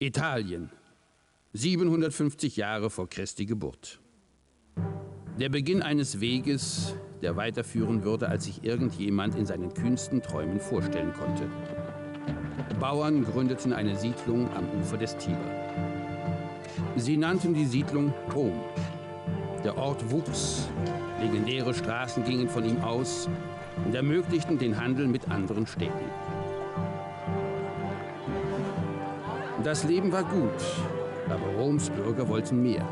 Italien, 750 Jahre vor Christi Geburt. Der Beginn eines Weges, der weiterführen würde, als sich irgendjemand in seinen kühnsten Träumen vorstellen konnte. Bauern gründeten eine Siedlung am Ufer des Tiber. Sie nannten die Siedlung Rom. Der Ort wuchs, legendäre Straßen gingen von ihm aus und ermöglichten den Handel mit anderen Städten. Das Leben war gut, aber Roms Bürger wollten mehr.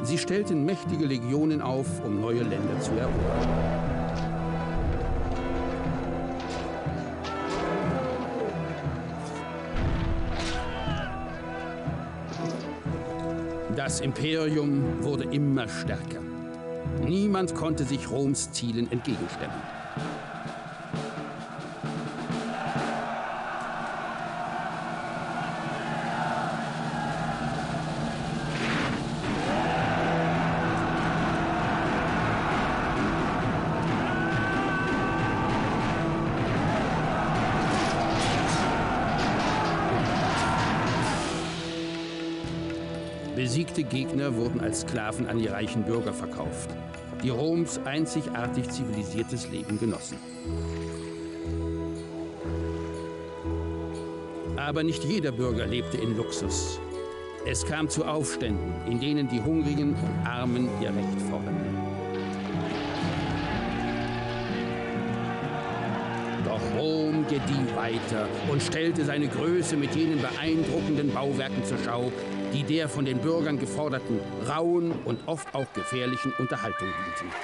Sie stellten mächtige Legionen auf, um neue Länder zu erobern. Das Imperium wurde immer stärker. Niemand konnte sich Roms Zielen entgegenstemmen. Besiegte Gegner wurden als Sklaven an die reichen Bürger verkauft, die Roms einzigartig zivilisiertes Leben genossen. Aber nicht jeder Bürger lebte in Luxus. Es kam zu Aufständen, in denen die Hungrigen und Armen ihr Recht forderten. Doch Rom gedieh weiter und stellte seine Größe mit jenen beeindruckenden Bauwerken zur Schau, die der von den Bürgern geforderten rauen und oft auch gefährlichen Unterhaltung dienten.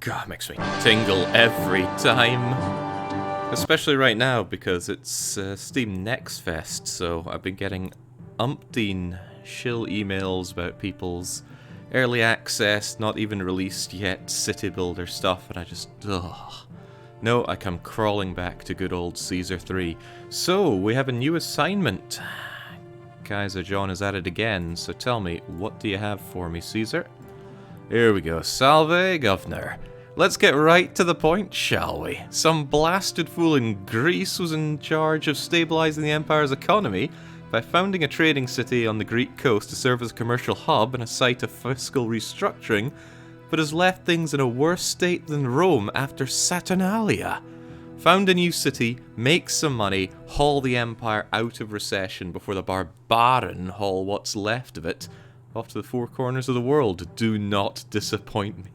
God, makes me tingle every time. Especially right now because it's Steam Next Fest, so I've been getting umpteen shill emails about people's early access, not even released yet, city builder stuff, and I just, ugh. No, I come crawling back to good old Caesar 3. So, we have a new assignment. Kaiser John is at it again, so tell me, what do you have for me, Caesar? Here we go. Salve, governor. Let's get right to the point, shall we? Some blasted fool in Greece was in charge of stabilizing the empire's economy by founding a trading city on the Greek coast to serve as a commercial hub and a site of fiscal restructuring, but has left things in a worse state than Rome after Saturnalia. Found a new city, make some money, haul the empire out of recession before the barbarian haul what's left of it off to the four corners of the world. Do not disappoint me.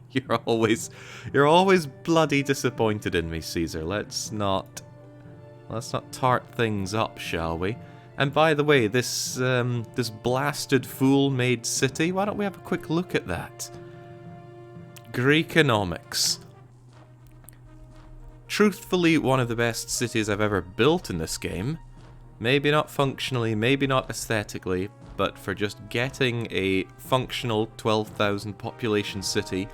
You're always bloody disappointed in me, Caesar. Let's not tart things up, shall we? And by the way, this blasted fool-made city, why don't we have a quick look at that? Greekonomics. Truthfully, one of the best cities I've ever built in this game. Maybe not functionally, maybe not aesthetically, but for just getting a functional 12,000 population city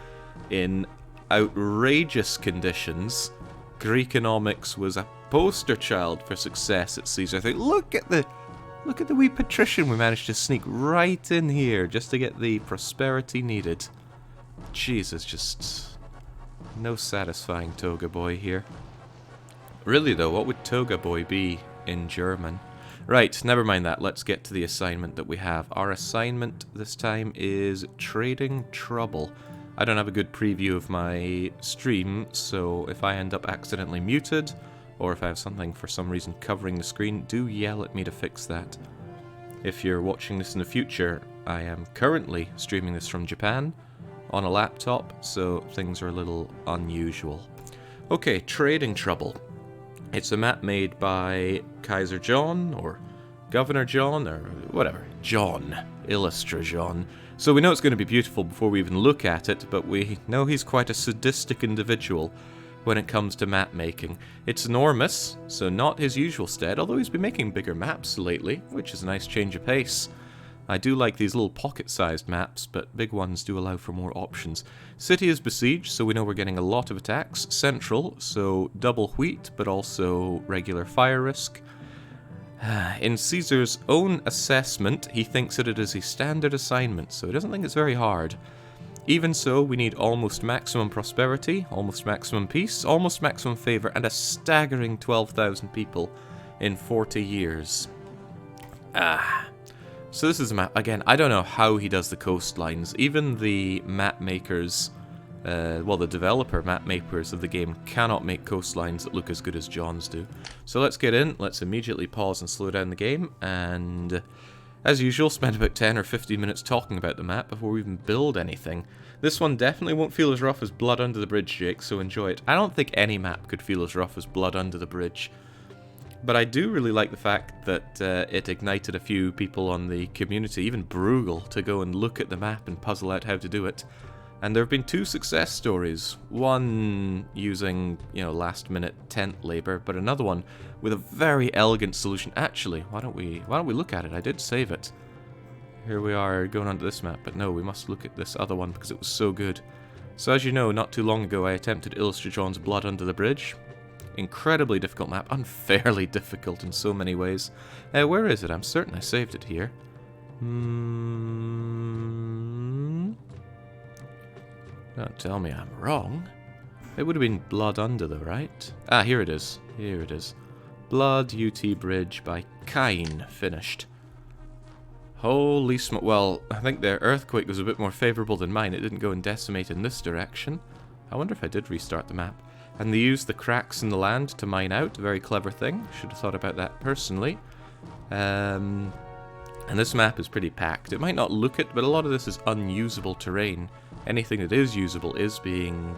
in outrageous conditions, Greekonomics was a poster child for success at Caesar. I think, look at the wee patrician we managed to sneak right in here just to get the prosperity needed. Jesus, just no satisfying toga boy here. Really though, what would toga boy be in German? Right, never mind that. Let's get to the assignment that we have. Our assignment this time is Trading Trouble. I don't have a good preview of my stream, so if I end up accidentally muted, or if I have something for some reason covering the screen, do yell at me to fix that. If you're watching this in the future, I am currently streaming this from Japan on a laptop, so things are a little unusual. Okay, Trading Trouble. It's a map made by Kaiser John, or Governor John, or whatever. John. Illustra John. So we know it's going to be beautiful before we even look at it, but we know he's quite a sadistic individual when it comes to map making. It's enormous, so not his usual stead, although he's been making bigger maps lately, which is a nice change of pace. I do like these little pocket-sized maps, but big ones do allow for more options. City is besieged, so we know we're getting a lot of attacks. Central, so double wheat, but also regular fire risk. In Caesar's own assessment, he thinks that it is a standard assignment, so he doesn't think it's very hard. Even so, we need almost maximum prosperity, almost maximum peace, almost maximum favor, and a staggering 12,000 people in 40 years. So this is a map. Again, I don't know how he does the coastlines. Even the map makers, well, the developer map makers of the game cannot make coastlines that look as good as John's do. So let's get in. Let's immediately pause and slow down the game. And as usual, spend about 10 or 15 minutes talking about the map before we even build anything. This one definitely won't feel as rough as Blood Under the Bridge, Jake, so enjoy it. I don't think any map could feel as rough as Blood Under the Bridge. But I do really like the fact that it ignited a few people on the community, even Bruegel, to go and look at the map and puzzle out how to do it. And there have been 2 success stories. One using, last-minute tent labor, but another one with a very elegant solution. Actually, why don't we look at it? I did save it. Here we are going onto this map, but no, we must look at this other one because it was so good. So as you know, not too long ago I attempted Illustra John's Blood Under the Bridge. Incredibly difficult map, unfairly difficult in so many ways. Where is it? I'm certain I saved it here. Don't tell me I'm wrong. It would have been Blood Under though, right? Ah, here it is. Here it is. Blood UT Bridge by Kleine, finished. Holy smoke. Well, I think their earthquake was a bit more favourable than mine. It didn't go and decimate in this direction. I wonder if I did restart the map. And they used the cracks in the land to mine out. Very clever thing. Should have thought about that personally. And this map is pretty packed. It might not look it, but a lot of this is unusable terrain. Anything that is usable is being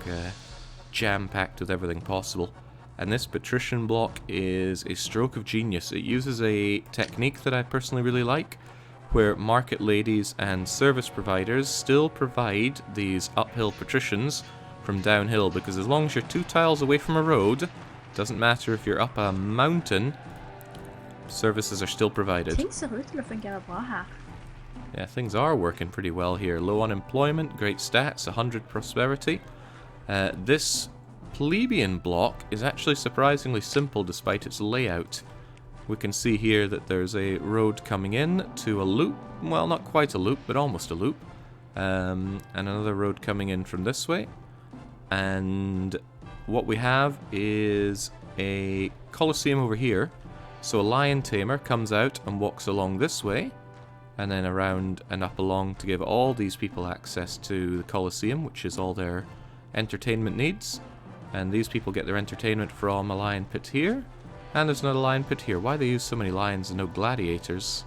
jam-packed with everything possible. And this patrician block is a stroke of genius. It uses a technique that I personally really like, where market ladies and service providers still provide these uphill patricians from downhill, because as long as you're 2 tiles away from a road, doesn't matter if you're up a mountain, services are still provided. Yeah, things are working pretty well here. Low unemployment, great stats, 100 prosperity. This plebeian block is actually surprisingly simple despite its layout. We can see here that there's a road coming in to a loop. Well, not quite a loop, but almost a loop. And another road coming in from this way. And what we have is a Colosseum over here. So a lion tamer comes out and walks along this way, and then around and up along to give all these people access to the Colosseum, which is all their entertainment needs. And these people get their entertainment from a lion pit here, and there's another lion pit here. Why they use so many lions and no gladiators?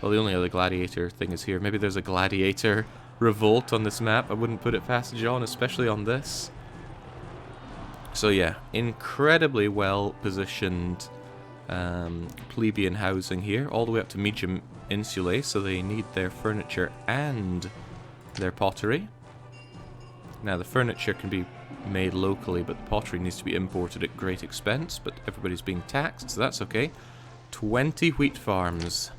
Well, the only other gladiator thing is here. Maybe there's a gladiator revolt on this map. I wouldn't put it past John, especially on this. So yeah, incredibly well positioned plebeian housing here, all the way up to medium insulae, so they need their furniture and their pottery. Now the furniture can be made locally, but the pottery needs to be imported at great expense, but everybody's being taxed, so that's okay. 20 wheat farms.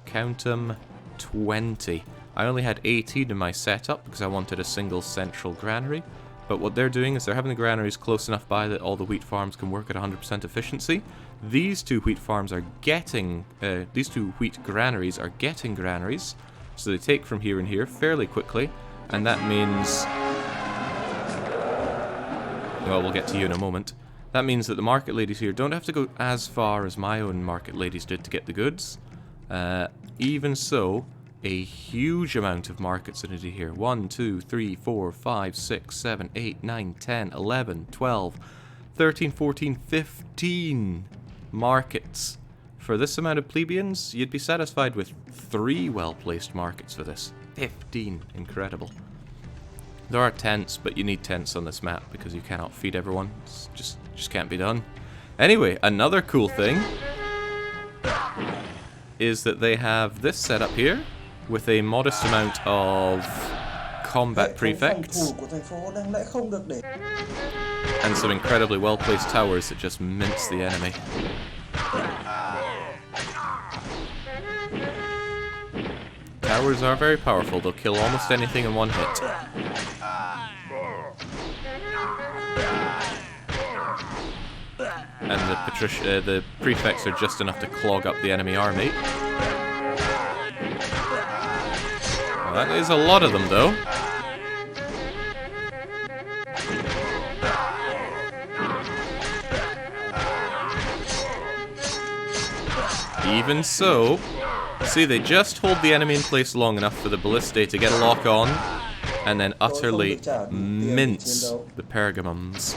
Count them, 20. I only had 18 in my setup because I wanted a single central granary, but what they're doing is they're having the granaries close enough by that all the wheat farms can work at 100% efficiency. These 2 wheat farms are getting, these 2 wheat granaries are getting granaries, so they take from here and here fairly quickly, and that means, well, we'll get to you in a moment. That means that the market ladies here don't have to go as far as my own market ladies did to get the goods. Even so, a huge amount of markets are needed here. 1, 2, 3, 4, 5, 6, 7, 8, 9, 10, 11, 12, 13, 14, 15 markets. For this amount of plebeians, you'd be satisfied with 3 well-placed markets for this. 15. Incredible. There are tents, but you need tents on this map because you cannot feed everyone. It's just can't be done. Anyway, another cool thing. is that they have this setup here with a modest amount of combat prefects and some incredibly well-placed towers that just mince the enemy. Towers are very powerful, they'll kill almost anything in one hit. And the prefects are just enough to clog up the enemy army. Well, that is a lot of them, though. Even so, see, they just hold the enemy in place long enough for the ballistae to get a lock on, and then utterly mince the pergamums.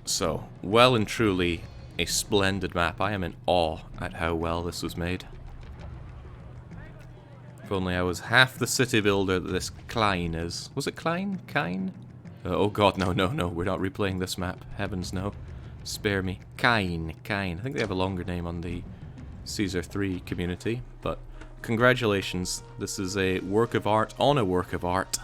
So, well and truly a splendid map. I am in awe at how well this was made. If only I was half the city builder that this Kleine is. Was it Kleine? Kine? Oh god, no, no, no. We're not replaying this map. Heavens, no. Spare me. Kine. I think they have a longer name on the Caesar 3 community, but congratulations. This is a work of art on a work of art.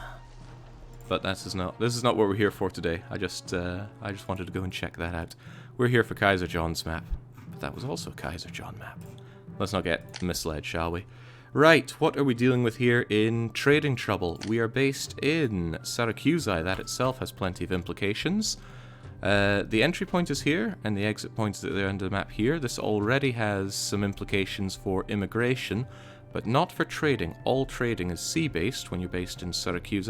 But this is not what we're here for today. I just wanted to go and check that out. We're here for Kaiser John's map. But that was also a Kaiser John map. Let's not get misled, shall we? Right, what are we dealing with here in trading trouble? We are based in Syracuse. That itself has plenty of implications. The entry point is here, and the exit point is at the end of the map here. This already has some implications for immigration, but not for trading. All trading is sea-based when you're based in Syracuse.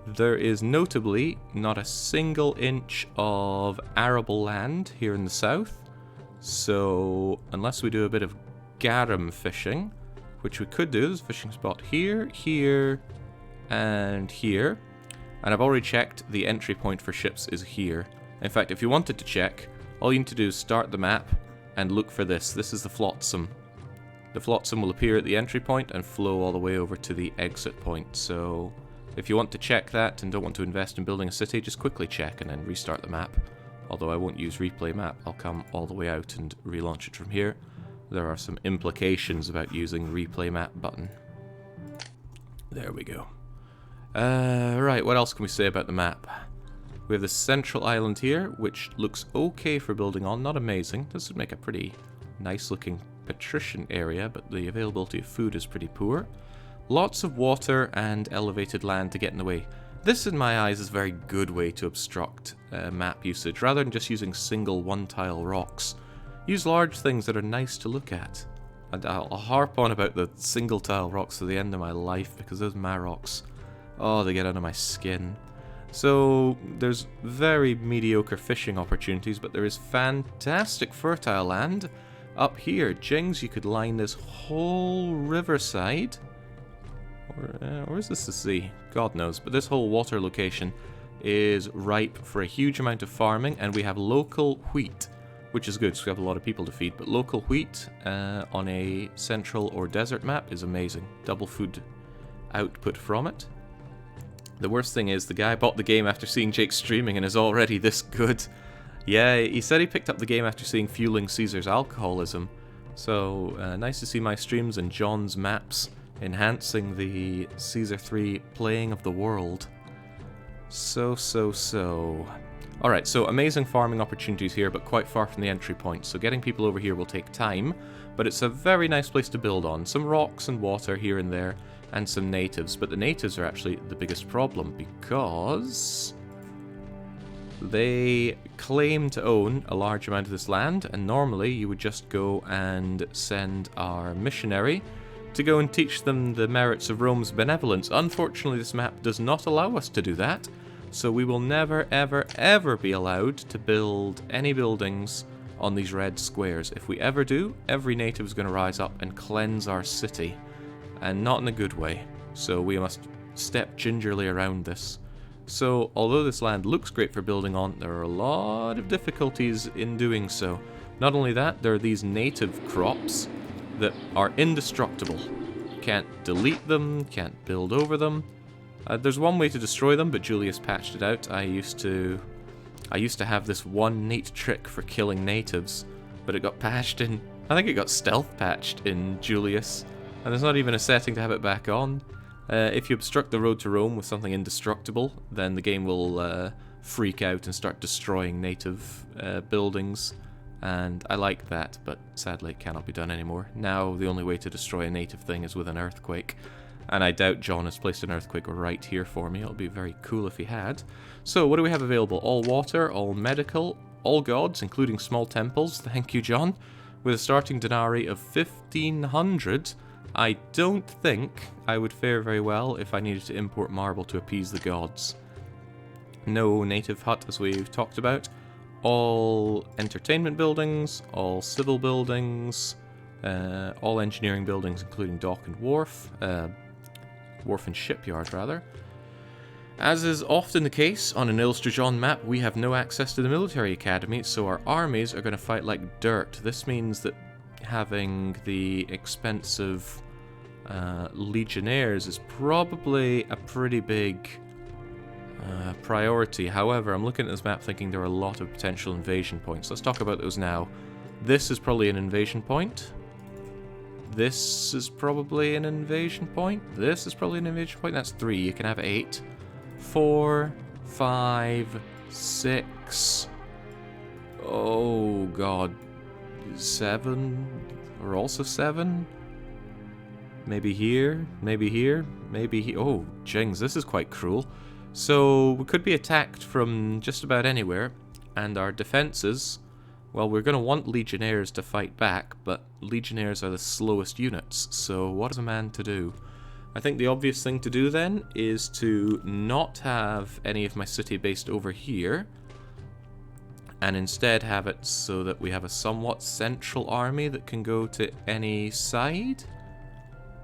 There is notably not a single inch of arable land here in the south. So, unless we do a bit of garum fishing, which we could do, there's a fishing spot here, here, and here. And I've already checked, the entry point for ships is here. In fact, if you wanted to check, all you need to do is start the map and look for this. This is the flotsam. The flotsam will appear at the entry point and flow all the way over to the exit point. So, if you want to check that and don't want to invest in building a city, just quickly check and then restart the map. Although I won't use replay map, I'll come all the way out and relaunch it from here. There are some implications about using replay map button. There we go. Right, what else can we say about the map? We have the central island here, which looks okay for building on, not amazing. This would make a pretty nice looking patrician area, but the availability of food is pretty poor. Lots of water and elevated land to get in the way. This, in my eyes, is a very good way to obstruct map usage. Rather than just using single one-tile rocks, use large things that are nice to look at. And I'll harp on about the single-tile rocks to the end of my life, because those Marocs, oh, they get under my skin. So, there's very mediocre fishing opportunities, but there is fantastic fertile land up here. Jings, you could line this whole riverside. Or is this the sea? God knows. But this whole water location is ripe for a huge amount of farming, and we have local wheat, which is good because we have a lot of people to feed. But local wheat on a central or desert map is amazing. Double food output from it. The worst thing is the guy bought the game after seeing Jake streaming and is already this good. Yeah, he said he picked up the game after seeing Fueling Caesar's Alcoholism. So, nice to see my streams and John's maps enhancing the Caesar 3 playing of the world. So. Alright, so amazing farming opportunities here, but quite far from the entry point. So getting people over here will take time, but it's a very nice place to build on. Some rocks and water here and there, and some natives. But the natives are actually the biggest problem, because they claim to own a large amount of this land, and normally you would just go and send our missionary to go and teach them the merits of Rome's benevolence. Unfortunately, this map does not allow us to do that, so we will never, ever, ever be allowed to build any buildings on these red squares. If we ever do, every native is going to rise up and cleanse our city, and not in a good way. So we must step gingerly around this. So, although this land looks great for building on, there are a lot of difficulties in doing so. Not only that, there are these native crops that are indestructible. Can't delete them, can't build over them. There's one way to destroy them, but Julius patched it out. I used to have this one neat trick for killing natives, but it got patched in... I think it got stealth patched in Julius, and there's not even a setting to have it back on. If you obstruct the road to Rome with something indestructible, then the game will freak out and start destroying native buildings, and I like that, but sadly it cannot be done anymore. Now the only way to destroy a native thing is with an earthquake, and I doubt John has placed an earthquake right here for me. It would be very cool if he had. So what do we have available? All water, all medical, all gods, including small temples. Thank you, John. With a starting denarii of 1,500, I don't think I would fare very well if I needed to import marble to appease the gods. No native hut, as we've talked about. All entertainment buildings, all civil buildings, all engineering buildings, including dock and wharf. Wharf and shipyard, rather. As is often the case on an Illustrajon map, we have no access to the military academy, so our armies are going to fight like dirt. This means that having the expensive legionnaires is probably a pretty big priority. However, I'm looking at this map thinking there are a lot of potential invasion points. Let's talk about those now. This is probably an invasion point. This is probably an invasion point. This is probably an invasion point. That's 3. You can have 8. 4, 5, 6. Oh god. 7. Or also 7. Maybe here. Maybe here. Maybe here. Oh, jings. This is quite cruel. So we could be attacked from just about anywhere. And our defenses... Well, we're going to want legionnaires to fight back, but legionnaires are the slowest units, so what is a man to do? I think the obvious thing to do then is to not have any of my city based over here, and instead have it so that we have a somewhat central army that can go to any side.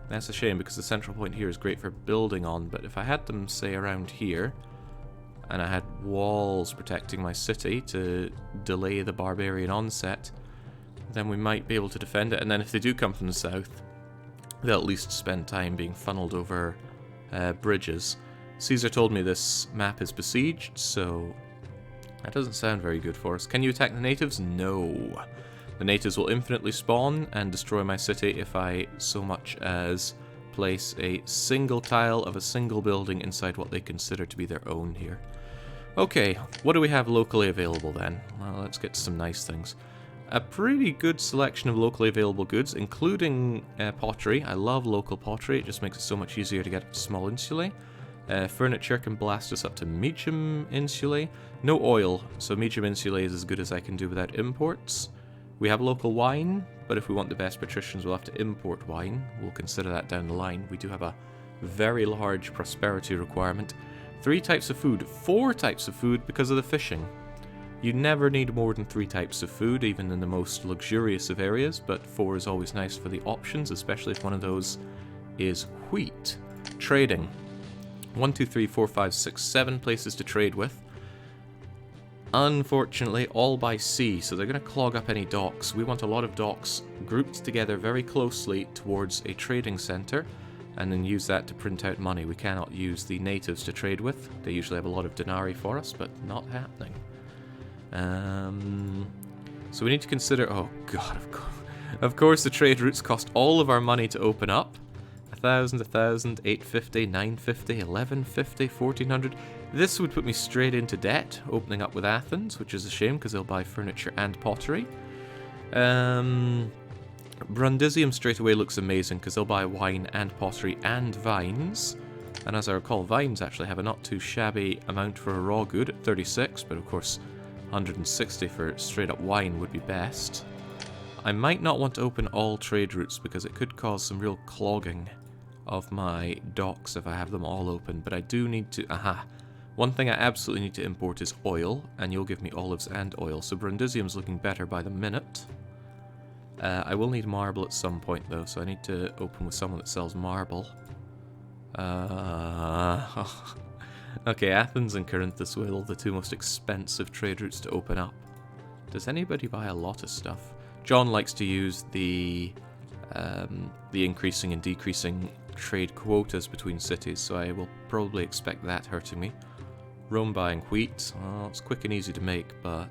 That's a shame, because the central point here is great for building on, but if I had them, say, around here, and I had walls protecting my city to delay the barbarian onset, then we might be able to defend it. And then if they do come from the south, they'll at least spend time being funneled over bridges. Caesar told me this map is besieged, so that doesn't sound very good for us. Can you attack the natives? No. The natives will infinitely spawn and destroy my city if I so much as place a single tile of a single building inside what they consider to be their own here. Okay, what do we have locally available then? Well, let's get to some nice things. A pretty good selection of locally available goods, including pottery. I love local pottery, it just makes it so much easier to get up to small insulae. Furniture can blast us up to medium insulae. No oil, so medium insulae is as good as I can do without imports. We have local wine, but if we want the best patricians, we'll have to import wine. We'll consider that down the line. We do have a very large prosperity requirement. 3 types of food, 4 types of food because of the fishing. You never need more than 3 types of food, even in the most luxurious of areas, but 4 is always nice for the options, especially if one of those is wheat. Trading. 1, 2, 3, 4, 5, 6, 7 places to trade with. Unfortunately, all by sea, so they're going to clog up any docks. We want a lot of docks grouped together very closely towards a trading centre, and then use that to print out money. We cannot use the natives to trade with. They usually have a lot of denarii for us, but not happening. So we need to consider... Oh god, of course the trade routes cost all of our money to open up. 1,000, 1,000, 850, 950, 1150, 1,400. This would put me straight into debt, opening up with Athens, which is a shame because they'll buy furniture and pottery. Brundisium straight away looks amazing because they'll buy wine and pottery and vines. And as I recall, vines actually have a not too shabby amount for a raw good at 36, but of course 160 for straight up wine would be best. I might not want to open all trade routes because it could cause some real clogging of my docks if I have them all open, but I do need to... Aha! One thing I absolutely need to import is oil, and you'll give me olives and oil, so Brundisium's looking better by the minute. I will need marble at some point though, so I need to open with someone that sells marble. Okay, Athens and Corinthus will, the 2 most expensive trade routes to open up. Does anybody buy a lot of stuff? John likes to use the increasing and decreasing trade quotas between cities, so I will probably expect that hurting me. Rome buying wheat. Well, it's quick and easy to make, but...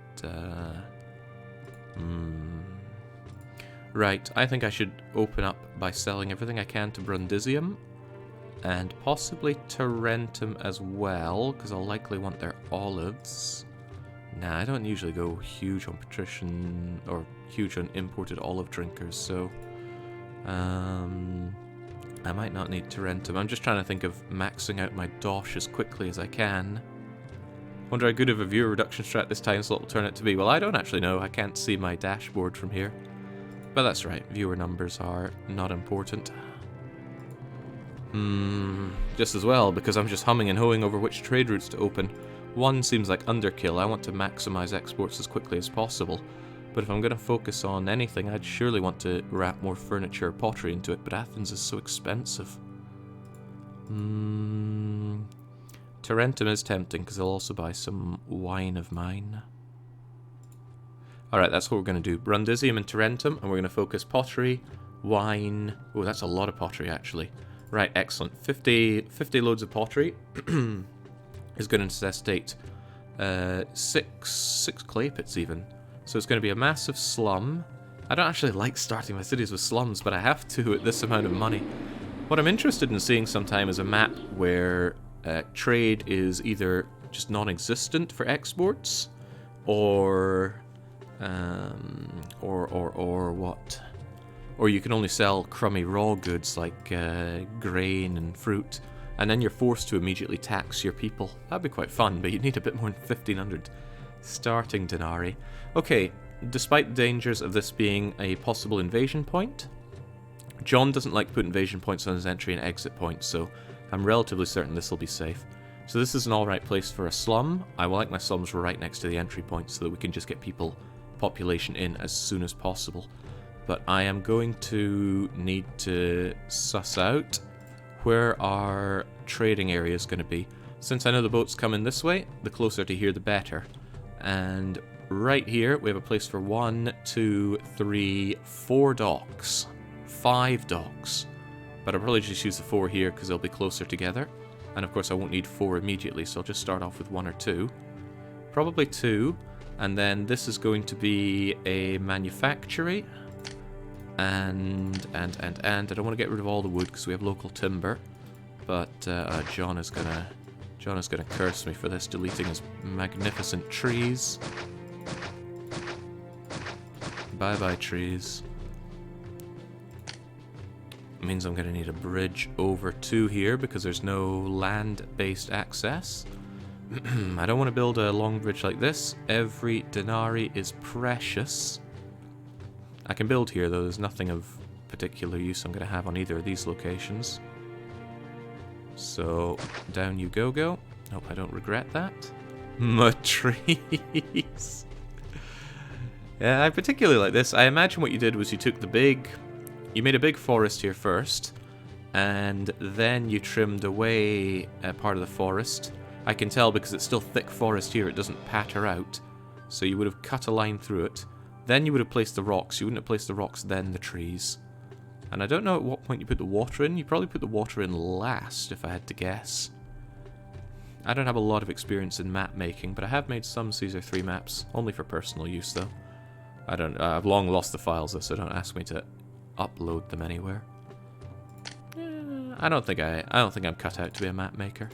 Right, I think I should open up by selling everything I can to Brundisium. And possibly Tarentum as well, because I'll likely want their olives. Nah, I don't usually go huge on patrician, or huge on imported olive drinkers, so... I might not need Tarentum. I'm just trying to think of maxing out my dosh as quickly as I can. Wonder how good of a viewer reduction strat this time slot will turn out to be. Well, I don't actually know. I can't see my dashboard from here. But that's right, viewer numbers are not important. Just as well, because I'm just humming and hoeing over which trade routes to open. One seems like underkill. I want to maximize exports as quickly as possible. But if I'm going to focus on anything, I'd surely want to wrap more furniture or pottery into it, but Athens is so expensive. Tarentum is tempting, because I'll also buy some wine of mine. Alright, that's what we're going to do. Brundisium and Tarentum, and we're going to focus pottery, wine... Oh, that's a lot of pottery, actually. Right, excellent. 50 loads of pottery is going to necessitate 6 clay pits, even. So it's going to be a massive slum. I don't actually like starting my cities with slums, but I have to at this amount of money. What I'm interested in seeing sometime is a map where trade is either just non-existent for exports, or what? Or you can only sell crummy raw goods like grain and fruit, and then you're forced to immediately tax your people. That'd be quite fun, but you'd need a bit more than 1,500 starting denarii. Okay, despite the dangers of this being a possible invasion point, John doesn't like to put invasion points on his entry and exit points, so I'm relatively certain this will be safe. So this is an alright place for a slum. I will like my slums right next to the entry point so that we can just get population in as soon as possible. But I am going to need to suss out where our trading area is going to be. Since I know the boats come in this way, the closer to here the better. And right here we have a place for 1, 2, 3, 4 docks. 5 docks. But I'll probably just use the 4 here because they'll be closer together. And of course I won't need 4 immediately, so I'll just start off with 1 or 2. Probably 2. And then this is going to be a manufactory. And I don't want to get rid of all the wood because we have local timber. But John is gonna curse me for this, deleting his magnificent trees. Bye bye trees. It means I'm gonna need a bridge over to here because there's no land-based access. I don't want to build a long bridge like this. Every denarii is precious. I can build here though, there's nothing of particular use I'm going to have on either of these locations. So, down you go. Hope I don't regret that. My trees. Yeah, I particularly like this. I imagine what you did was you made a big forest here first, and then you trimmed away a part of the forest. I can tell because it's still thick forest here, it doesn't patter out. So you would have cut a line through it. Then you would have placed the rocks. You wouldn't have placed the rocks, then the trees. And I don't know at what point you put the water in. You probably put the water in last, if I had to guess. I don't have a lot of experience in map making, but I have made some Caesar 3 maps, only for personal use though. I've long lost the files though, so don't ask me to upload them anywhere. I don't think I'm cut out to be a map maker.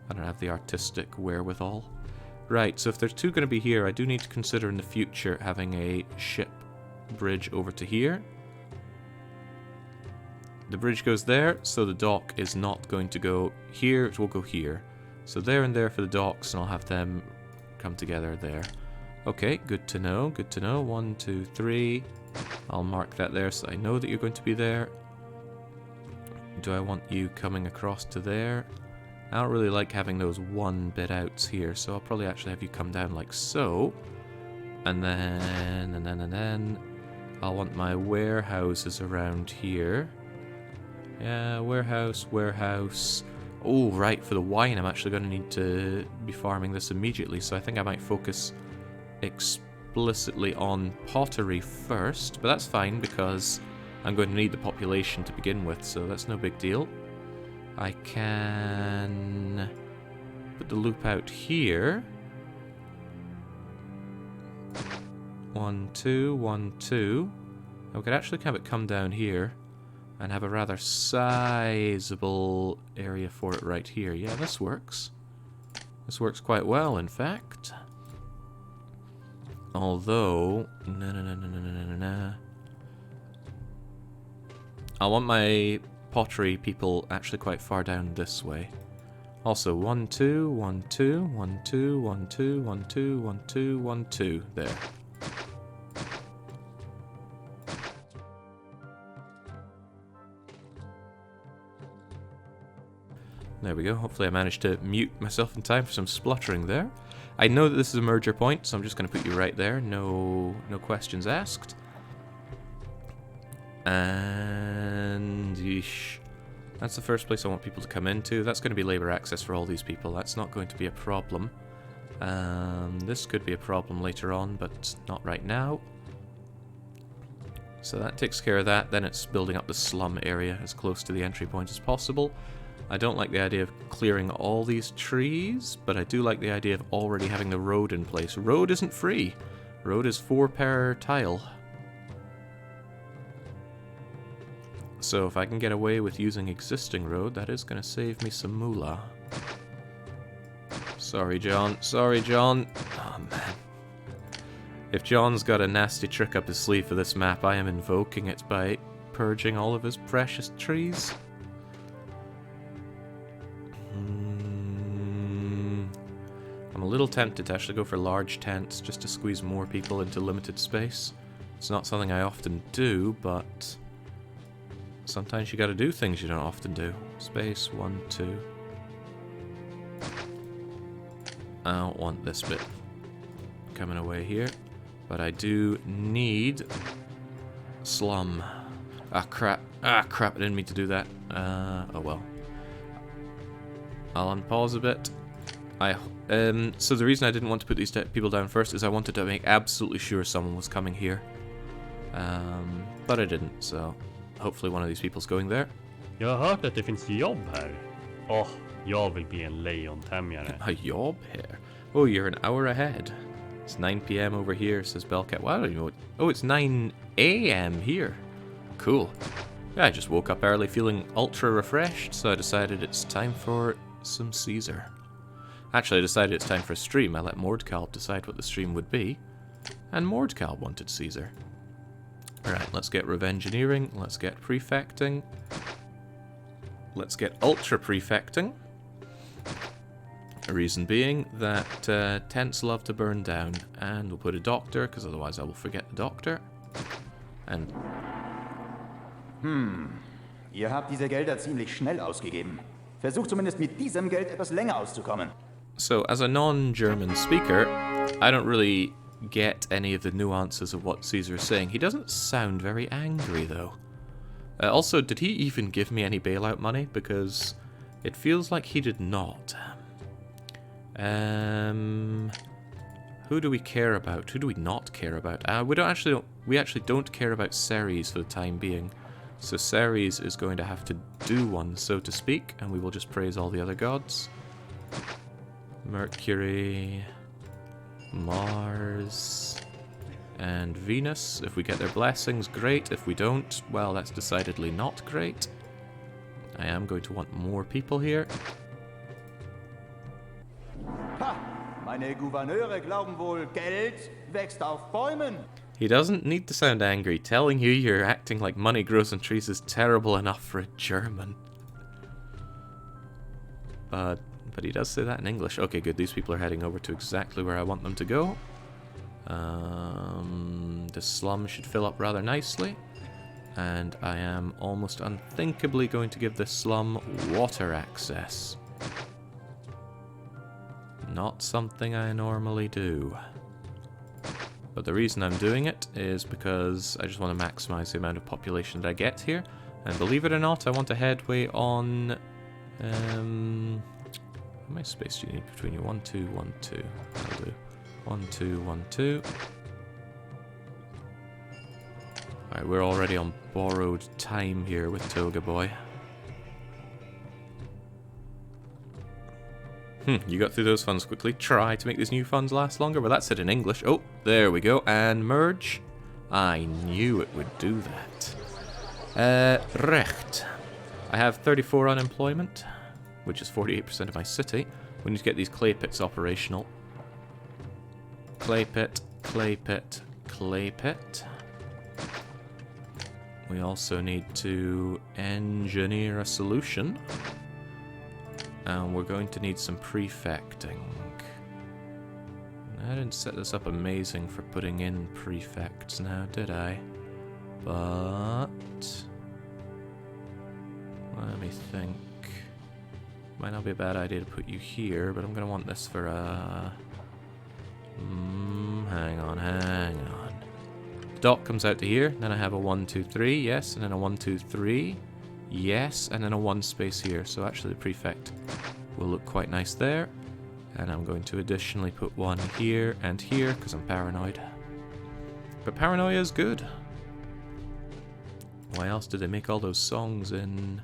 I don't have the artistic wherewithal. Right, so if there's 2 going to be here, I do need to consider in the future having a ship bridge over to here. The bridge goes there, so the dock is not going to go here, it will go here. So there and there for the docks, and I'll have them come together there. Okay, good to know, good to know. 1, 2, 3. I'll mark that there so I know that you're going to be there. Do I want you coming across to there? I don't really like having those 1 bit outs here, so I'll probably actually have you come down like so. And then I'll want my warehouses around here. Yeah, warehouse. Oh, right, for the wine I'm actually going to need to be farming this immediately, so I think I might focus explicitly on pottery first, but that's fine because I'm going to need the population to begin with, so that's no big deal. I can put the loop out here. 1, 2, 1, 2. I could actually have it come down here and have a rather sizable area for it right here. Yeah, this works. This works quite well, in fact. Although, I want my pottery people actually quite far down this way. Also, 1, 2, 1, 2, 1, 2, 1, 2, 1, 2, 1, 2, 1, 2. There. There we go. Hopefully I managed to mute myself in time for some spluttering there. I know that this is a merger point, so I'm just going to put you right there. No questions asked. And yeesh. That's the first place I want people to come into. That's going to be labour access for all these people. That's not going to be a problem. This could be a problem later on, but not right now. So that takes care of that. Then it's building up the slum area as close to the entry point as possible. I don't like the idea of clearing all these trees, but I do like the idea of already having the road in place. Road isn't free. Road is 4 per tile. So if I can get away with using existing road, that is going to save me some moolah. Sorry, John. Sorry, John. Oh, man. If John's got a nasty trick up his sleeve for this map, I am invoking it by purging all of his precious trees. I'm a little tempted to actually go for large tents just to squeeze more people into limited space. It's not something I often do, but sometimes you gotta do things you don't often do. Space, 1, 2. I don't want this bit coming away here, but I do need slum. Ah, crap. Ah, crap, I didn't mean to do that. Oh well. I'll unpause a bit. So the reason I didn't want to put these people down first is I wanted to make absolutely sure someone was coming here. But I didn't, so hopefully one of these people's going there. Jag har hört att det finns jobb här. Jag vill bli en lejontämjare. A job here? Oh, you're an hour ahead. It's 9 p.m. over here, says Bellcat. Well, I don't know. Oh, it's 9 a.m. here. Cool. Yeah, I just woke up early feeling ultra refreshed, so I decided it's time for some Caesar. Actually, I decided it's time for a stream. I let Mordcal decide what the stream would be, and Mordcal wanted Caesar. Alright, let's get Revengineering, let's get Prefecting, let's get Ultra Prefecting. A reason being that tents love to burn down, and we'll put a doctor, because otherwise I will forget the doctor. And... Ihr habt diese Gelder ziemlich schnell ausgegeben. Versucht zumindest mit diesem Geld etwas länger auszukommen. So, as a non-German speaker, I don't really get any of the nuances of what Caesar is saying. He doesn't sound very angry, though. Also, did he even give me any bailout money? Because it feels like he did not. Who do we care about? Who do we not care about? We actually don't care about Ceres for the time being. So Ceres is going to have to do one, so to speak, and we will just praise all the other gods. Mercury, Mars, and Venus. If we get their blessings, great. If we don't, well, that's decidedly not great. I am going to want more people here. Ha! Meine Gouverneure glauben wohl, Geld wächst auf Bäumen. He doesn't need to sound angry. Telling you you're acting like money grows on trees is terrible enough for a German. But he does say that in English. Okay, good. These people are heading over to exactly where I want them to go. The slum should fill up rather nicely. And I am almost unthinkably going to give this slum water access. Not something I normally do. But the reason I'm doing it is because I just want to maximize the amount of population that I get here. And believe it or not, I want a headway on... how much space do you need between you? 1, 2, 1, 2. I'll do 1, 2, 1, 2. Right, we're already on borrowed time here with Toga Boy. You got through those funds quickly. Try to make these new funds last longer. Well, that's it in English. Oh, there we go. And merge. I knew it would do that. Recht. I have 34 unemployment, which is 48% of my city. We need to get these clay pits operational. Clay pit, clay pit, clay pit. We also need to engineer a solution. And we're going to need some prefecting. I didn't set this up amazing for putting in prefects now, did I? But... let me think. Might not be a bad idea to put you here, but I'm going to want this for a... hang on. Dot comes out to here, then I have a 1, 2, 3, yes, and then a 1, 2, 3. Yes, and then a 1 space here. So actually the prefect will look quite nice there. And I'm going to additionally put 1 here and here, because I'm paranoid. But paranoia is good. Why else did they make all those songs in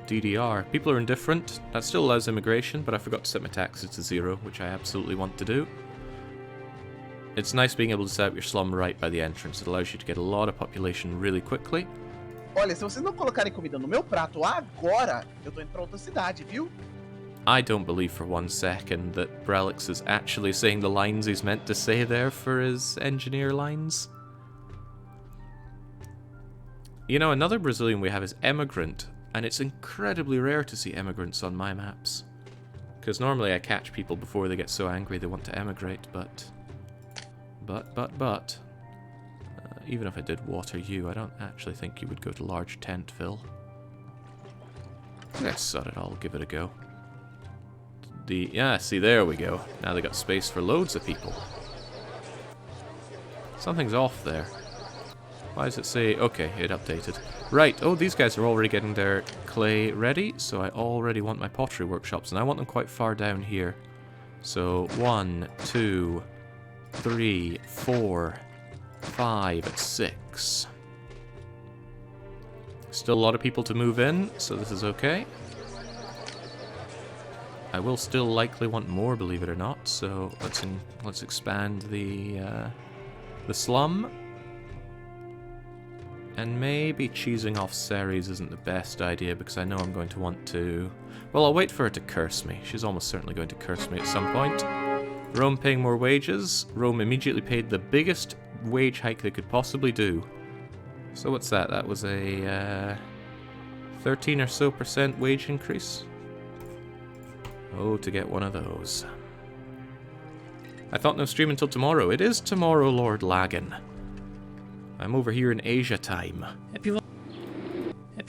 DDR? People are indifferent. That still allows immigration, but I forgot to set my taxes to 0, which I absolutely want to do. It's nice being able to set up your slum right by the entrance. It allows you to get a lot of population really quickly. Olha, se vocês não colocarem comida no meu prato agora, eu tô indo pra outra cidade, viu? I don't believe for 1 second that Brelix is actually saying the lines he's meant to say there for his engineer lines. You know, another Brazilian we have is Emigrant, and it's incredibly rare to see emigrants on my maps. Because normally I catch people before they get so angry they want to emigrate, but... even if I did water you, I don't actually think you would go to large Tentville. Let's sod it, I'll give it a go. Yeah, see, there we go. Now they got space for loads of people. Something's off there. Why does it say... okay, it updated. Right, oh, these guys are already getting their clay ready, so I already want my pottery workshops, and I want them quite far down here. So, 1, 2, 3, 4, 5, 6. Still a lot of people to move in, so this is okay. I will still likely want more, believe it or not, so let's expand the slum. And maybe cheesing off Ceres isn't the best idea, because I know I'm going to want to... well, I'll wait for her to curse me. She's almost certainly going to curse me at some point. Rome paying more wages. Rome immediately paid the biggest wage hike they could possibly do. So what's that? That was a 13 or so % wage increase. Oh, to get one of those. I thought no stream until tomorrow. It is tomorrow, Lord Lagan. I'm over here in Asia time. Heb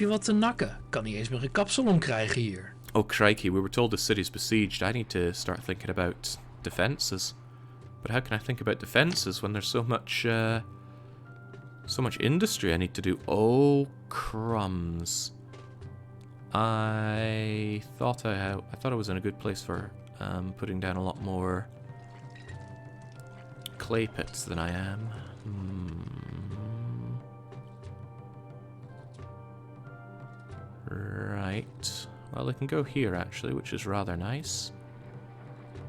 je wat te nakken? Kan niet eens meer een kapsalon krijgen hier. Oh, crikey, we were told the city's besieged. I need to start thinking about defenses. But how can I think about defenses when there's so much industry I need to do? Oh, crumbs. I thought I was in a good place for putting down a lot more clay pits than I am. Right. Well, they can go here actually, which is rather nice.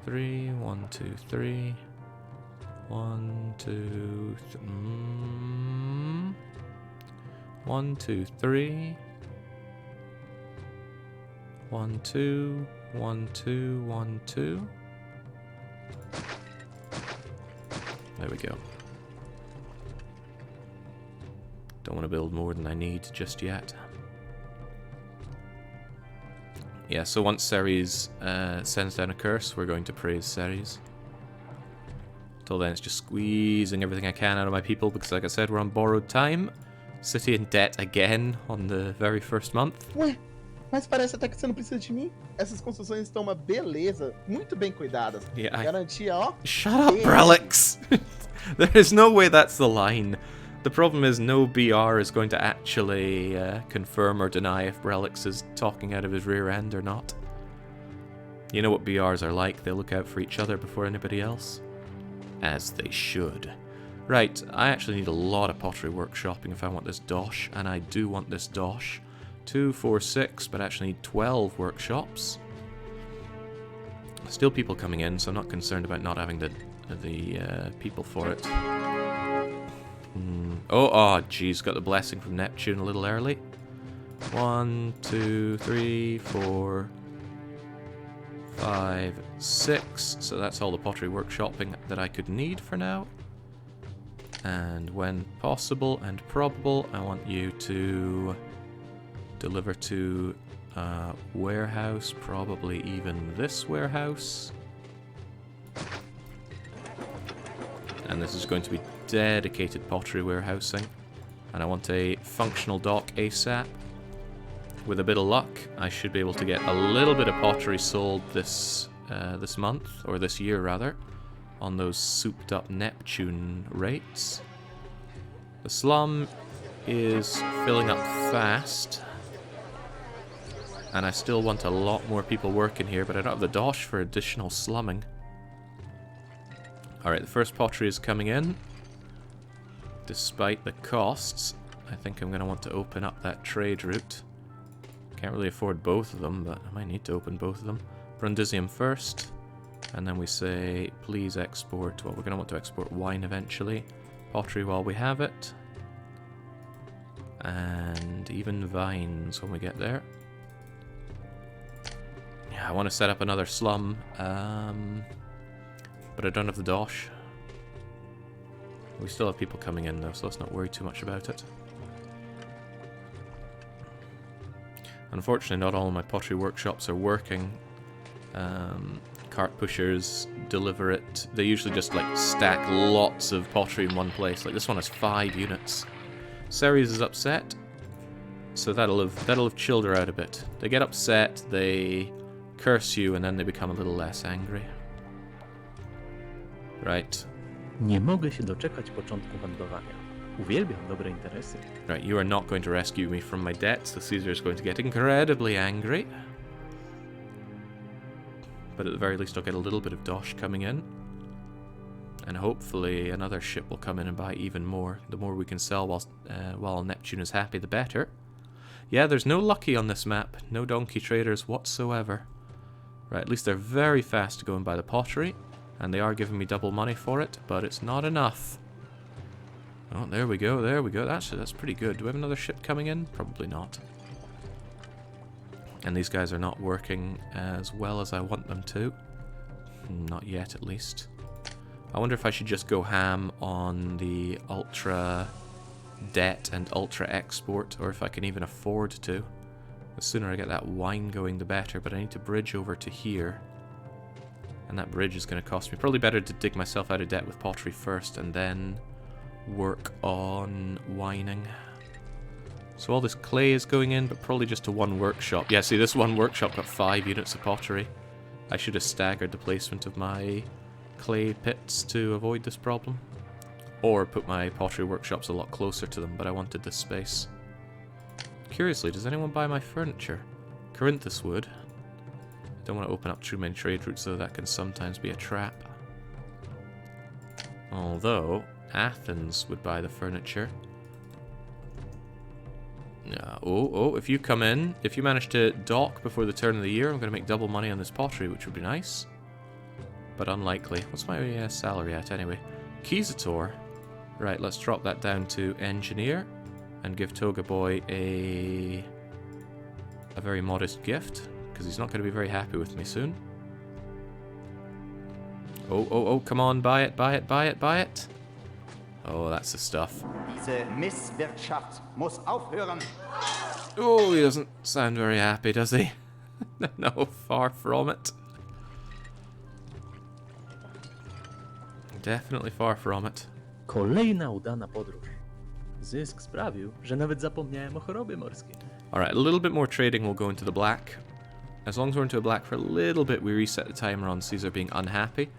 3, 1, 2, 3. 1, 2, 1, 2, 3. 1, 2, 1, 2, 1, 2. There we go. Don't want to build more than I need just yet. Yeah, so once Ceres sends down a curse, we're going to praise Ceres. Till then, it's just squeezing everything I can out of my people, because like I said, we're on borrowed time. City in debt again on the very first month. Ué, mas parece até que você não precisa de mim. Essas construções estão uma beleza, muito bem cuidadas. Yeah, Garantia, ó. Shut up, Brelix! There is no way that's the line. The problem is no BR is going to actually confirm or deny if Brelix is talking out of his rear end or not. You know what BRs are like, they look out for each other before anybody else. As they should. Right, I actually need a lot of pottery workshopping if I want this dosh, and I do want this dosh. 2, 4, 6, but I actually need 12 workshops. Still people coming in, so I'm not concerned about not having the people for it. Oh, geez, got the blessing from Neptune a little early. 1, 2, 3, 4, 5, 6. So that's all the pottery workshopping that I could need for now. And when possible and probable, I want you to deliver to a warehouse, probably even this warehouse. And this is going to be dedicated pottery warehousing. And I want a functional dock ASAP. With a bit of luck, I should be able to get a little bit of pottery sold this month, or this year rather, on those souped up Neptune rates. The slum is filling up fast, and I still want a lot more people working here, but I don't have the dosh for additional slumming. Alright, the first pottery is coming in. Despite the costs, I think I'm going to want to open up that trade route. Can't really afford both of them, but I might need to open both of them. Brundisium first, and then we say, please export. Well, we're going to want to export wine eventually. Pottery while we have it. And even vines when we get there. Yeah, I want to set up another slum, but I don't have the dosh. We still have people coming in though, so let's not worry too much about it. Unfortunately, not all of my pottery workshops are working. Cart pushers deliver it. They usually just like stack lots of pottery in one place. Like this one has 5 units. Ceres is upset, so that'll have chilled her out a bit. They get upset, they curse you, and then they become a little less angry. Right. Nie mogę się doczekać początku handlowania. Uwielbiam dobre interesy. Right, you are not going to rescue me from my debts. The Caesar is going to get incredibly angry. But at the very least I'll get a little bit of dosh coming in. And hopefully another ship will come in and buy even more. The more we can sell while Neptune is happy, the better. Yeah, there's no lucky on this map. No donkey traders whatsoever. Right, at least they're very fast to go and buy the pottery. And they are giving me double money for it, but it's not enough. Oh, there we go, there we go. That's pretty good. Do we have another ship coming in? Probably not. And these guys are not working as well as I want them to. Not yet, at least. I wonder if I should just go ham on the ultra debt and ultra export, or if I can even afford to. The sooner I get that wine going, the better, but I need to bridge over to here. And that bridge is going to cost me. Probably better to dig myself out of debt with pottery first, and then work on wining. So all this clay is going in, but probably just to one workshop. Yeah, see, this one workshop got 5 units of pottery. I should have staggered the placement of my clay pits to avoid this problem. Or put my pottery workshops a lot closer to them, but I wanted this space. Curiously, does anyone buy my furniture? Corinthus would. I don't want to open up too many trade routes, though that can sometimes be a trap. Although, Athens would buy the furniture. Oh, if you come in, if you manage to dock before the turn of the year, I'm going to make double money on this pottery, which would be nice. But unlikely. What's my salary at, anyway? Keysator. Right, let's drop that down to engineer. And give Toga Boy a very modest gift. Because he's not going to be very happy with me soon. Oh, come on, buy it, buy it, buy it, buy it. Oh, that's the stuff. Diese Misswirtschaft muss aufhören. Oh, he doesn't sound very happy, does he? No, far from it. Definitely far from it. Kolejna udana podróż. Zysk sprawił, że nawet zapomniałem o chorobie morskiej. Alright, a little bit more trading will go into the black. As long as we're into a black for a little bit, we reset the timer on Caesar being unhappy.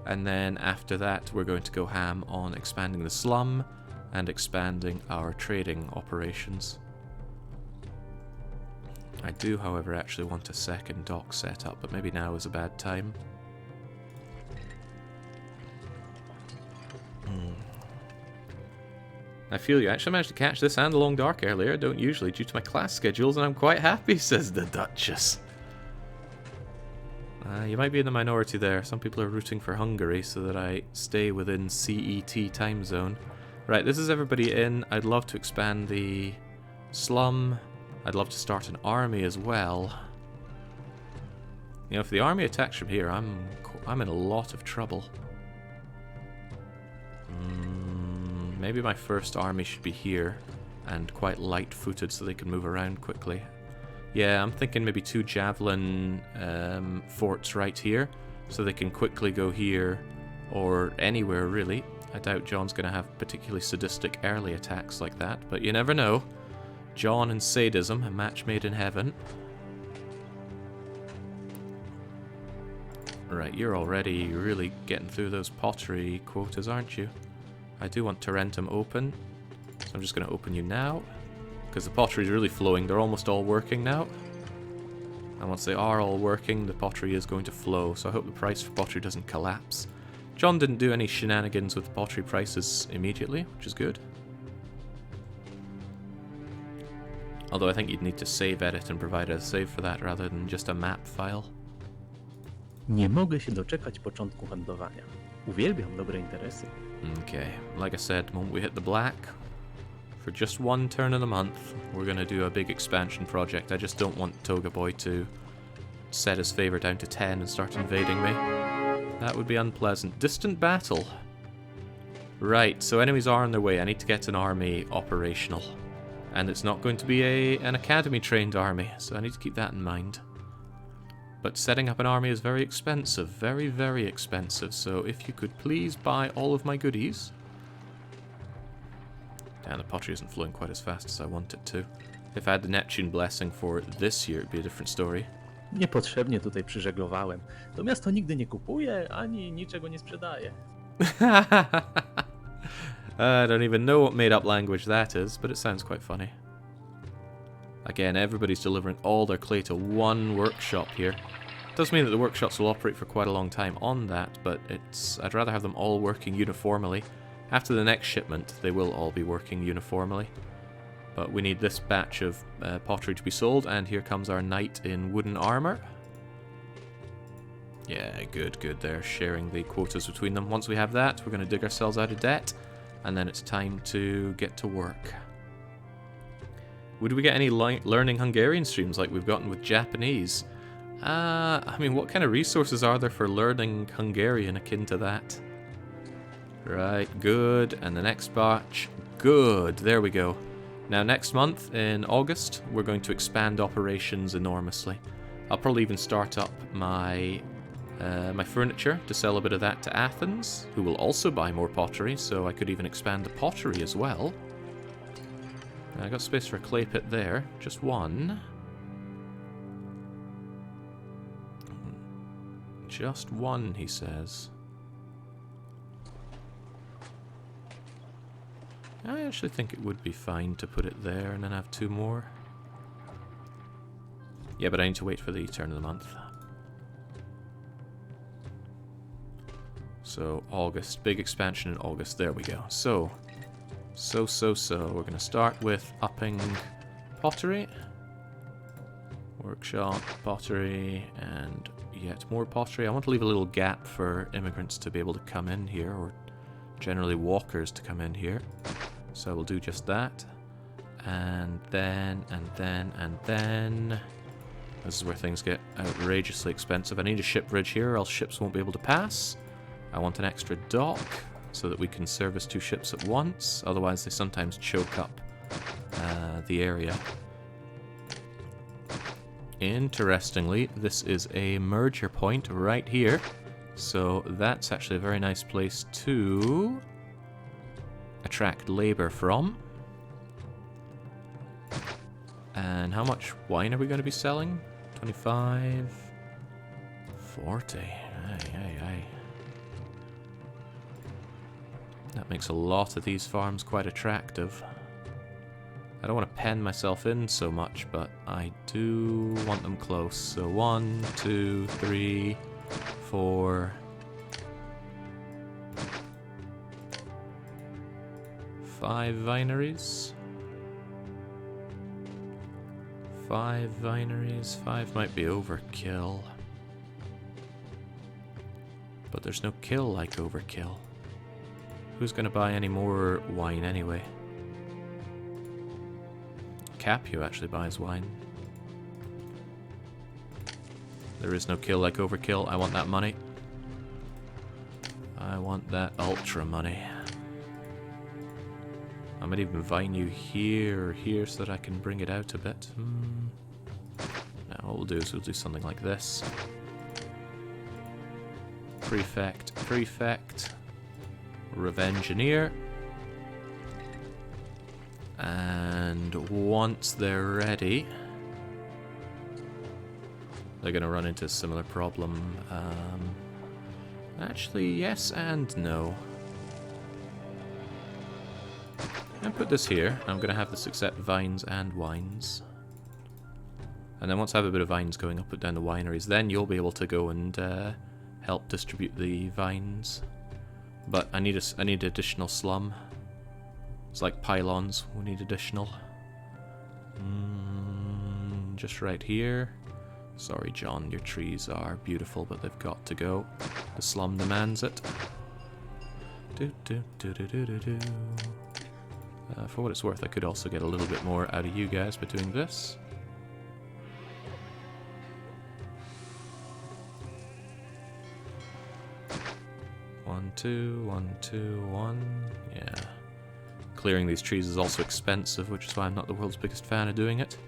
And then after that, we're going to go ham on expanding the slum and expanding our trading operations. I do, however, actually want a second dock set up, but maybe now is a bad time. I feel you. I actually managed to catch this and the Long Dark earlier. I don't usually due to my class schedules, and I'm quite happy, says the Duchess. You might be in the minority there. Some people are rooting for Hungary so that I stay within CET time zone. Right, this is everybody in. I'd love to expand the slum. I'd love to start an army as well. You know, if the army attacks from here, I'm in a lot of trouble. Maybe my first army should be here and quite light-footed so they can move around quickly. Yeah, I'm thinking maybe 2 javelin forts right here so they can quickly go here or anywhere really. I doubt John's going to have particularly sadistic early attacks like that, but you never know. John and sadism, a match made in heaven. Right, you're already really getting through those pottery quotas, aren't you? I do want Tarentum open, so I'm just going to open you now, because the pottery is really flowing. They're almost all working now. And once they are all working, the pottery is going to flow, so I hope the price for pottery doesn't collapse. John didn't do any shenanigans with pottery prices immediately, which is good. Although I think you'd need to save edit and provide a save for that rather than just a map file. Nie mogę się doczekać początku handlowania. Uwielbiam dobre interesy. Okay, like I said, the moment we hit the black, for just one turn of the month, we're going to do a big expansion project. I just don't want Toga Boy to set his favor down to 10 and start invading me. That would be unpleasant. Distant battle. Right, so enemies are on their way. I need to get an army operational. And it's not going to be an academy-trained army, so I need to keep that in mind. But setting up an army is very expensive. Very, very expensive. So if you could please buy all of my goodies. Damn, the pottery isn't flowing quite as fast as I want it to. If I had the Neptune blessing for this year, it'd be a different story. Niepotrzebnie tutaj przyżeglowałem. To miasto nigdy nie kupuje, ani niczego nie sprzedaje. I don't even know what made-up language that is, but it sounds quite funny. Again, everybody's delivering all their clay to one workshop here. Does mean that the workshops will operate for quite a long time on that, but I'd rather have them all working uniformly. After the next shipment, they will all be working uniformly. But we need this batch of pottery to be sold, and here comes our knight in wooden armor. Yeah, good, good. They're sharing the quotas between them. Once we have that, we're going to dig ourselves out of debt, and then it's time to get to work. Would we get any learning Hungarian streams like we've gotten with Japanese? I mean, what kind of resources are there for learning Hungarian akin to that? Right, good. And the next batch, good. There we go. Now, next month, in August, we're going to expand operations enormously. I'll probably even start up my my furniture to sell a bit of that to Athens, who will also buy more pottery, so I could even expand the pottery as well. I got space for a clay pit there, just one. Just one, he says. I actually think it would be fine to put it there and then have 2 more. Yeah, but I need to wait for the turn of the month. So, August. Big expansion in August. There we go. So, we're going to start with upping pottery. Workshop, pottery, and yet more pottery. I want to leave a little gap for immigrants to be able to come in here, or generally walkers to come in here. So we'll do just that. And then. This is where things get outrageously expensive. I need a ship bridge here, or else ships won't be able to pass. I want an extra dock, so that we can service 2 ships at once. Otherwise, they sometimes choke up the area. Interestingly, this is a merger point right here. So that's actually a very nice place to attract labor from. And how much wine are we going to be selling? 25... 40. Aye. That makes a lot of these farms quite attractive. I don't want to pen myself in so much, but I do want them close. So 1, 2, 3, 4, 5 vineries. 5 vineries. 5 might be overkill. But there's no kill like overkill. Who's gonna buy any more wine anyway? Capio actually buys wine. There is no kill like overkill. I want that money. I want that ultra money. I might even vine you here or here so that I can bring it out a bit. Now what we'll do is we'll do something like this. Prefect, prefect. Revengineer. And once they're ready, they're going to run into a similar problem. Actually, yes and no. And put this here. I'm going to have this accept vines and wines. And then once I have a bit of vines going up and down the wineries, then you'll be able to go and help distribute the vines. But I need additional slum. It's like pylons. We need additional. Just right here. Sorry, John. Your trees are beautiful, but they've got to go. The slum demands it. For what it's worth, I could also get a little bit more out of you guys by doing this. One, two, one, two, one. Yeah. Clearing these trees is also expensive, which is why I'm not the world's biggest fan of doing it.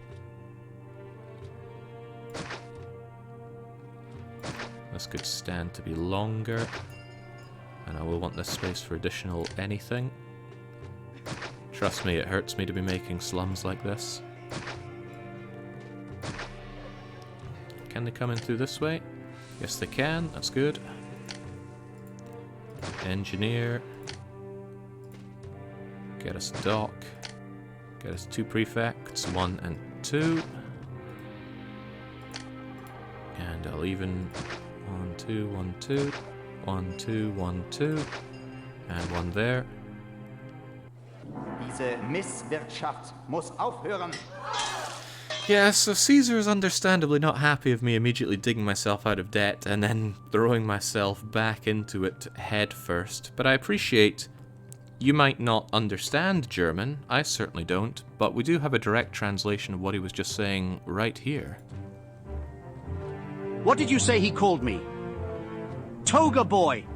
This could stand to be longer. And I will want this space for additional anything. Trust me, it hurts me to be making slums like this. Can they come in through this way? Yes, they can. That's good. Engineer. Get us dock. Get us 2 prefects, 1 and 2. And I'll even 1, 2, 1, 2. 1, 2, 1, 2. And 1 there. Diese Misswirtschaft muss aufhören. Yeah, so Caesar is understandably not happy of me immediately digging myself out of debt and then throwing myself back into it head first. But I appreciate you might not understand German. I certainly don't. But we do have a direct translation of what he was just saying right here. What did you say he called me? Toga boy!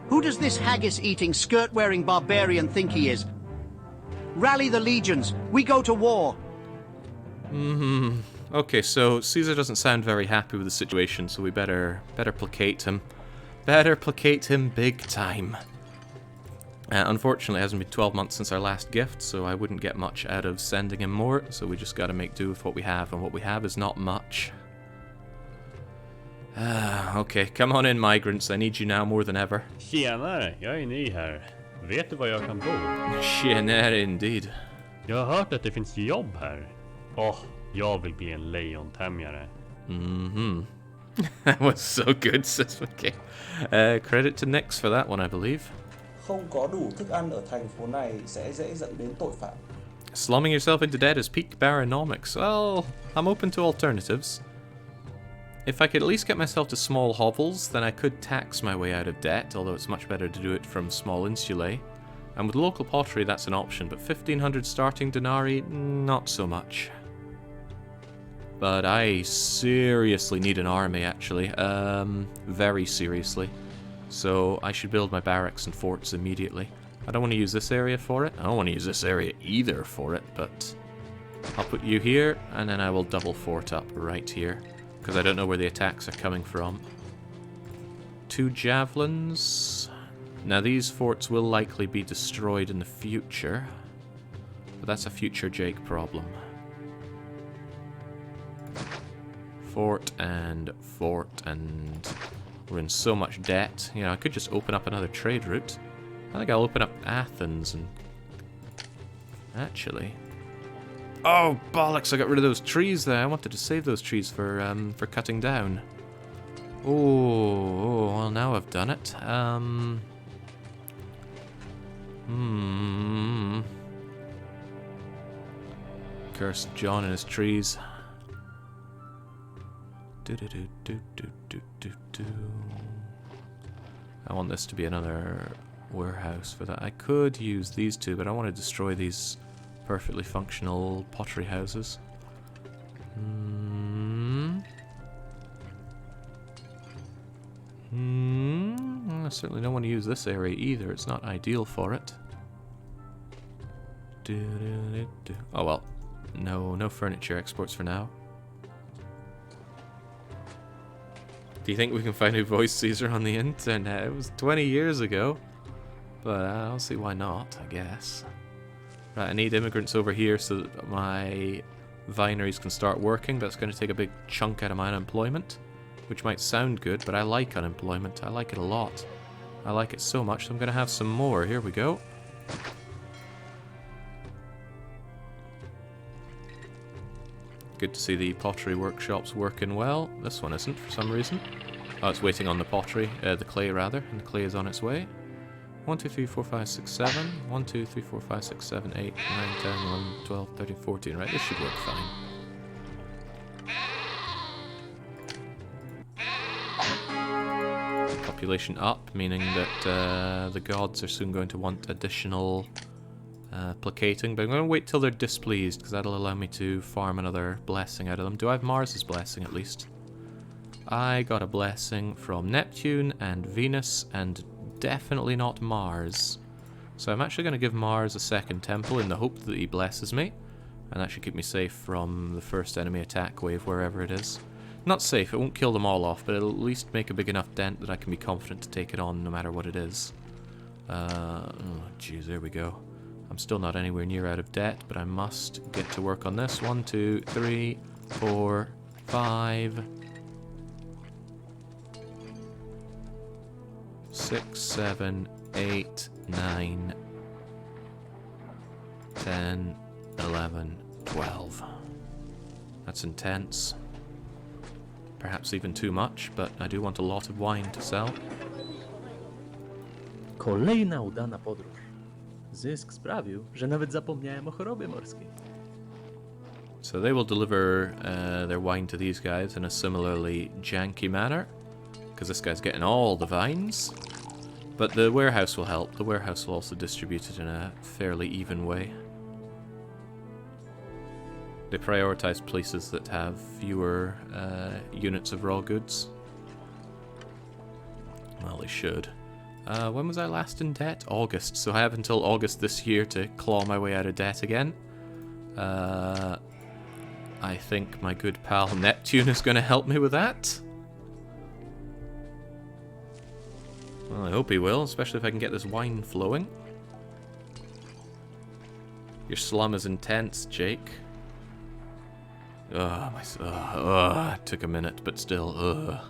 Who does this haggis-eating, skirt-wearing barbarian think he is? Rally the legions. We go to war. Okay, so Caesar doesn't sound very happy with the situation, so we better placate him. Better placate him big time. Unfortunately, it hasn't been 12 months since our last gift, so I wouldn't get much out of sending him more, so we just gotta make do with what we have, and what we have is not much. Okay, come on in, migrants. I need you now more than ever. Tjenare, jag är ny här. Vet du var jag kan bo? Tjenare indeed. Jag har hört att det finns jobb här. Jag vill bli en lejontämjare. That was so good, says okay. Credit to Nix for that one, I believe. Không có đủ thức ăn ở thành phố này sẽ dễ dẫn đến tội phạm. Slumming yourself into debt is peak baronomics. Well, I'm open to alternatives. If I could at least get myself to small hovels, then I could tax my way out of debt, although it's much better to do it from small insulae. And with local pottery, that's an option, but 1,500 starting denarii, not so much. But I seriously need an army, actually. Very seriously. So I should build my barracks and forts immediately. I don't want to use this area for it. I don't want to use this area either for it, but I'll put you here, and then I will double fort up right here, because I don't know where the attacks are coming from. 2 javelins. Now these forts will likely be destroyed in the future, but that's a future Jake problem. Fort, and we're in so much debt. You know, I could just open up another trade route. I think I'll open up Athens and... Actually... Oh, bollocks, I got rid of those trees there. I wanted to save those trees for cutting down. Oh, well, now I've done it. curse of John and his trees. I want this to be another warehouse for that. I could use these two, but I want to destroy these perfectly functional pottery houses. I certainly don't want to use this area either. It's not ideal for it. Oh well. No furniture exports for now. Do you think we can find who voiced Caesar on the internet? It was 20 years ago. But I don't see why not, I guess. Right, I need immigrants over here so that my vineries can start working. That's going to take a big chunk out of my unemployment. Which might sound good, but I like unemployment. I like it a lot. I like it so much, so I'm going to have some more. Here we go. Good to see the pottery workshops working well. This one isn't for some reason. Oh, it's waiting on the pottery, the clay rather, and the clay is on its way. 1, 2, 3, 4, 5, 6, 7. 1, 2, 3, 4, 5, 6, 7, 8, 9, 10, 11, 12, 13, 14. Right, this should work fine. Population up, meaning that the gods are soon going to want additional placating, but I'm going to wait till they're displeased, because that'll allow me to farm another blessing out of them. Do I have Mars's blessing at least? I got a blessing from Neptune and Venus, and definitely not Mars. So I'm actually going to give Mars a second temple in the hope that he blesses me, and that should keep me safe from the first enemy attack wave, wherever it is. Not safe, it won't kill them all off, but it'll at least make a big enough dent that I can be confident to take it on no matter what it is. Oh jeez, there we go. I'm still not anywhere near out of debt, but I must get to work on this. 1, 2, 3, 4, 5, 6, 7, 8, 9, 10, 11, 12. That's intense. Perhaps even too much, but I do want a lot of wine to sell. Kolejna udana podróż. Zysk sprawił, że nawet zapomniałem o chorobie morskiej. So they will deliver their wine to these guys in a similarly janky manner, because this guy's getting all the vines. But the warehouse will help. The warehouse will also distribute it in a fairly even way. They prioritize places that have fewer units of raw goods. Well, they should. When was I last in debt? August. So I have until August this year to claw my way out of debt again. I think my good pal Neptune is going to help me with that. Well, I hope he will, especially if I can get this wine flowing. Your slum is intense, Jake. It took a minute, but still,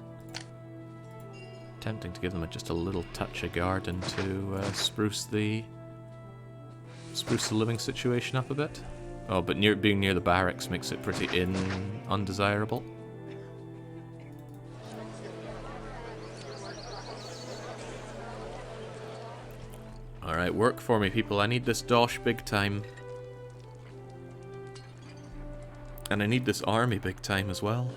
tempting to give them just a little touch of garden to spruce the living situation up a bit. Oh, but being near the barracks makes it pretty undesirable. Alright, work for me, people. I need this dosh big time. And I need this army big time as well.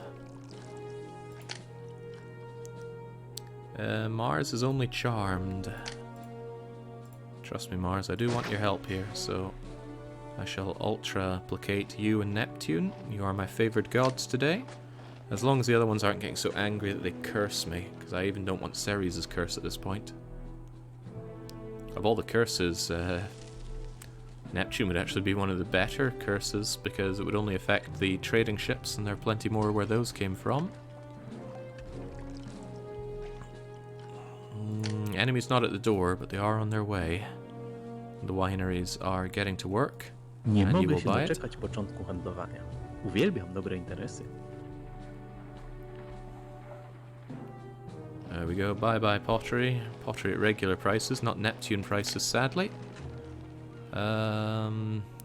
Mars is only charmed. Trust me, Mars, I do want your help here, so I shall ultra placate you and Neptune. You are my favored gods today. As long as the other ones aren't getting so angry that they curse me, because I even don't want Ceres' curse at this point. Of all the curses, Neptune would actually be one of the better curses, because it would only affect the trading ships, and there are plenty more where those came from. Enemies not at the door, but they are on their way. The wineries are getting to work, Nie and you mogę will się buy it. doczekać początku handlowania. Uwielbiam dobre interesy. There we go, bye-bye pottery. Pottery at regular prices, not Neptune prices, sadly.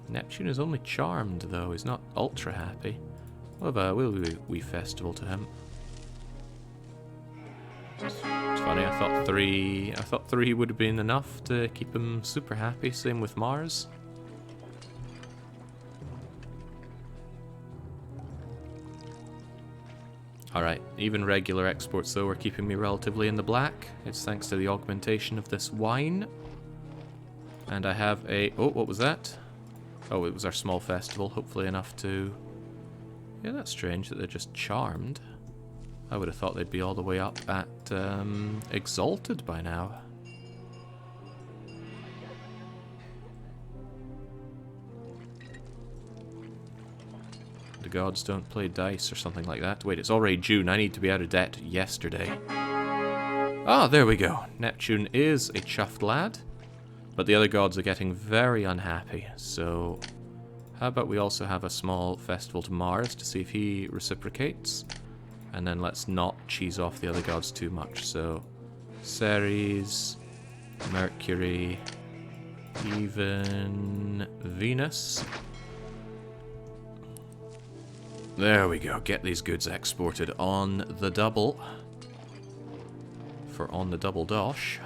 Neptune is only charmed, though. He's not ultra happy. We'll have a wee festival to him. It's funny, I thought three would have been enough to keep him super happy. Same with Mars. Alright, even regular exports though are keeping me relatively in the black. It's thanks to the augmentation of this wine. And I have a... Oh, what was that? Oh, it was our small festival, hopefully enough to... Yeah, that's strange that they're just charmed. I would have thought they'd be all the way up at Exalted by now. The gods don't play dice or something like that. Wait, it's already June. I need to be out of debt yesterday. Ah, there we go. Neptune is a chuffed lad. But the other gods are getting very unhappy. So how about we also have a small festival to Mars to see if he reciprocates. And then let's not cheese off the other gods too much. So Ceres, Mercury, even Venus. There we go. Get these goods exported on the double. For on the double dosh.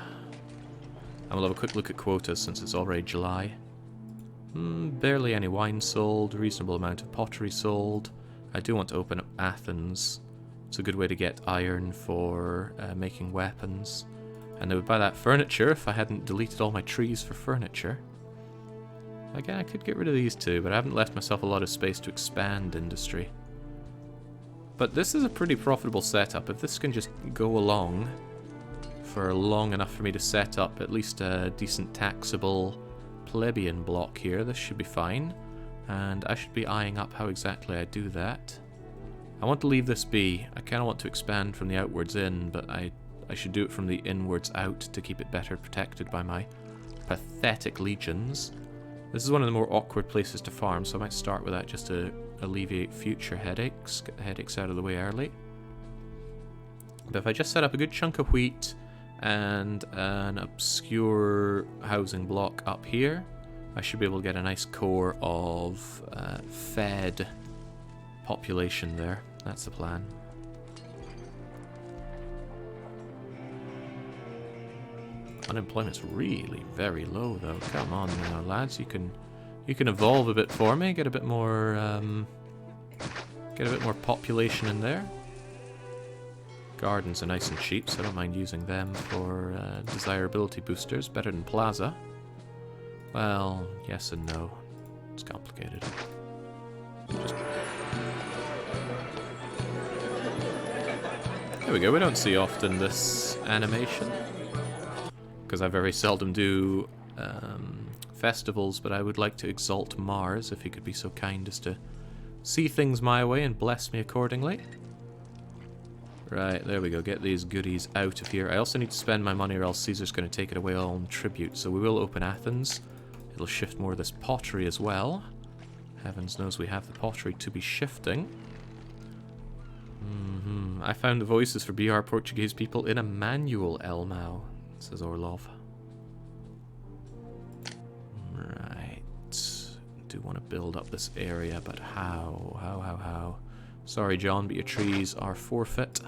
And we'll have a quick look at quotas since it's already July. Barely any wine sold. Reasonable amount of pottery sold. I do want to open up Athens. It's a good way to get iron for making weapons. And I would buy that furniture if I hadn't deleted all my trees for furniture. Again, I could get rid of these two, but I haven't left myself a lot of space to expand industry. But this is a pretty profitable setup. If this can just go along for long enough for me to set up at least a decent taxable plebeian block here, this should be fine. And I should be eyeing up how exactly I do that. I want to leave this be. I kind of want to expand from the outwards in, but I should do it from the inwards out to keep it better protected by my pathetic legions. This is one of the more awkward places to farm, so I might start with that just to alleviate future headaches. Get the headaches out of the way early. But if I just set up a good chunk of wheat and an obscure housing block up here, I should be able to get a nice core of fed population there. That's the plan. Unemployment's really very low though. Come on now, lads. You can evolve a bit for me. Get a bit more population in there. Gardens are nice and cheap, so I don't mind using them for desirability boosters. Better than Plaza. Well, yes and no. It's complicated. There we go. We don't see often this animation because I very seldom do festivals, but I would like to exalt Mars if he could be so kind as to see things my way and bless me accordingly. Right, there we go. Get these goodies out of here. I also need to spend my money or else Caesar's going to take it away all in tribute, so we will open Athens. It'll shift more of this pottery as well. Heavens knows we have the pottery to be shifting. I found the voices for BR Portuguese people in a manual, Elmau, says Orlov. Right. Do want to build up this area, but how? Sorry, John, but your trees are forfeit.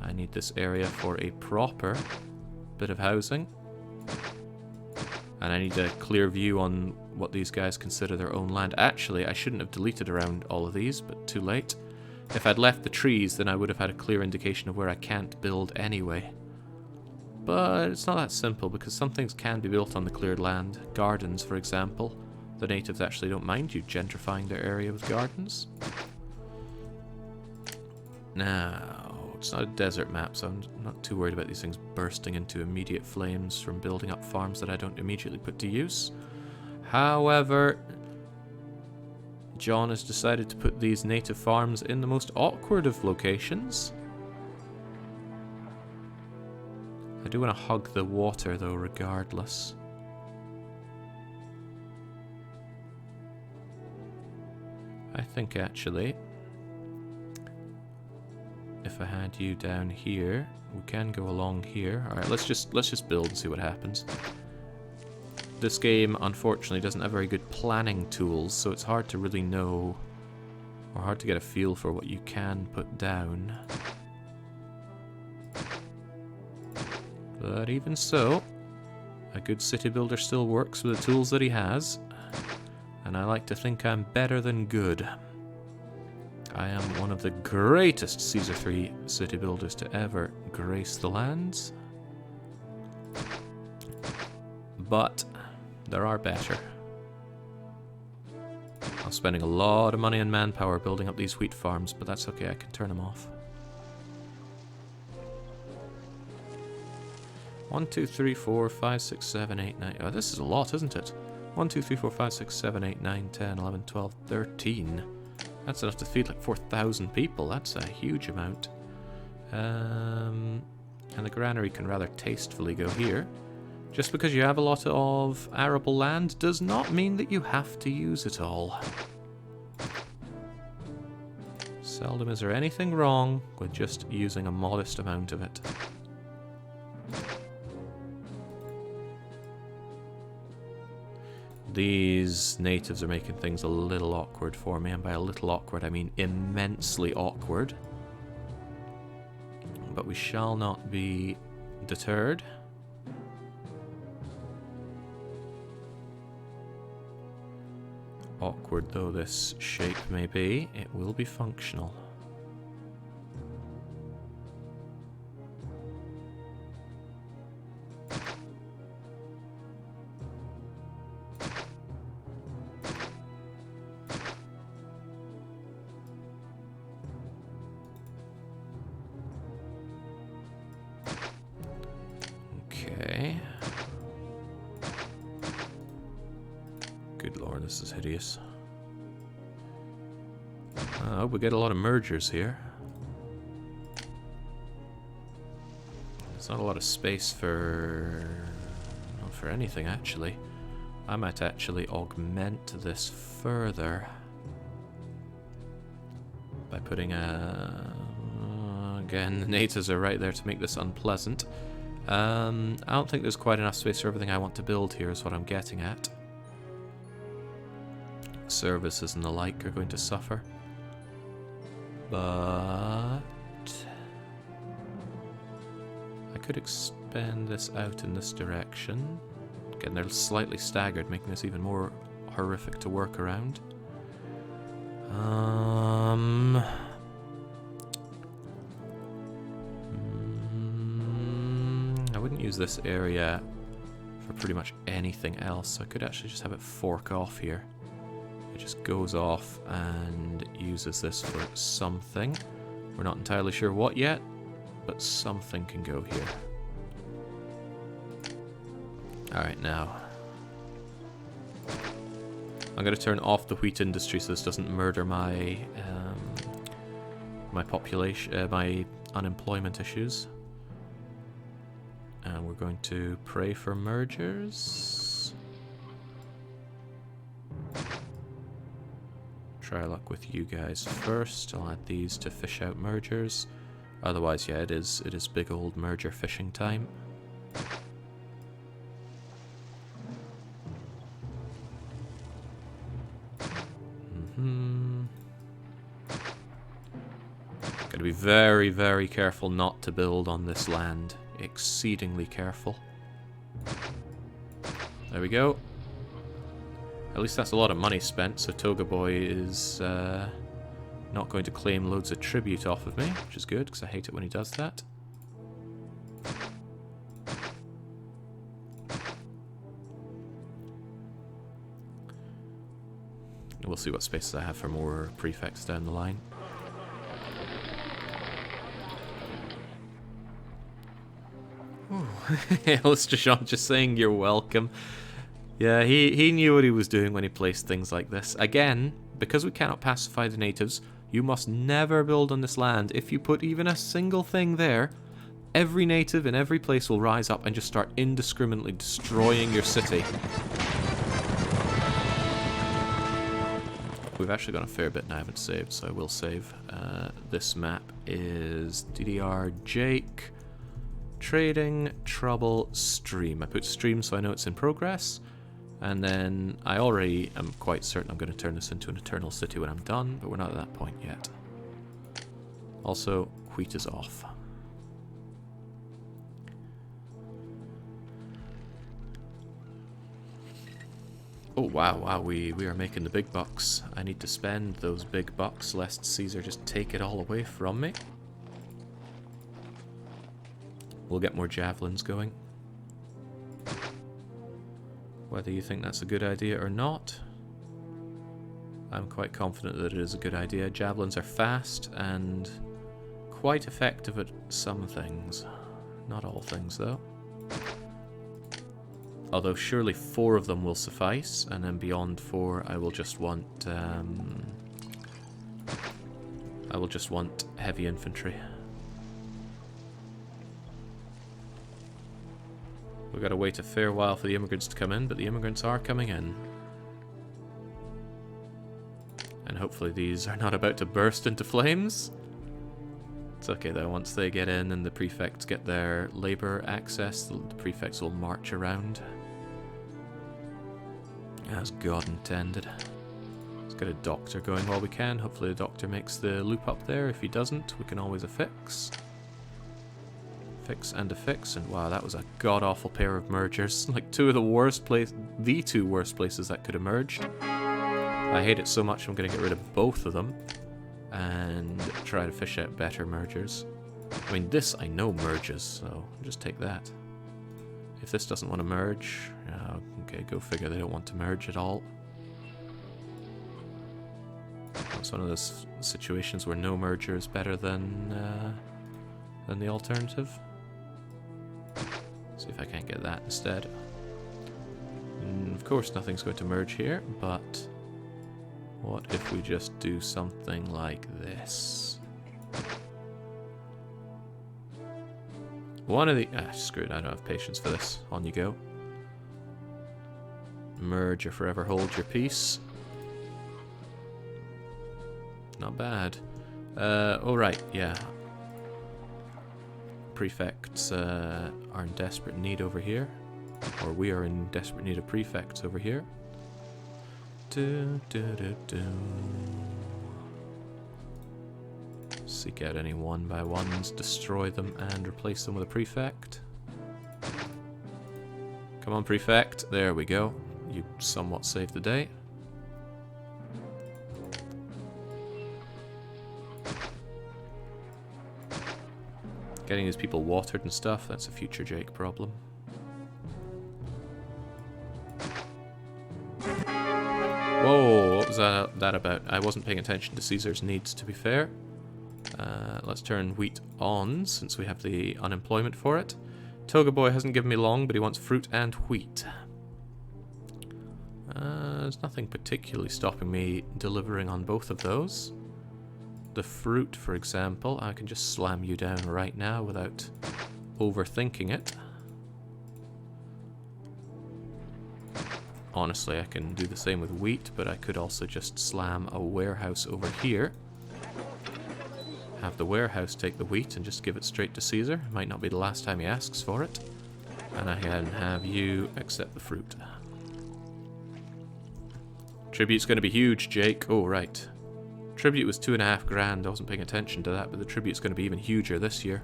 I need this area for a proper bit of housing. And I need a clear view on what these guys consider their own land. Actually, I shouldn't have deleted around all of these, but too late. If I'd left the trees, then I would have had a clear indication of where I can't build anyway. But it's not that simple, because some things can be built on the cleared land. Gardens, for example. The natives actually don't mind you gentrifying their area with gardens. Now, it's not a desert map, so I'm not too worried about these things bursting into immediate flames from building up farms that I don't immediately put to use. However, John has decided to put these native farms in the most awkward of locations. I do want to hug the water, though, regardless. I think, actually, if I had you down here, we can go along here. Alright, let's just build and see what happens. This game, unfortunately, doesn't have very good planning tools, so it's hard to really know, or hard to get a feel for what you can put down. But even so, a good city builder still works with the tools that he has, and I like to think I'm better than good. I am one of the greatest Caesar 3 city builders to ever grace the lands. But there are better. I'm spending a lot of money and manpower building up these wheat farms, but that's okay, I can turn them off. 1, 2, 3, 4, 5, 6, 7, 8, 9. Oh, this is a lot, isn't it? 1, 2, 3, 4, 5, 6, 7, 8, 9, 10, 11, 12, 13. That's enough to feed like 4,000 people. That's a huge amount. And the granary can rather tastefully go here. Just because you have a lot of arable land does not mean that you have to use it all. Seldom is there anything wrong with just using a modest amount of it. These natives are making things a little awkward for me, and by a little awkward I mean immensely awkward. But we shall not be deterred. Awkward though this shape may be, it will be functional. Okay. Good lord, this is hideous. I hope we get a lot of mergers here. There's not a lot of space for... not for anything, actually. I might actually augment this further by putting a... again, the natives are right there to make this unpleasant. I don't think there's quite enough space for everything I want to build here, is what I'm getting at. Services and the like are going to suffer. But I could expand this out in this direction. Again, they're slightly staggered, making this even more horrific to work around. I wouldn't use this area for pretty much anything else. I could actually just have it fork off here. It just goes off and uses this for something. We're not entirely sure what yet, but something can go here. Alright, now. I'm going to turn off the wheat industry so this doesn't murder my my population, my unemployment issues. And we're going to pray for mergers. Try luck with you guys first. I'll add these to fish out mergers. Otherwise, yeah, it is big old merger fishing time. Gotta be very, very careful not to build on this land. Exceedingly careful. There we go. At least that's a lot of money spent, so Toga Boy is not going to claim loads of tribute off of me, which is good, because I hate it when he does that. We'll see what spaces I have for more prefects down the line. Alistair Shaw just saying you're welcome. Yeah, he knew what he was doing when he placed things like this. Again, because we cannot pacify the natives, you must never build on this land. If you put even a single thing there, every native in every place will rise up and just start indiscriminately destroying your city. We've actually got a fair bit and I haven't saved, so I will save. This map is DDR Jake, Trading, Trouble, Stream. I put Stream so I know it's in progress. And then I already am quite certain I'm going to turn this into an eternal city when I'm done, but we're not at that point yet. Also, wheat is off. Oh, wow, we are making the big bucks. I need to spend those big bucks lest Caesar just take it all away from me. We'll get more javelins going. Whether you think that's a good idea or not, I'm quite confident that it is a good idea. Javelins are fast and quite effective at some things. Not all things, though. Although surely 4 of them will suffice, and then beyond 4 I will just want heavy infantry. We've got to wait a fair while for the immigrants to come in, but the immigrants are coming in. And hopefully these are not about to burst into flames. It's okay though, once they get in and the prefects get their labour access, the prefects will march around. As God intended. Let's get a doctor going while we can. Hopefully the doctor makes the loop up there. If he doesn't, we can always affix. Fix and affix, and wow, that was a god-awful pair of mergers. Like the two worst places that could emerge. I hate it so much I'm going to get rid of both of them and try to fish out better mergers. I mean, this I know merges, so just take that. If this doesn't want to merge, okay, go figure, they don't want to merge at all. It's one of those situations where no merger is better than the alternative. See if I can't get that instead. And of course nothing's going to merge here, but what if we just do something like this? One of the... screw it, I don't have patience for this. On you go. Merge or forever hold your peace. Not bad. Alright, yeah. Prefects are in desperate need over here. Or we are in desperate need of prefects over here. Seek out any one by ones, destroy them, and replace them with a prefect. Come on, prefect. There we go. You somewhat saved the day. Getting these people watered and stuff, that's a future Jake problem. Whoa, what was that about? I wasn't paying attention to Caesar's needs, to be fair. Let's turn wheat on, since we have the unemployment for it. Toga Boy hasn't given me long, but he wants fruit and wheat. There's nothing particularly stopping me delivering on both of those. The fruit, for example, I can just slam you down right now without overthinking it. Honestly, I can do the same with wheat, but I could also just slam a warehouse over here. Have the warehouse take the wheat and just give it straight to Caesar. Might not be the last time he asks for it. And I can have you accept the fruit. Tribute's going to be huge, Jake. Oh, right. Tribute was 2.5 grand. I wasn't paying attention to that, but the tribute's going to be even huger this year.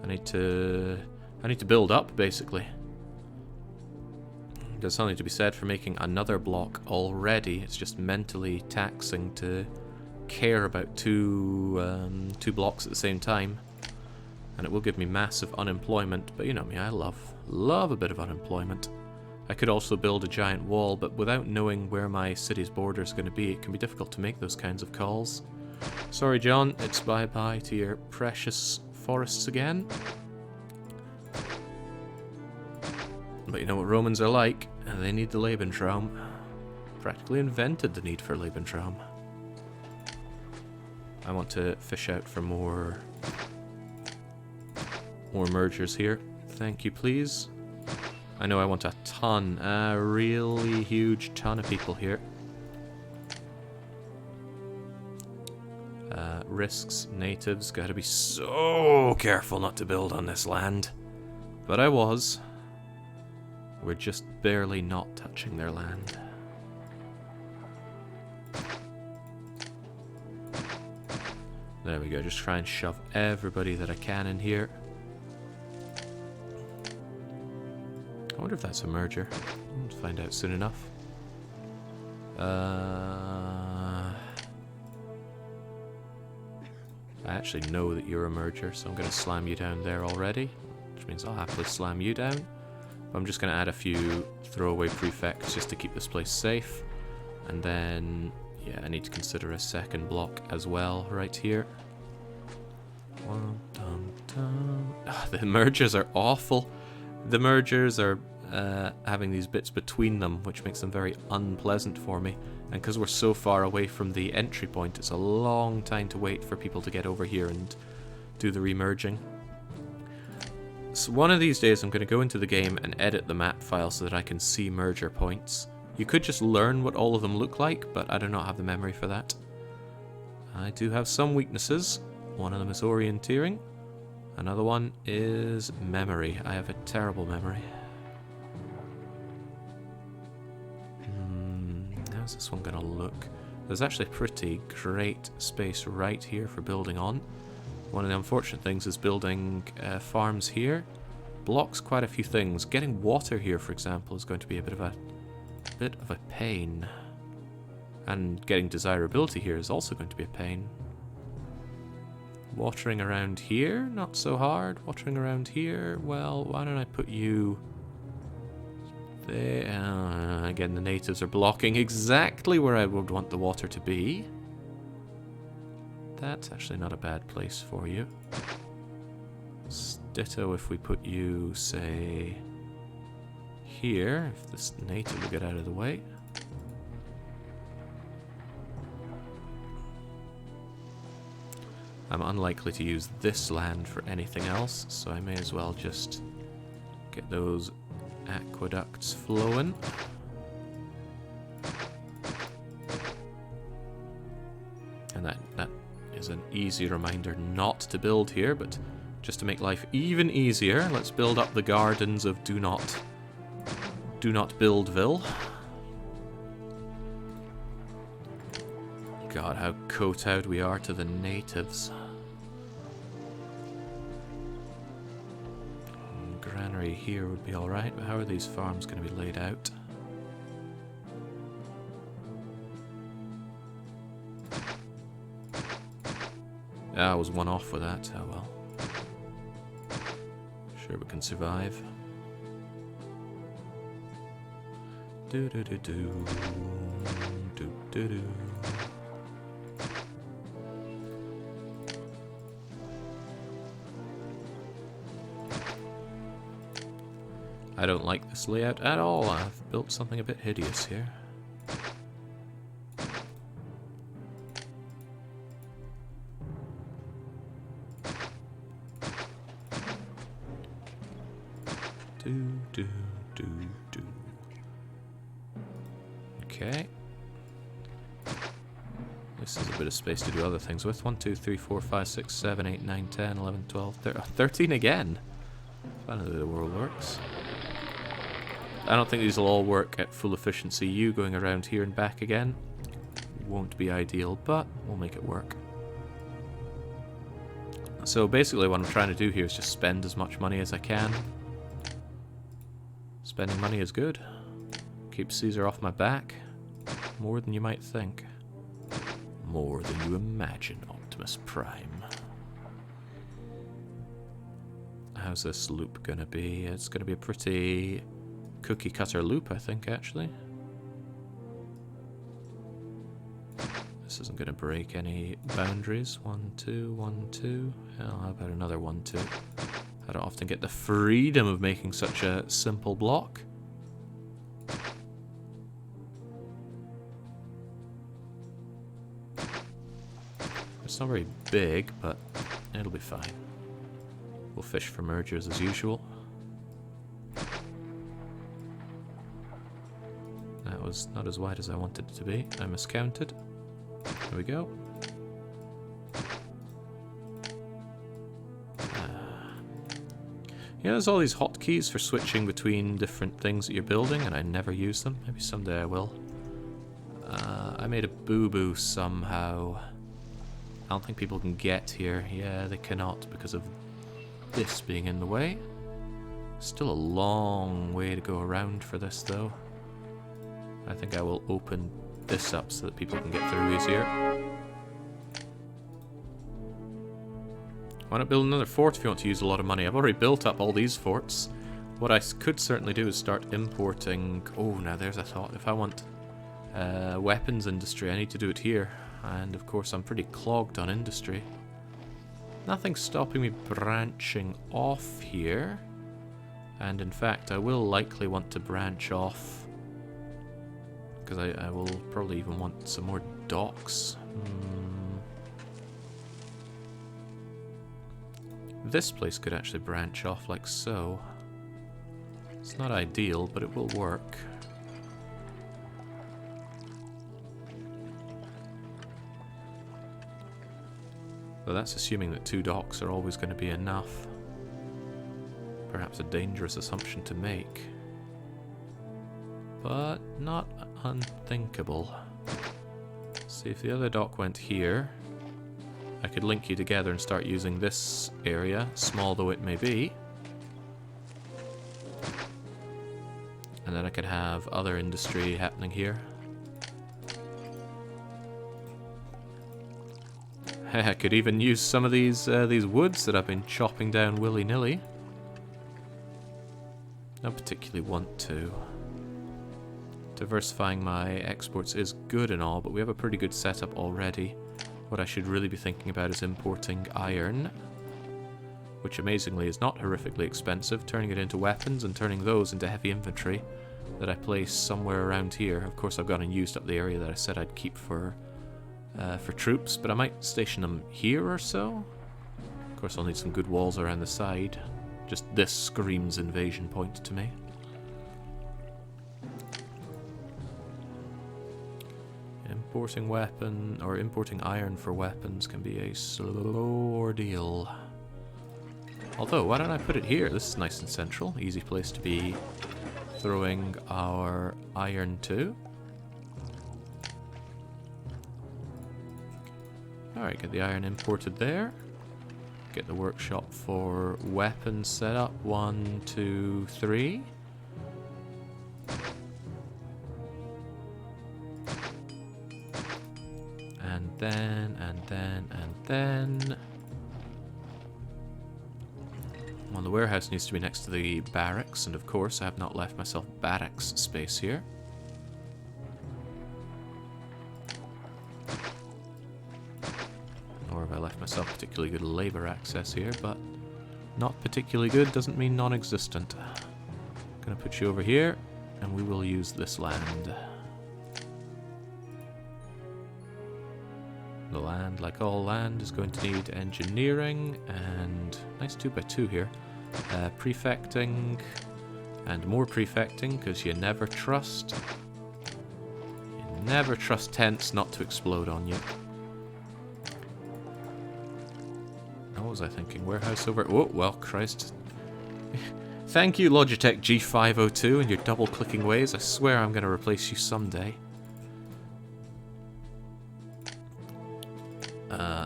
I need to build up, basically. There's something to be said for making another block already. It's just mentally taxing to care about two blocks at the same time. And it will give me massive unemployment, but you know me, I love a bit of unemployment. I could also build a giant wall, but without knowing where my city's border is going to be, it can be difficult to make those kinds of calls. Sorry, John, it's bye-bye to your precious forests again. But you know what Romans are like, they need the Lebensraum. Practically invented the need for Lebensraum. I want to fish out for more mergers here. Thank you, please. I know I want a ton, a really huge ton of people here. Risks, natives, gotta be so careful not to build on this land. But I was. We're just barely not touching their land. There we go, just try and shove everybody that I can in here. I wonder if that's a merger. We'll find out soon enough. I actually know that you're a merger, so I'm going to slam you down there already, which means I'll happily slam you down. But I'm just going to add a few throwaway prefects just to keep this place safe. And then, yeah, I need to consider a second block as well right here. The mergers are awful. The mergers are having these bits between them, which makes them very unpleasant for me. And because we're so far away from the entry point, it's a long time to wait for people to get over here and do the remerging. So one of these days I'm going to go into the game and edit the map file so that I can see merger points. You could just learn what all of them look like, but I do not have the memory for that. I do have some weaknesses. One of them is orienteering. Another one is memory. I have a terrible memory. How's this one going to look? There's actually a pretty great space right here for building on. One of the unfortunate things is building farms here. Blocks quite a few things. Getting water here, for example, is going to be a bit of a pain. And getting desirability here is also going to be a pain. Watering around here, not so hard. Watering around here, well, why don't I put you there? Again, the natives are blocking exactly where I would want the water to be. That's actually not a bad place for you. Ditto if we put you, say, here, if this native will get out of the way. I'm unlikely to use this land for anything else, so I may as well just get those aqueducts flowing. And that is an easy reminder not to build here, but just to make life even easier, let's build up the gardens of Do Not Buildville. God, how kowtowed we are to the natives. Granary here would be alright, but how are these farms going to be laid out? I was one off with that, oh well. Sure we can survive. Do do do do do do do. I don't like this layout at all. I've built something a bit hideous here. Do. Okay. This is a bit of space to do other things with. 1, 2, 3, 4, 5, 6, 7, 8, 9, 10, 11, 12, 13 again. Finally the world works. I don't think these will all work at full efficiency. You going around here and back again won't be ideal, but we'll make it work. So basically what I'm trying to do here is just spend as much money as I can. Spending money is good. Keeps Caesar off my back. More than you might think. More than you imagine, Optimus Prime. How's this loop gonna be? It's gonna be a pretty cookie cutter loop, I think, actually. This isn't gonna break any boundaries. 1, 2, 1, 2. Hell, how about another 1, 2? I don't often get the freedom of making such a simple block. It's not very big, but it'll be fine. We'll fish for mergers as usual. That was not as wide as I wanted it to be. I miscounted. There we go. You know, there's all these hotkeys for switching between different things that you're building, and I never use them. Maybe someday I will. I made a boo-boo somehow. I don't think people can get here. Yeah, they cannot because of this being in the way. Still a long way to go around for this, though. I think I will open this up so that people can get through easier. Why not build another fort if you want to use a lot of money? I've already built up all these forts. What I could certainly do is start importing... Oh, now there's a thought. If I want weapons industry, I need to do it here. And of course I'm pretty clogged on industry. Nothing's stopping me branching off here. And in fact, I will likely want to branch off. Because I will probably even want some more docks. This place could actually branch off like so. It's not ideal, but it will work. Though that's assuming that 2 docks are always going to be enough. Perhaps a dangerous assumption to make. But not unthinkable. See, if the other dock went here, I could link you together and start using this area, small though it may be. And then I could have other industry happening here. I could even use some of these woods that I've been chopping down willy-nilly. Don't particularly want to. Diversifying my exports is good and all, but we have a pretty good setup already. What I should really be thinking about is importing iron, which amazingly is not horrifically expensive, turning it into weapons and turning those into heavy infantry that I place somewhere around here. Of course, I've gone and used up the area that I said I'd keep for troops, but I might station them here or so. Of course, I'll need some good walls around the side. Just this screams invasion point to me. Importing iron for weapons can be a slow ordeal. Although, why don't I put it here? This is nice and central. Easy place to be throwing our iron to. Alright, get the iron imported there. Get the workshop for weapons set up. 1, 2, 3. And then... Well, the warehouse needs to be next to the barracks, and of course I have not left myself barracks space here. Nor have I left myself particularly good labor access here, but not particularly good doesn't mean non-existent. Gonna put you over here, and we will use this land. The land, like all land, is going to need engineering and nice 2x2 here. Prefecting and more prefecting, because you never trust tents not to explode on you. What was I thinking? Warehouse over... Oh, well, Christ. Thank you, Logitech G502, and your double-clicking ways. I swear I'm going to replace you someday.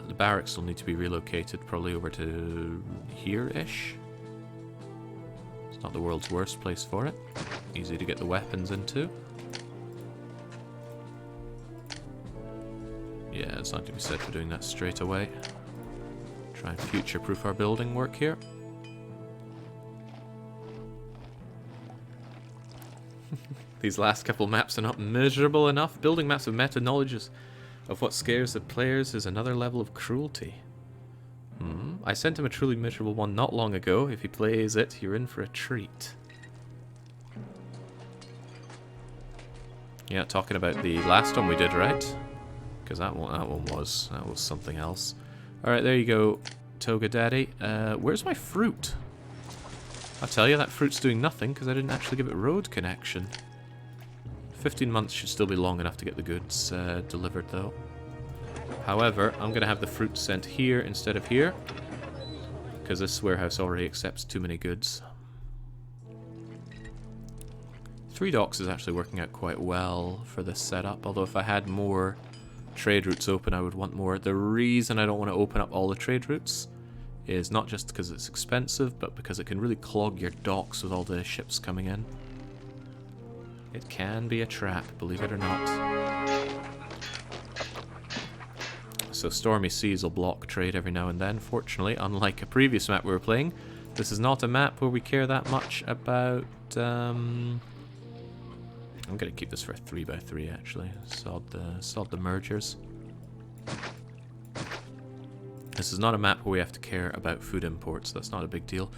The barracks will need to be relocated probably over to here-ish. It's not the world's worst place for it. Easy to get the weapons into. Yeah, it's not to be said for doing that straight away. Try and future-proof our building work here. These last couple maps are not miserable enough. Building maps with meta-knowledge of what scares the players is another level of cruelty. I sent him a truly miserable one not long ago. If he plays it, you're in for a treat. Yeah, talking about the last one we did, right? Because that one was something else. Alright, there you go, Toga Daddy. Where's my fruit? I'll tell you, that fruit's doing nothing because I didn't actually give it road connection. 15 months should still be long enough to get the goods delivered, though. However, I'm going to have the fruit sent here instead of here, because this warehouse already accepts too many goods. 3 docks is actually working out quite well for this setup, although if I had more trade routes open, I would want more. The reason I don't want to open up all the trade routes is not just because it's expensive, but because it can really clog your docks with all the ships coming in. It can be a trap, believe it or not. So stormy seas will block trade every now and then. Fortunately, unlike a previous map we were playing, this is not a map where we care that much about... I'm going to keep this for a 3x3 actually. Sod the mergers. This is not a map where we have to care about food imports. That's not a big deal.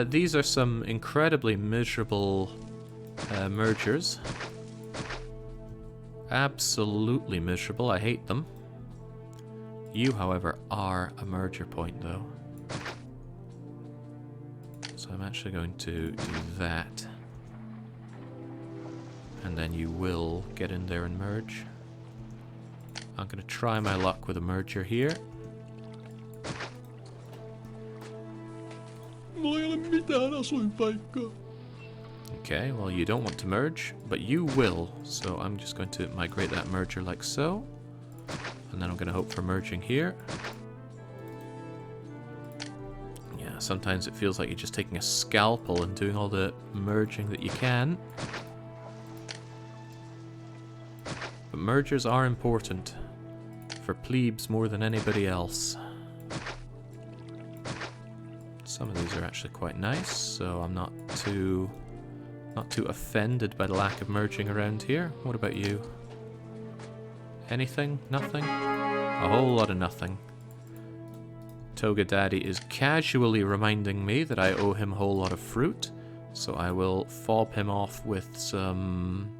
These are some incredibly miserable mergers. Absolutely miserable. I hate them. You, however, are a merger point, though. So I'm actually going to do that. And then you will get in there and merge. I'm going to try my luck with a merger here. Okay, well you don't want to merge, but you will. So I'm just going to migrate that merger like so. And then I'm going to hope for merging here. Yeah, sometimes it feels like you're just taking a scalpel and doing all the merging that you can. But mergers are important for plebes more than anybody else. Some of these are actually quite nice, so I'm not too offended by the lack of merging around here. What about you? Anything? Nothing? A whole lot of nothing. Toga Daddy is casually reminding me that I owe him a whole lot of fruit, so I will fob him off with some...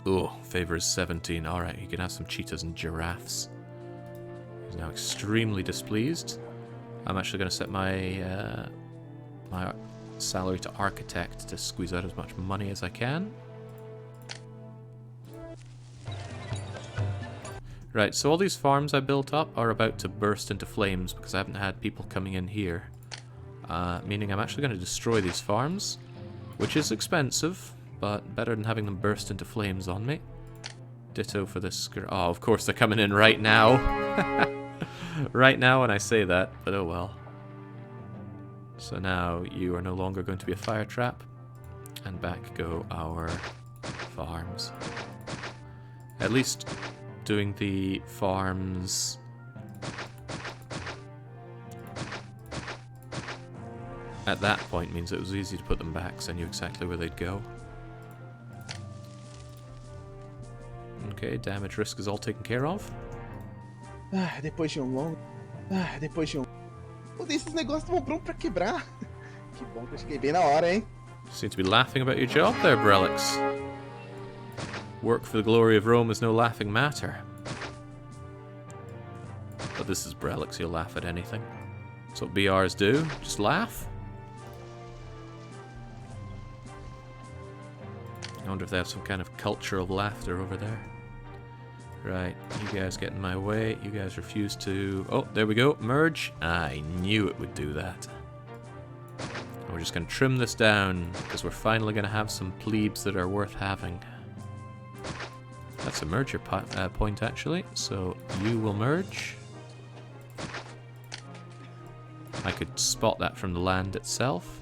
Oh, favors 17. Alright, he can have some cheetahs and giraffes. He's now extremely displeased. I'm actually going to set my my salary to architect to squeeze out as much money as I can. Right, so all these farms I built up are about to burst into flames because I haven't had people coming in here. Meaning I'm actually going to destroy these farms, which is expensive, but better than having them burst into flames on me. Ditto for this... Oh, of course they're coming in right now. Right now when I say that, but oh well. So now you are no longer going to be a fire trap, and back go our farms. At least doing the farms at that point means it was easy to put them back, so I knew exactly where they'd go. Okay, damage risk is all taken care of. Depois de longo... depois de Pô, esses negócios estão prontos pra quebrar. Que bom que eu cheguei bem na hora, hein? Seem to be laughing about your job there, Brelix. Work for the glory of Rome is no laughing matter. But this is Brelix, he'll laugh at anything. That's what BRs do, just laugh. I wonder if they have some kind of culture of laughter over there. Right, you guys get in my way. You guys refuse to... Oh, there we go. Merge. I knew it would do that. And we're just going to trim this down, because we're finally going to have some plebes that are worth having. That's a merger point, actually. So you will merge. I could spot that from the land itself.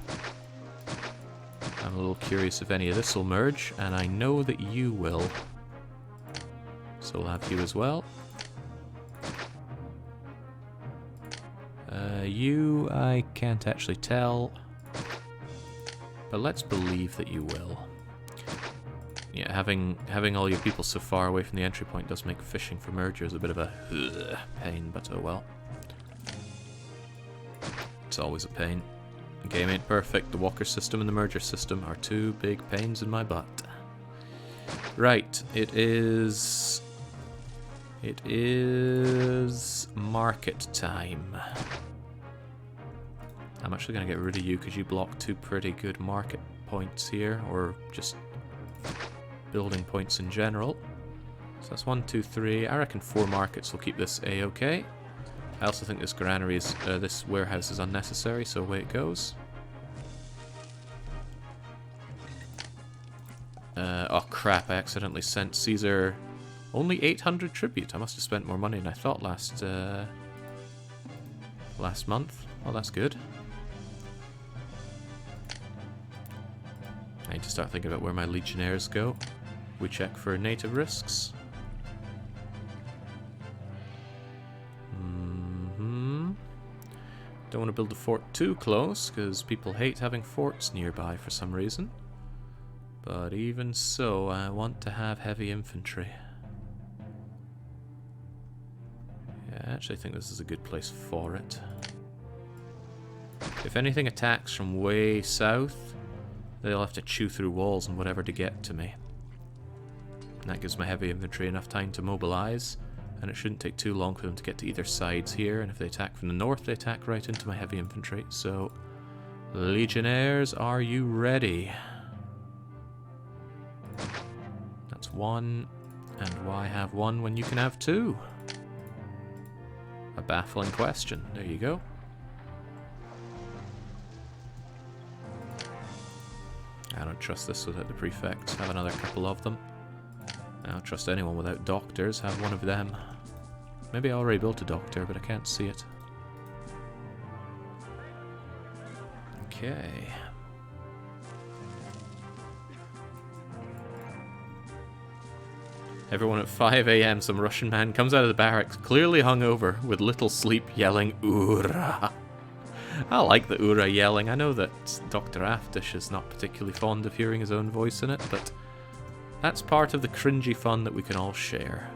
I'm a little curious if any of this will merge, and I know that you will. So we'll have you as well. You, I can't actually tell. But let's believe that you will. Yeah, having all your people so far away from the entry point does make fishing for mergers a bit of a pain, but oh well. It's always a pain. The game ain't perfect. The walker system and the merger system are two big pains in my butt. Right, it is market time. I'm actually going to get rid of you because you block two pretty good market points here, or just building points in general. So that's 1, 2, 3. I reckon 4 markets will keep this A-okay. I also think this granary is, this warehouse is unnecessary, so away it goes. Oh crap, I accidentally sent Caesar only 800 tribute. I must have spent more money than I thought last month. Well, that's good. Now need to start thinking about where my legionnaires go. We check for native risks. Don't want to build a fort too close, because people hate having forts nearby for some reason. But even so, I want to have heavy infantry. Yeah, I actually think this is a good place for it. If anything attacks from way south, they'll have to chew through walls and whatever to get to me. And that gives my heavy infantry enough time to mobilize, and it shouldn't take too long for them to get to either sides here, and if they attack from the north, they attack right into my heavy infantry. So, legionnaires, are you ready? That's one, and why have one when you can have two? A baffling question. There you go. I don't trust this without the prefects. Have another couple of them. I don't trust anyone without doctors. Have one of them. Maybe I already built a doctor, but I can't see it. Okay. Everyone at 5 AM, some Russian man comes out of the barracks, clearly hungover, with little sleep, yelling, "Ura!" I like the "Ura" yelling. I know that Dr. Aftish is not particularly fond of hearing his own voice in it, but that's part of the cringy fun that we can all share.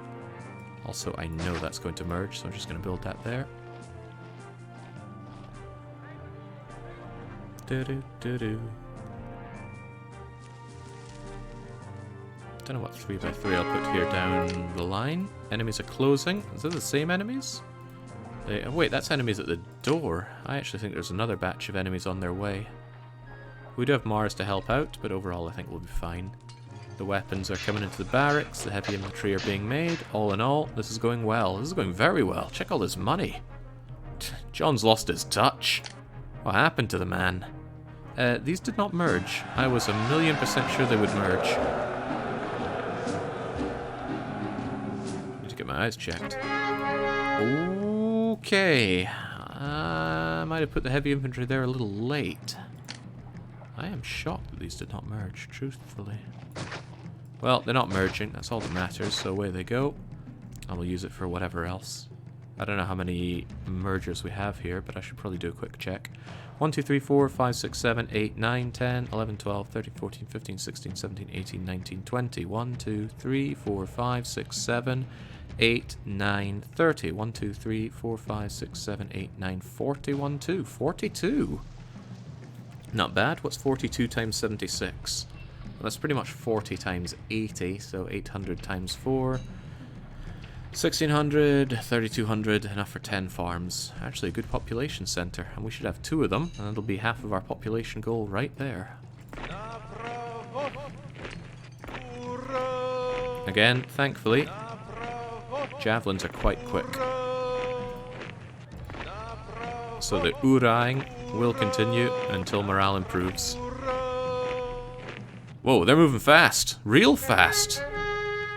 Also, I know that's going to merge, so I'm just going to build that there. Do-do-do-do. Don't know what 3x3 I'll put here down the line. Enemies are closing. Is that the same enemies? Oh, wait, that's enemies at the door. I actually think there's another batch of enemies on their way. We do have Mars to help out, but overall I think we'll be fine. The weapons are coming into the barracks, the heavy infantry are being made. All in all, this is going well. This is going very well. Check all this money. John's lost his touch. What happened to the man? These did not merge. I was 1,000,000% sure they would merge. Need to get my eyes checked. Okay. I might have put the heavy infantry there a little late. I am shocked that these did not merge, truthfully. Well, they're not merging, that's all that matters, so away they go. I will use it for whatever else. I don't know how many mergers we have here, but I should probably do a quick check. 1, 2, 3, 4, 5, 6, 7, 8, 9, 10, 11, 12, 13, 14, 15, 16, 17, 18, 19, 20. 1, 2, 3, 4, 5, 6, 7, 8, 9, 30. 1, 2, 3, 4, 5, 6, 7, 8, 9, 40. 1, 2, 42. Not bad. What's 42 times 76? Well, that's pretty much 40 times 80, so 800 times 4. 1,600, 3,200, enough for 10 farms. Actually a good population centre, and we should have 2 of them, and that'll be half of our population goal right there. Again, thankfully, javelins are quite quick. So the Uraing will continue until morale improves. Whoa, they're moving fast. Real fast.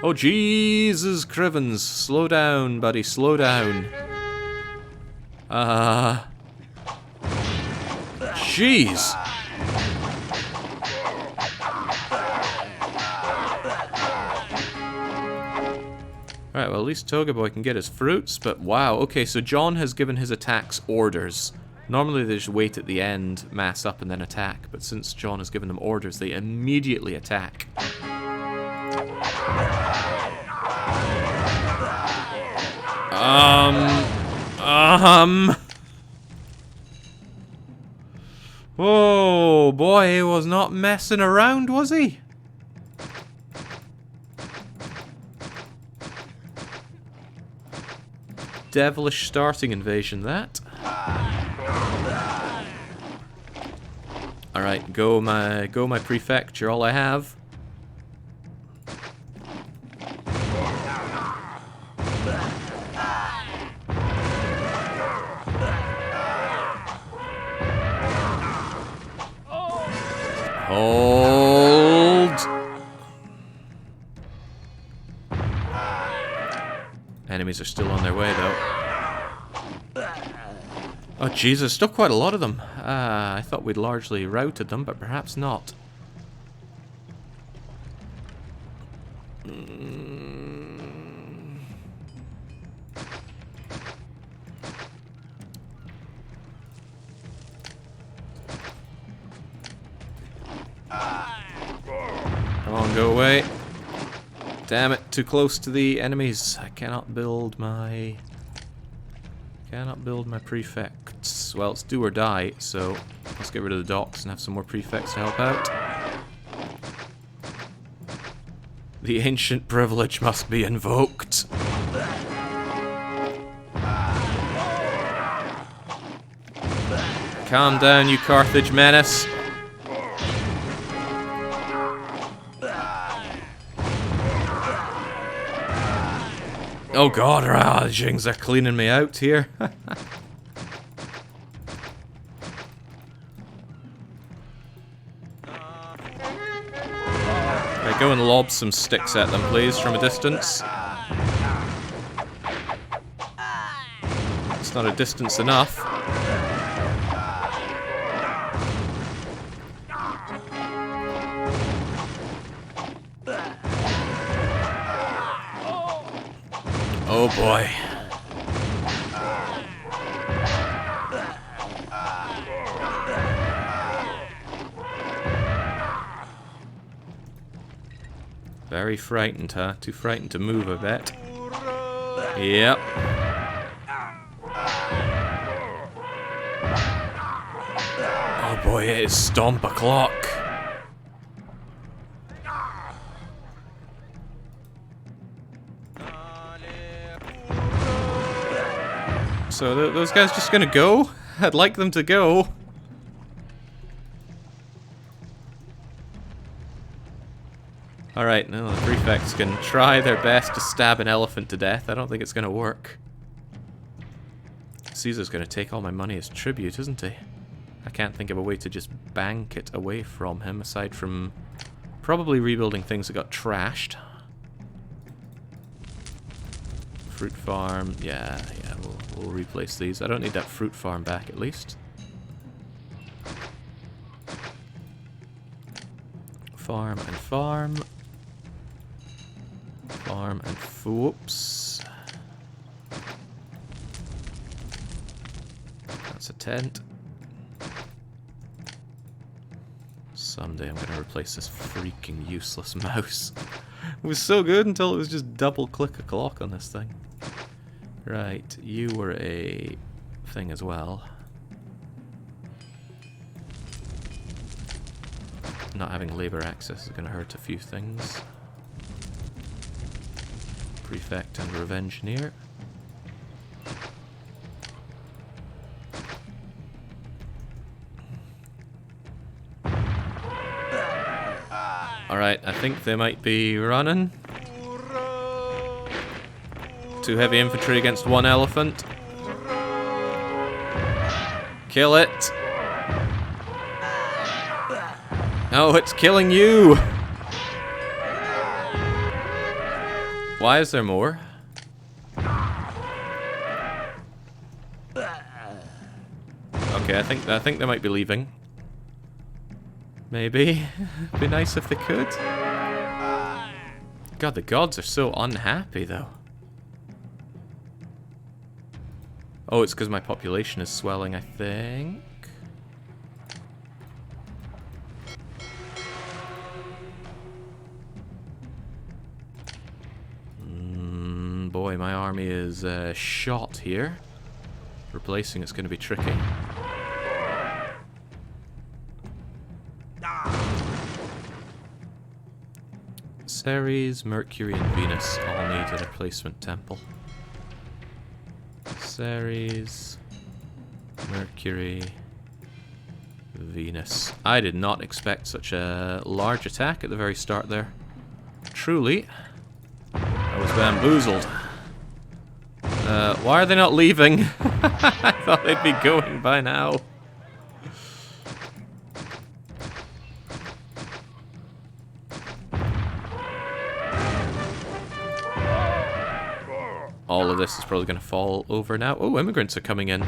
Oh, Jesus, Crivens. Slow down, buddy. Slow down. Jeez. Alright, well, at least Toga Boy can get his fruits, but wow. Okay, so John has given his attacks orders. Normally they just wait at the end, mass up, and then attack, but since John has given them orders, they immediately attack. Whoa, boy, he was not messing around, was he? Devilish starting invasion, that. Alright, go my prefect, you're all I have. Hold! Enemies are still on their way, though. Oh, Jesus, still quite a lot of them. I thought we'd largely routed them, but perhaps not. Come on, go away. Damn it, too close to the enemies. I cannot build my prefects. Well, it's do or die, so let's get rid of the docks and have some more prefects to help out. The ancient privilege must be invoked. Calm down, you Carthage menace. Oh god, Rajings are cleaning me out here. Okay, go and lob some sticks at them, please, from a distance. It's not a distance enough. Oh boy. Very frightened, huh? Too frightened to move, I bet. Yep. Oh boy, it is stomp o'clock. So those guys just gonna go? I'd like them to go. Alright, no, the prefects can try their best to stab an elephant to death. I don't think it's gonna work. Caesar's gonna take all my money as tribute, isn't he? I can't think of a way to just bank it away from him, aside from probably rebuilding things that got trashed. Fruit farm, yeah, we'll replace these. I don't need that fruit farm back, at least. Farm and farm. Farm and whoops. That's a tent. Someday I'm gonna replace this freaking useless mouse. It was so good until it was just double click a clock on this thing. Right, you were a thing as well. Not having labor access is going to hurt a few things. Prefect and Revengeneer. Alright, I think they might be running. Two heavy infantry against one elephant. Kill it. No, it's killing you. Why is there more? Okay, I think they might be leaving. Maybe. It'd be nice if they could. God, the gods are so unhappy though. Oh, it's because my population is swelling, I think. Boy, my army is shot here. Replacing it's going to be tricky. Ceres, Mercury, and Venus all need a replacement temple. Ceres, Mercury, Venus. I did not expect such a large attack at the very start there. Truly, I was bamboozled. Why are they not leaving? I thought they'd be going by now. All of this is probably going to fall over now. Oh, immigrants are coming in.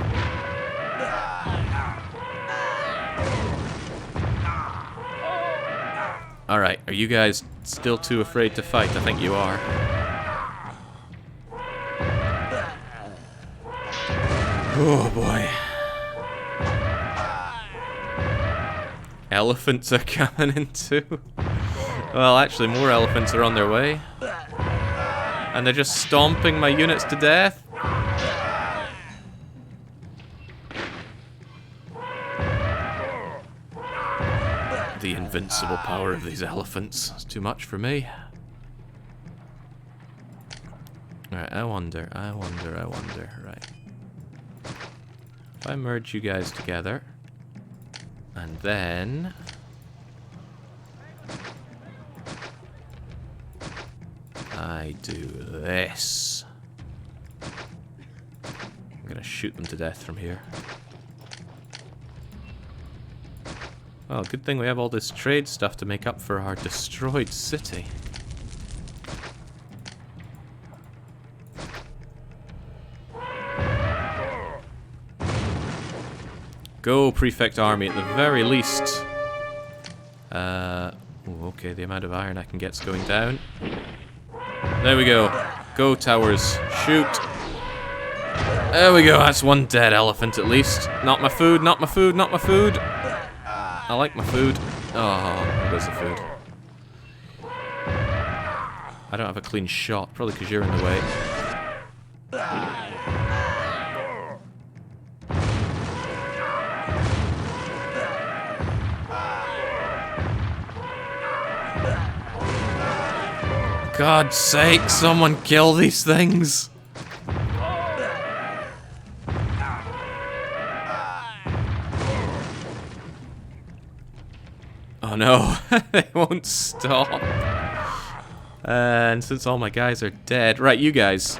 Alright, are you guys still too afraid to fight? I think you are. Oh boy. Elephants are coming in too. Well, actually, more elephants are on their way. And they're just stomping my units to death. The invincible power of these elephants is too much for me. Alright, I wonder. Right. If I merge you guys together, and then I do this. I'm gonna shoot them to death from here. Well, good thing we have all this trade stuff to make up for our destroyed city. Go, Prefect Army, at the very least. Okay, the amount of iron I can get's going down. There we go. Go, towers. Shoot. There we go, that's one dead elephant at least. Not my food, not my food, not my food. I like my food. Oh, there goes the food. I don't have a clean shot, probably because you're in the way. God's sake, someone kill these things! Oh no, they won't stop. And since all my guys are dead... Right, you guys.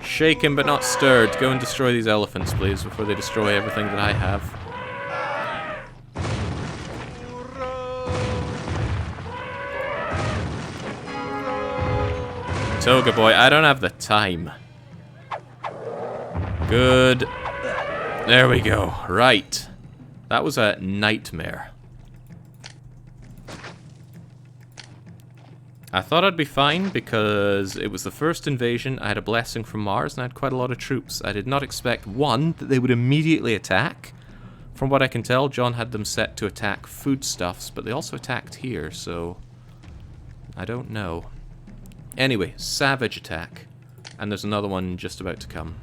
Shaken but not stirred. Go and destroy these elephants, please, before they destroy everything that I have. Toga boy, I don't have the time. Good. There we go. Right. That was a nightmare. I thought I'd be fine because it was the first invasion. I had a blessing from Mars and I had quite a lot of troops. I did not expect, one, that they would immediately attack. From what I can tell, John had them set to attack foodstuffs, but they also attacked here, so I don't know. Anyway, savage attack. And there's another one just about to come.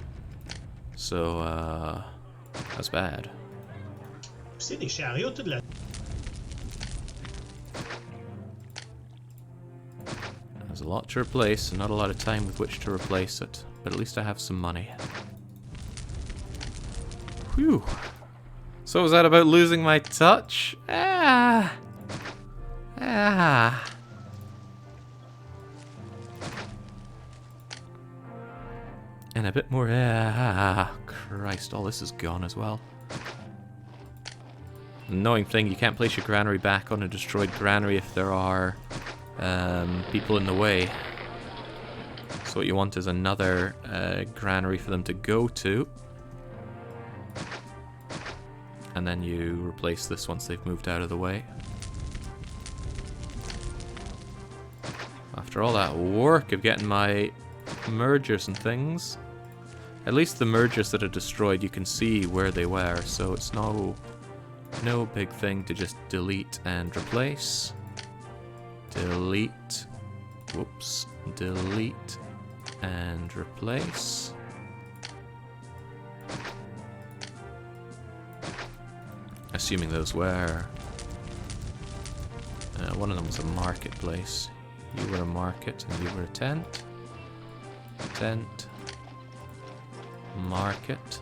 So, that's bad. There's a lot to replace and not a lot of time with which to replace it. But at least I have some money. Whew. So was that about losing my touch? And a bit more. Christ, all this is gone as well. Annoying thing, you can't place your granary back on a destroyed granary if there are people in the way. So what you want is another granary for them to go to. And then you replace this once they've moved out of the way. After all that work of getting my mergers and things, at least the mergers that are destroyed, you can see where they were, so it's no big thing to just delete and replace. Delete. Whoops. Delete and replace. Assuming those were... one of them was a marketplace. You were a market and you were a tent. Tent. Market.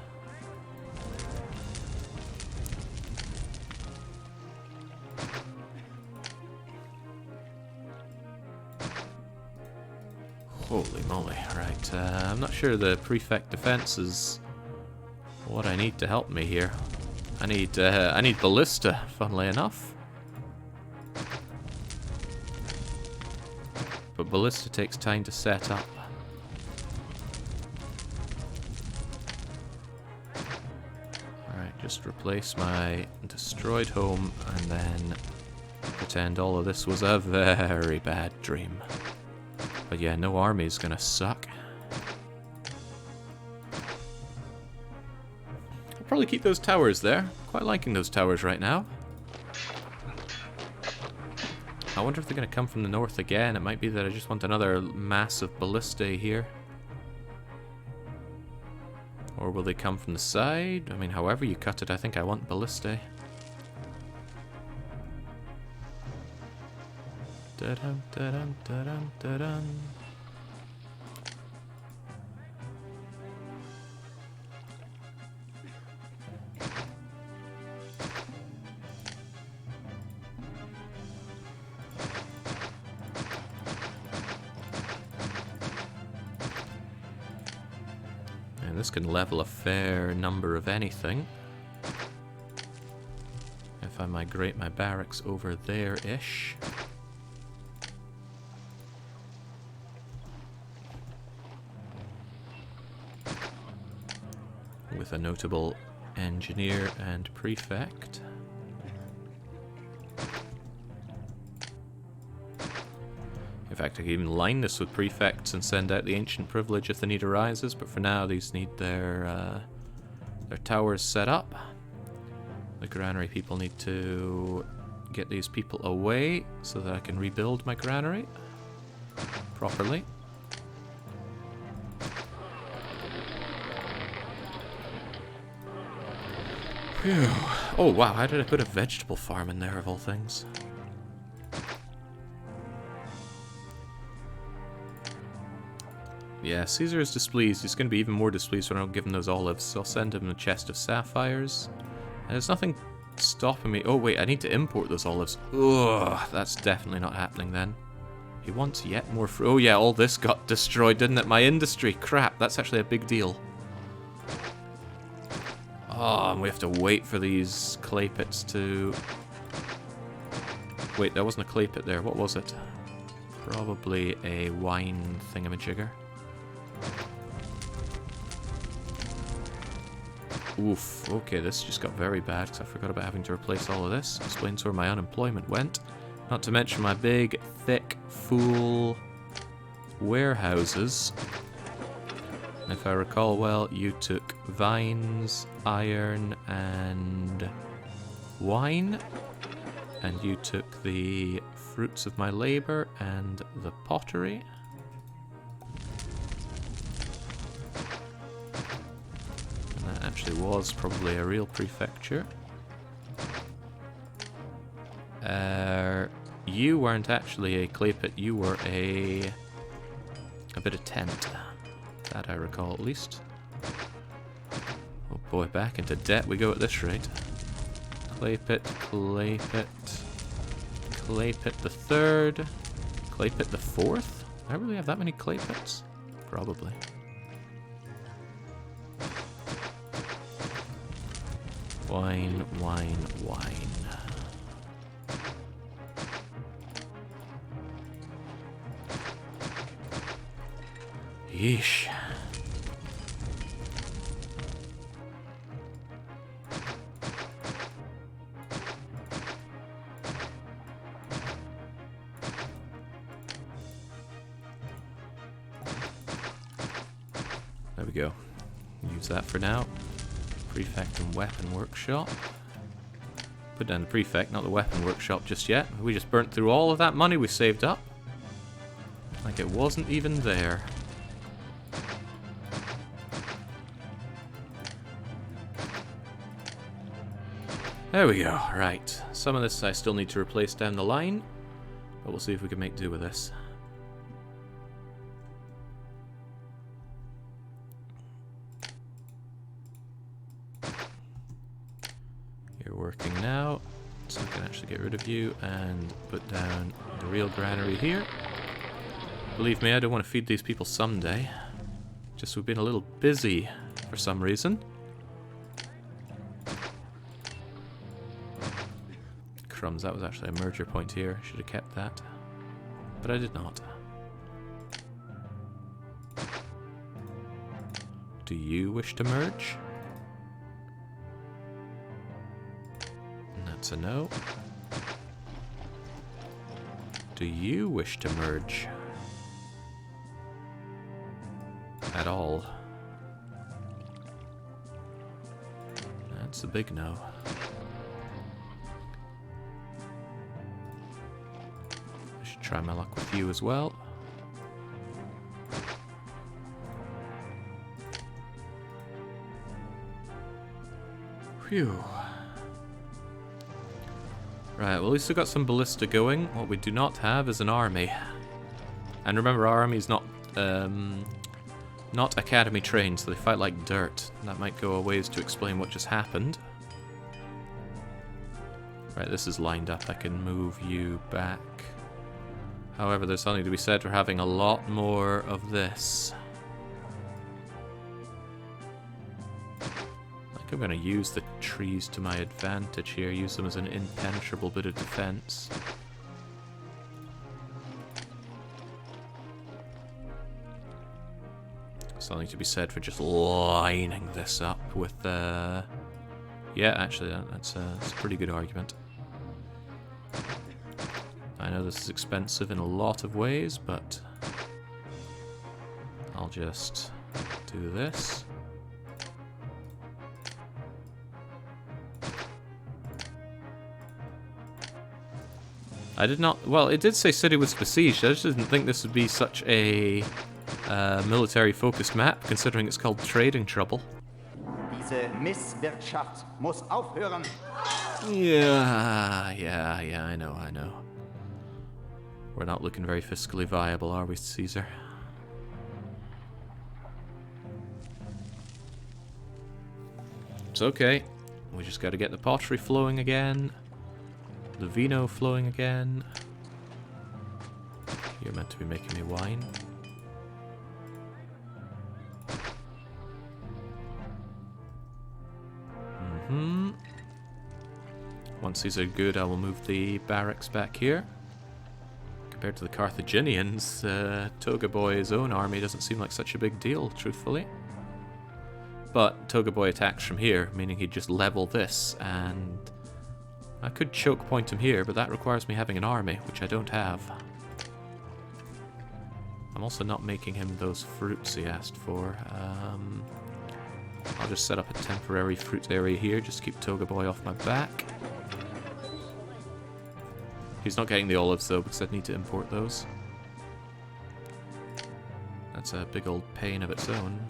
Holy moly, right, I'm not sure the prefect defense is what I need to help me here. I need ballista, funnily enough. But ballista takes time to set up. Alright, just replace my destroyed home and then Pretend all of this was a very bad dream. But yeah, no army's gonna suck. I'll probably keep those towers there. Quite liking those towers right now. I wonder if they're gonna come from the north again. It might be that I just want another massive ballistae here. Or will they come from the side? I mean, however you cut it, I think I want ballistae. Da-dum, da-dum, da-dum, da-dum. And this can level a fair number of anything. If I migrate my barracks over there-ish. With a notable engineer and prefect. In fact, I could even line this with prefects and send out the ancient privilege if the need arises, but for now these need their towers set up. The granary people need to get these people away so that I can rebuild my granary properly. Phew. Oh wow, how did I put a vegetable farm in there of all things? Yeah, Caesar is displeased. He's going to be even more displeased when I don't give him those olives, so I'll send him a chest of sapphires. And there's nothing stopping me. Oh wait, I need to import those olives. Ugh, that's definitely not happening then. He wants yet more fruit. Oh yeah, all this got destroyed, didn't it? My industry. Crap, that's actually a big deal. Oh, and we have to wait for these clay pits to... Wait, there wasn't a clay pit there. What was it? Probably a wine thingamajigger. Oof, okay, this just got very bad because I forgot about having to replace all of this. Explains where my unemployment went. Not to mention my big, thick, full warehouses. And if I recall well, you took vines, iron, and wine. And you took the fruits of my labor and the pottery. And that actually was probably a real prefecture. You weren't actually a clay pit, you were a bit of tent. That I recall at least. Oh boy, back into debt we go at this rate. Clay pit, clay pit, clay pit the third, clay pit the fourth? Do I really have that many clay pits? Probably. Wine, wine, wine. Yeesh. There we go. Use that for now. Prefect and weapon workshop. Put down the prefect, not the weapon workshop just yet. We just burnt through all of that money we saved up. Like it wasn't even there. There we go, right. Some of this I still need to replace down the line, but we'll see if we can make do with this. You're working now, so I can actually get rid of you and put down the real granary here. Believe me, I don't want to feed these people someday. Just we've been a little busy for some reason. Crumbs, that was actually a merger point here. Should have kept that. But I did not. Do you wish to merge? And that's a no. Do you wish to merge? At all? That's a big no. I should try my luck with you as well. Phew. Right, well at least we got some ballista going. What we do not have is an army. And remember, our army's not academy trained, so they fight like dirt. That might go a ways to explain what just happened. Right, this is lined up. I can move you back. However, there's something to be said for having a lot more of this. I think I'm going to use the trees to my advantage here. Use them as an impenetrable bit of defense. Something to be said for just lining this up with yeah, actually that's a pretty good argument. I know this is expensive in a lot of ways, but I'll just do this. I did not, well, it did say city was besieged. I just didn't think this would be such a military-focused map, considering it's called Trading Trouble. Diese Misswirtschaft muss aufhören. Yeah, I know. We're not looking very fiscally viable, are we, Caesar? It's okay. We just gotta get the pottery flowing again. The vino flowing again. You're meant to be making me wine. Once these are good, I will move the barracks back here. Compared to the Carthaginians, Toga Boy's own army doesn't seem like such a big deal, truthfully. But Toga Boy attacks from here, meaning he'd just level this, and I could choke point him here, but that requires me having an army, which I don't have. I'm also not making him those fruits he asked for. I'll just set up a temporary fruit area here, just to keep Toga Boy off my back. He's not getting the olives though, because I'd need to import those. That's a big old pain of its own.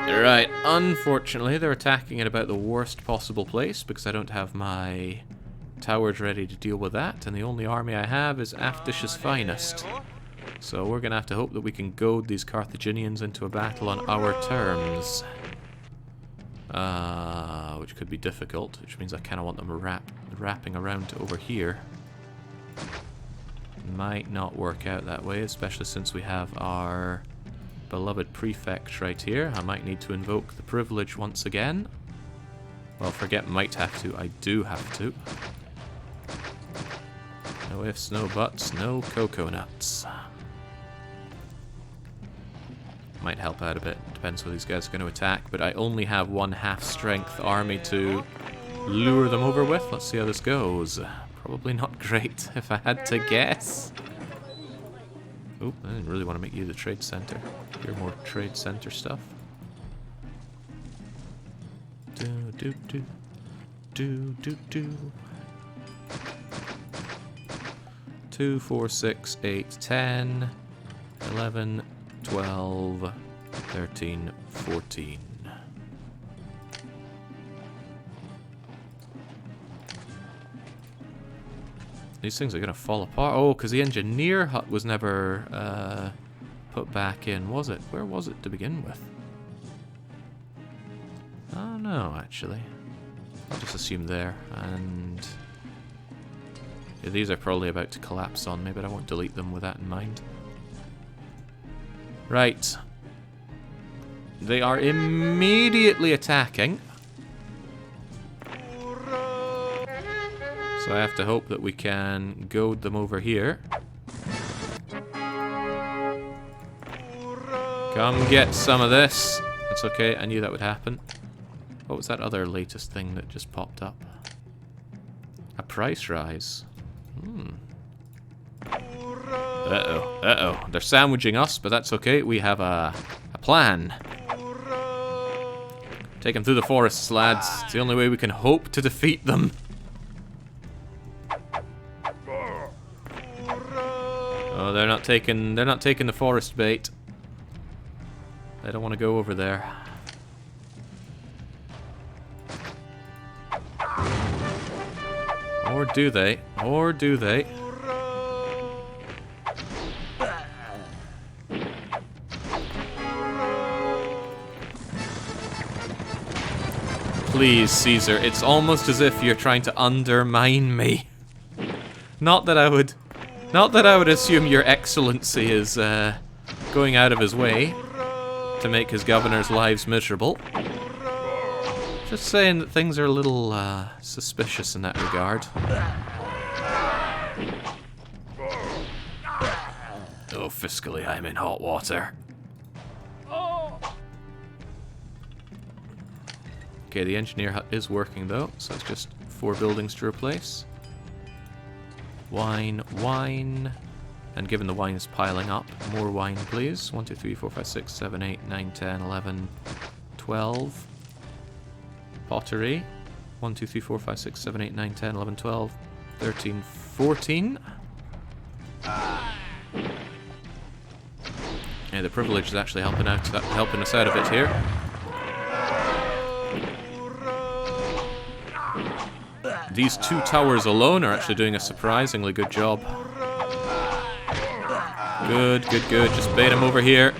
Right, unfortunately they're attacking at about the worst possible place because I don't have my towers ready to deal with that, and the only army I have is Aftish's finest. So we're gonna have to hope that we can goad these Carthaginians into a battle on our terms. Which could be difficult, which means I kinda want them wrapping around to over here. Might not work out that way, especially since we have our beloved prefect right here. I might need to invoke the privilege once again. Well, forget might have to, I do have to. No ifs, no buts, no cocoa nuts. Might help out a bit, depends where these guys are going to attack, but I only have one half-strength army to lure them over with. Let's see how this goes. Probably not great, if I had to guess. Oop, I didn't really want to make you the trade center. You're more trade center stuff. 2, 4, 6, 8, 10, 11, 12, 13, 14. These things are going to fall apart. Oh, because the engineer hut was never put back in, was it? Where was it to begin with? Oh, no, actually. I'll just assume there. And yeah, these are probably about to collapse on me, but I won't delete them with that in mind. Right. They are immediately attacking. So I have to hope that we can goad them over here. Come get some of this. It's okay, I knew that would happen. What was that other latest thing that just popped up? A price rise. Uh-oh, uh-oh. They're sandwiching us, but that's okay. We have a plan. Take them through the forests, lads. It's the only way we can hope to defeat them. Oh, they're not taking the forest bait. They don't want to go over there. Or do they? Or do they? Please, Caesar, it's almost as if you're trying to undermine me. Not that I would assume your excellency is going out of his way to make his governor's lives miserable. Just saying that things are a little suspicious in that regard. Oh, fiscally, I'm in hot water. Okay, the engineer hut is working though, so it's just 4 buildings to replace. Wine, wine. And given the wine is piling up, more wine please. 1, 2, 3, 4, 5, 6, 7, 8, 9, 10, 11, 12. Pottery. 1, 2, 3, 4, 5, 6, 7, 8, 9, 10, 11, 12, 13, 14. Yeah, the privilege is actually helping us out a bit here. These 2 towers alone are actually doing a surprisingly good job. Good, good, good. Just bait him over here.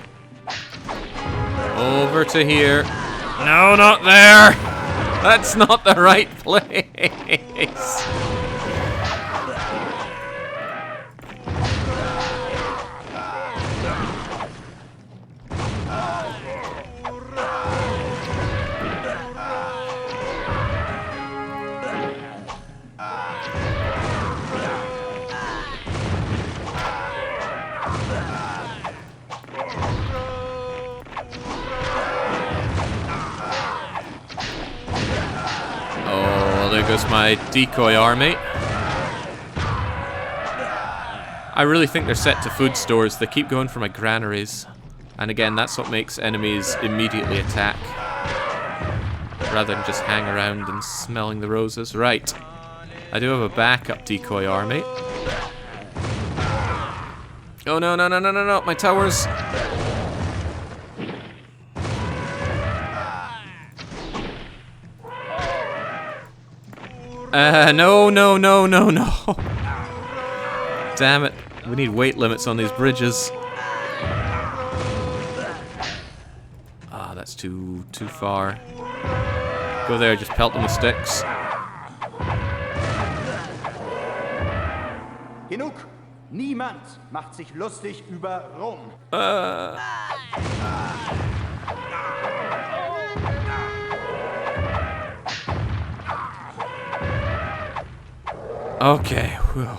Over to here. No, not there! That's not the right place! There goes my decoy army. I really think they're set to food stores. They keep going for my granaries. And again, that's what makes enemies immediately attack. Rather than just hang around and smelling the roses. Right. I do have a backup decoy army. Oh no, no, no, no, no, no. My towers. No, no, no, no, no. Damn it. We need weight limits on these bridges. Ah, that's too far. Go there, just pelt them with sticks. Genug! Niemand macht sich lustig über Rom. Okay, whew.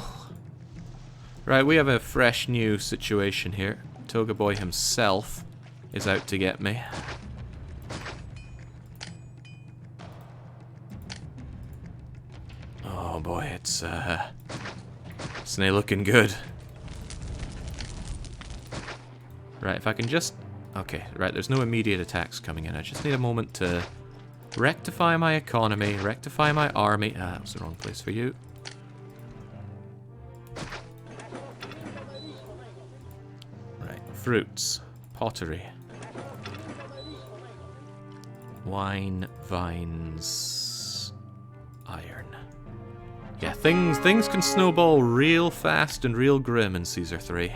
Right, we have a fresh new situation here. Toga Boy himself is out to get me. Oh boy, it's not looking good. Right, if I can just... Okay, right, there's no immediate attacks coming in. I just need a moment to rectify my economy, rectify my army. Ah, that was the wrong place for you. Fruits, pottery, wine, vines, iron. Yeah, things can snowball real fast and real grim in Caesar 3.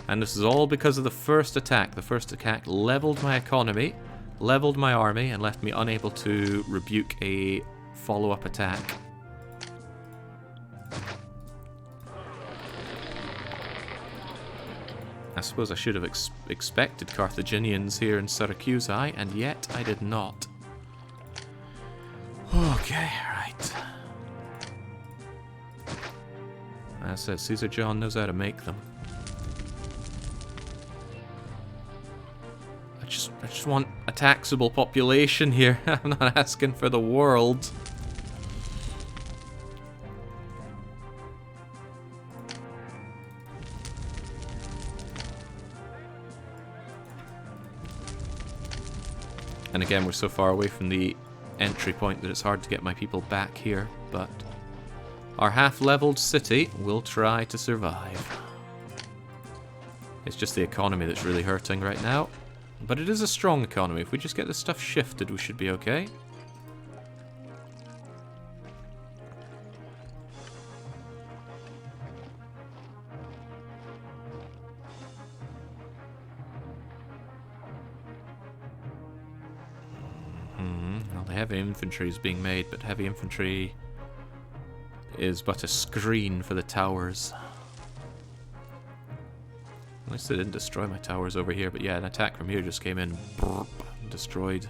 And this is all because of the first attack. The first attack leveled my economy, leveled my army, and left me unable to rebuke a follow-up attack. I suppose I should have expected Carthaginians here in Syracusae, and yet I did not. Okay, right. As I said, Caesar John knows how to make them. I just want a taxable population here. I'm not asking for the world. And again, we're so far away from the entry point that it's hard to get my people back here, but our half-leveled city will try to survive. It's just the economy that's really hurting right now, but it is a strong economy. If we just get this stuff shifted, we should be okay. Well, the heavy infantry is being made, but heavy infantry is but a screen for the towers. At least they didn't destroy my towers over here, but yeah, an attack from here just came in, brrp, destroyed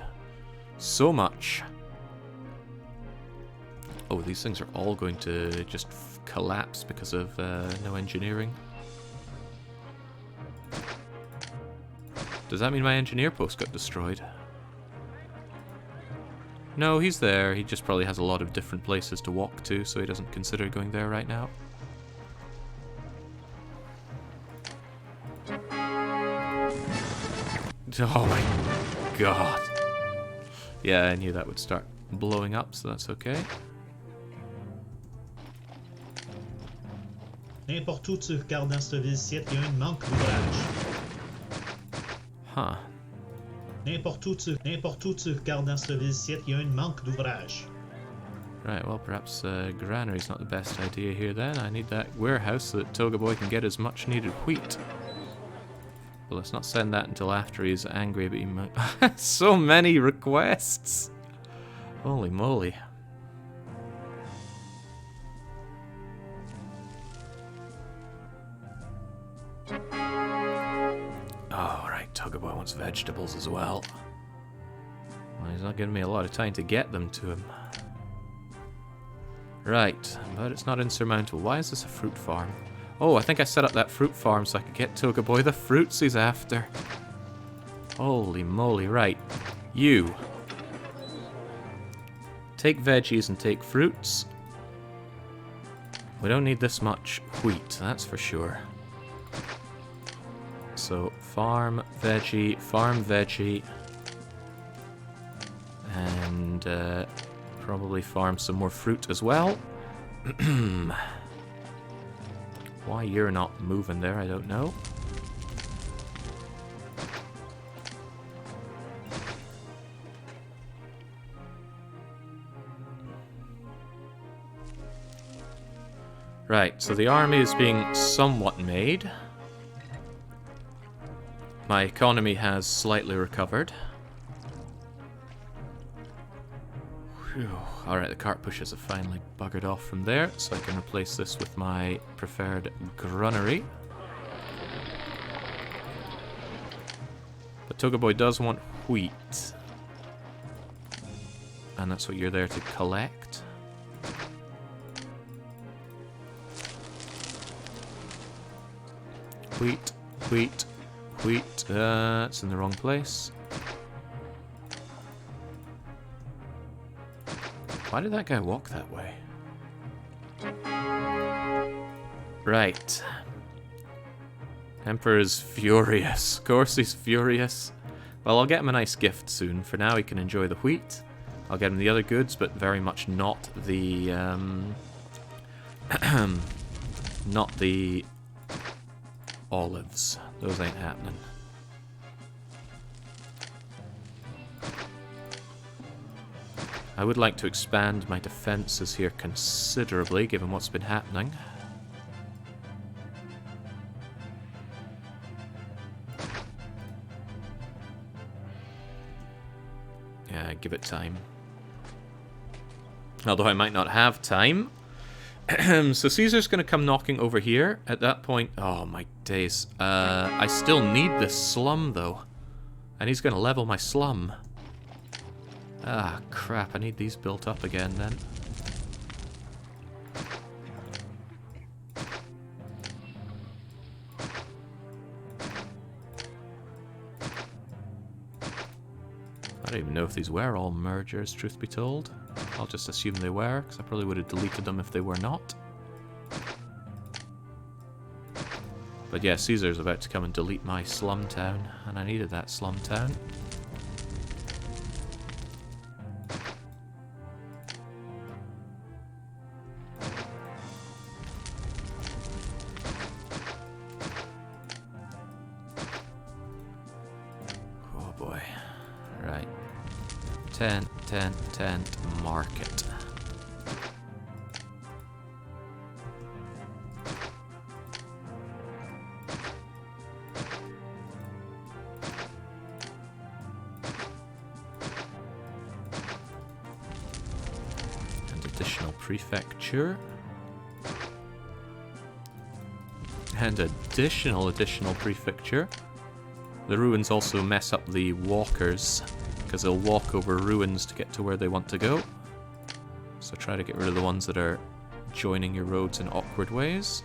so much. Oh, these things are all going to just collapse because of no engineering. Does that mean my engineer post got destroyed? No, he's there. He just probably has a lot of different places to walk to, so he doesn't consider going there right now. Oh my god. Yeah, I knew that would start blowing up, so that's okay. N'importe où tu regardes dans cette ville-ci, il y a un manque d'ouvrage. Huh. N'importe où tu regardes dans cette ville-ci, il y a un manque d'ouvrage. Right, well, perhaps granary's not the best idea here then. I need that warehouse so that Toga Boy can get his much needed wheat. Well, let's not send that until after he's angry, but he might... So many requests! Holy moly. Oh, right, Toga Boy wants vegetables as well. Well, he's not giving me a lot of time to get them to him. Right, but it's not insurmountable. Why is this a fruit farm? Oh, I think I set up that fruit farm so I could get Toga Boy the fruits he's after. Holy moly, right. You. Take veggies and take fruits. We don't need this much wheat, that's for sure. So, farm veggie, and probably farm some more fruit as well. Why you're not moving there, I don't know. Right, so the army is being somewhat made. My economy has slightly recovered. Alright, the cart pushers have finally buggered off from there, so I can replace this with my preferred granary. But Toga Boy does want wheat. And that's what you're there to collect. Wheat, wheat, wheat. It's in the wrong place. Why did that guy walk that way? Right. Emperor's furious. Of course he's furious. Well, I'll get him a nice gift soon. For now, he can enjoy the wheat. I'll get him the other goods, but very much not the... not the olives. Those ain't happening. I would like to expand my defenses here considerably, given what's been happening. Yeah, give it time. Although I might not have time. So Caesar's going to come knocking over here. At that point... Oh, my days. I still need this slum, though. And he's going to level my slum. Ah, crap. I need these built up again, then. don't even know if these were all mergers, truth be told. I'll just assume they were, because I probably would have deleted them if they were not. But yeah, Caesar's about to come and delete my slum town, and I needed that slum town. Oh boy. Right. Tent, market. Prefecture. And additional prefecture. The ruins also mess up the walkers, because they'll walk over ruins to get to where they want to go. So try to get rid of the ones that are joining your roads in awkward ways.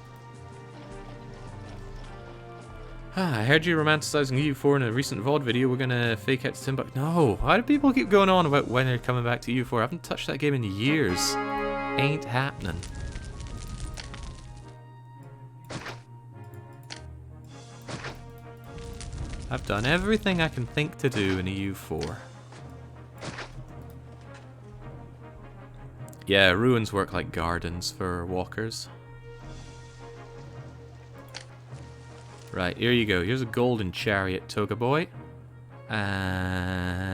I heard you romanticizing EU4 in a recent VOD video. We're gonna fake out to Timbuktu. No, why do people keep going on about when they're coming back to EU4? I haven't touched that game in years. Ain't happening. I've done everything I can think to do in EU4. Yeah, ruins work like gardens for walkers. Right, here you go. Here's a golden chariot, Toga Boy. And...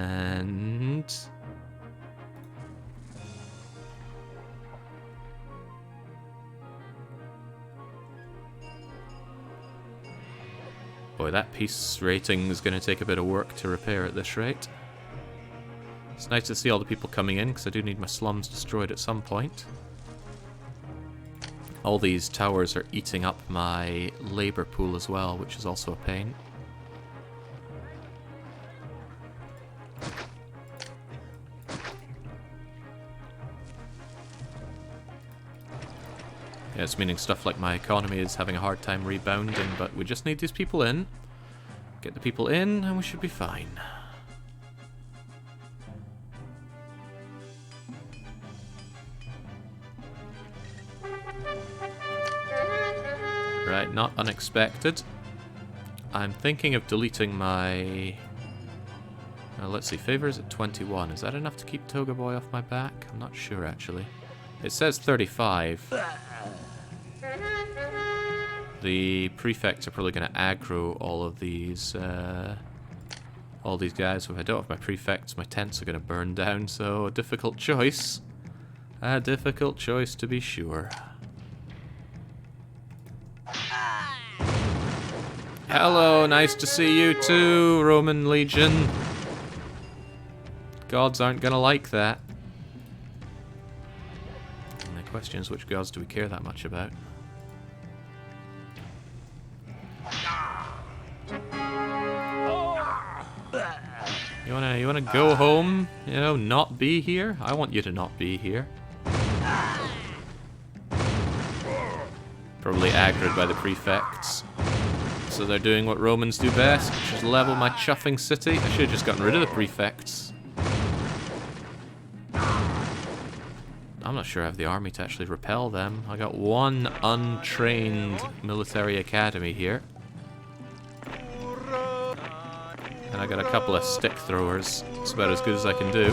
boy, that peace rating is going to take a bit of work to repair at this rate. It's nice to see all the people coming in, because I do need my slums destroyed at some point. All these towers are eating up my labour pool as well, which is also a pain. Yeah, it's meaning stuff like my economy is having a hard time rebounding, but we just need these people in. Get the people in, and we should be fine. Right, not unexpected. I'm thinking of deleting my... let's see, favor is at 21. Is that enough to keep Toga Boy off my back? I'm not sure, actually. It says 35. The prefects are probably going to aggro all these guys. So if I don't have my prefects, my tents are going to burn down. So a difficult choice. A difficult choice to be sure. Hello, nice to see you too, Roman Legion. Gods aren't going to like that. And the question is, which gods do we care that much about? You wanna go home? You know, not be here? I want you to not be here. Probably aggroed by the prefects. So they're doing what Romans do best, which is level my chuffing city. I should have just gotten rid of the prefects. I'm not sure I have the army to actually repel them. I got one untrained military academy here. And I got a couple of stick throwers. It's about as good as I can do.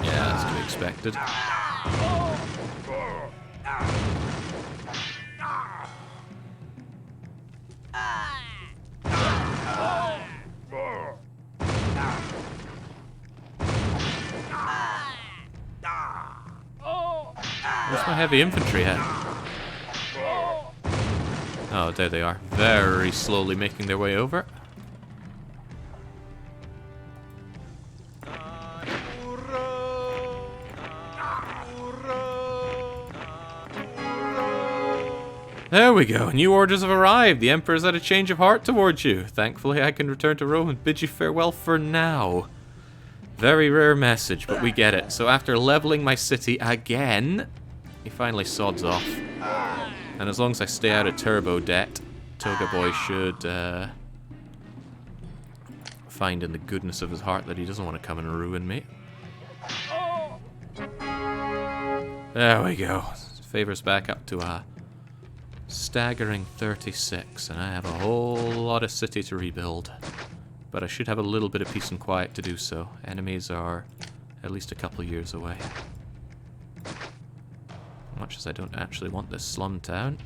Yeah, that's to be expected. Where's my heavy infantry at? Oh, there they are. Very slowly making their way over. There we go. New orders have arrived. The Emperor's had a change of heart towards you. Thankfully, I can return to Rome and bid you farewell for now. Very rare message, but we get it. So after leveling my city again, he finally sods off. And as long as I stay out of turbo debt, Toga Boy should find in the goodness of his heart that he doesn't want to come and ruin me. There we go. Favors back up to a staggering 36, and I have a whole lot of city to rebuild. But I should have a little bit of peace and quiet to do so. Enemies are at least a couple years away. Much as I don't actually want this slum town.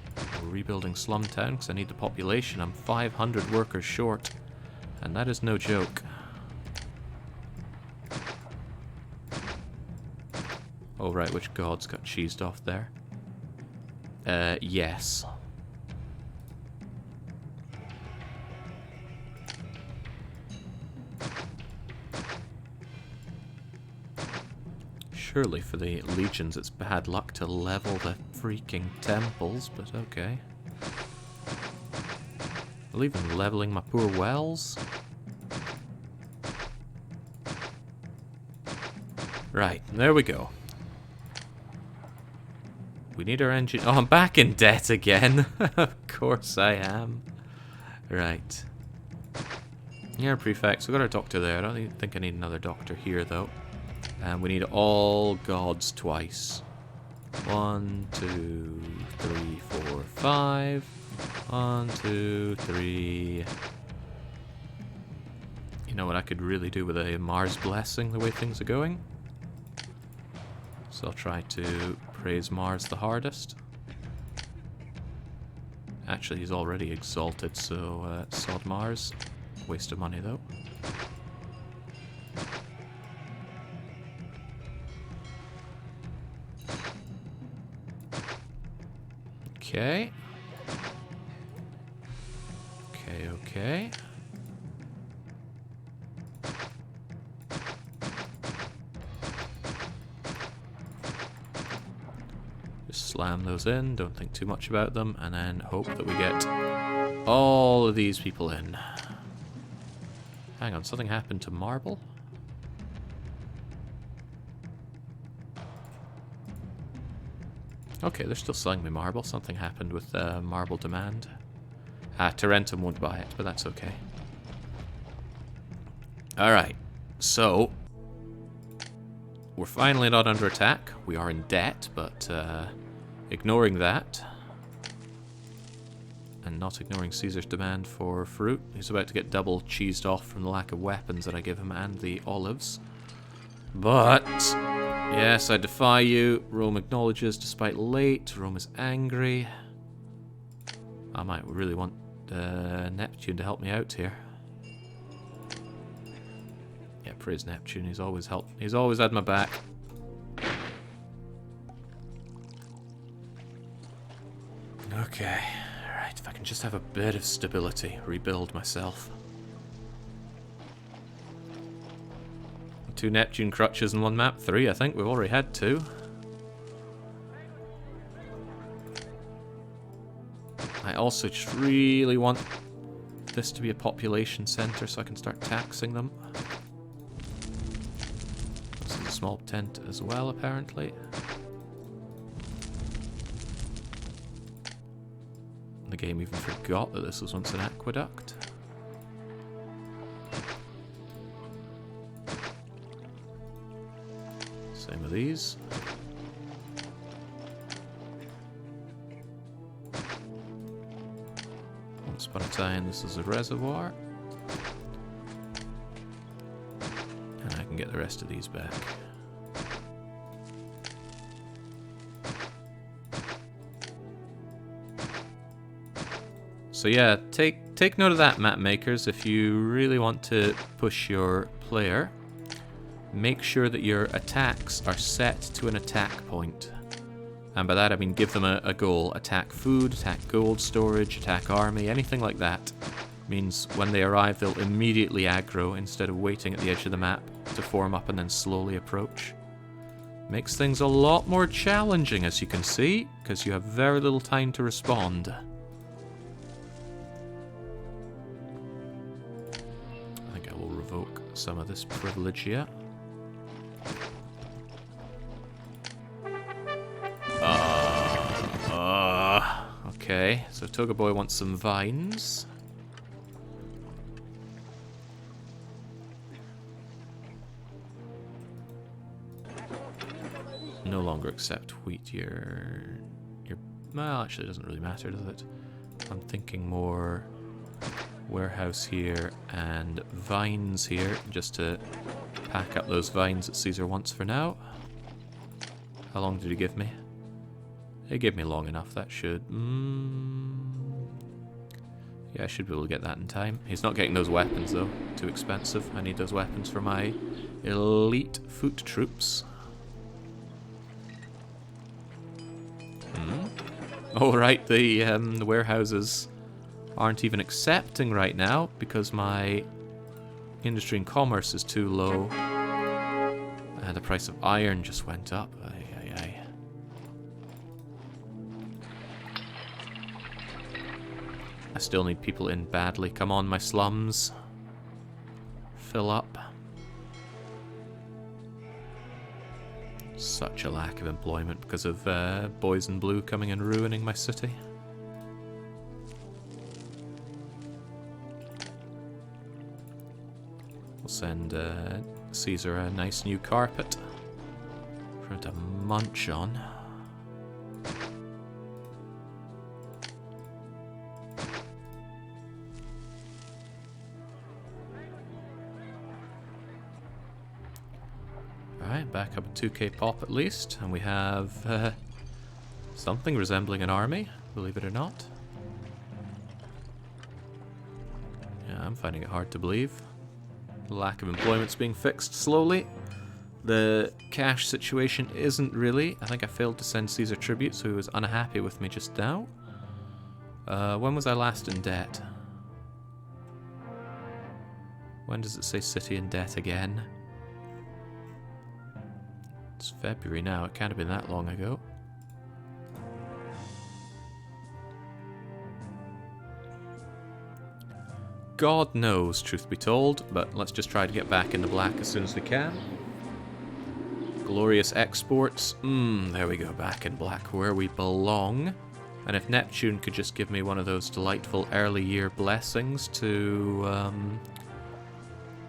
We're rebuilding slum town because I need the population. I'm 500 workers short, and that is no joke. Oh right, which gods got cheesed off there? Yes. Surely for the legions it's bad luck to level the freaking temples, but okay. Well, even leveling my poor wells? Right, there we go. We need our engine. Oh, I'm back in debt again. Of course I am. Right. Yeah, prefects. We've got our doctor there. I don't think I need another doctor here, though. And we need all gods twice. 1, 2, 3, 4, 5. 1, 2, 3. You know what I could really do with a Mars blessing, the way things are going? So I'll try to praise Mars the hardest. Actually, he's already exalted, so sod Mars. Waste of money, though. Okay. Okay. Just slam those in, don't think too much about them, and then hope that we get all of these people in. Hang on, something happened to marble? Okay, they're still selling me marble. Something happened with marble demand. Tarentum won't buy it, but that's okay. Alright, so we're finally not under attack. We are in debt, but ignoring that, and not ignoring Caesar's demand for fruit, he's about to get double cheesed off from the lack of weapons that I give him and the olives. But yes, I defy you. Rome acknowledges despite late. Rome is angry. I might really want Neptune to help me out here. Yeah, praise Neptune. He's always helped. He's always had my back. Okay. Alright, if I can just have a bit of stability. Rebuild myself. 2 Neptune crutches and 1 map. 3, I think. We've already had 2. I also just really want this to be a population center so I can start taxing them. This is a small tent as well, apparently. The game even forgot that this was once an aqueduct. Same with these. Once upon a time, this is a reservoir. And I can get the rest of these back. So yeah, take note of that, map makers. If you really want to push your player, make sure that your attacks are set to an attack point. And by that I mean give them a goal. Attack food, attack gold storage, attack army, anything like that. Means when they arrive they'll immediately aggro instead of waiting at the edge of the map to form up and then slowly approach. Makes things a lot more challenging, as you can see, because you have very little time to respond. I think I will revoke some of this privilege here. Okay, so Toga Boy wants some vines. No longer accept wheat. You're well, actually, it doesn't really matter, does it? I'm thinking more warehouse here and vines here, just to pack up those vines that Caesar wants for now. How long did he give me? He gave me long enough. That should... yeah, I should be able to get that in time. He's not getting those weapons, though. Too expensive. I need those weapons for my elite foot troops. Alright, the warehouses aren't even accepting right now because my industry and commerce is too low. The price of iron just went up. I still need people in badly. Come on, my slums. Fill up. Such a lack of employment because of boys in blue coming and ruining my city. We'll send Caesar a nice new carpet for him to munch on. Alright, back up a 2k pop at least, and we have something resembling an army, believe it or not. Yeah, I'm finding it hard to believe. The lack of employment's being fixed slowly. The cash situation isn't really. I think I failed to send Caesar tribute, so he was unhappy with me just now. When was I last in debt? When does it say city in debt again? It's February now, it can't have been that long ago. God knows, truth be told, but let's just try to get back in the black as soon as we can. Glorious exports. There we go, back in black where we belong. And if Neptune could just give me one of those delightful early year blessings to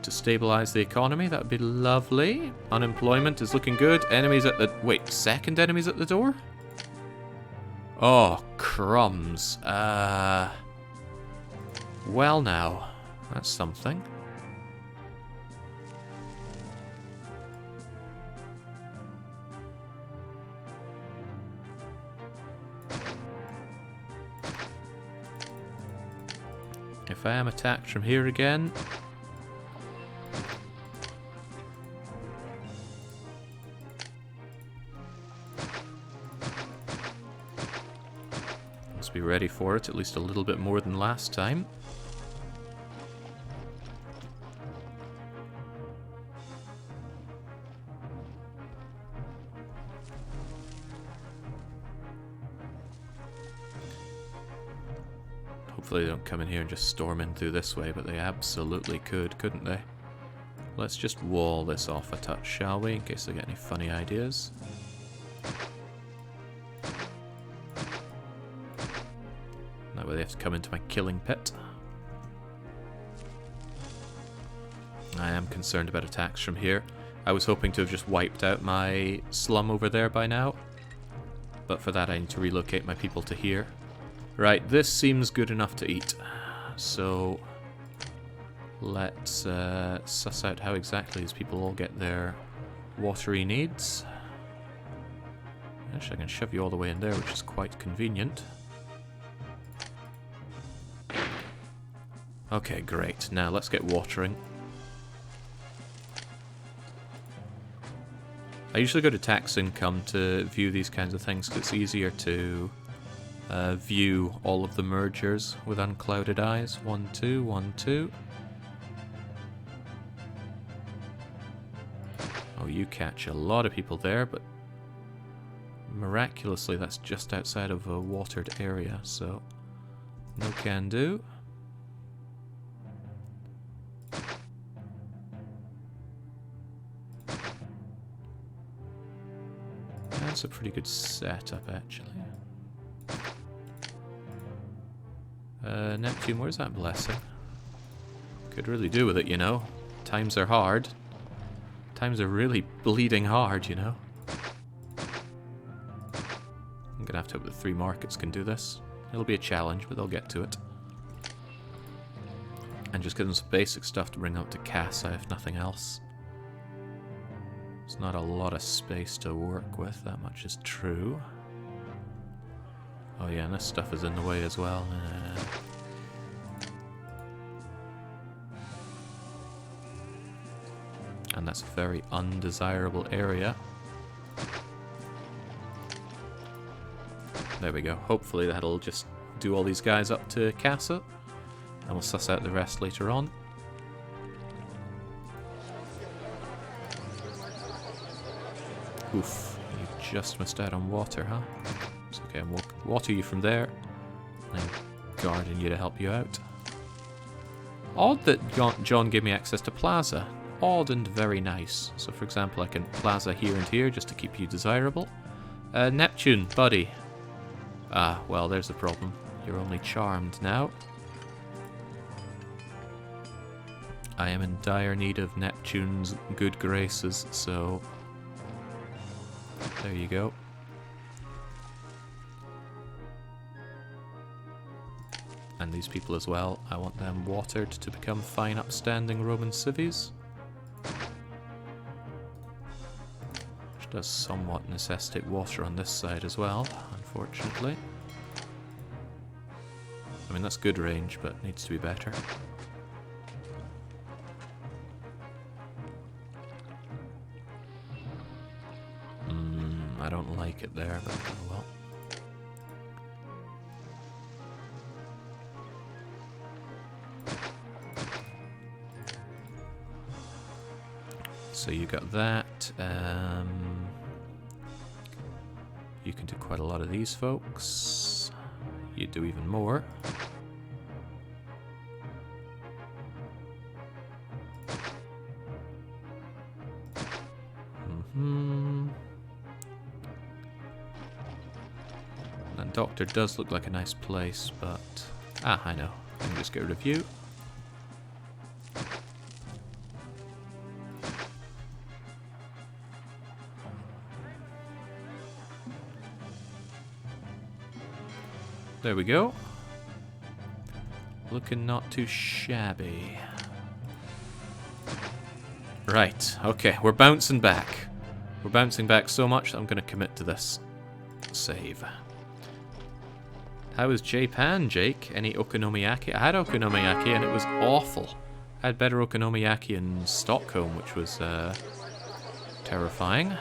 stabilize the economy, that would be lovely. Unemployment is looking good. Enemies at the... Wait, second enemies at the door? Oh, crumbs. Well now, that's something. If I am attacked from here again... let's be ready for it, at least a little bit more than last time. Hopefully they don't come in here and just storm in through this way, but they absolutely could, couldn't they? Let's just wall this off a touch, shall we, in case they get any funny ideas. That way they have to come into my killing pit. I am concerned about attacks from here. I was hoping to have just wiped out my slum over there by now, but for that I need to relocate my people to here. Right, this seems good enough to eat, so let's suss out how exactly these people all get their watery needs. Actually, I can shove you all the way in there, which is quite convenient. Okay, great. Now let's get watering. I usually go to tax income to view these kinds of things because it's easier to view all of the mergers with unclouded eyes. 1, 2, 1, 2. Oh, you catch a lot of people there, but miraculously that's just outside of a watered area, so no can do. That's a pretty good setup, actually. Neptune, where's that blessing? Could really do with it, you know. Times are hard. Times are really bleeding hard, you know. I'm gonna have to hope that 3 markets can do this. It'll be a challenge, but they'll get to it. And just give them some basic stuff to bring up to Casa, if nothing else. There's not a lot of space to work with, that much is true. Oh yeah, and this stuff is in the way as well. And that's a very undesirable area. There we go. Hopefully that'll just do all these guys up to Casa. And we'll suss out the rest later on. Oof, you just missed out on water, huh? It's okay, I'll water you from there. And garden you to help you out. Odd that John gave me access to Plaza. Odd and very nice. So for example, I can Plaza here and here just to keep you desirable. Neptune, buddy. Ah, well, there's the problem. You're only charmed now. I am in dire need of Neptune's good graces, so there you go. And these people as well, I want them watered to become fine upstanding Roman civies. Which does somewhat necessitate water on this side as well, unfortunately. I mean, that's good range, but needs to be better. I don't like it there, but oh well. So you got that. You can do quite a lot of these folks. You do even more. That doctor does look like a nice place, but... Ah, I know. I can just get rid of you. There we go. Looking not too shabby. Right, okay, we're bouncing back. We're bouncing back so much that I'm going to commit to this. Save. How is Japan, Jake? Any okonomiyaki? I had okonomiyaki and it was awful. I had better okonomiyaki in Stockholm, which was terrifying.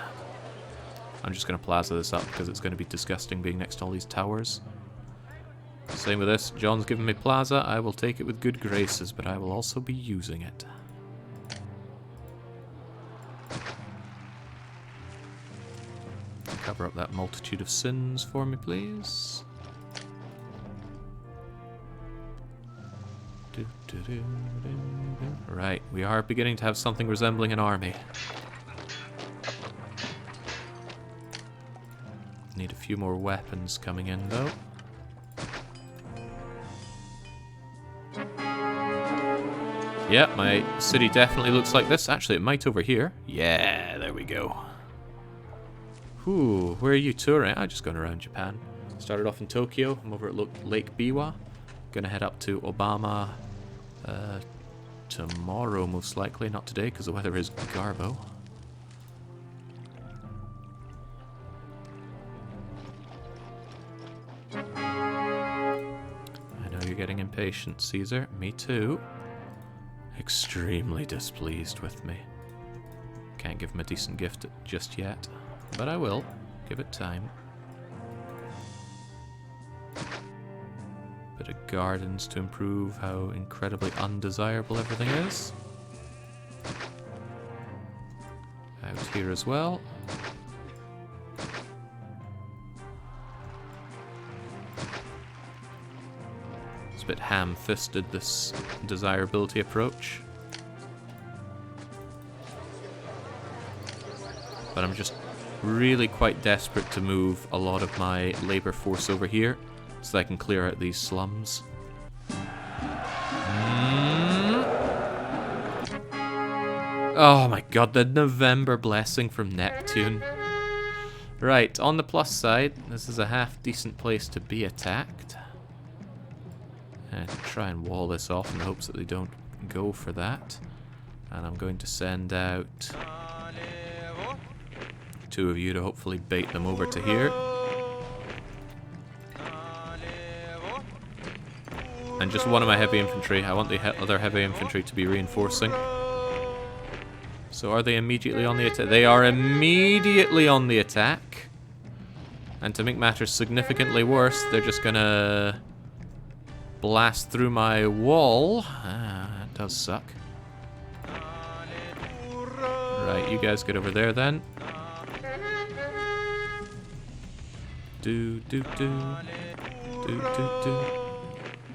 I'm just going to plaza this up because it's going to be disgusting being next to all these towers. Same with this. John's given me plaza. I will take it with good graces, but I will also be using it. Cover up that multitude of sins for me, please. Right, we are beginning to have something resembling an army. Need a few more weapons coming in, though. Yeah, my city definitely looks like this. Actually, it might over here. Yeah, there we go. Whew, where are you touring? I'm just going around Japan. Started off in Tokyo. I'm over at Lake Biwa. Gonna head up to Obama tomorrow, most likely. Not today, because the weather is garbo. I know you're getting impatient, Caesar. Me too. Extremely displeased with me. Can't give him a decent gift just yet, but I will. Give it time. Bit of gardens to improve how incredibly undesirable everything is. Out here as well. It's a bit ham-fisted, this desirability approach. But I'm just really quite desperate to move a lot of my labor force over here so that I can clear out these slums. Oh my god, the November blessing from Neptune. Right, on the plus side, this is a half-decent place to be attacked. And try and wall this off in the hopes that they don't go for that. And I'm going to send out 2 of you to hopefully bait them over to here. And just one of my heavy infantry. I want the other heavy infantry to be reinforcing. So are they immediately on the attack? They are immediately on the attack. And to make matters significantly worse, they're just gonna blast through my wall. That does suck. Right, you guys get over there then.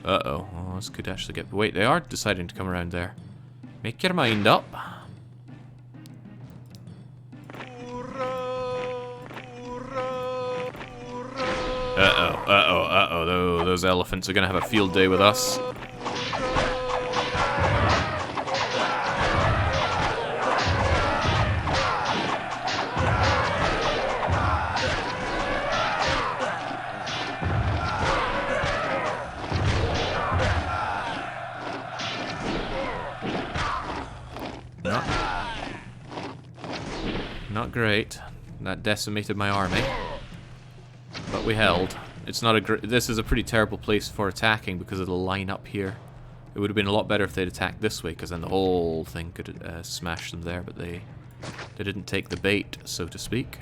Uh-oh. Oh, this could actually get... Wait, they are deciding to come around there. Make your mind up. Uh-oh. Those elephants are gonna have a field day with us. Not great. That decimated my army. But we held. It's not a this is a pretty terrible place for attacking because of the line up here. It would have been a lot better if they'd attacked this way, because then the whole thing could smash them there, but they didn't take the bait, so to speak.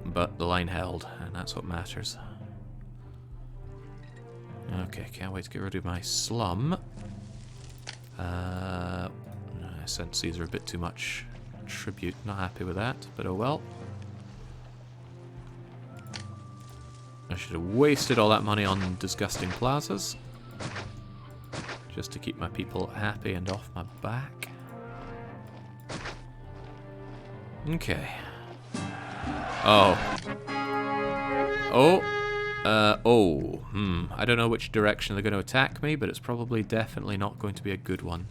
But the line held, and that's what matters. Okay, can't wait to get rid of my slum. I sense these are a bit too much tribute. Not happy with that, but oh well. I should have wasted all that money on disgusting plazas. Just to keep my people happy and off my back. Okay. I don't know which direction they're going to attack me, but it's probably definitely not going to be a good one.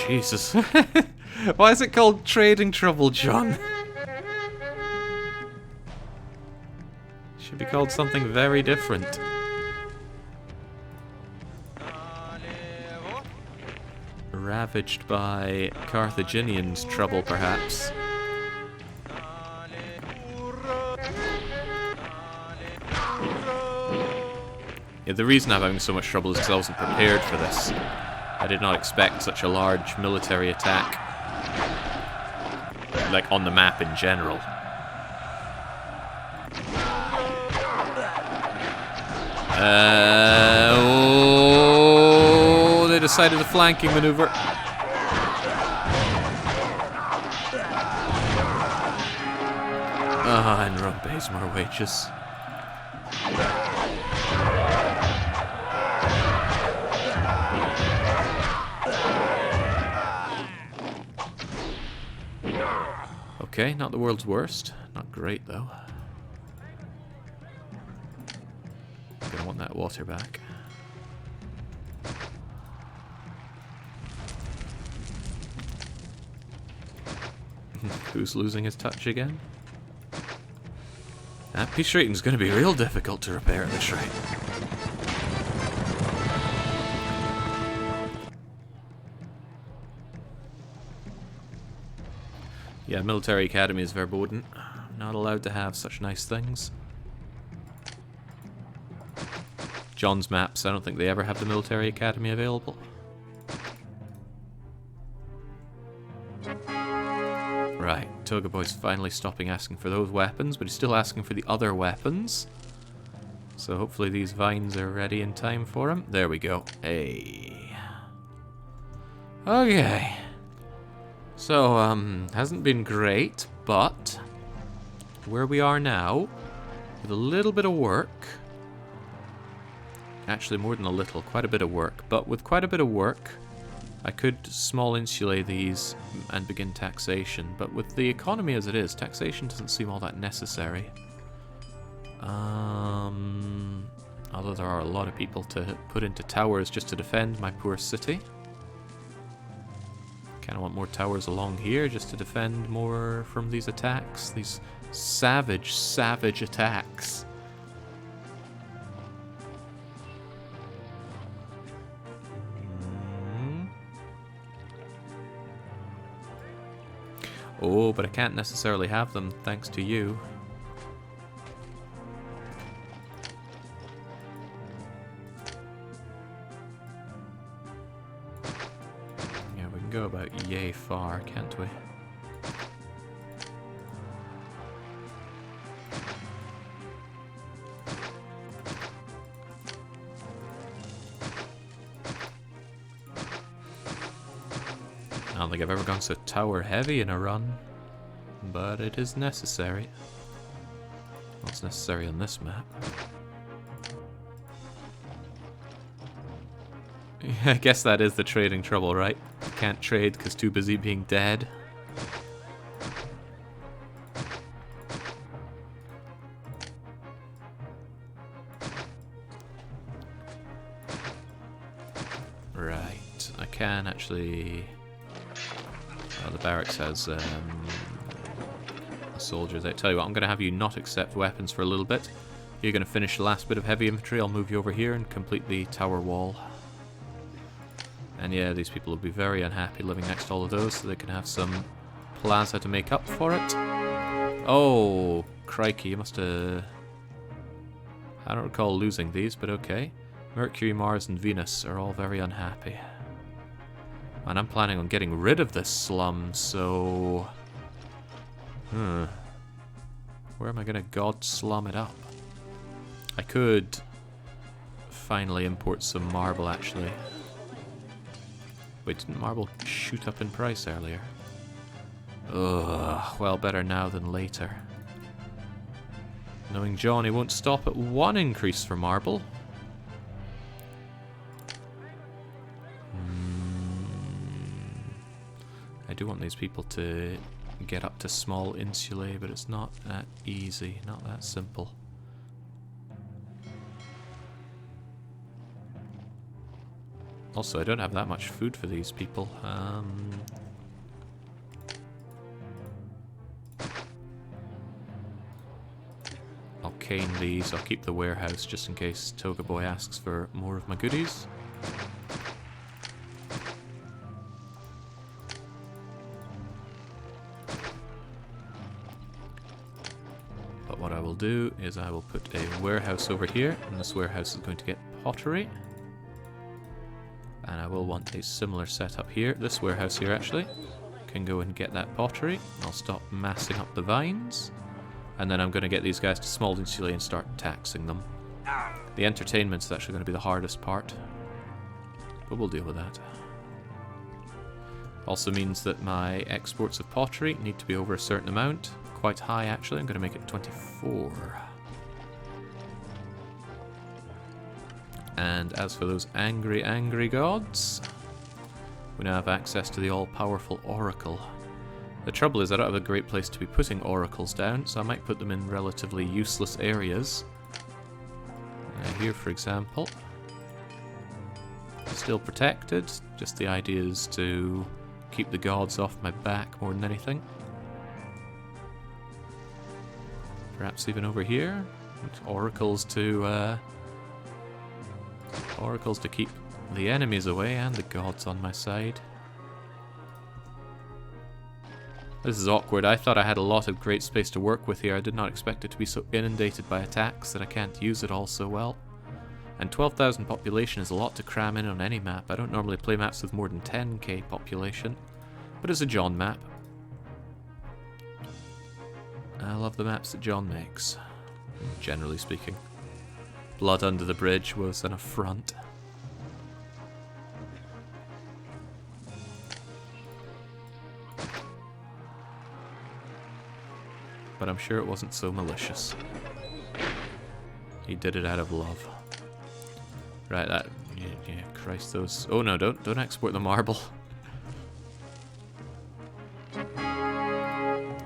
Jesus. Why is it called trading trouble, John? Should be called something very different. Ravaged by Carthaginians' trouble, perhaps. Yeah, the reason I'm having so much trouble is because I wasn't prepared for this. I did not expect such a large military attack, like on the map in general. They decided a flanking maneuver. And Rum pays more wages. Okay, not the world's worst. Not great, though. Gonna want that water back. Who's losing his touch again? That peace rating's gonna be real difficult to repair at this rate. Yeah, military academy is verboten. Not allowed to have such nice things. John's maps, I don't think they ever have the military academy available. Right, Toga Boy's finally stopping asking for those weapons, but he's still asking for the other weapons. So hopefully these vines are ready in time for him. There we go. Hey. Okay. So, hasn't been great, but where we are now, with a little bit of work, actually more than a little, quite a bit of work, but with quite a bit of work, I could small insulate these and begin taxation, but with the economy as it is, taxation doesn't seem all that necessary. Although there are a lot of people to put into towers just to defend my poor city. Kinda want more towers along here just to defend more from these attacks. These savage, savage attacks. Oh, but I can't necessarily have them thanks to you. Yeah, we can go about yay far, can't we? I don't think I've ever gone so tower heavy in a run, but it is necessary. Well, it's necessary on this map. I guess that is the trading trouble, right? Can't trade because too busy being dead. Right, I can actually... the barracks has soldiers. I tell you what, I'm going to have you not accept weapons for a little bit. You're going to finish the last bit of heavy infantry. I'll move you over here and complete the tower wall. And yeah, these people will be very unhappy living next to all of those, so they can have some plaza to make up for it. Oh, crikey, you must have... I don't recall losing these, but okay. Mercury, Mars, and Venus are all very unhappy. And I'm planning on getting rid of this slum, so... Where am I gonna god slum it up? I could finally import some marble, actually. Wait, didn't marble shoot up in price earlier? Ugh, well, better now than later. Knowing John, he won't stop at 1 increase for marble. I do want these people to get up to small insulae, but it's not that easy, not that simple. Also, I don't have that much food for these people. I'll cane these, I'll keep the warehouse just in case Toga Boy asks for more of my goodies. What I will do is I will put a warehouse over here, and this warehouse is going to get pottery. And I will want a similar setup here. This warehouse here actually can go and get that pottery. I'll stop massing up the vines. And then I'm going to get these guys to small insulae and start taxing them. The entertainment's actually going to be the hardest part, but we'll deal with that. Also means that my exports of pottery need to be over a certain amount. Quite high actually, I'm going to make it 24. And as for those angry, angry gods, we now have access to the all-powerful oracle. The trouble is I don't have a great place to be putting oracles down, so I might put them in relatively useless areas. Here, for example. Still protected, just the idea is to keep the gods off my back more than anything. Perhaps even over here, oracles to keep the enemies away and the gods on my side. This is awkward. I thought I had a lot of great space to work with here. I did not expect it to be so inundated by attacks that I can't use it all so well. And 12,000 population is a lot to cram in on any map. I don't normally play maps with more than 10k population, but it's a John map. I love the maps that John makes, generally speaking. Blood Under the Bridge was an affront. But I'm sure it wasn't so malicious. He did it out of love. Right, that... Yeah, Christ, those... Oh no, don't export the marble.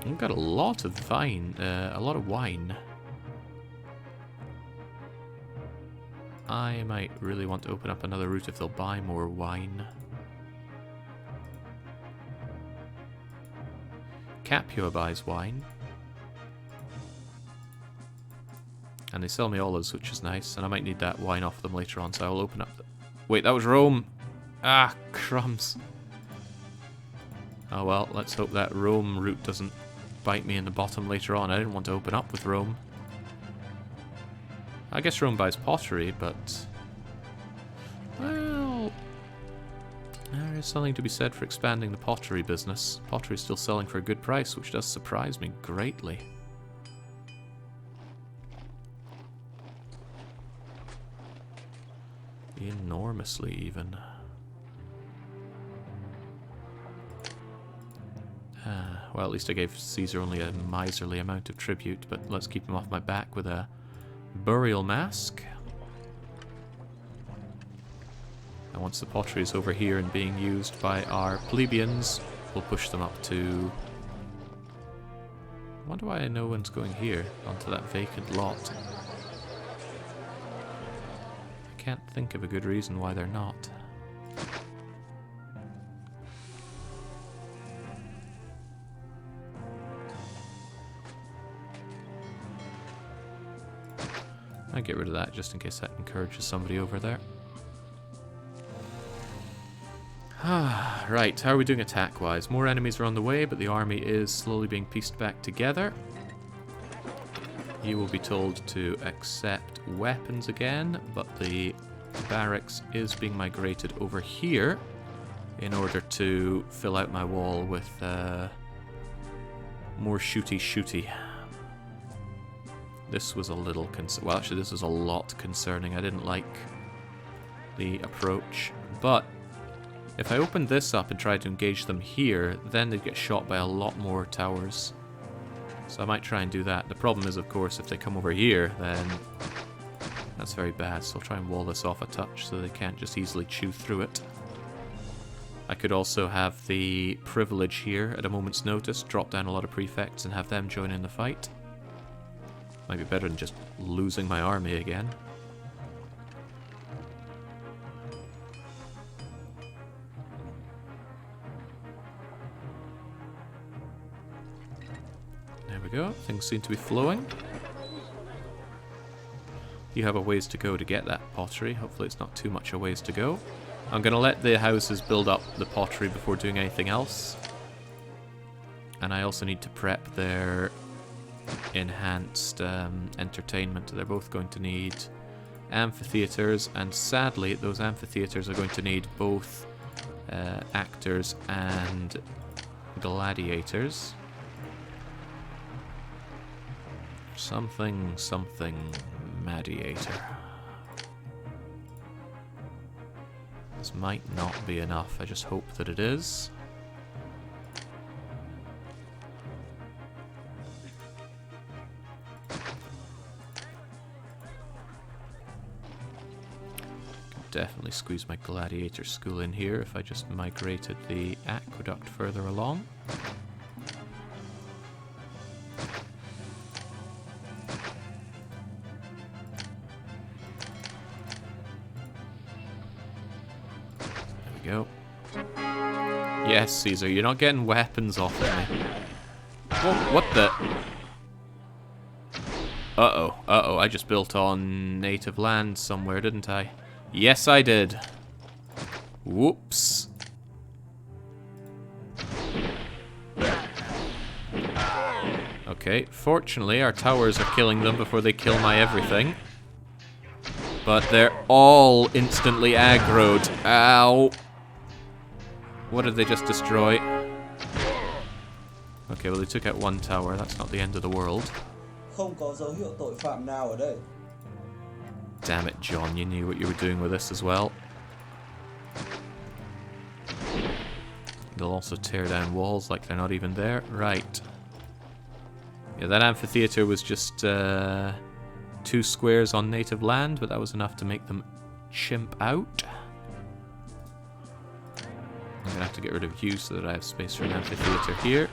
We've got a lot of vine, a lot of wine. I might really want to open up another route if they'll buy more wine. Capua buys wine. And they sell me olives, which is nice, and I might need that wine off them later on, so I will open up the... Wait, that was Rome! Ah, crumbs. Oh well, let's hope that Rome route doesn't bite me in the bottom later on. I didn't want to open up with Rome. I guess Rome buys pottery, but... Well... There is something to be said for expanding the pottery business. Pottery is still selling for a good price, which does surprise me greatly. Enormously, even. Well, at least I gave Caesar only a miserly amount of tribute, but let's keep him off my back with a burial mask. And once the pottery is over here and being used by our plebeians, we'll push them up to... I wonder why no one's going here, onto that vacant lot. I can't think of a good reason why they're not. I'll get rid of that just in case that encourages somebody over there. Right, how are we doing attack-wise? More enemies are on the way, but the army is slowly being pieced back together. You will be told to accept weapons again, but the barracks is being migrated over here in order to fill out my wall with more shooty. This was a little well, actually, this was a lot concerning. I didn't like the approach, but if I opened this up and tried to engage them here, then they'd get shot by a lot more towers. So I might try and do that. The problem is, of course, if they come over here, then that's very bad. So I'll try and wall this off a touch so they can't just easily chew through it. I could also have the privilege here at a moment's notice, drop down a lot of prefects and have them join in the fight. Might be better than just losing my army again. There we go, things seem to be flowing. You have a ways to go to get that pottery. Hopefully it's not too much a ways to go. I'm going to let the houses build up the pottery before doing anything else. And I also need to prep their enhanced entertainment. They're both going to need amphitheaters, and sadly those amphitheaters are going to need both actors and gladiators. Something mediator. This might not be enough. I just hope that it is. Definitely squeeze my gladiator school in here if I just migrated the aqueduct further along. There we go. Yes, Caesar, you're not getting weapons off of me. What the? Uh-oh, I just built on native land somewhere, didn't I? Yes, I did. Whoops. Okay, fortunately our towers are killing them before they kill my everything. But they're all instantly aggroed. Ow. What did they just destroy? Okay, well they took out one tower. That's not the end of the world. Không có dấu hiệu tội phạm nào ở đây. Damn it, John, you knew what you were doing with this as well. They'll also tear down walls like they're not even there. Right. Yeah, that amphitheater was just 2 squares on native land, but that was enough to make them chimp out. I'm gonna have to get rid of you so that I have space for an amphitheater here.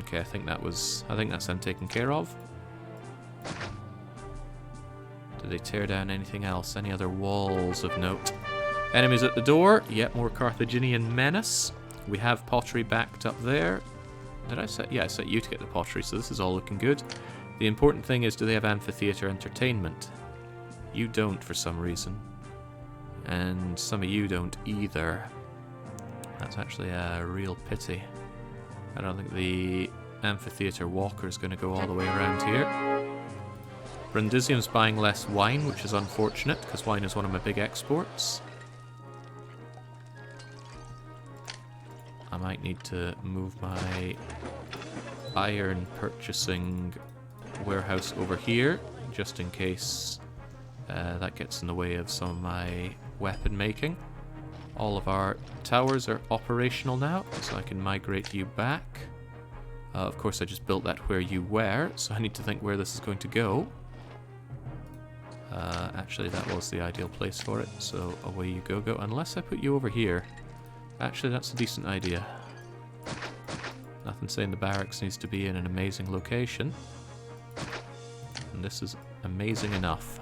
Okay, I think that's them taken care of. Did they tear down anything else? Any other walls of note? Enemies at the door. Yet more Carthaginian menace. We have pottery backed up there. Did I set? Yeah, I set you to get the pottery, so this is all looking good. The important thing is, do they have amphitheater entertainment? You don't for some reason. And some of you don't either. That's actually a real pity. I don't think the amphitheater walker is going to go all the way around here. Brundisium's buying less wine, which is unfortunate, because wine is one of my big exports. I might need to move my iron purchasing warehouse over here, just in case that gets in the way of some of my weapon making. All of our towers are operational now, so I can migrate you back. Of course, I just built that where you were, so I need to think where this is going to go. Actually, that was the ideal place for it, so away you go. Unless I put you over here. Actually, that's a decent idea. Nothing saying the barracks needs to be in an amazing location. And this is amazing enough.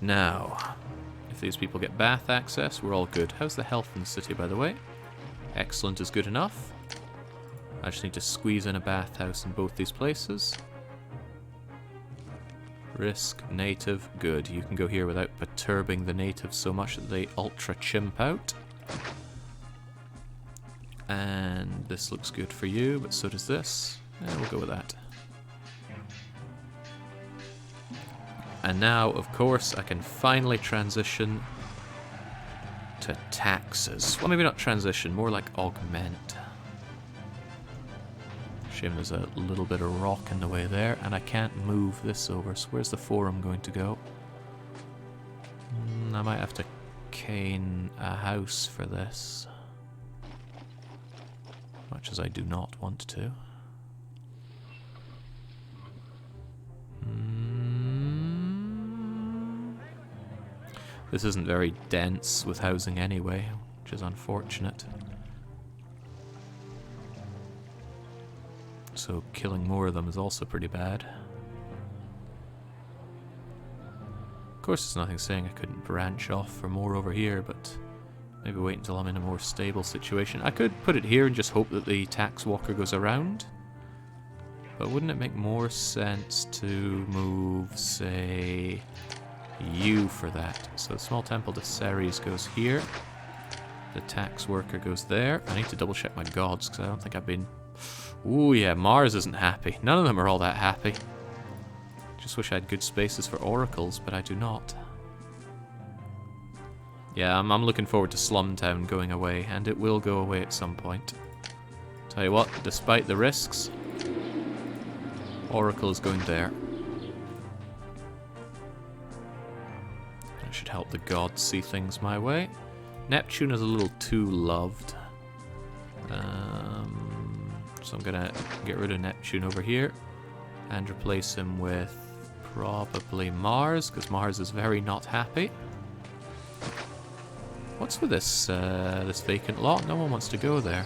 Now, if these people get bath access, we're all good. How's the health in the city, by the way? Excellent is good enough. I just need to squeeze in a bathhouse in both these places. Risk, native, good. You can go here without perturbing the natives so much that they ultra chimp out. And this looks good for you, but so does this. Yeah, we'll go with that. And now, of course, I can finally transition to taxes. Well, maybe not transition, more like augment. Shame there's a little bit of rock in the way there, and I can't move this over. So where's the forum going to go? I might have to cane a house for this. Much as I do not want to. This isn't very dense with housing anyway, which is unfortunate. So killing more of them is also pretty bad. Of course, there's nothing saying I couldn't branch off for more over here, but maybe wait until I'm in a more stable situation. I could put it here and just hope that the tax walker goes around. But wouldn't it make more sense to move, say, you for that? So the small temple to Ceres goes here. The tax worker goes there. I need to double check my gods, because I don't think I've been... Ooh, yeah, Mars isn't happy. None of them are all that happy. Just wish I had good spaces for oracles, but I do not. Yeah, I'm looking forward to Slumtown going away, and it will go away at some point. Tell you what, despite the risks, Oracle is going there. That should help the gods see things my way. Neptune is a little too loved. So I'm gonna get rid of Neptune over here and replace him with probably Mars, because Mars is very not happy. What's with this this vacant lot? No one wants to go there.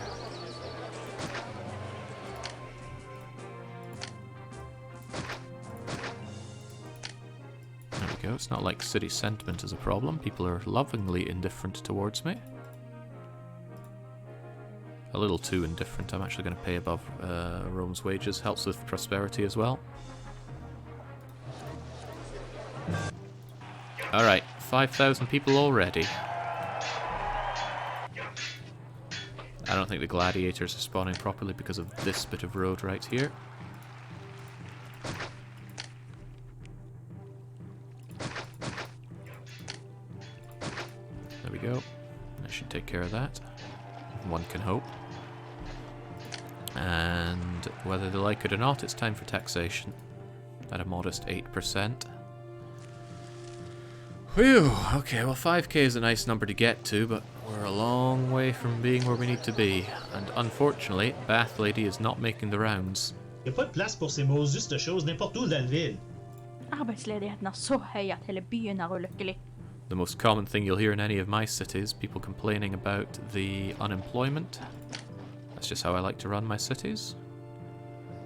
There we go. It's not like city sentiment is a problem. People are lovingly indifferent towards me. A little too indifferent. I'm actually going to pay above Rome's wages. Helps with prosperity as well. Alright, 5,000 people already. I don't think the gladiators are spawning properly because of this bit of road right here. There we go. I should take care of that. One can hope. And whether they like it or not, it's time for taxation at a modest 8%. Whew, okay, well 5k is a nice number to get to, but We're a long way from being where we need to be, and unfortunately, Bath Lady is not making the rounds. Y a pas de place pour ces maudites choses n'importe où dans la ville. Arbeidsledigheten er så høy at hele byen er ulykkelig. The most common thing you'll hear in any of my cities, people complaining about the unemployment. That's just how I like to run my cities.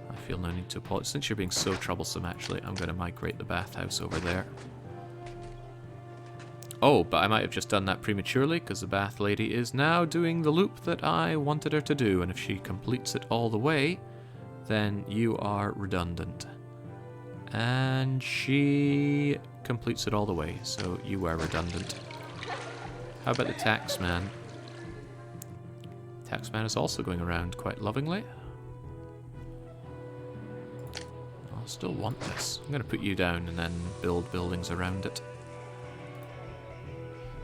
I feel no need to apologize. Since you're being so troublesome, actually, I'm going to migrate the bathhouse over there. Oh, but I might have just done that prematurely, because the bath lady is now doing the loop that I wanted her to do, and if she completes it all the way, then you are redundant. And she completes it all the way, so you are redundant. How about the taxman? Taxman is also going around quite lovingly. I'll still want this. I'm going to put you down and then build buildings around it.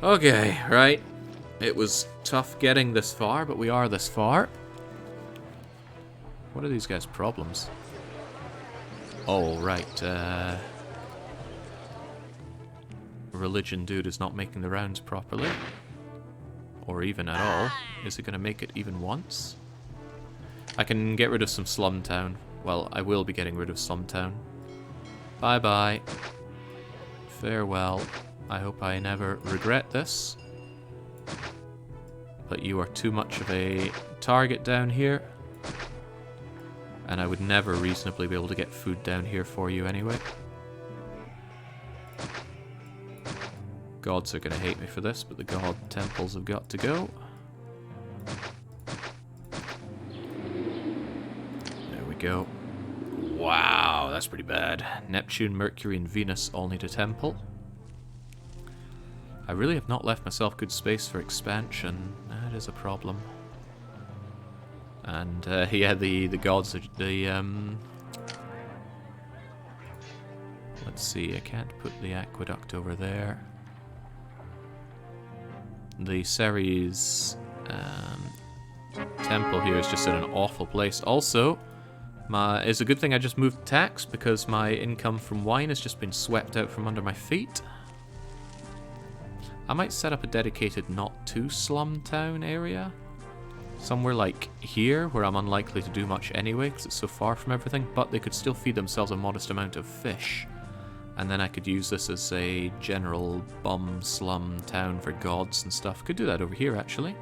Okay, right. It was tough getting this far, but we are this far. What are these guys' problems? Oh, right. Religion dude is not making the rounds properly. Or even at all. Is it going to make it even once? I can get rid of some slum town. Well, I will be getting rid of slum town. Bye-bye. Farewell. I hope I never regret this. But you are too much of a target down here. And I would never reasonably be able to get food down here for you anyway. Gods are going to hate me for this, but the god temples have got to go. There we go. Wow, that's pretty bad. Neptune, Mercury, and Venus all need a temple. I really have not left myself good space for expansion. That is a problem. And yeah, the gods, let's see, I can't put the aqueduct over there. The Ceres temple here is just in an awful place. Also, it's a good thing I just moved tax, because my income from wine has just been swept out from under my feet. I might set up a dedicated not too slum town area. Somewhere like here, where I'm unlikely to do much anyway, because it's so far from everything, but they could still feed themselves a modest amount of fish. And then I could use this as a general bum slum town for gods and stuff. Could do that over here, actually.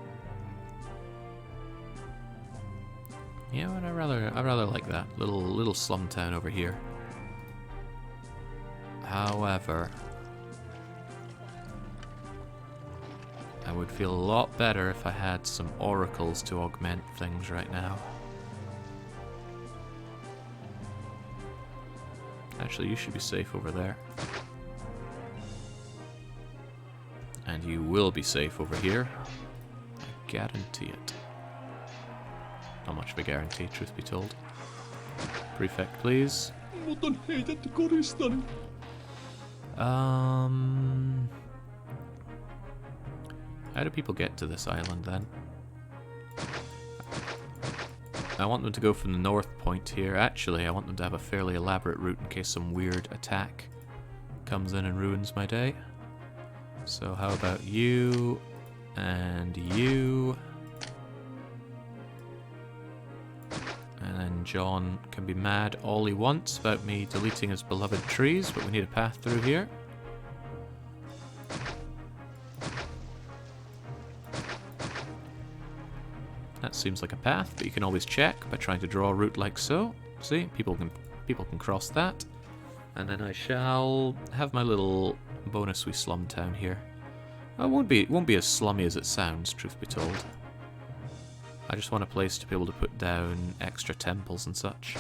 Yeah, but I rather like that. Little slum town over here. However, I would feel a lot better if I had some oracles to augment things right now. Actually, you should be safe over there. And you will be safe over here. I guarantee it. Not much of a guarantee, truth be told. Prefect, please. How do people get to this island then? I want them to go from the north point here. Actually, I want them to have a fairly elaborate route in case some weird attack comes in and ruins my day. So how about you and you? And then John can be mad all he wants about me deleting his beloved trees, but we need a path through here. That seems like a path, but you can always check by trying to draw a route like so. See, people can cross that. And then I shall have my little bonus wee slum town here. It won't be as slummy as it sounds, truth be told. I just want a place to be able to put down extra temples and such.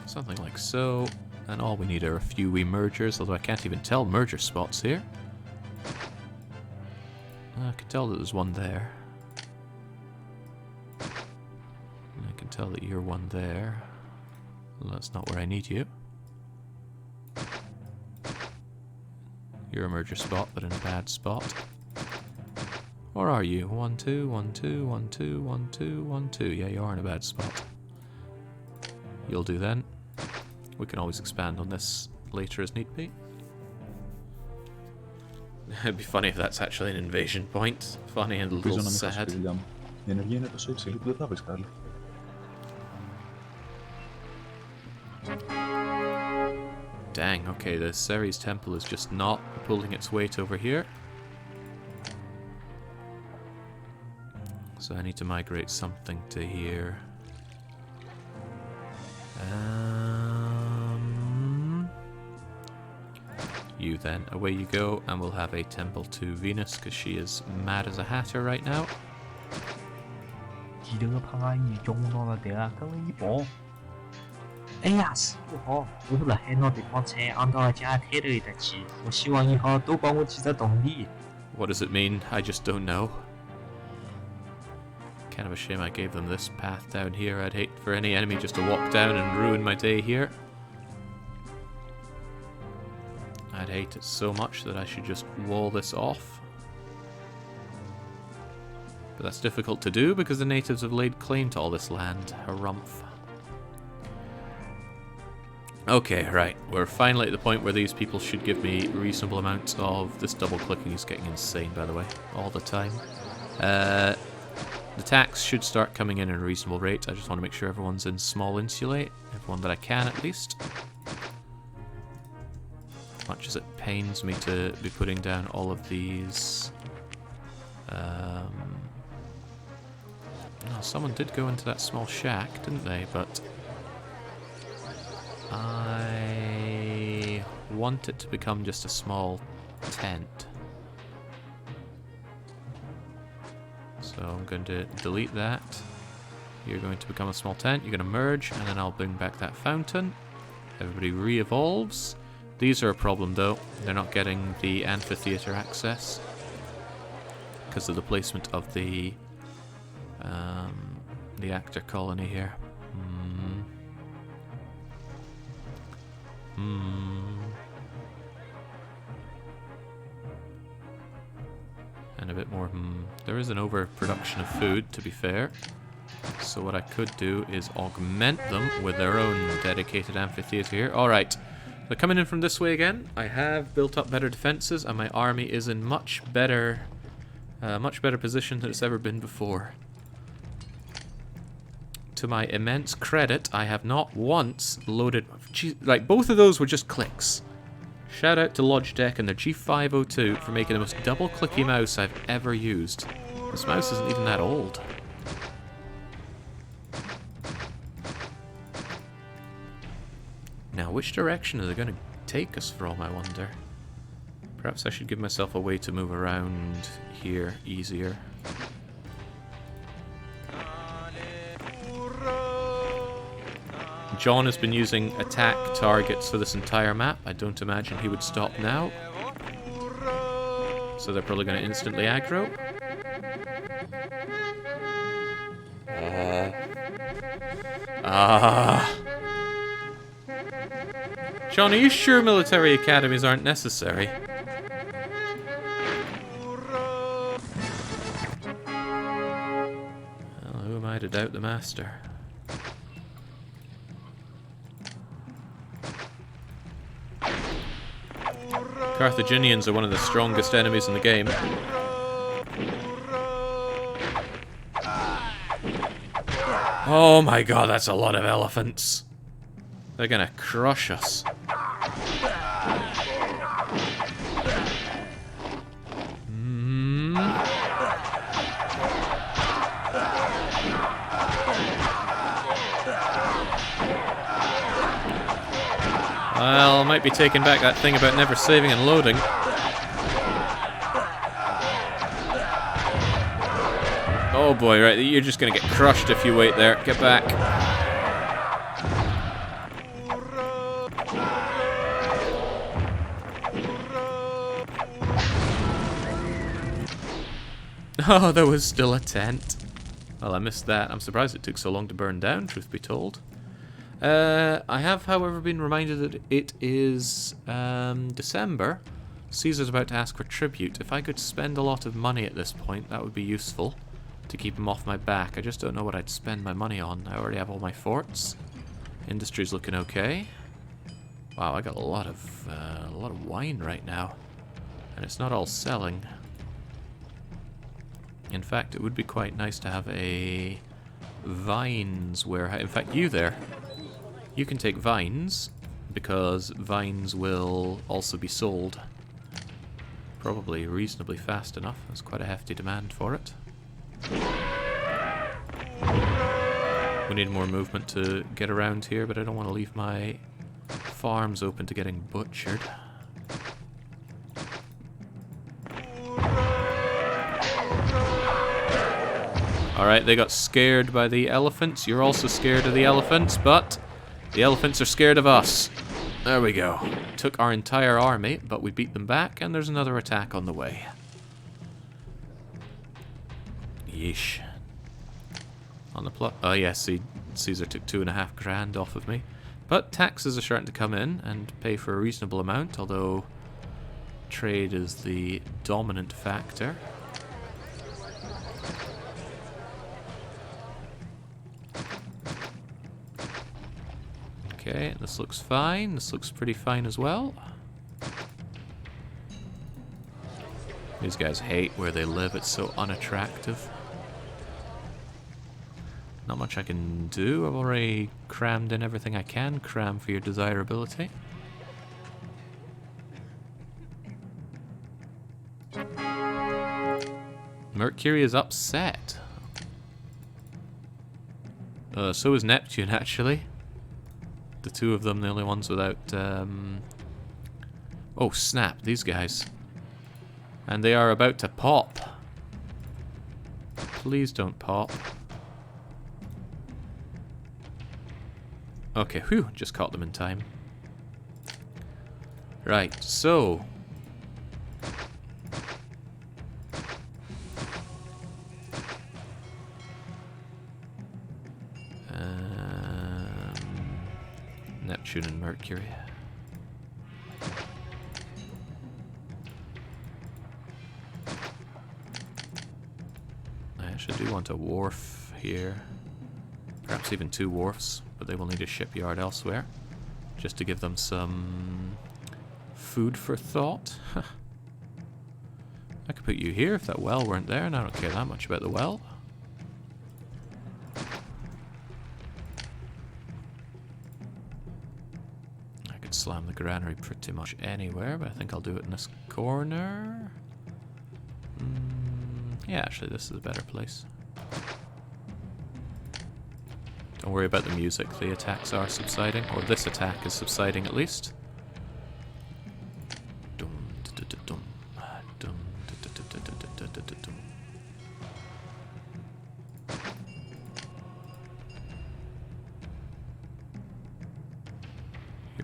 Something like so, and all we need are a few wee mergers, although I can't even tell merger spots here. I can tell that there's one there. And I can tell that you're one there. Well, that's not where I need you. You're a merger spot, but in a bad spot. Where are you? 1, 2, 1, 2, 1, 2, 1, 2, 1, 2. Yeah, you are in a bad spot. You'll do then. We can always expand on this later as need be. It'd be funny if that's actually an invasion point. Funny and a little sad. Dang, okay, the Ceres temple is just not pulling its weight over here. So I need to migrate something to here. You then, away you go, and we'll have a temple to Venus, because she is mad as a hatter right now. What does it mean? I just don't know. Kind of a shame I gave them this path down here. I'd hate for any enemy just to walk down and ruin my day here. I'd hate it so much that I should just wall this off. But that's difficult to do because the natives have laid claim to all this land. Harumph. Okay, right. We're finally at the point where these people should give me reasonable amounts of... This double clicking is getting insane, by the way, all the time. The tax should start coming in at a reasonable rate. I just want to make sure everyone's in small insulate. Everyone that I can, at least. Much as it pains me to be putting down all of these... Oh, someone did go into that small shack, didn't they? But... I want it to become just a small tent. So I'm going to delete that. You're going to become a small tent. You're going to merge, and then I'll bring back that fountain. Everybody re-evolves. These are a problem, though. They're not getting the amphitheater access because of the placement of the actor colony here. And a bit more. There is an overproduction of food, to be fair. So what I could do is augment them with their own dedicated amphitheater here. Alright, they're coming in from this way again. I have built up better defenses, and my army is in much better position than it's ever been before. To my immense credit, I have not once loaded... Like, both of those were just clicks. Shout out to Logitech and their G502 for making the most double-clicky mouse I've ever used. This mouse isn't even that old. Now, which direction are they going to take us from, I wonder? Perhaps I should give myself a way to move around here easier. John has been using attack targets for this entire map. I don't imagine he would stop now. So they're probably going to instantly aggro. John, are you sure military academies aren't necessary? Well, who am I to doubt the master? Carthaginians are one of the strongest enemies in the game. Oh my god, that's a lot of elephants. They're gonna crush us. Well, I might be taking back that thing about never saving and loading. Oh boy, right, you're just gonna get crushed if you wait there. Get back. Oh, there was still a tent. Well, I missed that. I'm surprised it took so long to burn down, truth be told. I have, however, been reminded that it is December, Caesar's about to ask for tribute. If I could spend a lot of money at this point, that would be useful to keep him off my back. I just don't know what I'd spend my money on. I already have all my forts. Industry's looking okay. Wow, I got a lot of wine right now, and it's not all selling. In fact, it would be quite nice to have a vines warehouse. In fact, you there, you can take vines, because vines will also be sold. Probably reasonably fast enough. There's quite a hefty demand for it. We need more movement to get around here, but I don't want to leave my farms open to getting butchered. Alright, they got scared by the elephants. You're also scared of the elephants, but the elephants are scared of us. There we go. Took our entire army, but we beat them back, and there's another attack on the way. Yeesh. On the plot. Oh yes, see, Caesar took 2.5 grand off of me. But taxes are starting to come in and pay for a reasonable amount, although trade is the dominant factor. Okay, this looks fine. This looks pretty fine as well. These guys hate where they live. It's so unattractive. Not much I can do. I've already crammed in everything I can cram for your desirability. Mercury is upset. So is Neptune, actually. The two of them, the only ones without... Oh, snap, these guys. And they are about to pop. Please don't pop. Okay, whew, just caught them in time. Right, so... Neptune and Mercury. I actually do want a wharf here. Perhaps even 2 wharfs, but they will need a shipyard elsewhere. Just to give them some food for thought. I could put you here if that well weren't there, and I don't care that much about the well. Slam the granary pretty much anywhere, but I think I'll do it in this corner. Yeah, actually this is a better place. Don't worry about the music, the attacks are subsiding, or this attack is subsiding at least.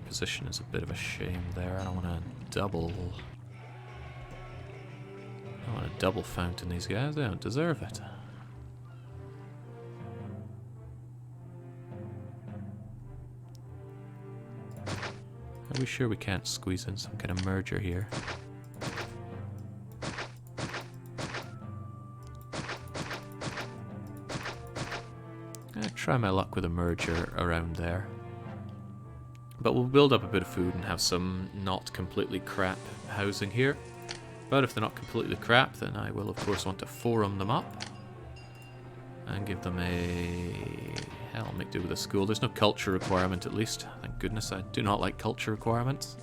Position is a bit of a shame there. I don't want to double fountain these guys. They don't deserve it. Are we sure we can't squeeze in some kind of merger here? I'll try my luck with a merger around there. But we'll build up a bit of food and have some not completely crap housing here. But if they're not completely crap, then I will of course want to forum them up. And give them a... Hell, I'll make do with a school. There's no culture requirement at least. Thank goodness, I do not like culture requirements.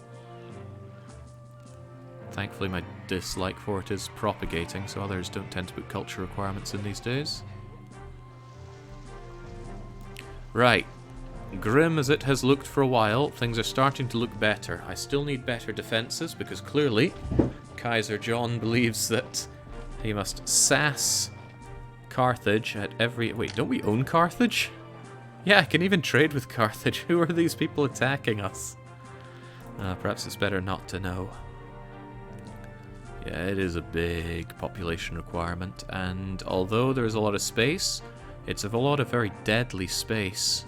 Thankfully my dislike for it is propagating, so others don't tend to put culture requirements in these days. Right. Grim as it has looked for a while, things are starting to look better. I still need better defenses because clearly Kaiser John believes that he must sass Carthage at every... Wait, don't we own Carthage? Yeah, I can even trade with Carthage. Who are these people attacking us? Perhaps it's better not to know. Yeah, it is a big population requirement, and although there is a lot of space, it's a lot of very deadly space.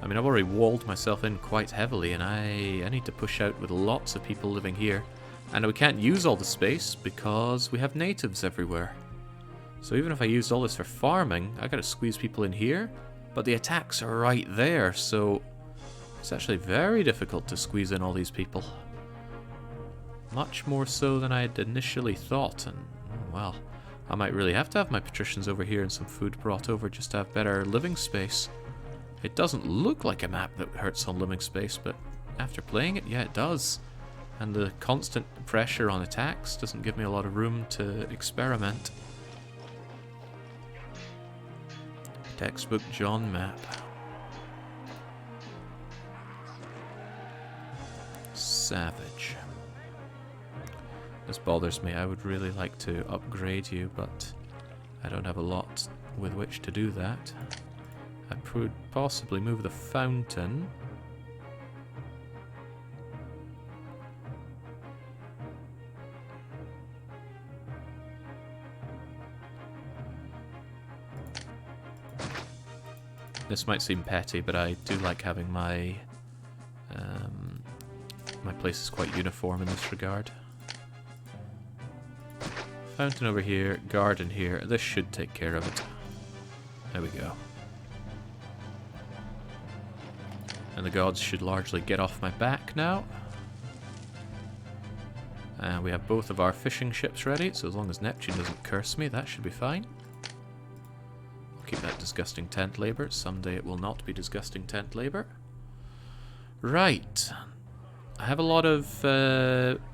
I mean, I've already walled myself in quite heavily, and I need to push out with lots of people living here. And we can't use all the space because we have natives everywhere. So even if I used all this for farming, I gotta squeeze people in here. But the attacks are right there, so it's actually very difficult to squeeze in all these people. Much more so than I had initially thought, and well, I might really have to have my patricians over here and some food brought over just to have better living space. It doesn't look like a map that hurts on living space, but after playing it, yeah, it does. And the constant pressure on attacks doesn't give me a lot of room to experiment. Textbook John map. Savage. This bothers me. I would really like to upgrade you, but I don't have a lot with which to do that. I could possibly move the fountain. This might seem petty, but I do like having my my place is quite uniform in this regard. Fountain over here, garden here. This should take care of it. There we go. And the gods should largely get off my back now. And we have both of our fishing ships ready, so as long as Neptune doesn't curse me, that should be fine. Keep that disgusting tent labor. Someday it will not be disgusting tent labor. Right. I have a lot of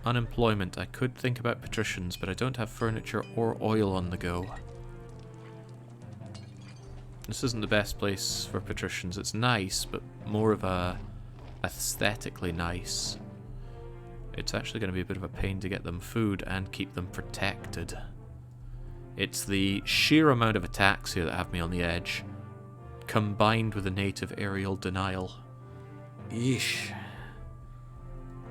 unemployment. I could think about patricians, but I don't have furniture or oil on the go. This isn't the best place for patricians. It's nice, but more of a aesthetically nice. It's actually going to be a bit of a pain to get them food and keep them protected. It's the sheer amount of attacks here that have me on the edge, combined with the native aerial denial. Yeesh.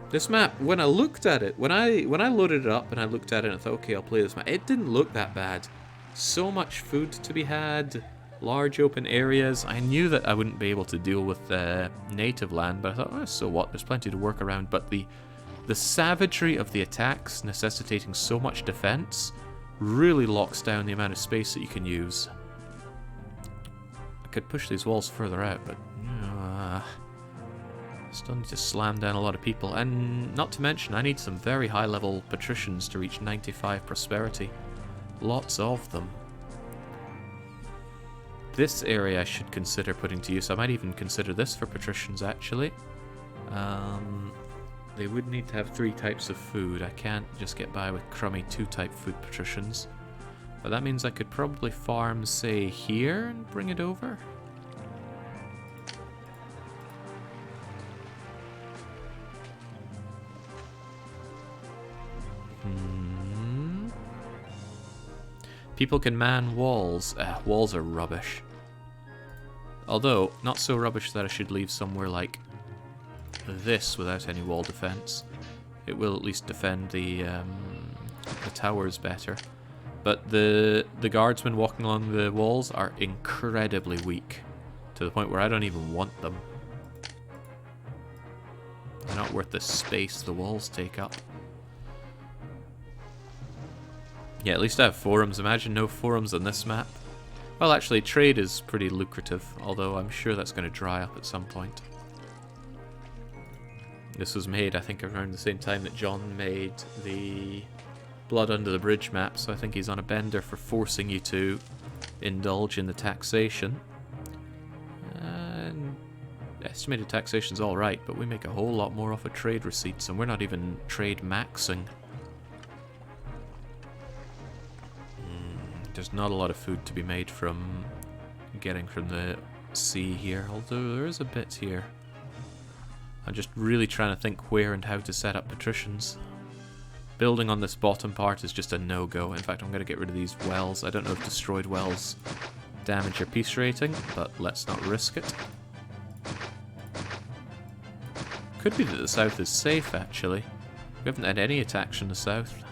This map, when I looked at it, when I loaded it up and I looked at it and I thought, okay, I'll play this map, it didn't look that bad. So much food to be had, large open areas. I knew that I wouldn't be able to deal with native land, but I thought, oh, so what? There's plenty to work around. But the savagery of the attacks necessitating so much defense really locks down the amount of space that you can use. I could push these walls further out, but still need to slam down a lot of people. And not to mention, I need some very high level patricians to reach 95 prosperity. Lots of them. This area I should consider putting to use. I might even consider this for patricians, actually. They would need to have 3 types of food. I can't just get by with crummy 2-type food patricians. But that means I could probably farm, say, here and bring it over. People can man walls. Walls are rubbish. Although, not so rubbish that I should leave somewhere like this without any wall defense. It will at least defend the towers better. But the guardsmen walking along the walls are incredibly weak, to the point where I don't even want them. They're not worth the space the walls take up. Yeah, at least I have forums. Imagine no forums on this map. Well, actually, trade is pretty lucrative, although I'm sure that's going to dry up at some point. This was made, I think, around the same time that John made the Blood Under the Bridge map, so I think he's on a bender for forcing you to indulge in the taxation. And estimated taxation's alright, but we make a whole lot more off of trade receipts, and we're not even trade maxing. There's not a lot of food to be made from getting from the sea here, although there is a bit here. I'm just really trying to think where and how to set up patricians. Building on this bottom part is just a no-go. In fact, I'm going to get rid of these wells. I don't know if destroyed wells damage your peace rating, but let's not risk it. Could be that the south is safe, actually. We haven't had any attacks from the south.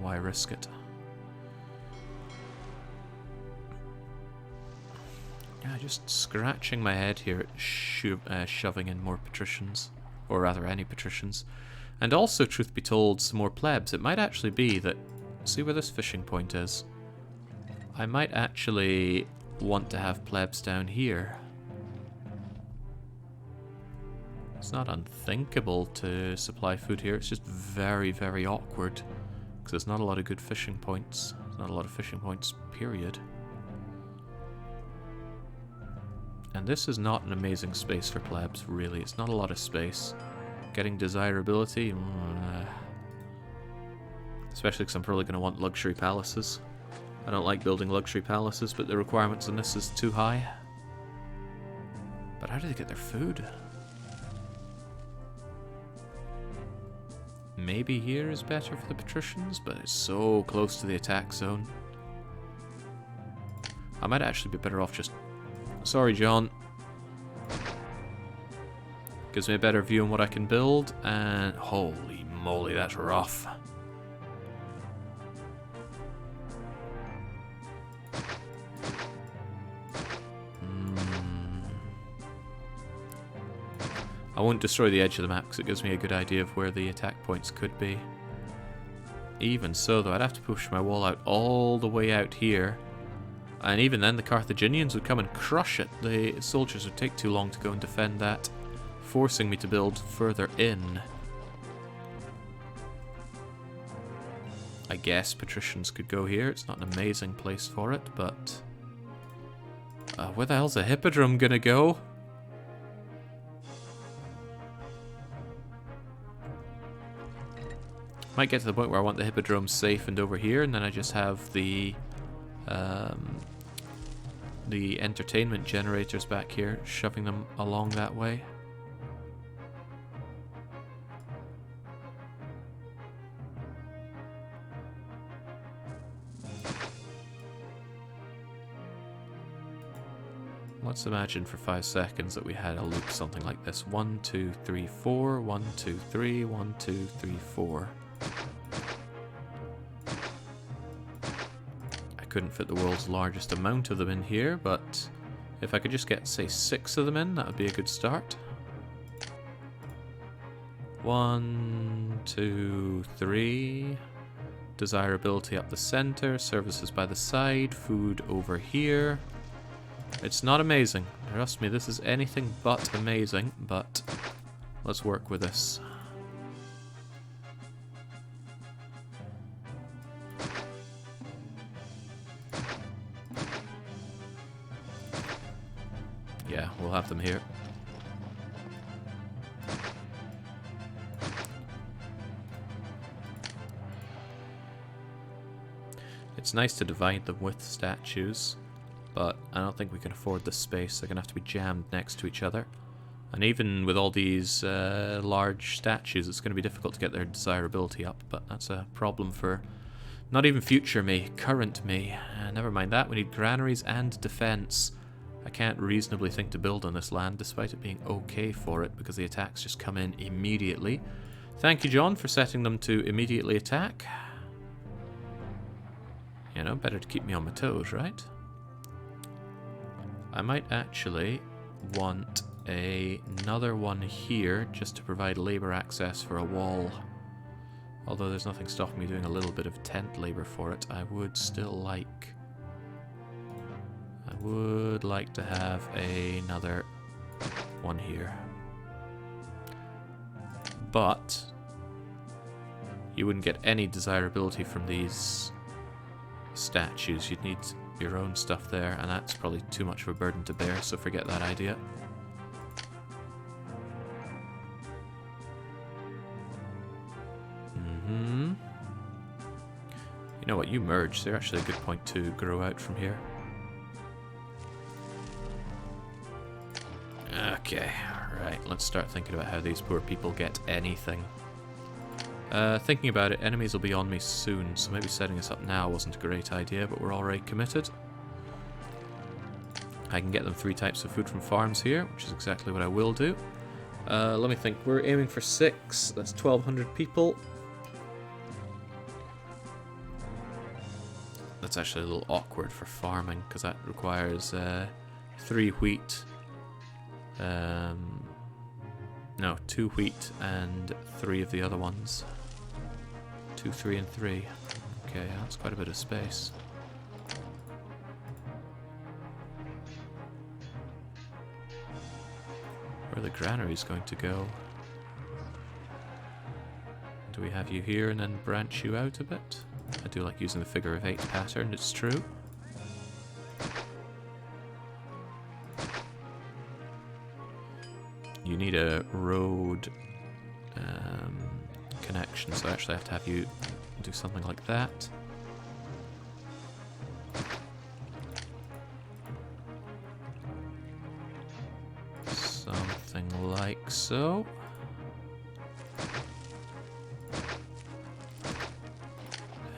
Why risk it? Yeah, just scratching my head here at shoving in more patricians. or rather any patricians. And also, truth be told, some more plebs. It might actually be that... See where this fishing point is? I might actually want to have plebs down here. It's not unthinkable to supply food here, it's just very, very awkward. Because there's not a lot of good fishing points. There's not a lot of fishing points, period. And this is not an amazing space for plebs, really. It's not a lot of space. Getting desirability... especially because I'm probably going to want luxury palaces. I don't like building luxury palaces, but the requirements on this is too high. But how do they get their food? Maybe here is better for the patricians, but it's so close to the attack zone. I might actually be better off just... Sorry, John. Gives me a better view on what I can build, and... Holy moly, that's rough. I won't destroy the edge of the map because it gives me a good idea of where the attack points could be. Even so, though, I'd have to push my wall out all the way out here. And even then, the Carthaginians would come and crush it. The soldiers would take too long to go and defend that, forcing me to build further in. I guess patricians could go here. It's not an amazing place for it, but... where the hell's the hippodrome gonna go? Might get to the point where I want the hippodrome safe and over here, and then I just have the entertainment generators back here, shoving them along that way. Let's imagine for 5 seconds that we had a loop something like this. 1, 2, 3, 4, 1, 2, 3, 1, 2, 3, 4. I couldn't fit the world's largest amount of them in here, but if I could just get, say, 6 of them in, that would be a good start. 1, 2, 3. Desirability up the center, services by the side, food over here. It's not amazing. Trust me, this is anything but amazing, but let's work with this. Yeah, we'll have them here. It's nice to divide them with statues, but I don't think we can afford the space. They're going to have to be jammed next to each other. And even with all these large statues, it's going to be difficult to get their desirability up, but that's a problem for not even future me, current me. Never mind that, we need granaries and defense. I can't reasonably think to build on this land, despite it being okay for it, because the attacks just come in immediately. Thank you, John, for setting them to immediately attack. You know, better to keep me on my toes, right? I might actually want another one here, just to provide labor access for a wall. Although there's nothing stopping me doing a little bit of tent labor for it, I would like to have another one here. But you wouldn't get any desirability from these statues. You'd need your own stuff there, and that's probably too much of a burden to bear, so forget that idea. You know what, you merge. They're actually a good point to grow out from here. Okay, right, let's start thinking about how these poor people get anything. Thinking about it, enemies will be on me soon, so maybe setting us up now wasn't a great idea, but we're already committed. I can get them 3 types of food from farms here, which is exactly what I will do. Let me think, we're aiming for 6, that's 1,200 people. That's actually a little awkward for farming, because that requires 3 wheat, No, 2 wheat and 3 of the other ones. 2, 3, and 3. Okay, that's quite a bit of space. Where are the granaries going to go? Do we have you here and then branch you out a bit? I do like using the figure of 8 pattern, it's true. You need a road connection, so I actually have to have you do something like that. Something like so.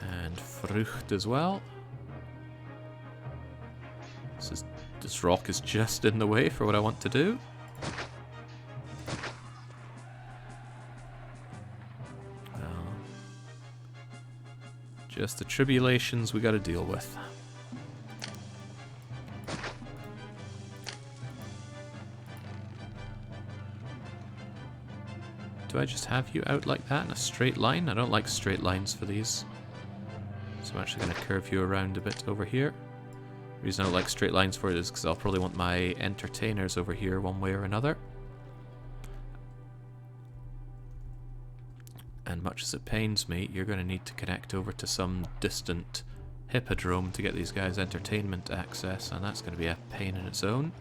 And Frucht as well. This rock is just in the way for what I want to do. Just the tribulations we gotta deal with. Do I just have you out like that in a straight line? I don't like straight lines for these. So I'm actually gonna curve you around a bit over here. The reason I don't like straight lines for it is because I'll probably want my entertainers over here one way or another. And much as it pains me, you're going to need to connect over to some distant hippodrome to get these guys entertainment access, and that's going to be a pain in its own.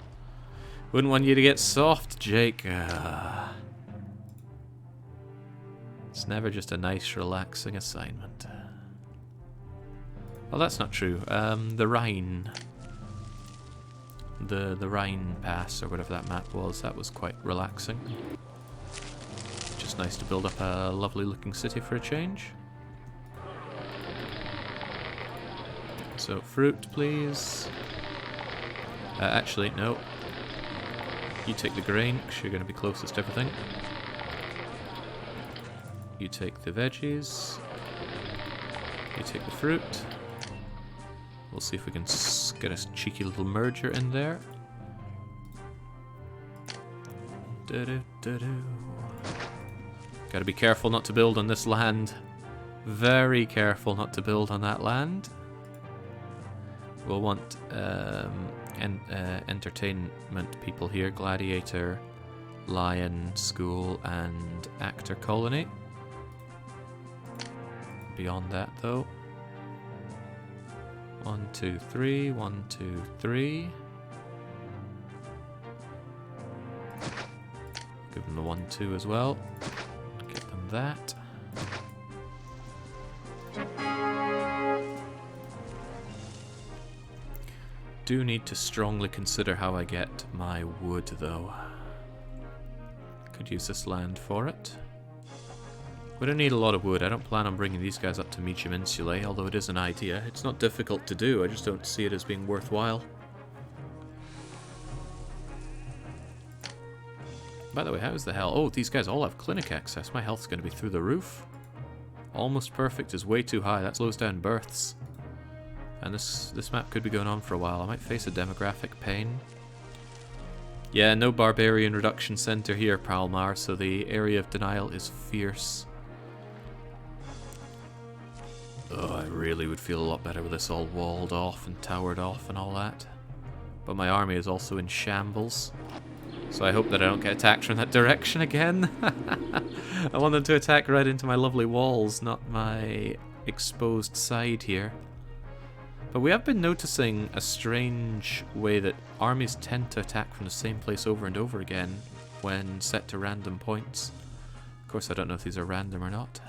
Wouldn't want you to get soft, Jake. It's never just a nice, relaxing assignment. Well, that's not true. The Rhine. The Rhine Pass, or whatever that map was, that was quite relaxing. Just nice to build up a lovely looking city for a change. So, fruit, please. Actually, no. You take the grain, because you're going to be closest to everything. You take the veggies. You take the fruit. We'll see if we can get a cheeky little merger in there. Gotta be careful not to build on this land. Very careful not to build on that land. We'll want entertainment people here. Gladiator, Lion, School, and Actor Colony. Beyond that, though. 1, 2, 3. 1, 2, 3. Give them the 1, 2 as well. Get them that. Do need to strongly consider how I get my wood, though. Could use this land for it. We don't need a lot of wood. I don't plan on bringing these guys up to Medium Insulae, although it is an idea. It's not difficult to do, I just don't see it as being worthwhile. By the way, how is the hell? Oh, these guys all have clinic access. My health's going to be through the roof. Almost perfect is way too high. That slows down births. And this map could be going on for a while. I might face a demographic pain. Yeah, no barbarian reduction center here, Palmar, so the area of denial is fierce. Oh, I really would feel a lot better with this all walled off and towered off and all that. But my army is also in shambles. So I hope that I don't get attacked from that direction again. I want them to attack right into my lovely walls, not my exposed side here. But we have been noticing a strange way that armies tend to attack from the same place over and over again when set to random points. Of course, I don't know if these are random or not.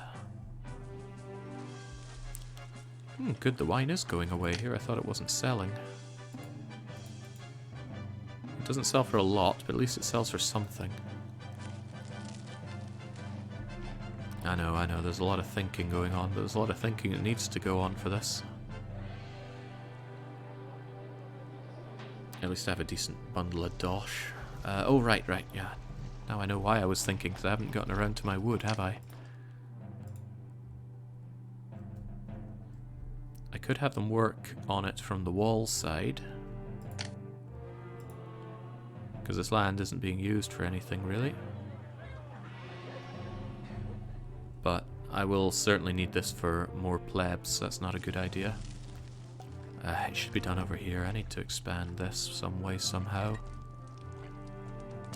Good, the wine is going away here. I thought it wasn't selling. It doesn't sell for a lot, but at least it sells for something. I know, there's a lot of thinking going on, but there's a lot of thinking that needs to go on for this. At least I have a decent bundle of dosh. Oh, right, yeah. Now I know why I was thinking, because I haven't gotten around to my wood, have I? I could have them work on it from the wall side. Because this land isn't being used for anything, really. But I will certainly need this for more plebs. That's not a good idea. It should be done over here. I need to expand this some way, somehow.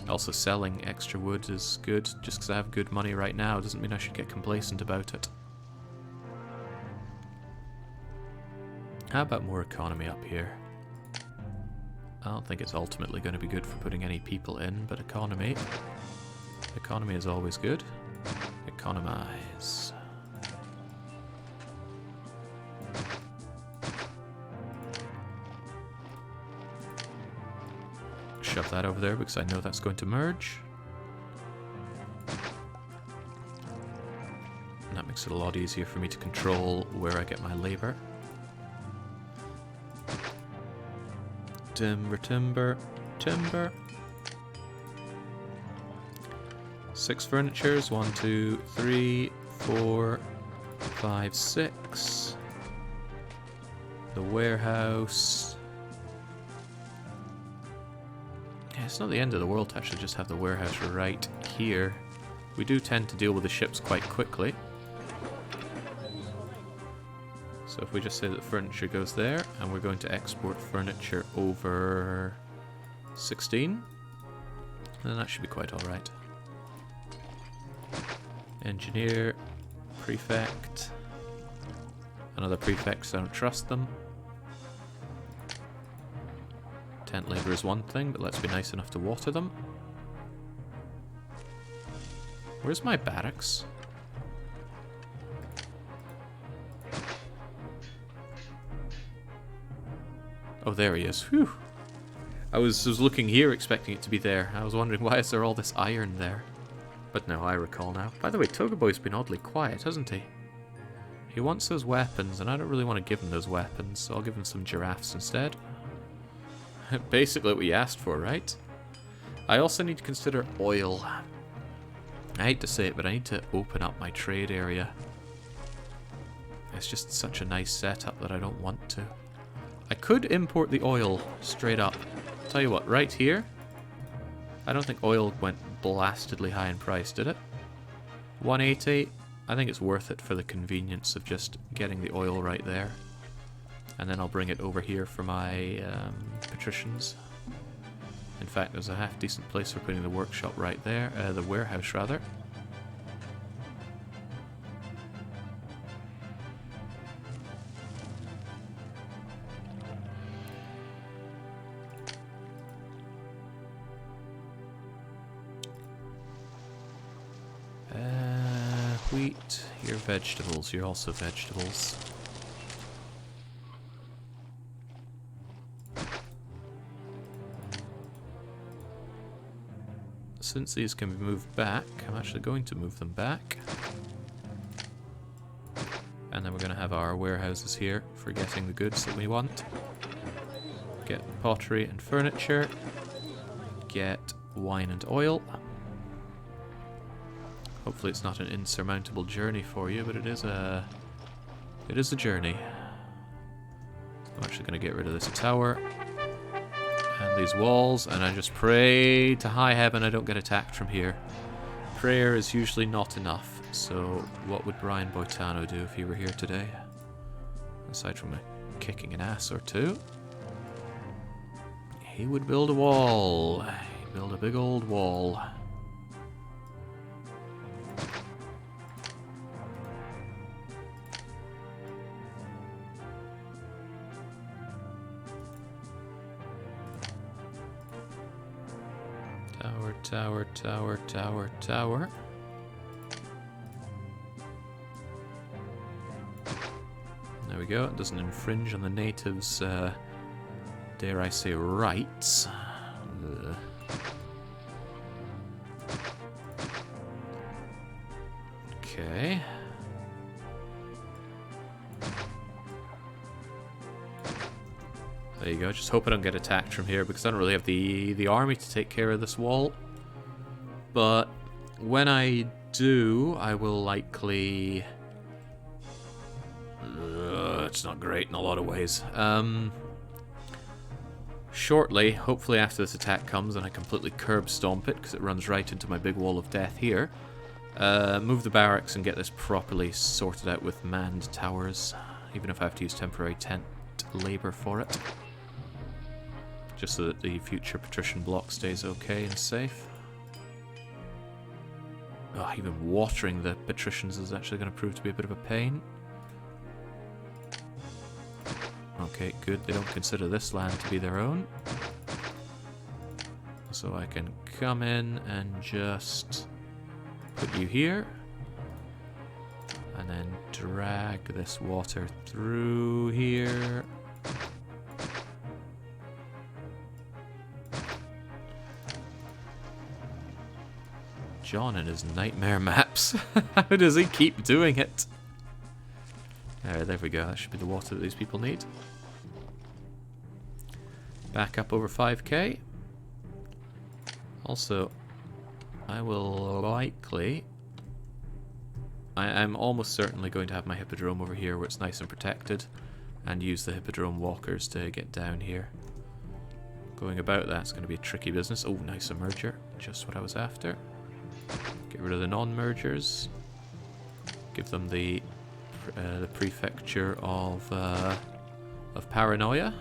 Also, selling extra wood is good. Just because I have good money right now doesn't mean I should get complacent about it. How about more economy up here? I don't think it's ultimately going to be good for putting any people in, but economy. Economy is always good. Economize. Shove that over there because I know that's going to merge. And that makes it a lot easier for me to control where I get my labor. Timber, timber, timber. 6 furnitures. 1, 2, 3, 4, 5, 6. The warehouse. Yeah, it's not the end of the world to actually just have the warehouse right here. We do tend to deal with the ships quite quickly. So if we just say that furniture goes there, and we're going to export furniture over 16, then that should be quite alright. Engineer, prefect, another prefect, so I don't trust them. Tent labour is one thing, but let's be nice enough to water them. Where's my barracks? Oh, there he is. Whew. I was looking here expecting it to be there. I was wondering why is there all this iron there. But no, I recall now. By the way, Toga Boy's been oddly quiet, hasn't he? He wants those weapons, and I don't really want to give him those weapons, so I'll give him some giraffes instead. Basically what we asked for, right? I also need to consider oil. I hate to say it, but I need to open up my trade area. It's just such a nice setup that I don't want to. I could import the oil straight up. Tell you what, right here, I don't think oil went blastedly high in price, did it? 180, I think it's worth it for the convenience of just getting the oil right there. And then I'll bring it over here for my patricians. In fact, there's a half decent place for putting the workshop right there, the warehouse rather. Wheat, you're vegetables, you're also vegetables. Since these can be moved back, I'm actually going to move them back. And then we're going to have our warehouses here for getting the goods that we want. Get pottery and furniture. Get wine and oil. Hopefully it's not an insurmountable journey for you, but it is a journey. I'm actually going to get rid of this tower and these walls, and I just pray to high heaven I don't get attacked from here. Prayer is usually not enough, so what would Brian Boitano do if he were here today? Aside from kicking an ass or two. He would build a wall. He'd build a big old wall. Tower, tower, tower, tower. There we go. It doesn't infringe on the natives' dare I say, rights. Okay. There you go. Just hope I don't get attacked from here because I don't really have the army to take care of this wall. But when I do, I will likely... it's not great in a lot of ways. Shortly, hopefully after this attack comes and I completely curb stomp it because it runs right into my big wall of death here, Move the barracks and get this properly sorted out with manned towers, even if I have to use temporary tent labour for it. Just so that the future patrician block stays okay and safe. Oh, even watering the patricians is actually going to prove to be a bit of a pain. Okay, good. They don't consider this land to be their own. So I can come in and just put you here. And then drag this water through here. John and his nightmare maps. How does he keep doing it? There we go. That should be the water that these people need. Back up over 5k. Also, I will likely... I'm almost certainly going to have my hippodrome over here where it's nice and protected, and use the hippodrome walkers to get down here. Going about that's going to be a tricky business. Oh, nice, a merger. Just what I was after. Get rid of the non-mergers. Give them the prefecture of paranoia.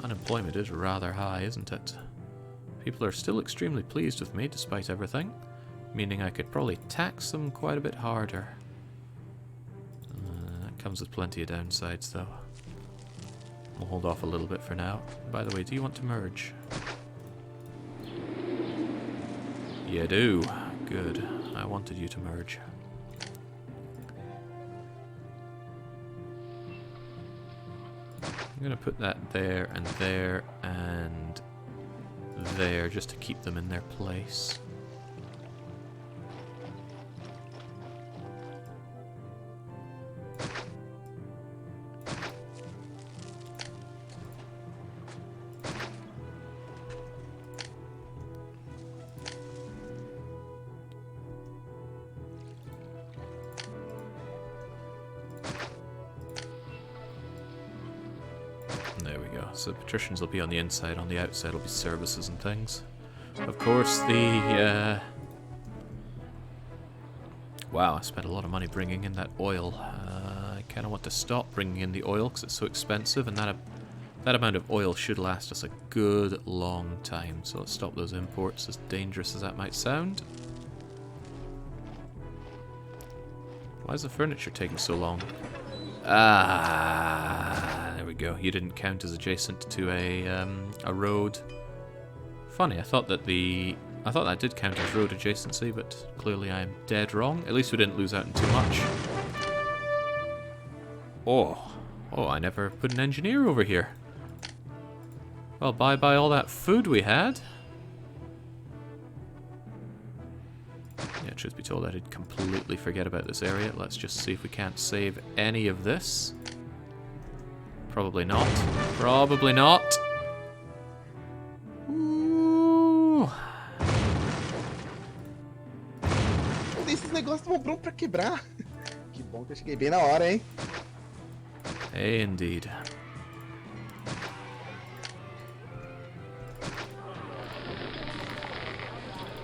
Unemployment is rather high, isn't it? People are still extremely pleased with me despite everything, meaning I could probably tax them quite a bit harder. That comes with plenty of downsides, though. We'll hold off a little bit for now. By the way, do you want to merge? You do. Good. I wanted you to merge. I'm going to put that there and there and there just to keep them in their place. So patricians will be on the inside, on the outside will be services and things. Of course, wow, I spent a lot of money bringing in that oil. I kind of want to stop bringing in the oil because it's so expensive, and that amount of oil should last us a good long time. So let's stop those imports, as dangerous as that might sound. Why is the furniture taking so long? There we go. You didn't count as adjacent to a road. Funny, I thought that did count as road adjacency, but clearly I'm dead wrong. At least we didn't lose out on too much. Oh, I never put an engineer over here. Well, bye-bye all that food we had. Yeah, truth be told, I did completely forget about this area. Let's just see if we can't save any of this. Probably not. Probably not. Pô, esses negócios estão prontos pra quebrar. Que bom que eu cheguei bem na hora, hein? Hey, indeed.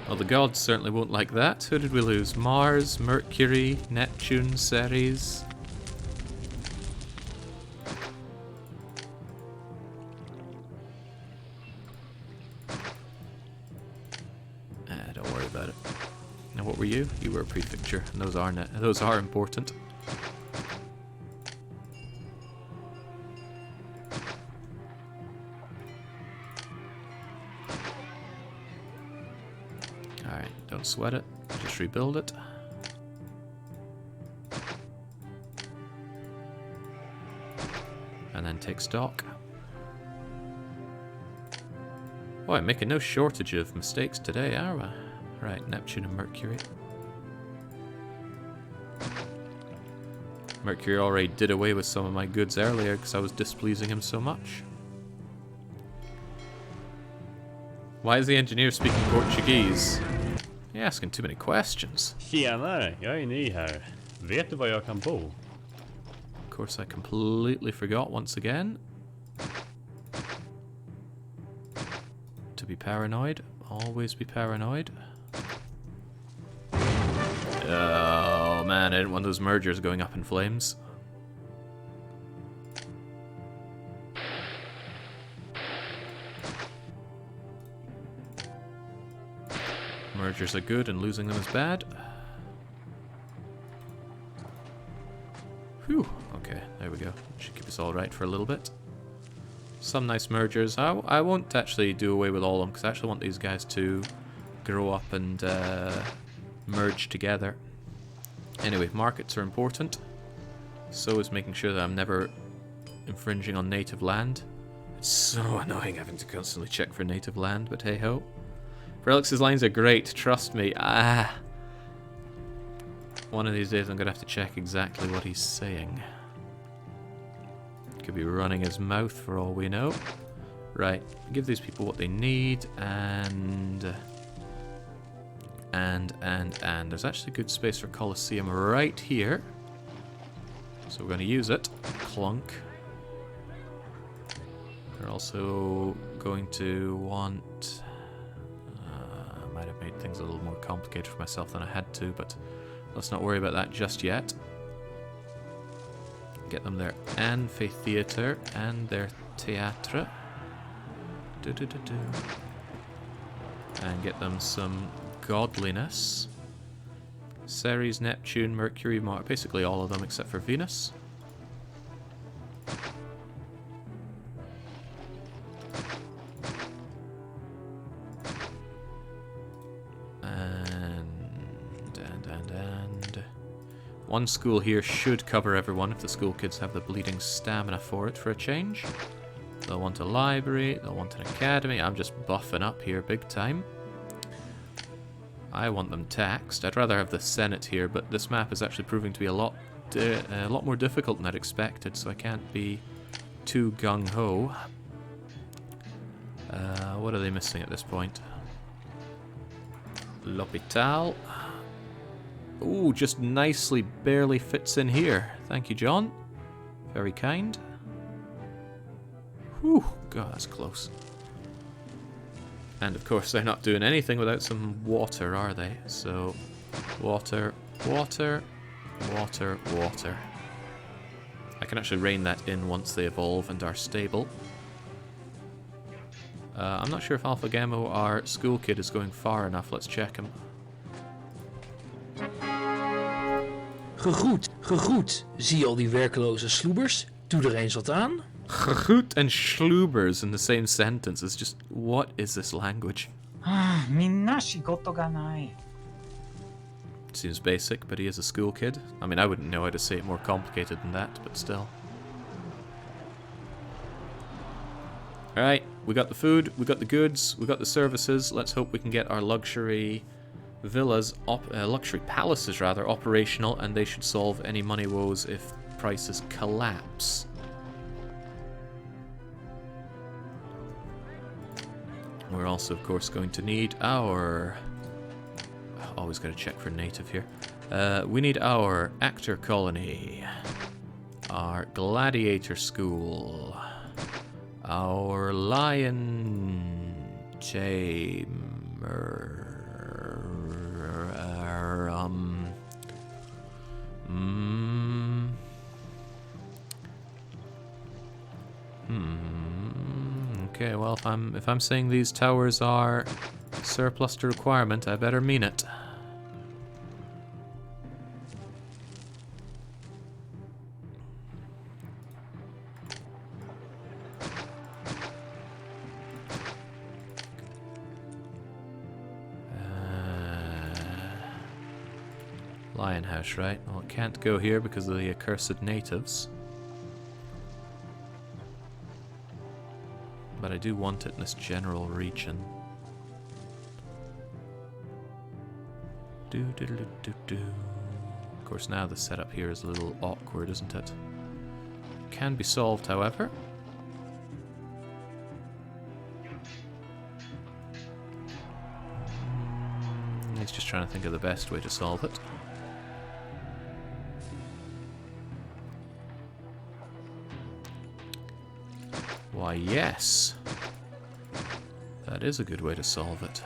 Well, the gods certainly won't like that. Who did we lose? Mars, Mercury, Neptune, Ceres. Don't worry about it. Now, what were you? You were a prefecture, and those are important. Alright, don't sweat it. Just rebuild it. And then take stock. Oh, I'm making no shortage of mistakes today, are we? Right, Neptune and Mercury. Mercury already did away with some of my goods earlier because I was displeasing him so much. Why is the engineer speaking Portuguese? You're asking too many questions. Tjenare, jag är ny här. Vet du var jag kan bo? Of course, I completely forgot once again to to be paranoid. Always be paranoid. Oh man, I didn't want those mergers going up in flames. Mergers are good and losing them is bad. Whew, okay, there we go. Should keep us alright for a little bit. Some nice mergers. I won't actually do away with all of them because I actually want these guys to grow up and merge together. Anyway, markets are important. So is making sure that I'm never infringing on native land. It's so annoying having to constantly check for native land, but hey ho. Relix's lines are great, trust me. One of these days I'm going to have to check exactly what he's saying. Could be running his mouth for all we know. Right, give these people what they need, and there's actually good space for Colosseum right here. So we're going to use it. Clunk. We're also going to want... I might have made things a little more complicated for myself than I had to, but let's not worry about that just yet. Get them their amphitheater and their theatre. And get them some godliness. Ceres, Neptune, Mercury, Mars, basically all of them except for Venus. And one school here should cover everyone if the school kids have the bleeding stamina for it for a change. They'll want a library, they'll want an academy. I'm just buffing up here big time. I want them taxed. I'd rather have the Senate here, but this map is actually proving to be a lot more difficult than I'd expected, so I can't be too gung-ho. What are they missing at this point? L'Hôpital. Ooh, just nicely barely fits in here. Thank you, John. Very kind. Whew, God, that's close. And of course, they're not doing anything without some water, are they? So, water, water, water, water. I can actually rein that in once they evolve and are stable. I'm not sure if Alpha Gamma, our school kid, is going far enough. Let's check him. Gegroet, gegroet. Zie je al die werkloze sloebers? Doe er eens wat aan. Gegroet and schlubers in the same sentence. It's just, what is this language? Seems basic, but he is a school kid. I mean, I wouldn't know how to say it more complicated than that, but still. Alright, we got the food, we got the goods, we got the services. Let's hope we can get our luxury villas, luxury palaces rather, operational, and they should solve any money woes if prices collapse. We're also, of course, going to need our... Always got to check for native here. We need our actor colony, our gladiator school, our lion chamber, Okay, well, if I'm saying these towers are surplus to requirement, I better mean it. Lion house, right? Well, it can't go here because of the accursed natives. But I do want it in this general region. Of course, now the setup here is a little awkward, isn't it? Can be solved, however. He's just trying to think of the best way to solve it. Why, yes. That is a good way to solve it.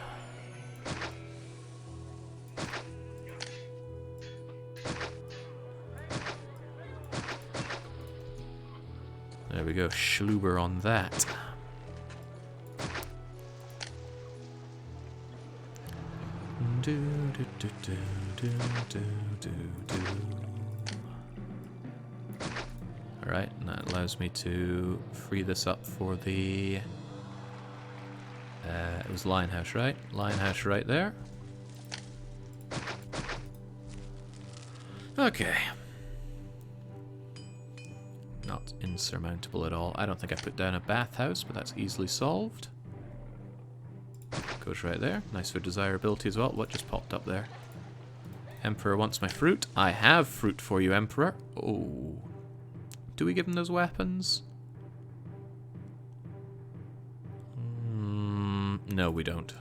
There we go, Schluber on that. Alright, and that allows me to free this up for the... it was Lionhouse, right? Lionhouse right there. Okay. Not insurmountable at all. I don't think I put down a bathhouse, but that's easily solved. Goes right there. Nice for desirability as well. What just popped up there? Emperor wants my fruit. I have fruit for you, Emperor. Oh. Do we give him those weapons? No, we don't.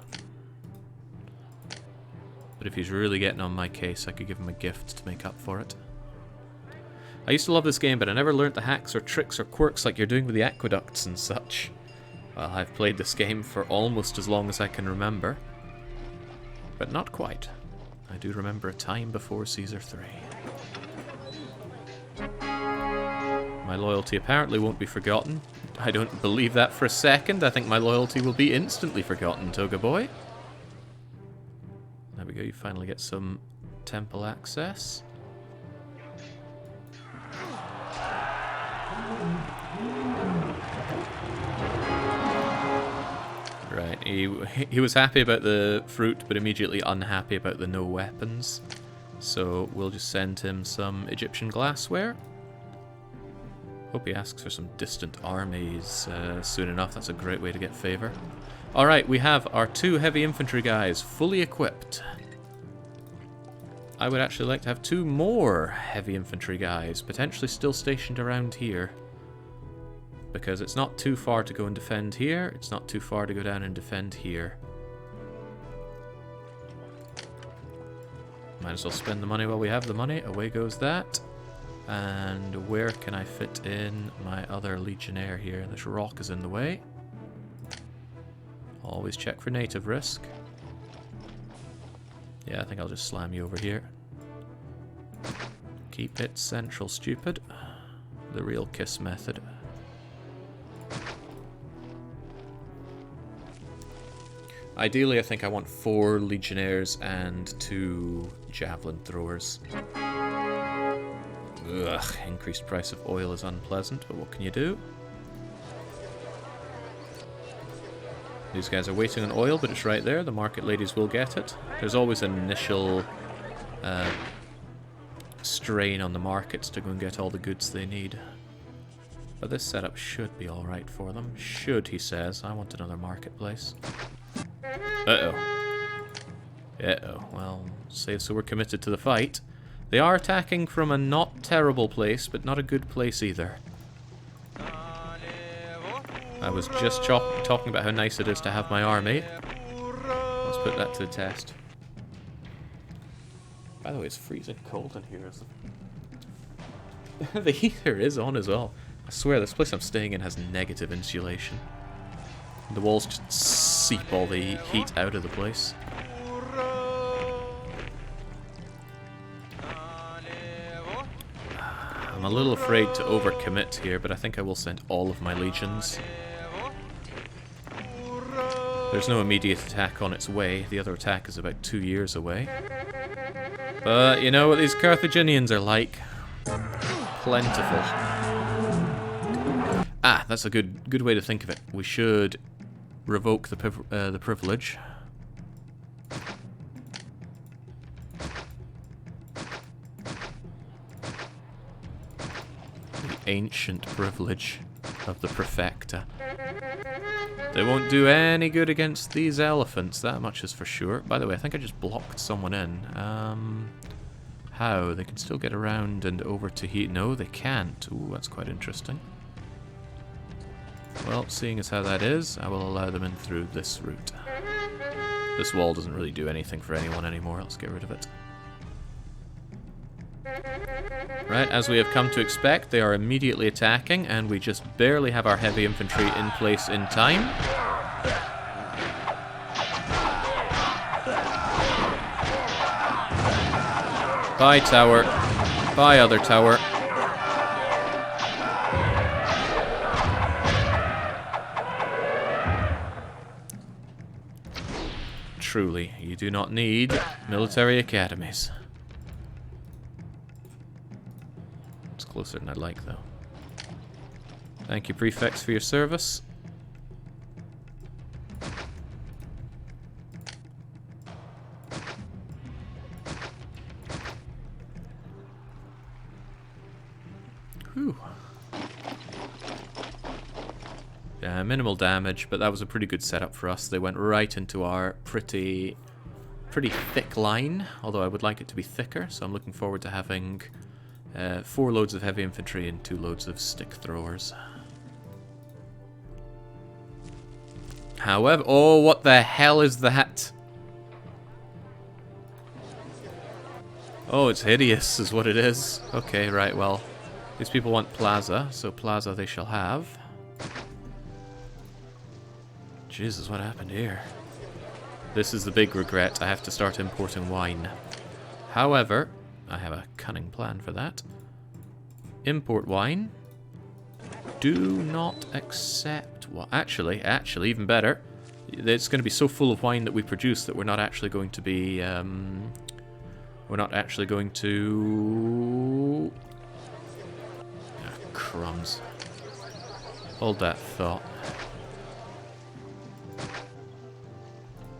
But if he's really getting on my case, I could give him a gift to make up for it. I used to love this game, but I never learnt the hacks or tricks or quirks like you're doing with the aqueducts and such. Well, I've played this game for almost as long as I can remember. But not quite. I do remember a time before Caesar 3. My loyalty apparently won't be forgotten. I don't believe that for a second. I think my loyalty will be instantly forgotten, Toga Boy. There we go, you finally get some temple access. Right, he was happy about the fruit, but immediately unhappy about the no weapons. So we'll just send him some Egyptian glassware. Hope he asks for some distant armies soon enough. That's a great way to get favor. Alright, we have our 2 heavy infantry guys fully equipped. I would actually like to have 2 more heavy infantry guys, potentially still stationed around here. Because it's not too far to go and defend here, it's not too far to go down and defend here. Might as well spend the money while we have the money. Away goes that. And where can I fit in my other legionnaire here? This rock is in the way. Always check for native risk. Yeah, I think I'll just slam you over here. Keep it central, stupid. The real kiss method. Ideally, I think I want 4 legionnaires and 2 javelin throwers. Ugh, increased price of oil is unpleasant, but what can you do? These guys are waiting on oil, but it's right there. The market ladies will get it. There's always an initial strain on the markets to go and get all the goods they need. But this setup should be alright for them. Should, he says. I want another marketplace. Uh-oh. Uh-oh. Well, save so we're committed to the fight. They are attacking from a not terrible place, but not a good place either. I was just talking about how nice it is to have my army. Let's put that to the test. By the way, it's freezing cold in here. The heater is on as well. I swear this place I'm staying in has negative insulation. The walls just seep all the heat out of the place. I'm a little afraid to overcommit here, but I think I will send all of my legions. There's no immediate attack on its way. The other attack is about 2 years away. But you know what these Carthaginians are like. Plentiful. Ah, that's a good way to think of it. We should revoke the privilege. Ancient privilege of the Prefecta. They won't do any good against these elephants, that much is for sure. By the way, I think I just blocked someone in. How? They can still get around and over to heat. No, they can't. Ooh, that's quite interesting. Well, seeing as how that is, I will allow them in through this route. This wall doesn't really do anything for anyone anymore. Let's get rid of it. Right, as we have come to expect, they are immediately attacking, and we just barely have our heavy infantry in place in time. Bye, tower. Bye, other tower. Truly, you do not need military academies. It's closer than I'd like, though. Thank you, prefects, for your service. Whew. Yeah, minimal damage, but that was a pretty good setup for us. They went right into our pretty thick line, although I would like it to be thicker, so I'm looking forward to having 4 loads of heavy infantry and 2 loads of stick throwers. However, oh, what the hell is that? Oh, it's hideous is what it is. Okay, right, well, these people want plaza, so plaza they shall have. Jesus, what happened here? This is the big regret. I have to start importing wine. However, I have a cunning plan for that. Import wine. Do not accept... Well, actually, even better. It's going to be so full of wine that we produce that we're not actually going to be... we're not actually going to... Ah, crumbs. Hold that thought.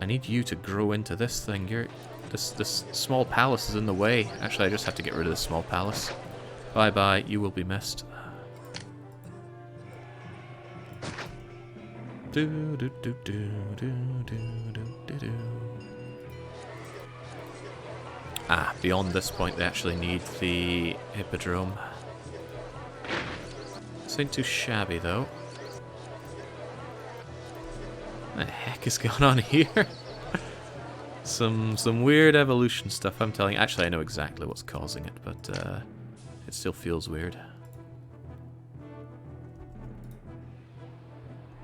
I need you to grow into this thing. This small palace is in the way. Actually, I just have to get rid of this small palace. Bye-bye, you will be missed. Ah, beyond this point, they actually need the hippodrome. This ain't too shabby, though. What the heck is going on here? Some weird evolution stuff, I'm telling you. Actually, I know exactly what's causing it, but it still feels weird.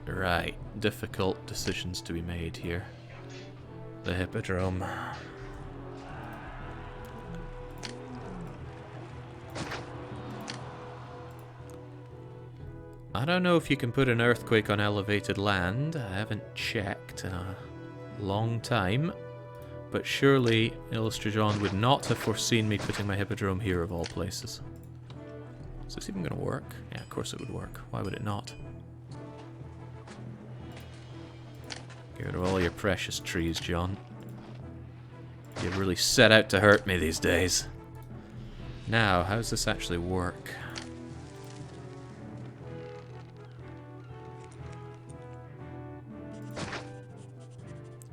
Right, difficult decisions to be made here. The hippodrome. I don't know if you can put an earthquake on elevated land. I haven't checked in a long time. But surely Illustrajon would not have foreseen me putting my hippodrome here of all places. Is this even going to work? Yeah, of course it would work. Why would it not? Get rid of all your precious trees, John. You really set out to hurt me these days. Now, how does this actually work?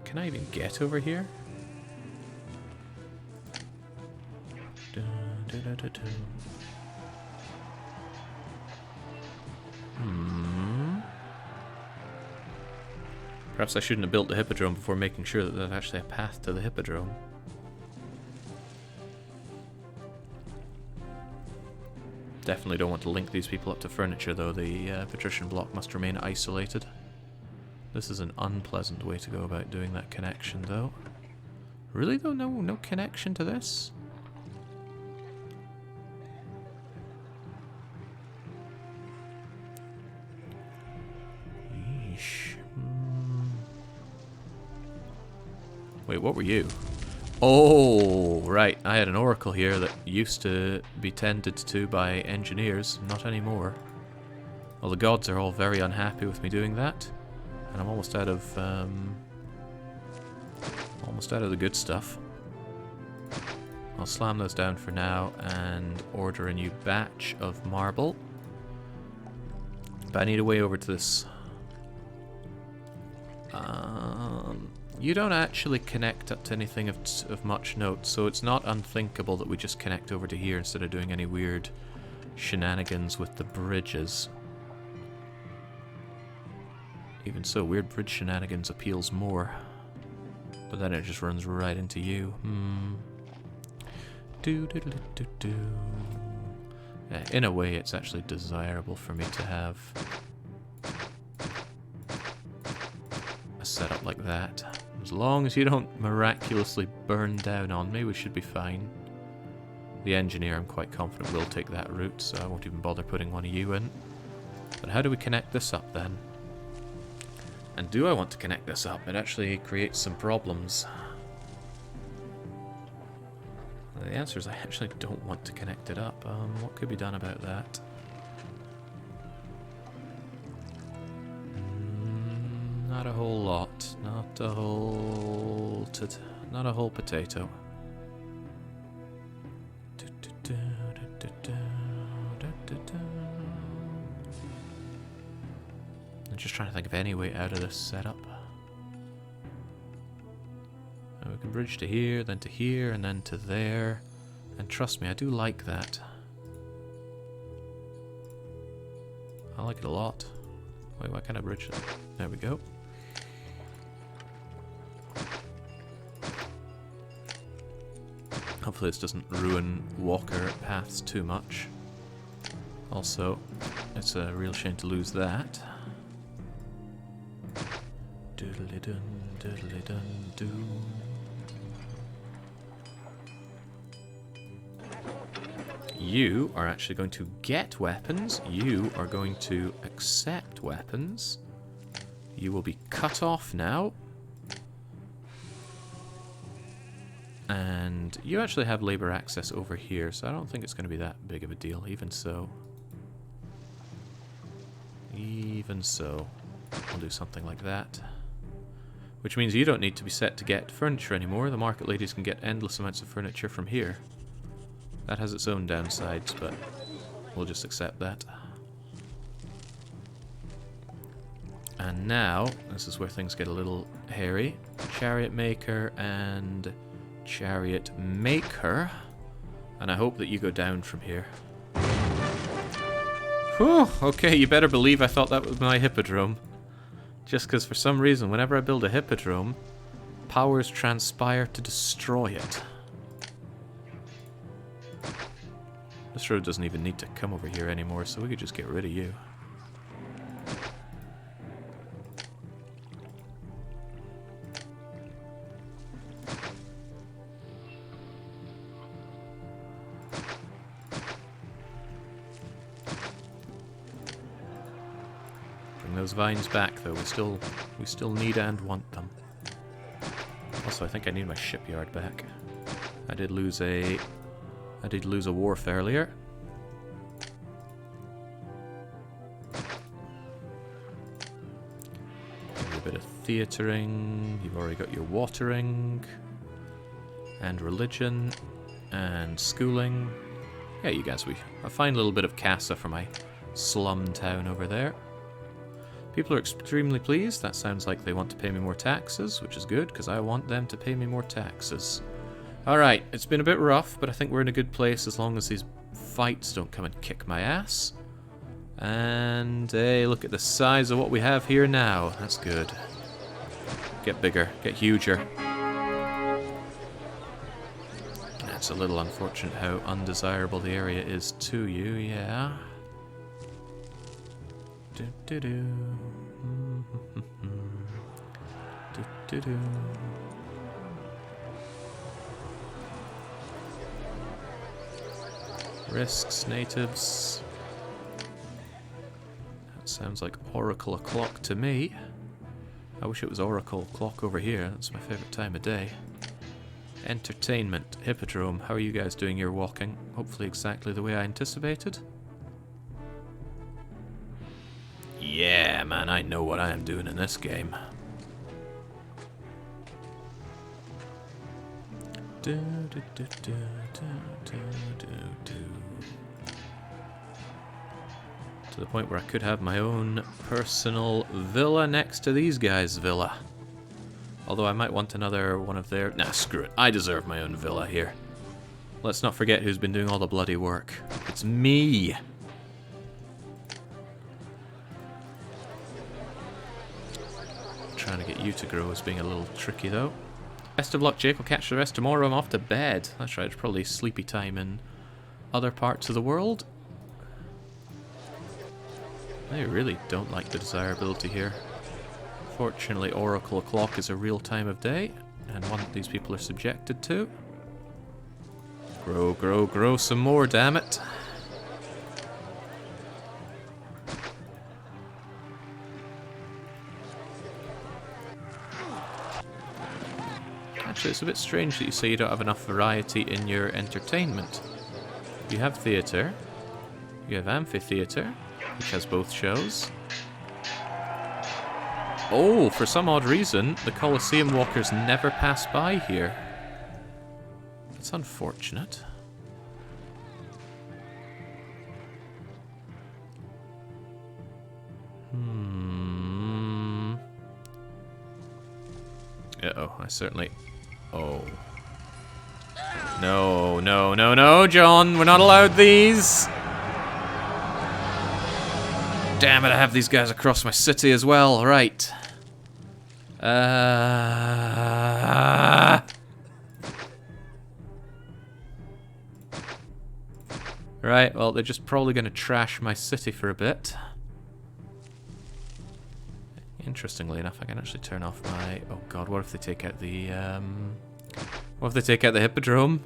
Can I even get over here? Perhaps I shouldn't have built the hippodrome before making sure that there's actually a path to the hippodrome. Definitely don't want to link these people up to furniture, though. The patrician block must remain isolated. This is an unpleasant way to go about doing that connection, though. Really, though? No connection to this? Yeesh. Wait, what were you? Oh, right. I had an oracle here that used to be tended to by engineers. Not anymore. Well, the gods are all very unhappy with me doing that. And I'm almost out of the good stuff. I'll slam those down for now and order a new batch of marble. But I need a way over to this. You don't actually connect up to anything of much note, so it's not unthinkable that we just connect over to here instead of doing any weird shenanigans with the bridges. Even so, weird bridge shenanigans appeals more. But then it just runs right into you. Yeah, in a way, it's actually desirable for me to have a setup like that. As long as you don't miraculously burn down on me, we should be fine. The engineer, I'm quite confident, will take that route, so I won't even bother putting one of you in. But how do we connect this up then? And do I want to connect this up? It actually creates some problems. The answer is I actually don't want to connect it up. What could be done about that? Not a whole lot. Not a whole potato. I'm just trying to think of any way out of this setup. And we can bridge to here, then to here, and then to there. And trust me, I do like that. I like it a lot. Wait, why can't I bridge it? There we go. Hopefully this doesn't ruin walker paths too much. Also, it's a real shame to lose that. Doodly-dun, doodly-dun-doo. You are actually going to get weapons. You are going to accept weapons. You will be cut off now. And you actually have labor access over here, so I don't think it's going to be that big of a deal. Even so. Even so. We'll do something like that. Which means you don't need to be set to get furniture anymore. The market ladies can get endless amounts of furniture from here. That has its own downsides, but we'll just accept that. And now, this is where things get a little hairy. Chariot maker and chariot maker. And I hope that you go down from here. Whew, okay, you better believe I thought that was my hippodrome. Just because for some reason, whenever I build a hippodrome, powers transpire to destroy it. This road doesn't even need to come over here anymore, so we could just get rid of you. Bring those vines back, though. We still need and want them. Also, I think I need my shipyard back. I did lose a wharf earlier. A bit of theatering. You've already got your watering. And religion. And schooling. Yeah, you guys, a fine little bit of casa for my slum town over there. People are extremely pleased. That sounds like they want to pay me more taxes, which is good, because I want them to pay me more taxes. Alright, it's been a bit rough, but I think we're in a good place as long as these fights don't come and kick my ass. And, hey, look at the size of what we have here now. That's good. Get bigger, get huger. It's a little unfortunate how undesirable the area is to you, yeah. Do-do-do. Do-do-do. Risks, natives. That sounds like Oracle o'clock to me. I wish it was Oracle o'clock over here. That's my favourite time of day. Entertainment, Hippodrome. How are you guys doing your walking? Hopefully exactly the way I anticipated. Yeah, man, I know what I am doing in this game. Do, do, do, do, do, do, do. To the point where I could have my own personal villa next to these guys' villa. Although I might want another one of their... Nah, screw it. I deserve my own villa here. Let's not forget who's been doing all the bloody work. It's me! Trying to get you to grow is being a little tricky, though. Best of luck, Jake. I'll catch the rest tomorrow. I'm off to bed. That's right, it's probably sleepy time in other parts of the world. They really don't like the desirability here. Fortunately, Oracle o'clock is a real time of day, and one that these people are subjected to. Grow, grow, grow some more, damn it. Actually, it's a bit strange that you say you don't have enough variety in your entertainment. You have theatre, you have amphitheatre, which has both shows. Oh, for some odd reason, the Colosseum walkers never pass by here. It's unfortunate. Uh-oh, I certainly... Oh. No, no, no, no, John! We're not allowed these! Damn it, I have these guys across my city as well. Right. Right, well, they're just probably going to trash my city for a bit. Interestingly enough, I can actually turn off my... Oh god, what if they take out the... What if they take out the Hippodrome?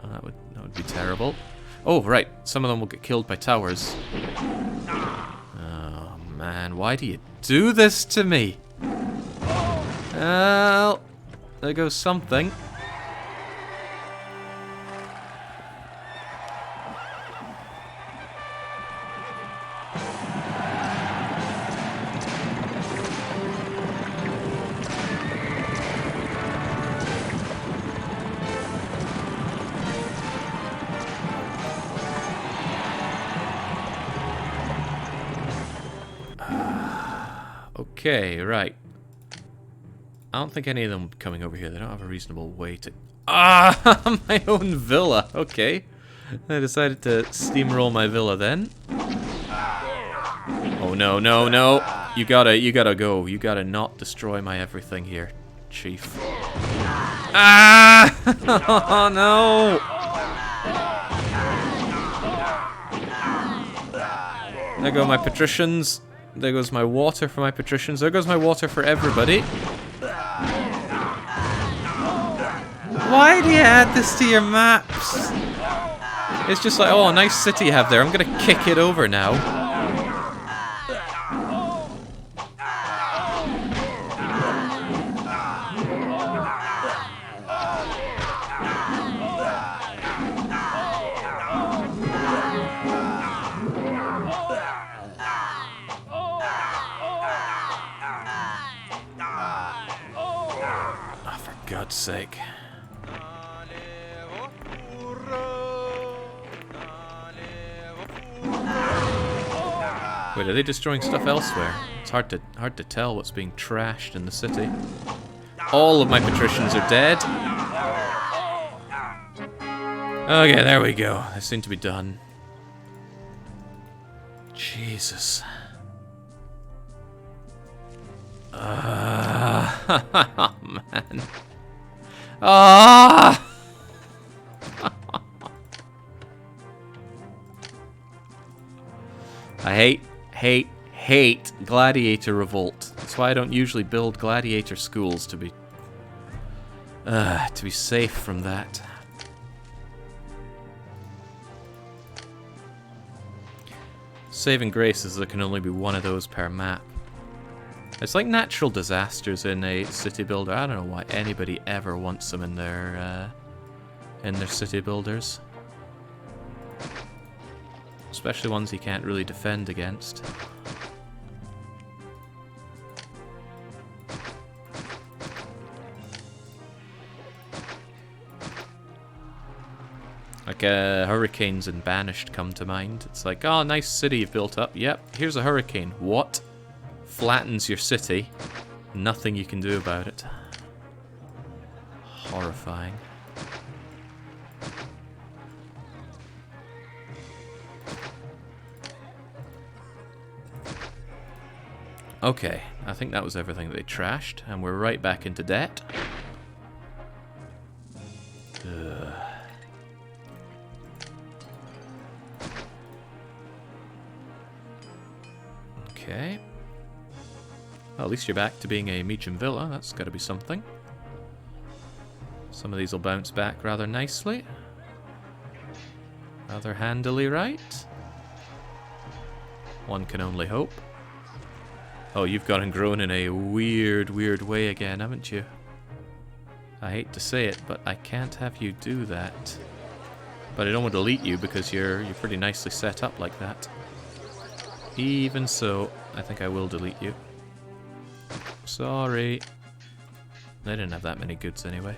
Oh, that would be terrible. Oh, right, some of them will get killed by towers. Oh, man, why do you do this to me? Well, there goes something. Okay, right. I don't think any of them are coming over here. They don't have a reasonable way to... Ah! My own villa! Okay. I decided to steamroll my villa then. Oh no, no, no! You gotta go. You gotta not destroy my everything here, Chief. Ah! Oh no! There go my patricians. There goes my water for my patricians. There goes my water for everybody. Why do you add this to your maps? It's just like, oh, a nice city you have there. I'm gonna kick it over now. God's sake. Wait, are they destroying stuff elsewhere? It's hard to tell what's being trashed in the city. All of my patricians are dead. Okay, there we go. They seem to be done. Jesus. Oh, man. Ah! I hate gladiator revolt. That's why I don't usually build gladiator schools, to be safe from that. Saving grace is there can only be one of those per map. It's like natural disasters in a city builder. I don't know why anybody ever wants them in their city builders. Especially ones you can't really defend against. Like hurricanes and Banished come to mind. It's like, oh, nice city you've built up. Yep, here's a hurricane. What? Flattens your city. Nothing you can do about it. Horrifying. Okay, I think that was everything that they trashed, and we're right back into debt. Ugh. Okay. Well, at least you're back to being a Meacham Villa. That's got to be something. Some of these will bounce back rather nicely. Rather handily, right? One can only hope. Oh, you've gone and grown in a weird, weird way again, haven't you? I hate to say it, but I can't have you do that. But I don't want to delete you because you're pretty nicely set up like that. Even so, I think I will delete you. Sorry. I didn't have that many goods anyway.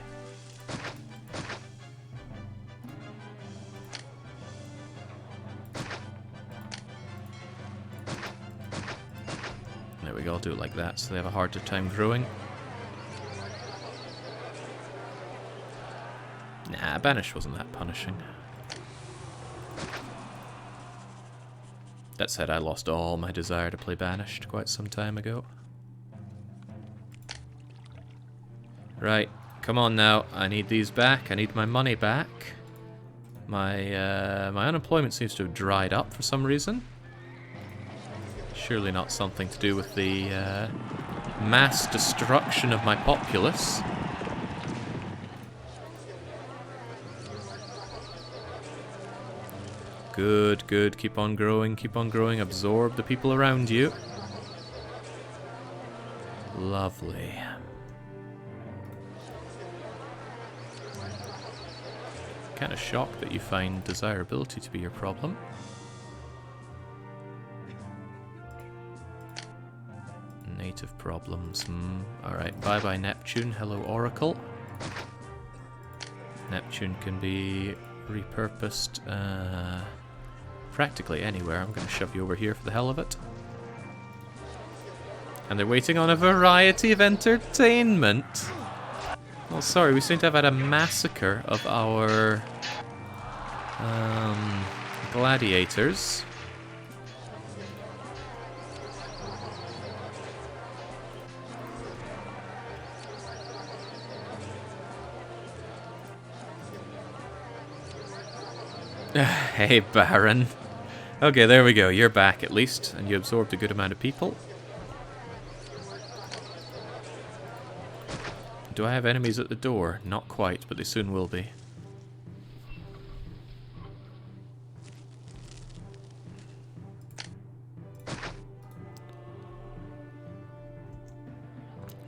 There we go, I'll do it like that so they have a harder time growing. Nah, Banish wasn't that punishing. That said, I lost all my desire to play Banished quite some time ago. Right, come on now. I need these back. I need my money back. My unemployment seems to have dried up for some reason. Surely not something to do with the mass destruction of my populace. Good, good. Keep on growing, keep on growing. Absorb the people around you. Lovely. Kind of shocked that you find desirability to be your problem. Native problems. Alright, bye-bye Neptune. Hello Oracle. Neptune can be repurposed practically anywhere. I'm going to shove you over here for the hell of it. And they're waiting on a variety of entertainment. Oh, sorry, we seem to have had a massacre of our gladiators. Hey, Baron. Okay, there we go. You're back at least, and you absorbed a good amount of people. Do I have enemies at the door? Not quite, but they soon will be.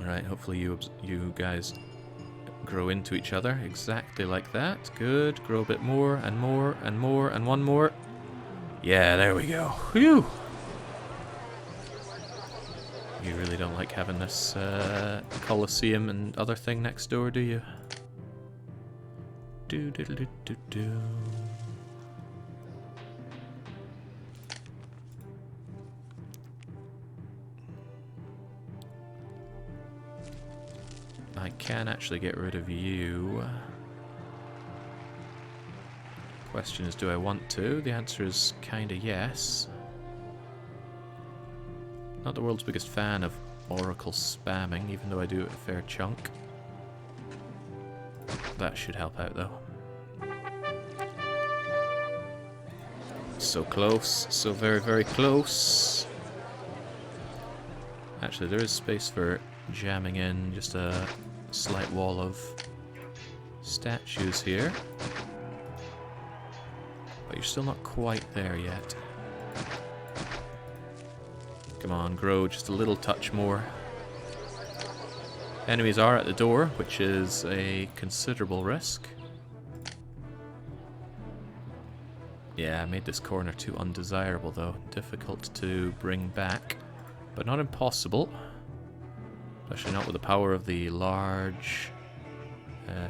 Alright, hopefully you guys grow into each other exactly like that. Good. Grow a bit more and more and more and one more. Yeah, there we go. Whew! You really don't like having this Colosseum and other thing next door, do you? Do do do do do. I can actually get rid of you. Question is, do I want to? The answer is kinda yes. Not the world's biggest fan of Oracle spamming, even though I do it a fair chunk. That should help out, though. So close. So very, very close. Actually, there is space for jamming in just a slight wall of statues here. But you're still not quite there yet. Come on, grow just a little touch more. Enemies are at the door, which is a considerable risk. Yeah, I made this corner too undesirable though. Difficult to bring back, but not impossible. Especially not with the power of the large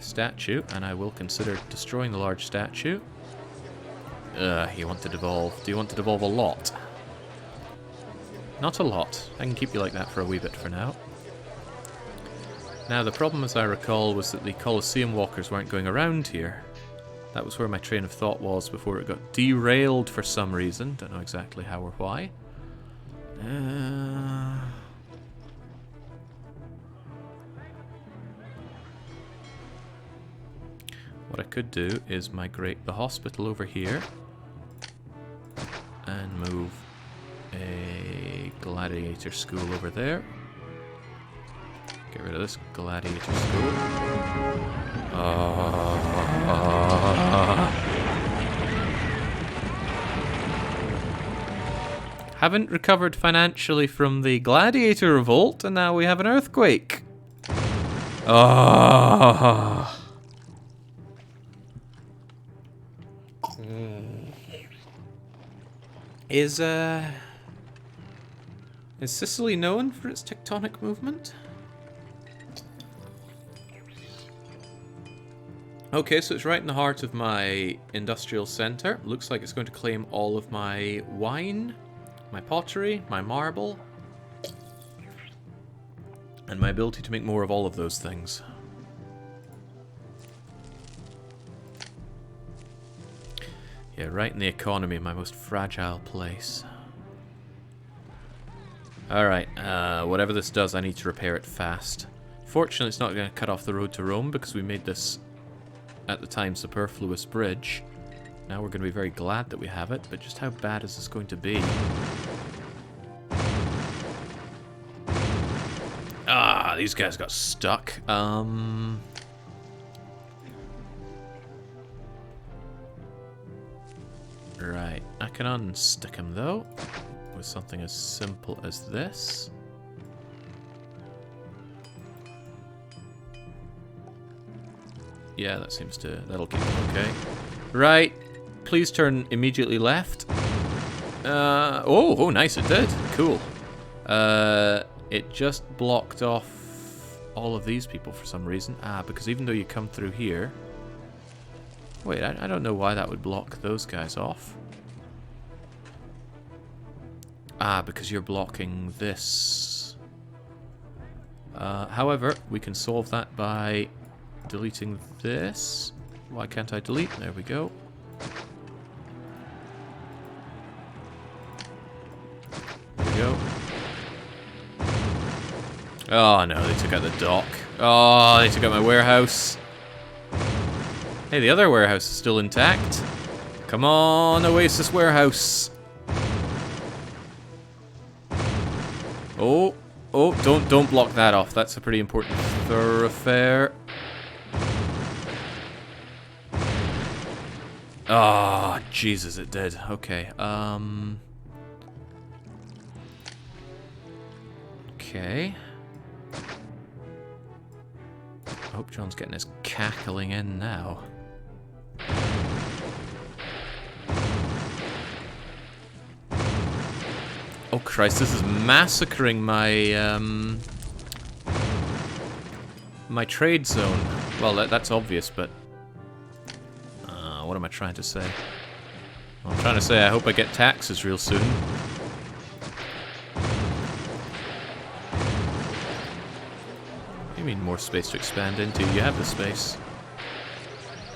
statue, and I will consider destroying the large statue. You want to devolve. Do you want to devolve a lot? Not a lot. I can keep you like that for a wee bit for now. Now, the problem, as I recall, was that the Colosseum walkers weren't going around here. That was where my train of thought was before it got derailed for some reason. Don't know exactly how or why. What I could do is migrate the hospital over here and move a gladiator school over there. Get rid of this gladiator school. Haven't recovered financially from the gladiator revolt, and now we have an earthquake. Is Sicily known for its tectonic movement? Okay, so it's right in the heart of my industrial center. Looks like it's going to claim all of my wine, my pottery, my marble, and my ability to make more of all of those things. Yeah, right in the economy, my most fragile place. Alright, whatever this does, I need to repair it fast. Fortunately, it's not going to cut off the road to Rome, because we made this, at the time, superfluous bridge. Now we're going to be very glad that we have it, but just how bad is this going to be? Ah, these guys got stuck. Right, I can unstick him though, with something as simple as this. Yeah, that seems to, that'll keep him okay. Right, please turn immediately left. Oh, nice, it did. Cool. It just blocked off all of these people for some reason. Ah, because even though you come through here... Wait, I don't know why that would block those guys off. Ah, because you're blocking this. However, we can solve that by deleting this. Why can't I delete? There we go. There we go. Oh no, they took out the dock. Oh, they took out my warehouse. Hey, the other warehouse is still intact. Come on, Oasis Warehouse. Oh, don't block that off. That's a pretty important thoroughfare. Oh, Jesus, it did. Okay, okay. I hope John's getting his cackling in now. Oh Christ, this is massacring my my trade zone. Well, that's obvious, but what am I trying to say? Well, I'm trying to say I hope I get taxes real soon. You mean more space to expand into? You have the space.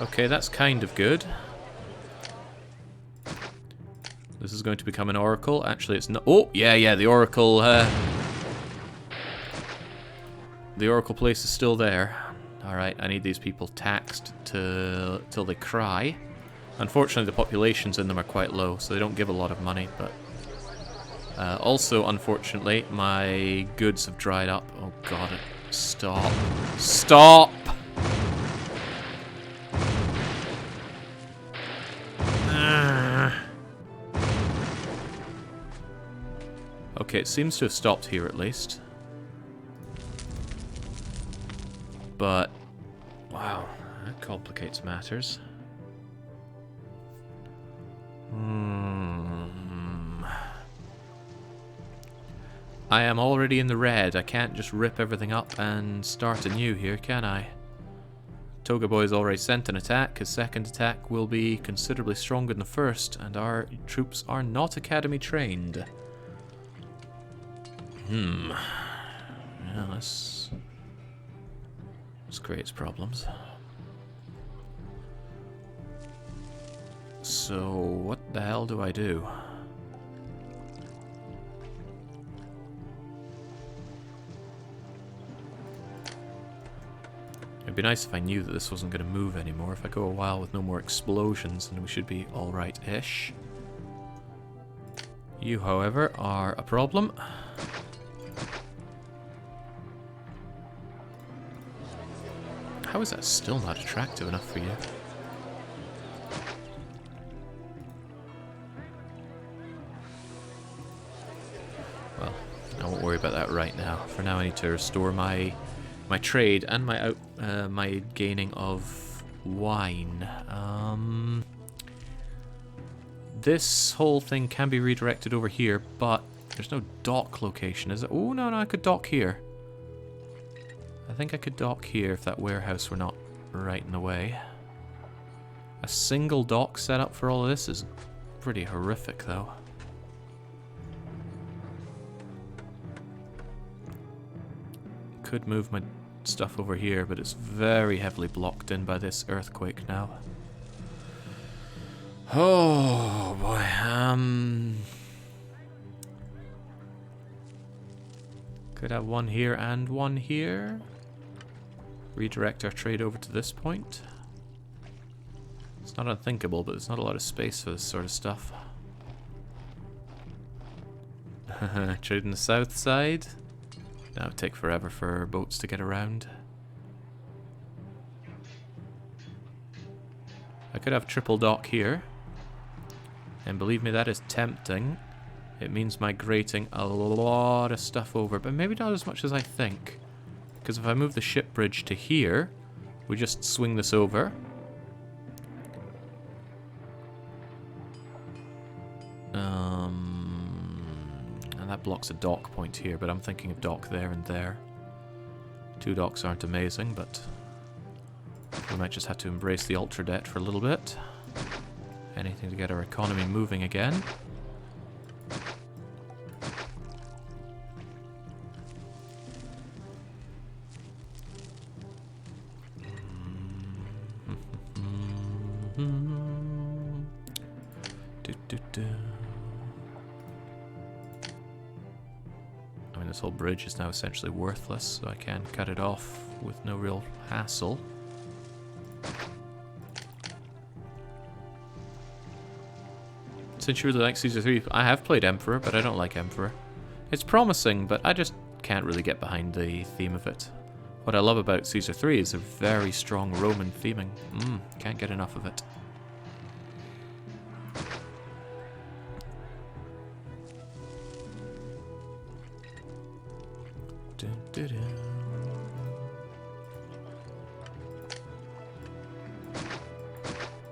Okay, that's kind of good. This is going to become an oracle. Actually, it's not. Oh, yeah, the oracle. The oracle place is still there. All right, I need these people taxed till they cry. Unfortunately, the populations in them are quite low, so they don't give a lot of money. But also, unfortunately, my goods have dried up. Oh God! Stop! Stop! Okay, it seems to have stopped here at least. But, wow, that complicates matters. I am already in the red. I can't just rip everything up and start anew here, can I? Toga Boy's already sent an attack. His second attack will be considerably stronger than the first, and our troops are not academy trained. Yeah, this creates problems. So, what the hell do I do? It'd be nice if I knew that this wasn't going to move anymore. If I go a while with no more explosions, then we should be alright-ish. You, however, are a problem. How is that still not attractive enough for you? Well, I won't worry about that right now. For now, I need to restore my trade and my gaining of wine. This whole thing can be redirected over here, but there's no dock location, is it? Oh, no, I could dock here. I think I could dock here if that warehouse were not right in the way. A single dock set up for all of this is pretty horrific, though. Could move my stuff over here, but it's very heavily blocked in by this earthquake now. Oh boy, could have one here and one here. Redirect our trade over to this point. It's not unthinkable, but there's not a lot of space for this sort of stuff. Trade in the south side. That would take forever for boats to get around. I could have triple dock here. And believe me, that is tempting. It means migrating a lot of stuff over, but maybe not as much as I think. Because if I move the ship bridge to here, we just swing this over. And that blocks a dock point here, but I'm thinking of dock there and there. 2 docks aren't amazing, but we might just have to embrace the ultra debt for a little bit. Anything to get our economy moving again. I mean, this whole bridge is now essentially worthless, so I can cut it off with no real hassle. Since you really like Caesar 3, I have played Emperor, but I don't like Emperor. It's promising, but I just can't really get behind the theme of it. What I love about Caesar 3 is a very strong Roman theming. Can't get enough of it.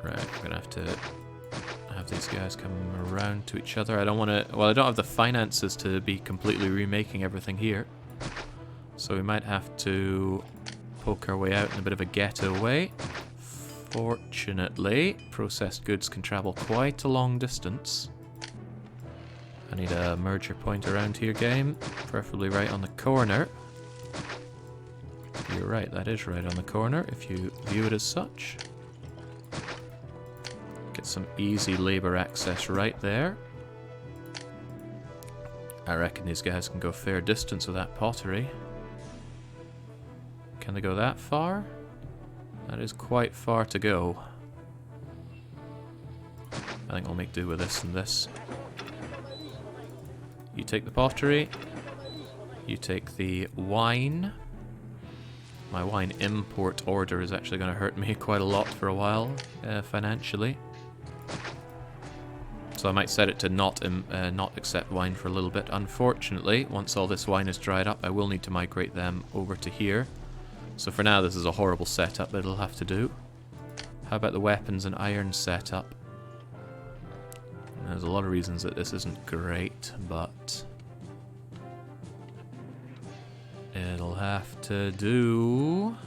Right, we're gonna have to have these guys come around to each other. I don't want to... Well, I don't have the finances to be completely remaking everything here. So we might have to poke our way out in a bit of a getaway. Fortunately, processed goods can travel quite a long distance. I need a merger point around here, game. Preferably right on the corner. You're right, that is right on the corner, if you view it as such. Get some easy labor access right there. I reckon these guys can go a fair distance with that pottery. Can they go that far? That is quite far to go. I think I'll make do with this and this. You take the pottery. You take the wine. My wine import order is actually going to hurt me quite a lot for a while, financially. So I might set it to not accept wine for a little bit. Unfortunately, once all this wine is dried up, I will need to migrate them over to here. So for now, this is a horrible setup, but it'll have to do. How about the weapons and iron setup? There's a lot of reasons that this isn't great, but it'll have to do.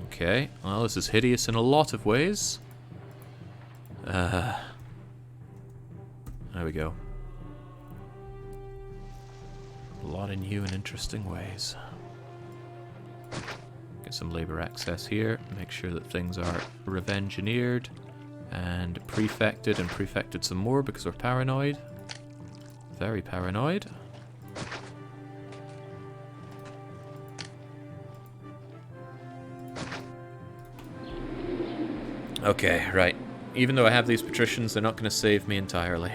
Okay, well, this is hideous in a lot of ways. There we go. A lot of new and interesting ways. Get some labor access here. Make sure that things are revenge-engineered and prefected some more because we're paranoid. Very paranoid. Okay, right. Even though I have these patricians, they're not going to save me entirely.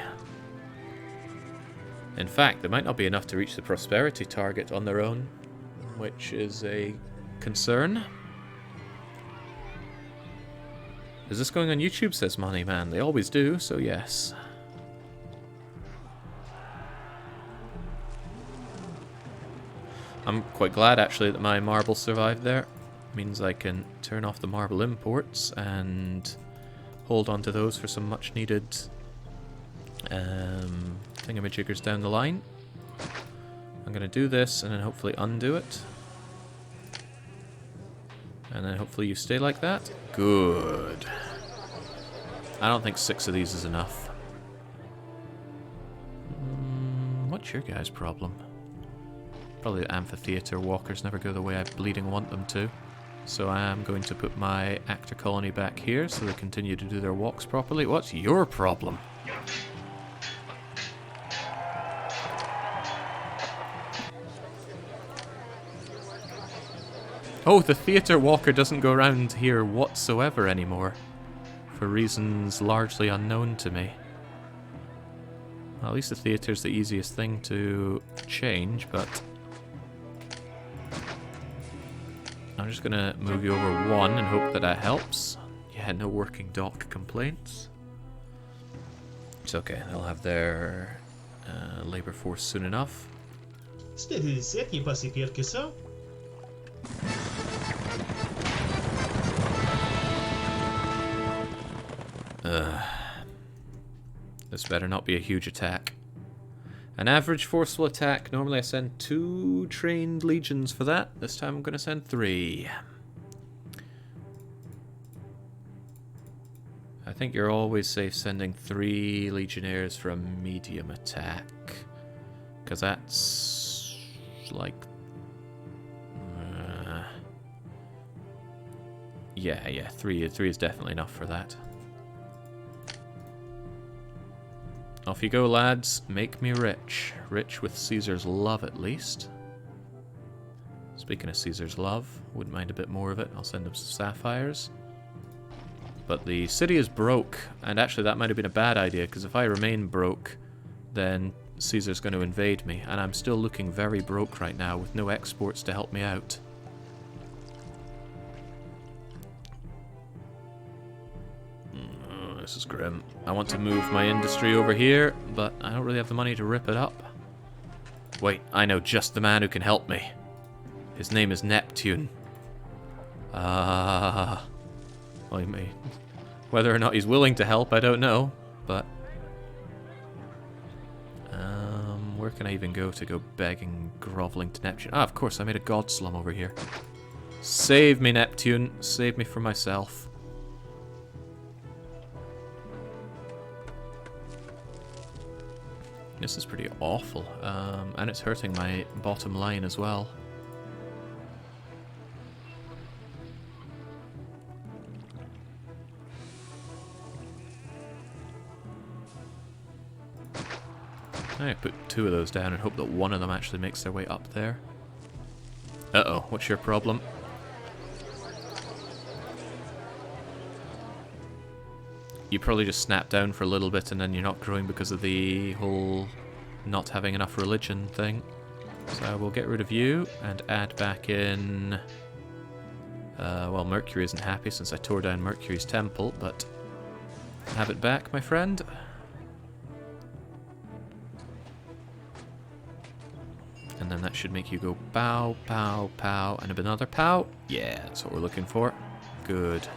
In fact, there might not be enough to reach the prosperity target on their own, which is a concern. Is this going on YouTube, says Money Man? They always do, so yes. I'm quite glad, actually, that my marble survived there. Means I can turn off the marble imports and hold on to those for some much-needed thingamajiggers down the line. I'm going to do this and then hopefully undo it. And then hopefully you stay like that. Good. I don't think 6 of these is enough. What's your guys' problem? Probably the amphitheater walkers never go the way I bleeding want them to. So I am going to put my actor colony back here so they continue to do their walks properly. What's your problem? Oh, the theatre walker doesn't go around here whatsoever anymore. For reasons largely unknown to me. Well, at least the theatre's the easiest thing to change, but... I'm just gonna move you over 1 and hope that that helps. Yeah, no working dock complaints. It's okay, they'll have their labor force soon enough. C'était des sites, il est pas si pire que ça. This better not be a huge attack. An average forceful attack. Normally I send 2 trained legions for that. This time I'm going to send 3. I think you're always safe sending 3 legionnaires for a medium attack. Because that's... like... yeah, 3 is definitely enough for that. Off you go, lads. Make me rich. Rich with Caesar's love, at least. Speaking of Caesar's love, wouldn't mind a bit more of it. I'll send him some sapphires. But the city is broke, and actually that might have been a bad idea, because if I remain broke, then Caesar's going to invade me, and I'm still looking very broke right now, with no exports to help me out. This is grim. I want to move my industry over here, but I don't really have the money to rip it up. Wait, I know just the man who can help me. His name is Neptune. Well, he may... whether or not he's willing to help, I don't know, but... where can I even go to go begging, groveling to Neptune? Ah, of course, I made a god slum over here. Save me, Neptune. Save me from myself. This is pretty awful, and it's hurting my bottom line as well. I put 2 of those down and hope that one of them actually makes their way up there. Uh-oh, what's your problem? You probably just snap down for a little bit and then you're not growing because of the whole not having enough religion thing. So we'll get rid of you and add back in... well, Mercury isn't happy since I tore down Mercury's temple, but have it back, my friend. And then that should make you go pow, pow, pow, and another pow. Yeah, that's what we're looking for. Good.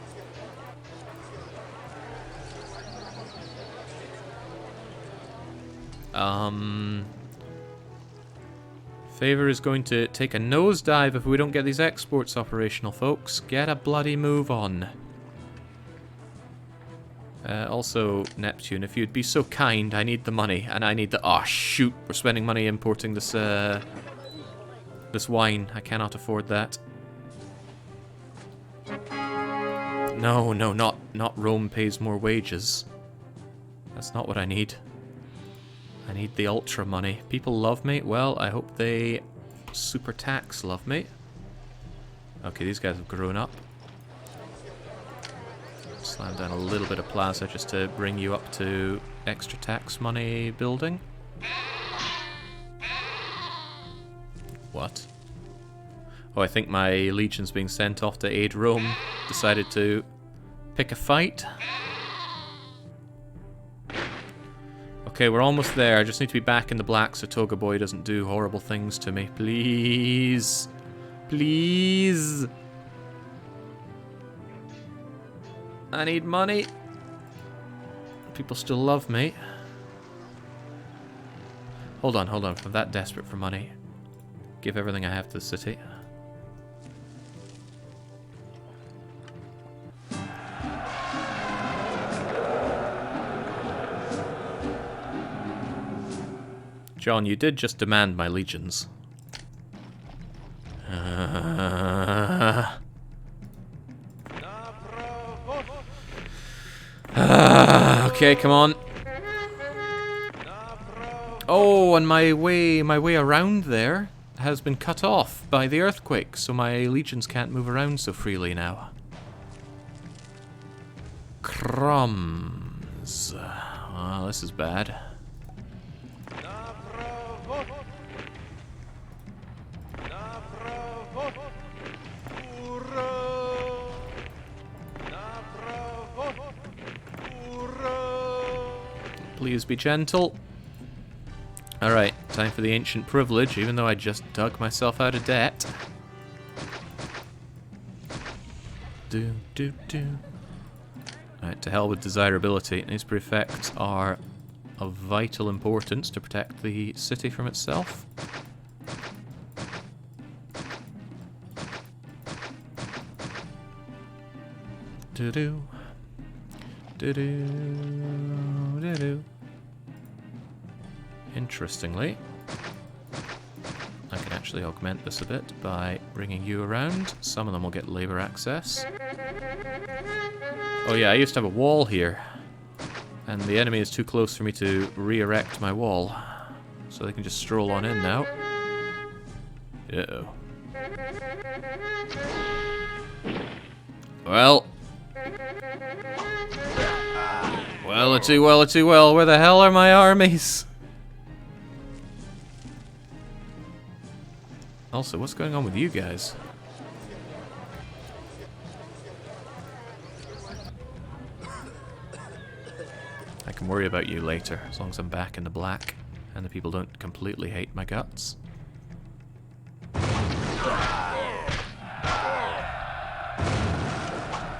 Favor is going to take a nosedive if we don't get these exports operational, folks. Get a bloody move on. Also, Neptune, if you'd be so kind, I need the money, and I need the... Oh, shoot! We're spending money importing this, this wine. I cannot afford that. No, not Rome pays more wages. That's not what I need. I need the ultra money. People love me. Well, I hope they super tax love me. Okay, these guys have grown up. Slam down a little bit of plaza just to bring you up to extra tax money building. What? Oh, I think my legion's being sent off to aid Rome. Decided to pick a fight. Okay, we're almost there. I just need to be back in the black so Toga Boy doesn't do horrible things to me. Please. Please. I need money. People still love me. Hold on, hold on. If I'm that desperate for money, give everything I have to the city. John, you did just demand my legions. Okay, come on. Oh, and my way around there has been cut off by the earthquake, so my legions can't move around so freely now. Crumbs. Oh, this is bad. Please be gentle. Alright, time for the ancient privilege, even though I just dug myself out of debt. Alright, to hell with desirability. These prefects are of vital importance to protect the city from itself. Do-do. Do-do. Do-do. Interestingly, I can actually augment this a bit by bringing you around. Some of them will get labor access. Oh yeah, I used to have a wall here, and the enemy is too close for me to re-erect my wall, so they can just stroll on in now. Uh-oh. Well, too well. Where the hell are my armies? Also, what's going on with you guys? I can worry about you later, as long as I'm back in the black, and the people don't completely hate my guts.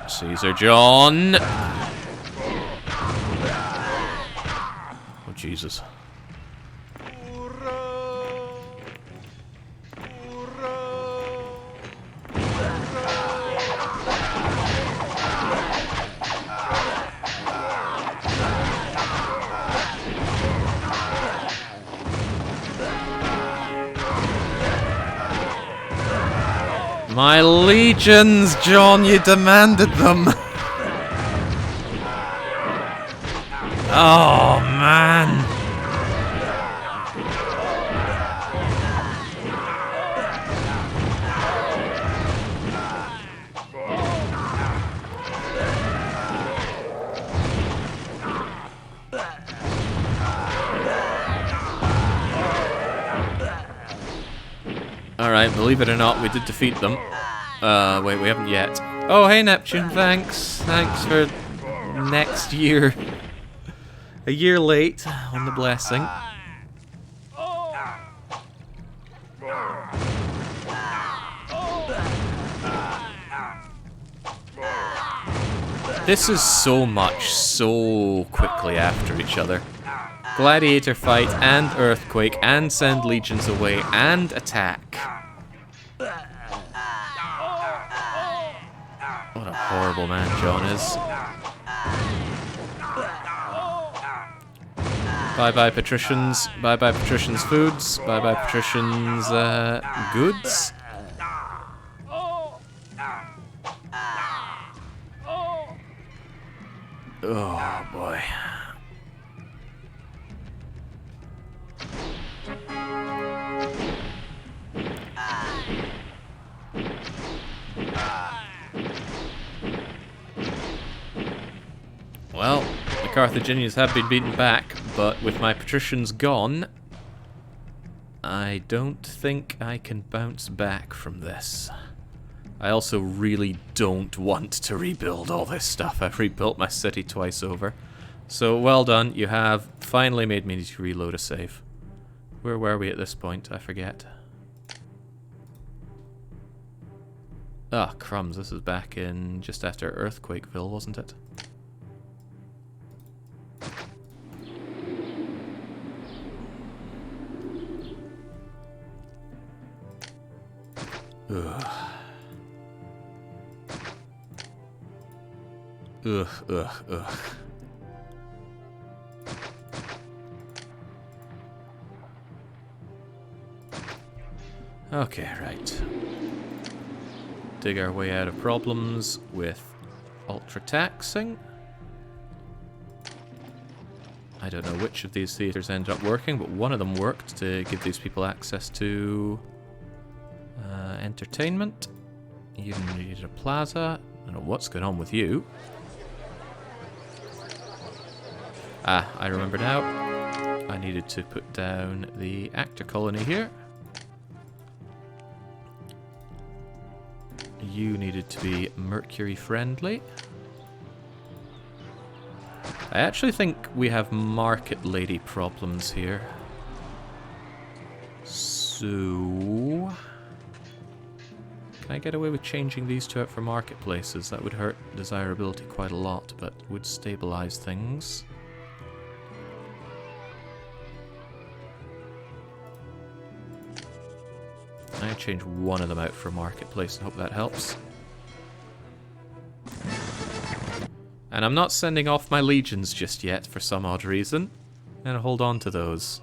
Caesar John! Oh, Jesus. My legions, John, you demanded them. Oh, man. Alright, believe it or not, we did defeat them. Wait, we haven't yet. Oh, hey Neptune, thanks. Thanks for next year. A year late on the blessing. This is so much, so quickly after each other. Gladiator fight, and earthquake, and send legions away, and attack. What a horrible man John is. Bye-bye patricians, bye-bye patricians' foods, bye-bye patricians' goods. Oh boy. Well, the Carthaginians have been beaten back, but with my patricians gone, I don't think I can bounce back from this. I also really don't want to rebuild all this stuff. I've rebuilt my city twice over. So well done, you have finally made me need to reload a save. Where were we at this point? I forget. Ah, crumbs, this is back in just after Earthquakeville, wasn't it? Ugh. Ugh, ugh, ugh. Okay, right. Dig our way out of problems with ultra taxing. I don't know which of these theaters ended up working, but one of them worked to give these people access to entertainment. You needed a plaza. I don't know what's going on with you. Ah, I remember now. I needed to put down the actor colony here. You needed to be Mercury friendly. I actually think we have market lady problems here. So... can I get away with changing these two out for marketplaces? That would hurt desirability quite a lot, but would stabilize things. I change one of them out for marketplace and hope that helps. And I'm not sending off my legions just yet for some odd reason. I'm gonna hold on to those.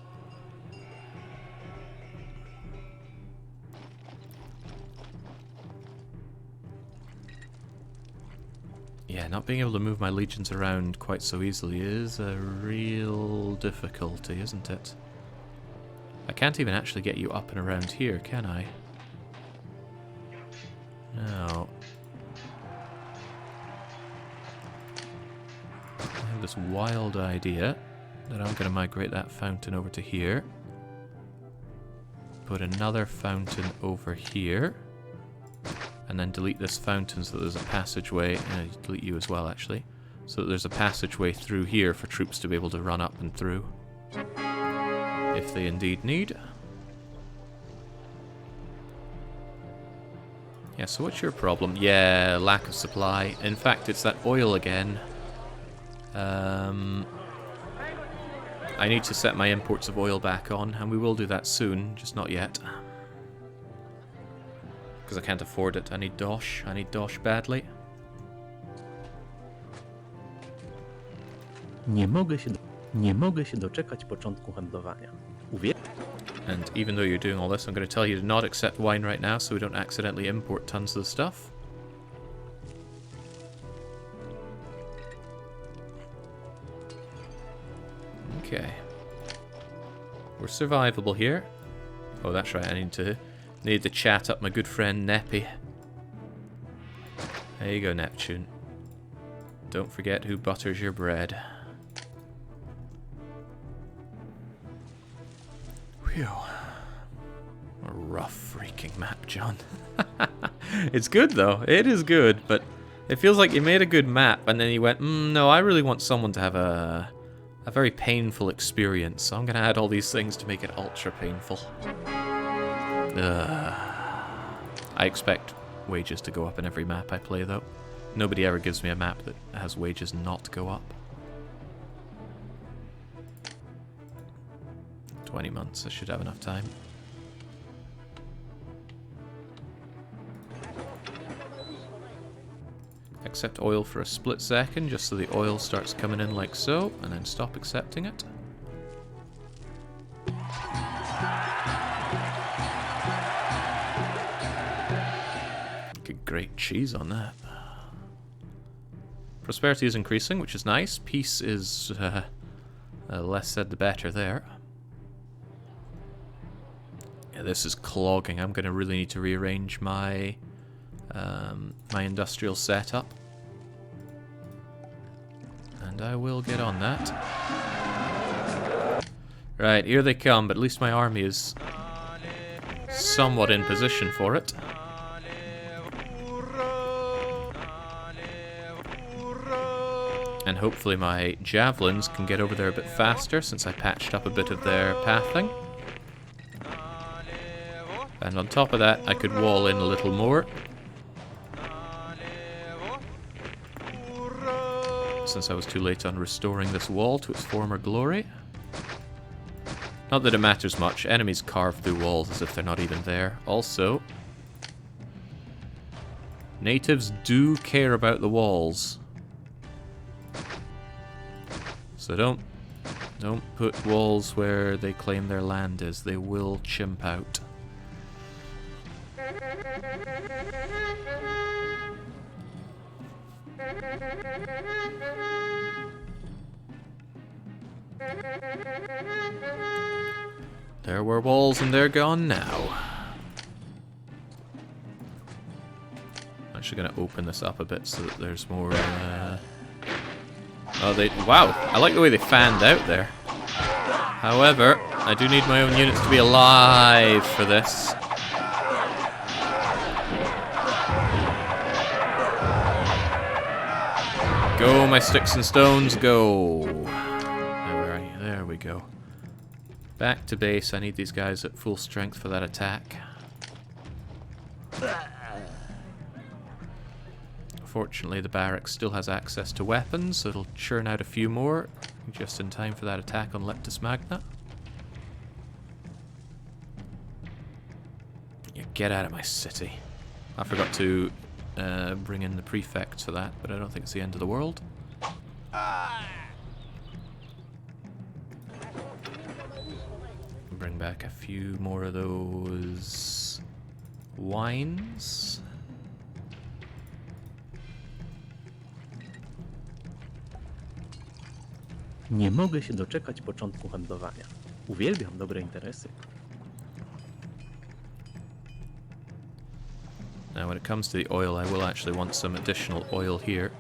Yeah, not being able to move my legions around quite so easily is a real difficulty, isn't it? I can't even actually get you up and around here, can I? No. I have this wild idea that I'm going to migrate that fountain over to here. Put another fountain over here. And then delete this fountain so that there's a passageway. And delete you as well, actually. So that there's a passageway through here for troops to be able to run up and through. If they indeed need. Yeah, so what's your problem? Yeah, lack of supply. In fact, it's that oil again. I need to set my imports of oil back on, and we will do that soon, just not yet. Because I can't afford it. I need dosh. I need dosh badly. Nie mogę się doczekać początku handlowania. And even though you're doing all this, I'm going to tell you to not accept wine right now so we don't accidentally import tons of the stuff. Okay. We're survivable here. Oh, that's right, I need to chat up my good friend Neppy. There you go, Neptune. Don't forget who butters your bread. Phew. A rough freaking map, John. It's good though. It is good, but it feels like you made a good map and then you went, no, I really want someone to have a very painful experience, so I'm going to add all these things to make it ultra painful. I expect wages to go up in every map I play though. Nobody ever gives me a map that has wages not go up. 20 months, I should have enough time. Accept oil for a split second, just so the oil starts coming in like so, and then stop accepting it. Get great cheese on that. Prosperity is increasing, which is nice. Peace is less said the better there. Yeah, this is clogging. I'm going to really need to rearrange my my industrial setup. And I will get on that. Right, here they come, but at least my army is somewhat in position for it. And hopefully my javelins can get over there a bit faster, since I patched up a bit of their pathing. And on top of that, I could wall in a little more, since I was too late on restoring this wall to its former glory. Not that it matters much. Enemies carve through walls as if they're not even there. Also, natives do care about the walls. So don't put walls where they claim their land is. They will chimp out. There were walls and they're gone now. I'm actually going to open this up a bit so that there's more... Wow, I like the way they fanned out there. However, I do need my own units to be alive for this. Go, my sticks and stones, go. Where are you? There we go. Back to base. I need these guys at full strength for that attack. Fortunately, the barracks still has access to weapons, so it'll churn out a few more just in time for that attack on Leptis Magna. Yeah, get out of my city. I forgot to bring in the prefect for that, but I don't think it's the end of the world. Bring back a few more of those wines. Nie mogę się doczekać początku handlowania. Uwielbiam dobre interesy. Now when it comes to the oil, I will actually want some additional oil here.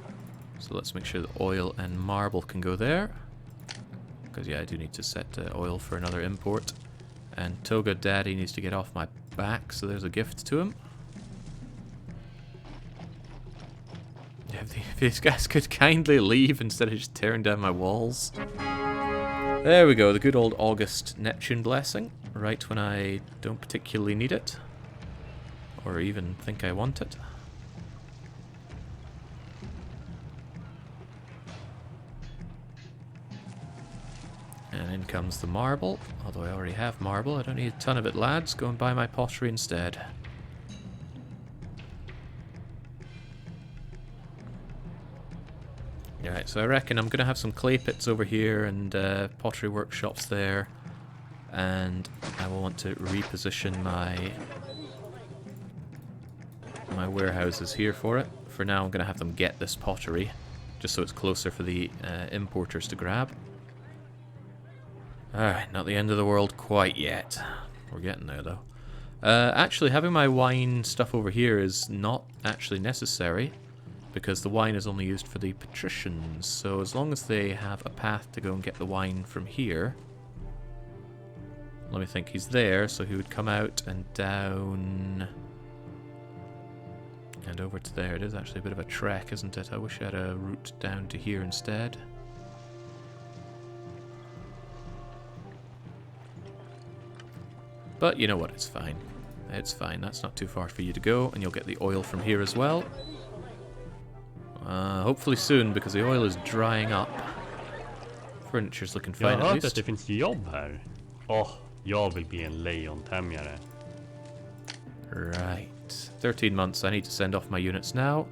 So let's make sure that oil and marble can go there. Because yeah, I do need to set oil for another import. And Toga Daddy needs to get off my back, so there's a gift to him. Yeah, if these guys could kindly leave instead of just tearing down my walls. There we go, the good old August Neptune blessing. Right when I don't particularly need it. Or even think I want it. And in comes the marble. Although I already have marble, I don't need a ton of it, lads. Go and buy my pottery instead. Alright, so I reckon I'm going to have some clay pits over here and pottery workshops there. And I will want to reposition my warehouses here for it. For now, I'm going to have them get this pottery, just so it's closer for the importers to grab. Alright, not the end of the world quite yet. We're getting there, though. Actually, having my wine stuff over here is not actually necessary, because the wine is only used for the patricians. So as long as they have a path to go and get the wine from here... Let me think, he's there, so he would come out and down... And over to there. It is actually a bit of a trek, isn't it? I wish I had a route down to here instead. But you know what, it's fine. It's fine, that's not too far for you to go, and you'll get the oil from here as well. Hopefully soon, because the oil is drying up. Furniture's looking fine Jag har at hört att least. det finns jobb här. Jag vill bli en lejontämjare. Right. 13 months. I need to send off my units now.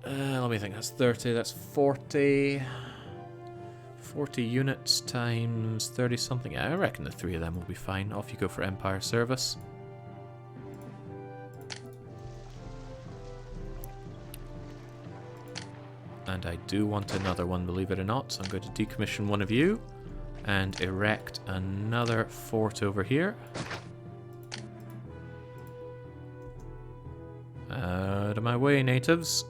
Let me think. That's 30. That's 40. 40 units times 30 something. I reckon the three of them will be fine. Off you go for Empire service. And I do want another one, believe it or not. So I'm going to decommission one of you and erect another fort over here. Out of my way, natives.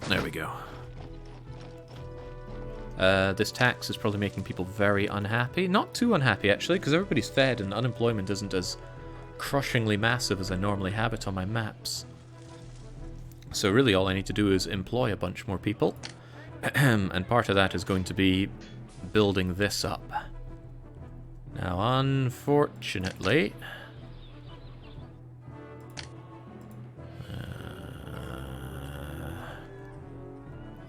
There we go. This tax is probably making people very unhappy. Not too unhappy, actually, because everybody's fed and unemployment isn't as crushingly massive as I normally have it on my maps. So really all I need to do is employ a bunch more people. And part of that is going to be building this up. Now, unfortunately...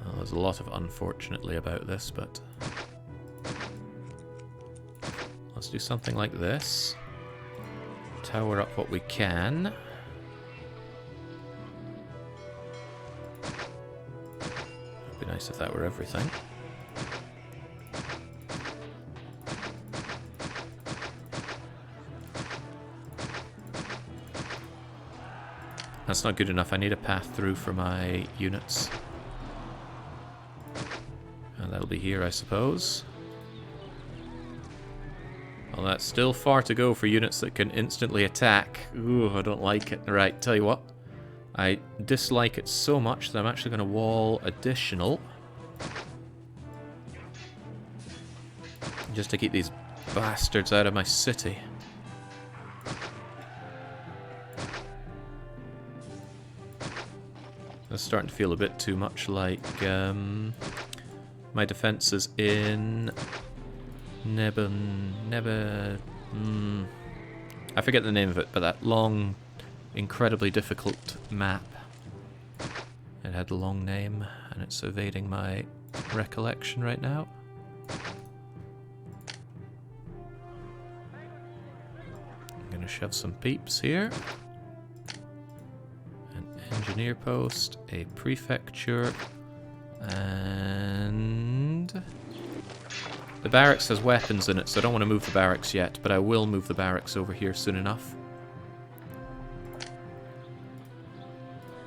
well, there's a lot of unfortunately about this, but... let's do something like this. Tower up what we can. It'd be nice if that were everything. That's not good enough. I need a path through for my units. And that'll be here, I suppose. Well, that's still far to go for units that can instantly attack. Ooh, I don't like it. Right, tell you what. I dislike it so much that I'm actually going to wall additional. Just to keep these bastards out of my city. It's starting to feel a bit too much like my defenses in I forget the name of it, but that long, incredibly difficult map. It had a long name, and it's evading my recollection right now. I'm gonna shove some peeps here. An engineer post, a prefecture, and... the barracks has weapons in it, so I don't want to move the barracks yet, but I will move the barracks over here soon enough.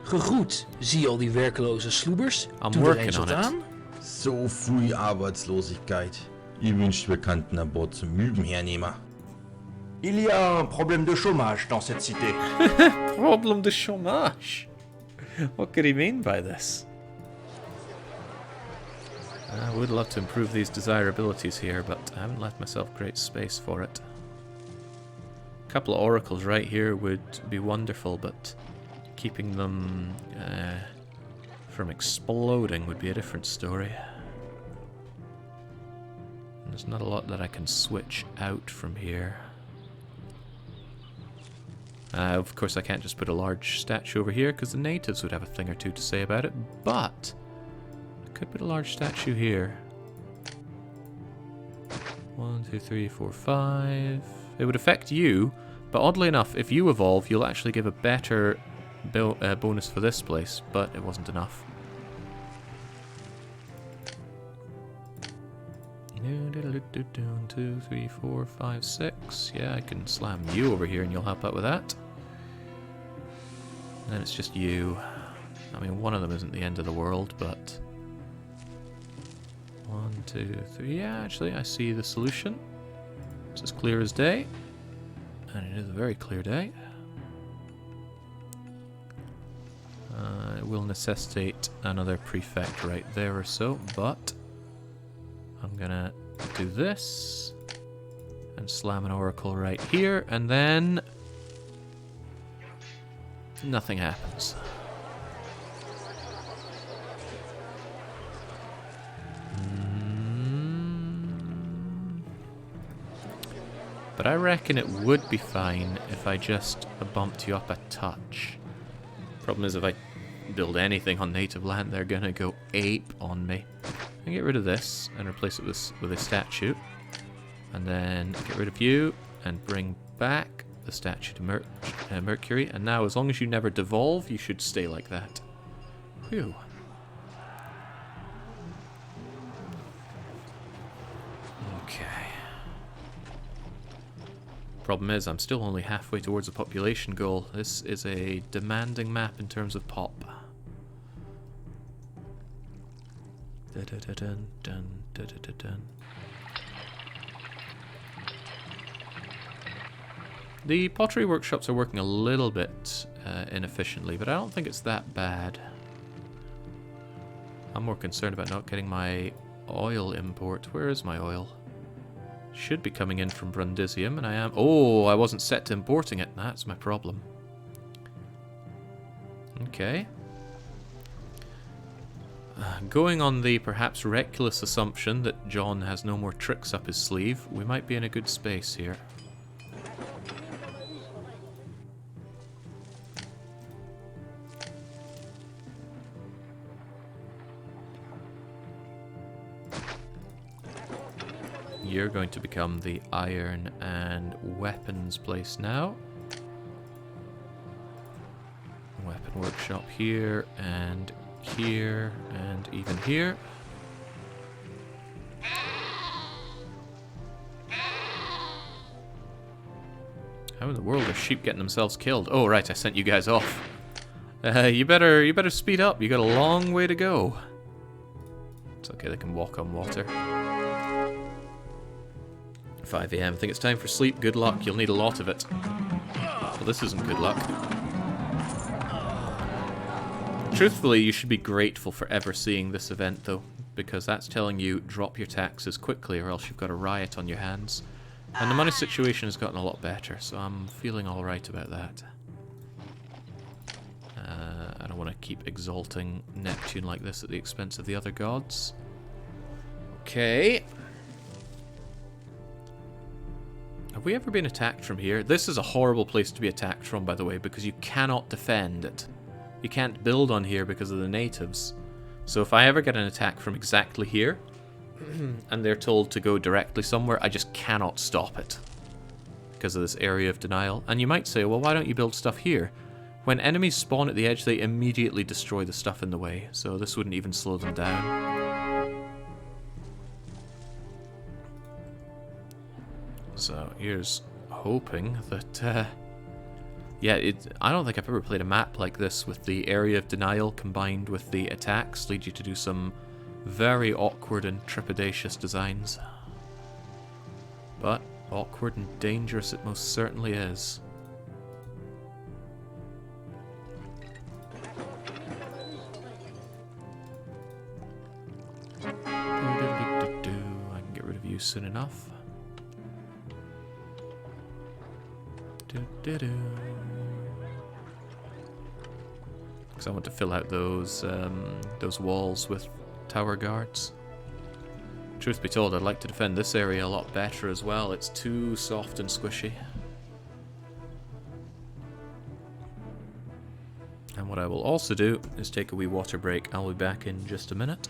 Gegroet, zie je al die werkloze sloebers? I'm Doe er working eens on wat it. aan. So früh Arbeitslosigkeit. Ihr wünscht, wir könnten an Bord zum Üben hernehmen. Il y a un problème de chômage dans cette cité. Problem de chômage. What could he mean by this? I would love to improve these desirabilities here, but I haven't left myself great space for it. A couple of oracles right here would be wonderful, but keeping them from exploding would be a different story. And there's not a lot that I can switch out from here. Of course, I can't just put a large statue over here, because the natives would have a thing or two to say about it, but... could put a large statue here. 1, 2, 3, 4, 5. It would affect you, but oddly enough, if you evolve, you'll actually give a better bonus for this place, but it wasn't enough. 2, 3, 4, 5, 6. Yeah, I can slam you over here and you'll help out with that. And then it's just you. I mean, one of them isn't the end of the world, but... 1, 2, 3. Yeah, actually, I see the solution. It's as clear as day. And it is a very clear day. It will necessitate another prefect right there or so, but I'm gonna do this and slam an oracle right here, and then nothing happens. But I reckon it would be fine if I just bumped you up a touch. Problem is, if I build anything on native land, they're gonna go ape on me. I can get rid of this and replace it with a statue. And then get rid of you and bring back the statue to Mercury. And now, as long as you never devolve, you should stay like that. Whew. Okay. Problem is, I'm still only halfway towards the population goal. This is a demanding map in terms of pop. Dun, dun, dun, dun, dun. The pottery workshops are working a little bit inefficiently, but I don't think it's that bad. I'm more concerned about not getting my oil import. Where is my oil? Should be coming in from Brundisium, and I am... Oh, I wasn't set to importing it. That's my problem. Okay. Going on the perhaps reckless assumption that John has no more tricks up his sleeve, we might be in a good space here. You're going to become the iron and weapons place now. Weapon workshop here, and even here. How in the world are sheep getting themselves killed? Oh right, I sent you guys off. You better speed up. You got a long way to go. It's okay, they can walk on water. 5 AM. I think it's time for sleep. Good luck. You'll need a lot of it. Well, this isn't good luck. Truthfully, you should be grateful for ever seeing this event, though, because that's telling you drop your taxes quickly or else you've got a riot on your hands. And the money situation has gotten a lot better, so I'm feeling alright about that. I don't want to keep exalting Neptune like this at the expense of the other gods. Okay. Have we ever been attacked from here? This is a horrible place to be attacked from, by the way, because you cannot defend it. You can't build on here because of the natives. So if I ever get an attack from exactly here, and they're told to go directly somewhere, I just cannot stop it. Because of this area of denial. And you might say, well, why don't you build stuff here? When enemies spawn at the edge, they immediately destroy the stuff in the way. So this wouldn't even slow them down. So here's hoping that, yeah, I don't think I've ever played a map like this with the area of denial combined with the attacks. Lead you to do some very awkward and trepidatious designs. But awkward and dangerous it most certainly is. I can get rid of you soon enough. Because I want to fill out those walls with tower guards. Truth be told, I'd like to defend this area a lot better as well. It's too soft and squishy. And what I will also do is take a wee water break. I'll be back in just a minute.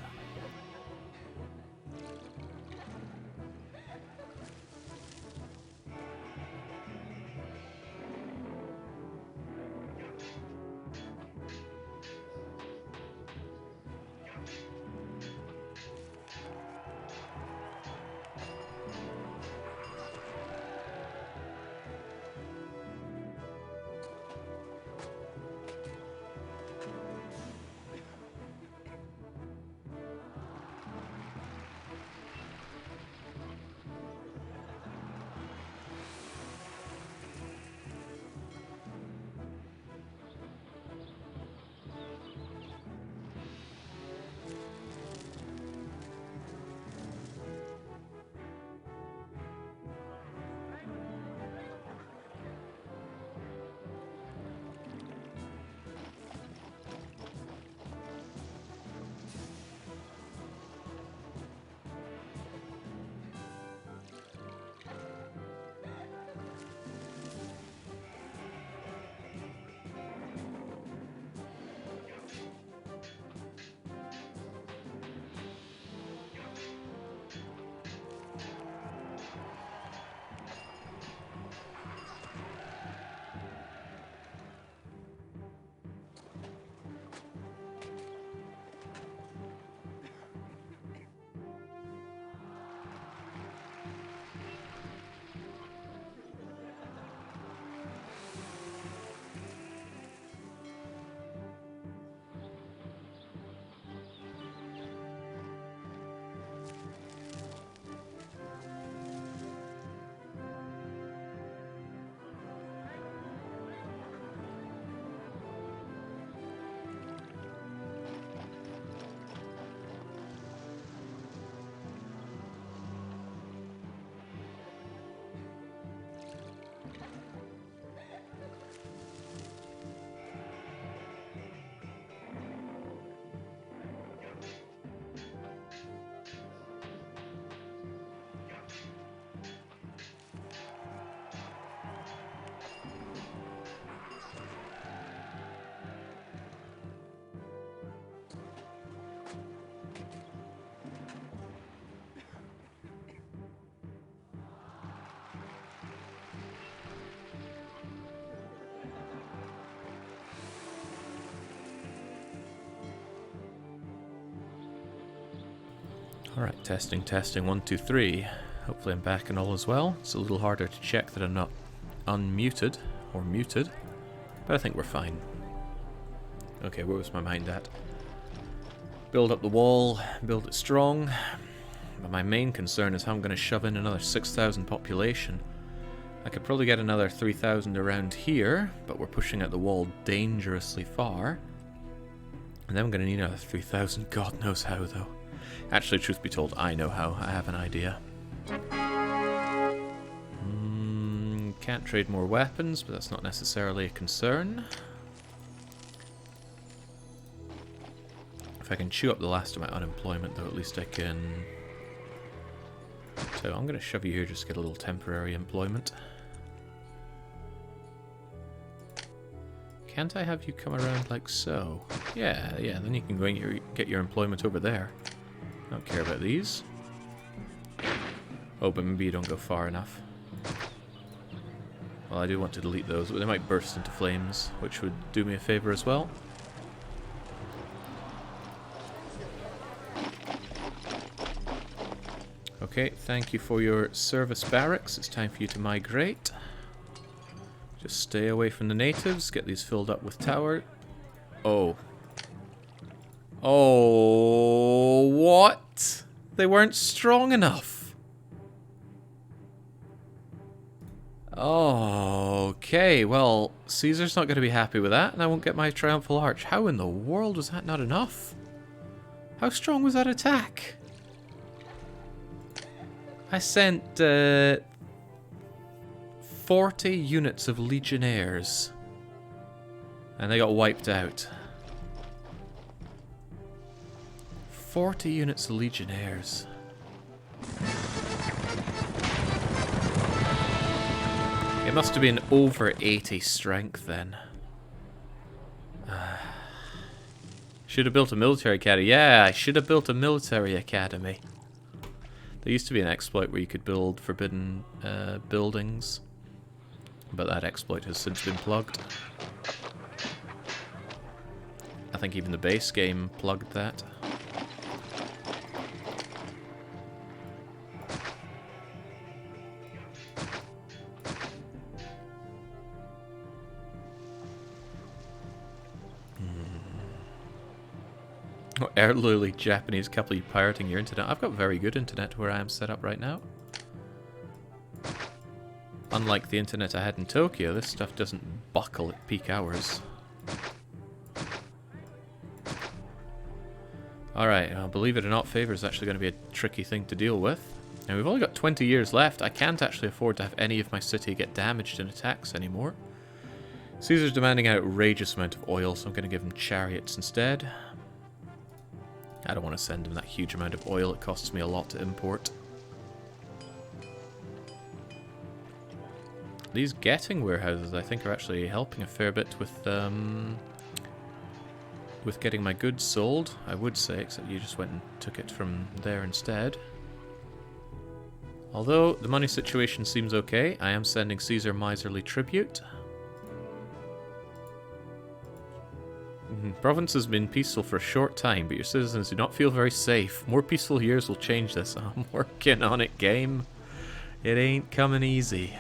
Alright, testing, 1, 2, 3. Hopefully I'm back and all as well. It's a little harder to check that I'm not unmuted or muted, but I think we're fine. Okay, where was my mind at? Build up the wall, build it strong. But my main concern is how I'm going to shove in another 6,000 population. I could probably get another 3,000 around here, but we're pushing out the wall dangerously far. And then I'm going to need another 3,000, God knows how though. Actually, truth be told, I know how. I have an idea. Can't trade more weapons, but that's not necessarily a concern. If I can chew up the last of my unemployment, though, at least I can... So I'm going to shove you here just to get a little temporary employment. Can't I have you come around like so? Yeah, then you can go and get your employment over there. I don't care about these. Oh, but maybe you don't go far enough. Well, I do want to delete those, but they might burst into flames, which would do me a favor as well. Okay, thank you for your service barracks. It's time for you to migrate. Just stay away from the natives. Get these filled up with tower. Oh. Oh, what? They weren't strong enough. Okay, well, Caesar's not going to be happy with that, and I won't get my triumphal arch. How in the world was that not enough? How strong was that attack? I sent 40 units of legionnaires, and they got wiped out. 40 units of legionnaires. It must have been over 80 strength then. Should have built a military academy. Yeah, I should have built a military academy. There used to be an exploit where you could build forbidden buildings, but that exploit has since been plugged. I think even the base game plugged that. Oh, elderly Japanese couple, you pirating your internet. I've got very good internet where I am set up right now. Unlike the internet I had in Tokyo, this stuff doesn't buckle at peak hours. Alright, believe it or not, favor is actually going to be a tricky thing to deal with. Now, we've only got 20 years left. I can't actually afford to have any of my city get damaged in attacks anymore. Caesar's demanding an outrageous amount of oil, so I'm going to give him chariots instead. I don't want to send him that huge amount of oil. It costs me a lot to import. These getting warehouses, I think, are actually helping a fair bit with getting my goods sold, I would say, except you just went and took it from there instead. Although the money situation seems okay, I am sending Caesar miserly tribute. Province has been peaceful for a short time, but your citizens do not feel very safe. More peaceful years will change this. I'm working on it, game. It ain't coming easy.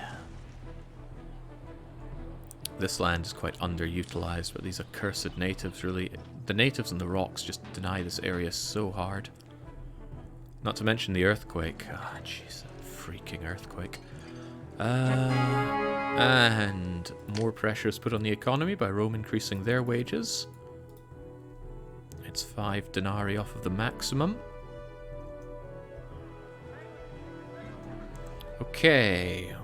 This land is quite underutilized, but these accursed natives really... The natives and the rocks just deny this area so hard. Not to mention the earthquake. Ah, oh, jeez, freaking earthquake. And more pressure is put on the economy by Rome increasing their wages. It's 5 denarii off of the maximum. Okay.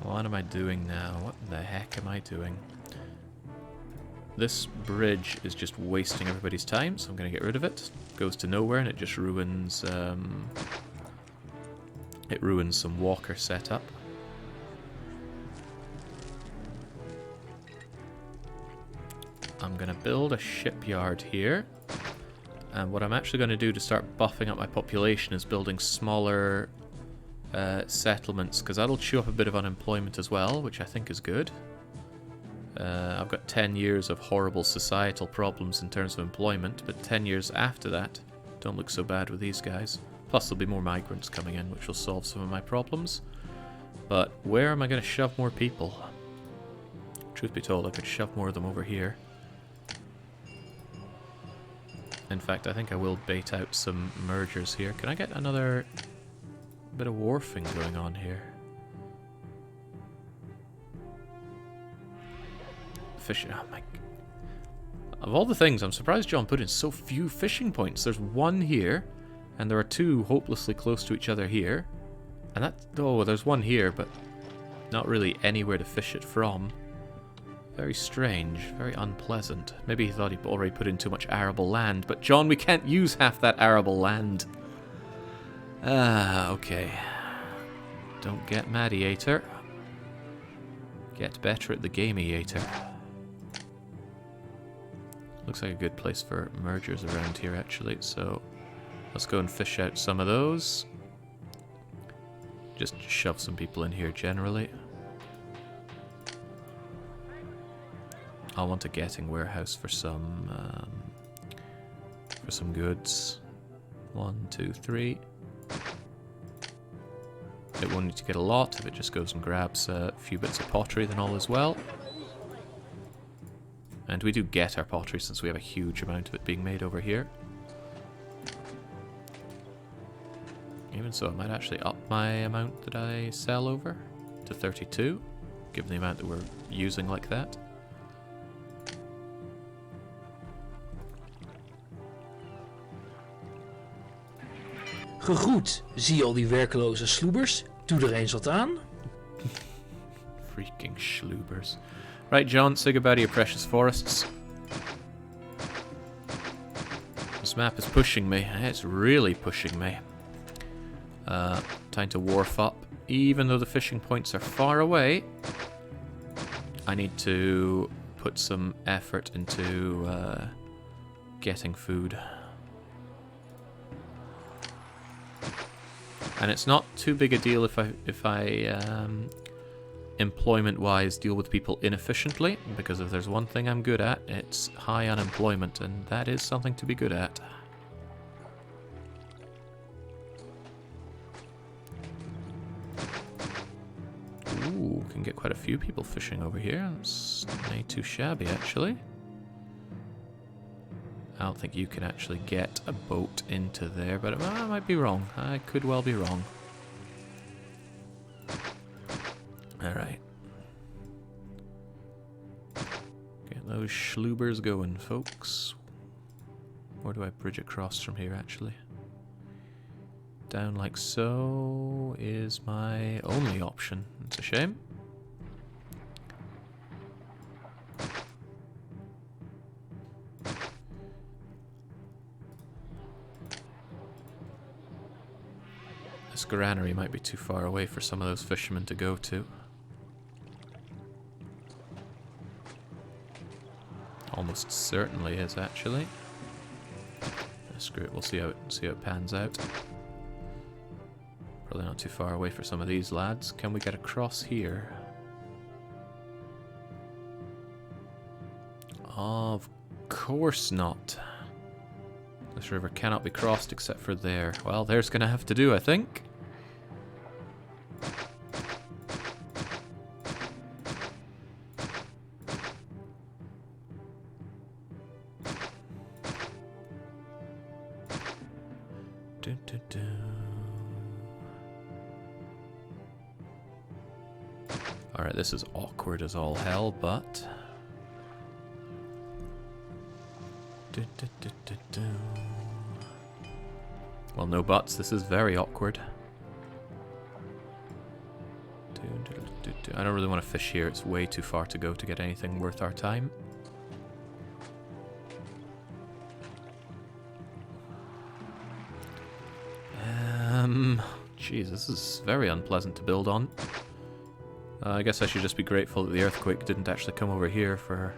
What am I doing now? What the heck am I doing? This bridge is just wasting everybody's time, so I'm going to get rid of it. It goes to nowhere and it just ruins... it ruins some walker setup. I'm going to build a shipyard here. And what I'm actually going to do to start buffing up my population is building smaller settlements, because that'll chew up a bit of unemployment as well, which I think is good. I've got 10 years of horrible societal problems in terms of employment, but 10 years after that don't look so bad with these guys. Plus there'll be more migrants coming in, which will solve some of my problems. But where am I going to shove more people? Truth be told, I could shove more of them over here. In fact, I think I will bait out some mergers here. Can I get another bit of wharfing going on here? Fishing. Oh my. Of all the things, I'm surprised John put in so few fishing points. There's one here, and there are two hopelessly close to each other here. And that. Oh, there's one here, but not really anywhere to fish it from. Very strange, very unpleasant. Maybe he thought he'd already put in too much arable land, but John, we can't use half that arable land. Okay. Don't get Mediator. Get better at the Gameator. Looks like a good place for mergers around here, actually, so let's go and fish out some of those. Just shove some people in here generally. I'll want a getting warehouse for some goods. 1, 2, 3. It won't need to get a lot. If it just goes and grabs a few bits of pottery, then all is well. And we do get our pottery since we have a huge amount of it being made over here. Even so, I might actually up my amount that I sell over to 32, given the amount that we're using like that. Gegroet, zie je al die werkeloze sloebers? Doe er eens wat aan. Freaking sloobers. Right, John, say goodbye to your precious forests. This map is pushing me. It's really pushing me. Time to wharf up. Even though the fishing points are far away, I need to put some effort into getting food. And it's not too big a deal if I employment-wise deal with people inefficiently, because if there's one thing I'm good at, it's high unemployment, and that is something to be good at. Ooh, can get quite a few people fishing over here. It's not too shabby, actually. I don't think you can actually get a boat into there, but I might be wrong. I could well be wrong. Alright. Get those schloobers going, folks. Where do I bridge across from here, actually? Down like so is my only option. It's a shame. This granary might be too far away for some of those fishermen to go to. Almost certainly is, actually. Screw it, we'll see how it pans out. Probably not too far away for some of these lads. Can we get across here? Of course not. This river cannot be crossed except for there. Well, there's gonna have to do, I think. Alright, this is awkward as all hell, but... Well, no buts, this is very awkward. I don't really want to fish here, it's way too far to go to get anything worth our time. Jeez, this is very unpleasant to build on. I guess I should just be grateful that the earthquake didn't actually come over here for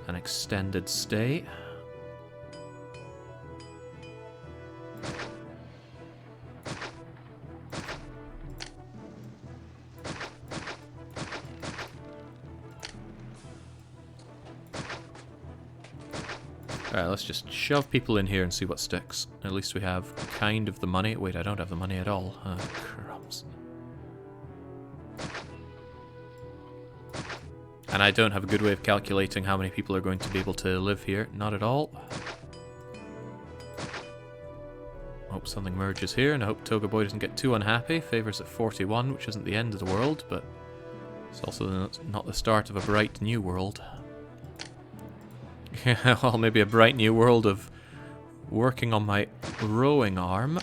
an extended stay. Alright, let's just shove people in here and see what sticks. At least we have kind of the money. Wait, I don't have the money at all. Crumbs. And I don't have a good way of calculating how many people are going to be able to live here. Not at all. Hope something merges here, and I hope Toga Boy doesn't get too unhappy. Favors at 41, which isn't the end of the world, but it's also not the start of a bright new world. Well, maybe a bright new world of working on my rowing arm.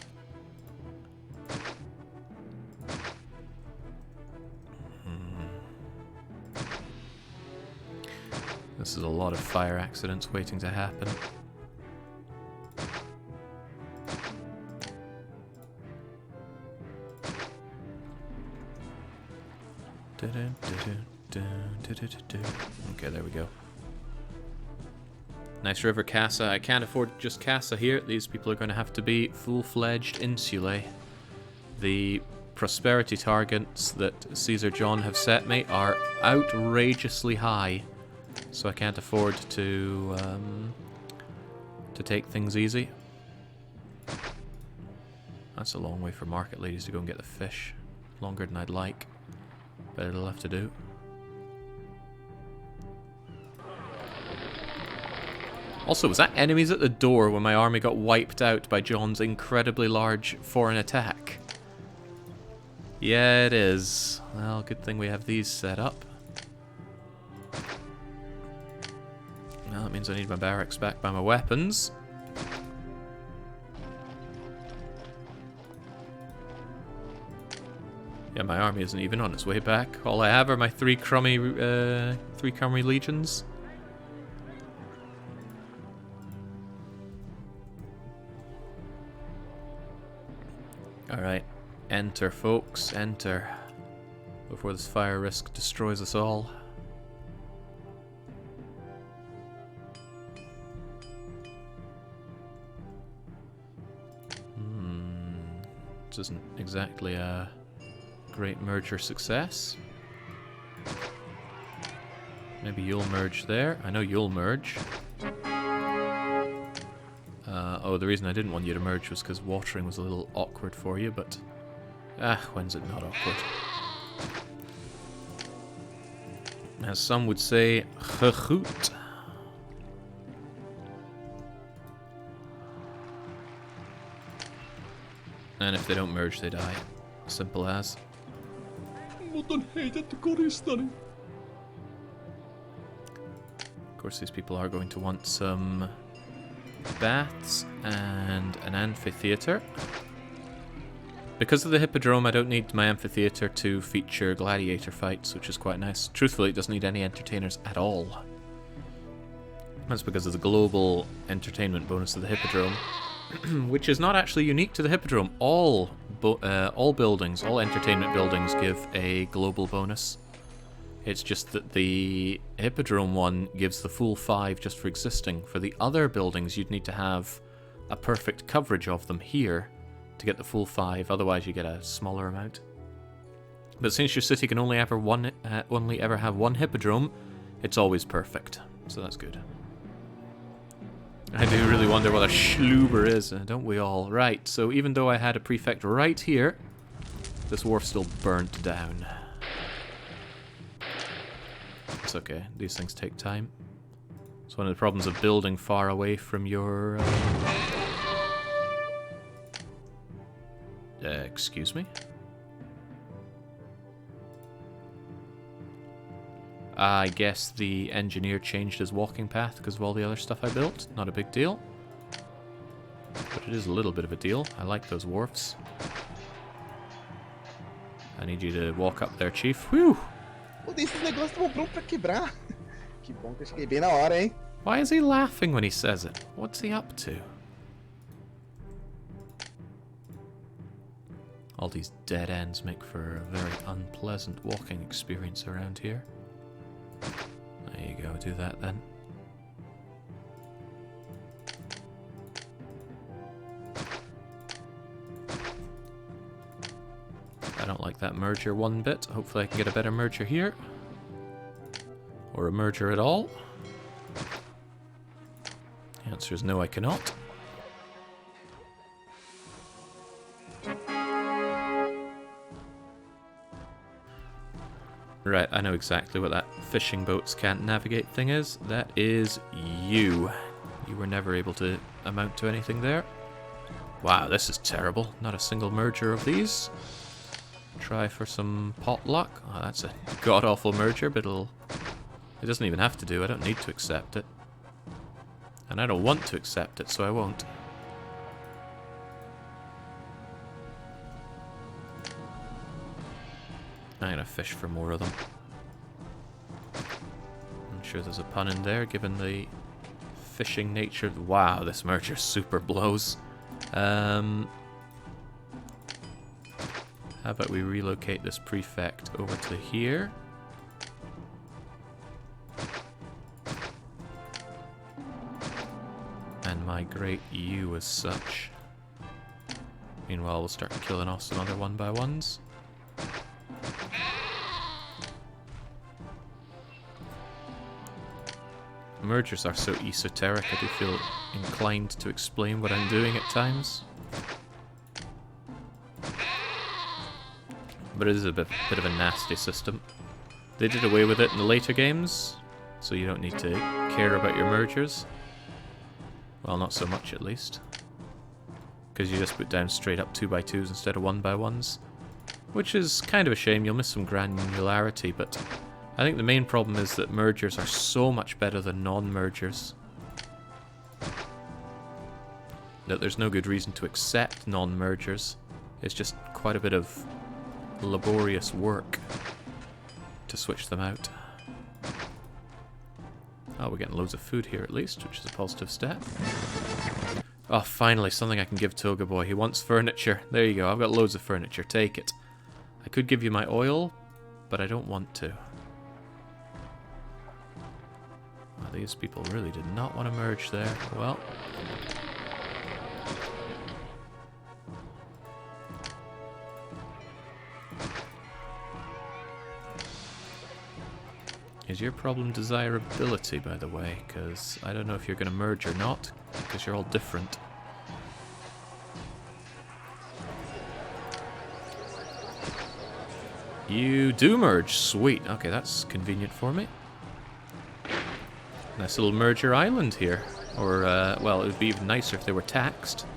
This is a lot of fire accidents waiting to happen. Okay, there we go. Nice river casa. I can't afford just casa here. These people are going to have to be full-fledged insulae. The prosperity targets that Caesar John have set me are outrageously high. So I can't afford to take things easy. That's a long way for market ladies to go and get the fish. Longer than I'd like. But it'll have to do. Also, was that enemies at the door when my army got wiped out by John's incredibly large foreign attack? Yeah, it is. Well, good thing we have these set up. Now that means I need my barracks back by my weapons. Yeah, my army isn't even on its way back. All I have are my three crummy legions. Alright, enter folks, enter. Before this fire risk destroys us all. This isn't exactly a great merger success. Maybe you'll merge there. I know you'll merge. Oh, the reason I didn't want you to merge was because watering was a little awkward for you, but... when's it not awkward? As some would say, gegoed. And if they don't merge, they die. Simple as. Of course, these people are going to want some baths and an amphitheater. Because of the hippodrome, I don't need my amphitheater to feature gladiator fights, which is quite nice. Truthfully, it doesn't need any entertainers at all. That's because of the global entertainment bonus of the hippodrome, which is not actually unique to the hippodrome. All buildings, all entertainment buildings give a global bonus. It's just that the hippodrome one gives the full 5 just for existing. For the other buildings, you'd need to have a perfect coverage of them here to get the full 5, otherwise you get a smaller amount. But since your city can only ever have one hippodrome, it's always perfect. So that's good. I do really wonder what a schluber is, don't we all? Right, so even though I had a prefect right here, this wharf still burnt down. It's okay, these things take time. It's one of the problems of building far away from your... excuse me? I guess the engineer changed his walking path because of all the other stuff I built. Not a big deal. But it is a little bit of a deal. I like those wharfs. I need you to walk up there, Chief. Whew! Esses negócios estão prontos pra quebrar. Que bom que eu cheguei bem na hora, hein? Why is he laughing when he says it? What's he up to? All these dead ends make for a very unpleasant walking experience around here. There you go, do that then. I don't like that merger one bit. Hopefully I can get a better merger here. Or a merger at all. Yeah, The answer is no, I cannot. Right, I know exactly what that fishing boats can't navigate thing is. That is you. You were never able to amount to anything there. Wow, this is terrible. Not a single merger of these. Try for some potluck. Oh, that's a god-awful merger, but it doesn't even have to do. I don't need to accept it. And I don't want to accept it, so I won't. I'm gonna fish for more of them. I'm sure there's a pun in there, given the fishing nature. Wow, this merger super blows. How about we relocate this prefect over to here? And migrate you as such. Meanwhile, we'll start killing off some other 1x1s. Mergers are so esoteric, I do feel inclined to explain what I'm doing at times. But it is a bit of a nasty system. They did away with it in the later games, so you don't need to care about your mergers. Well, not so much at least. Because you just put down straight up 2x2s instead of 1x1s. Which is kind of a shame, you'll miss some granularity, but I think the main problem is that mergers are so much better than non-mergers. That there's no good reason to accept non-mergers. It's just quite a bit of laborious work to switch them out. Oh, we're getting loads of food here at least, which is a positive step. Oh, finally, something I can give Toga Boy. He wants furniture. There you go, I've got loads of furniture. Take it. I could give you my oil, but I don't want to. Well, these people really did not want to merge there. Well. Is your problem desirability, by the way? Because I don't know if you're going to merge or not, because you're all different. You do merge. Sweet. Okay, that's convenient for me. Nice little merger island here. Or, well, it would be even nicer if they were taxed.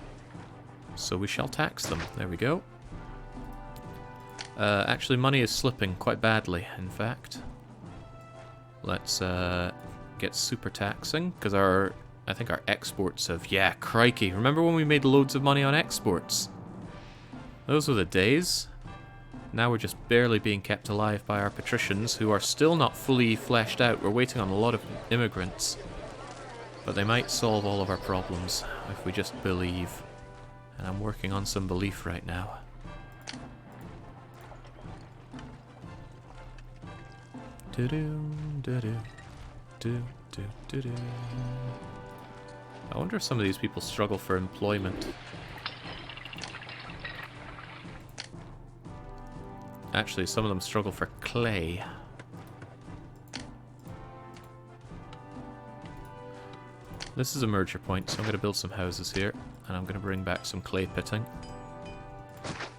So we shall tax them. There we go. Actually, money is slipping quite badly, in fact. Let's get super taxing, because I think our exports have... Yeah, crikey. Remember when we made loads of money on exports? Those were the days. Now we're just barely being kept alive by our patricians, who are still not fully fleshed out. We're waiting on a lot of immigrants. But they might solve all of our problems if we just believe. And I'm working on some belief right now. I wonder if some of these people struggle for employment. Actually, some of them struggle for clay. This is a merger point, so I'm going to build some houses here, and I'm going to bring back some clay pitting.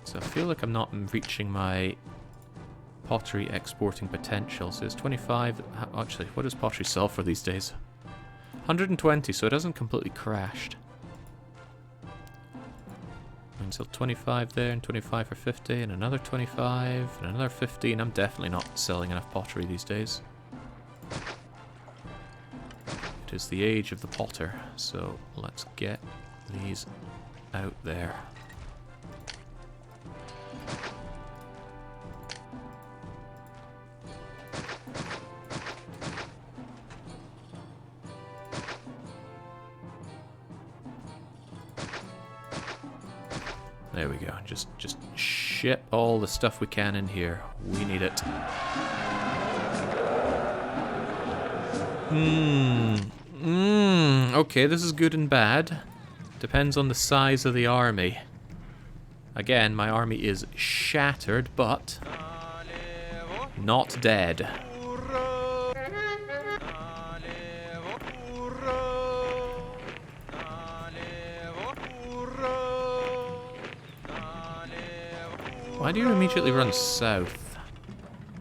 So I feel like I'm not reaching my pottery exporting potential. So it's 25. Actually, what does pottery sell for these days? 120, so it hasn't completely crashed. And so 25 there, and 25 for 50, and another 25, and another 50, and I'm definitely not selling enough pottery these days. It is the age of the potter, so let's get these out there. There we go. Just ship all the stuff we can in here. We need it. Okay, this is good and bad. Depends on the size of the army. Again, my army is shattered, but not dead. Why do you immediately run south?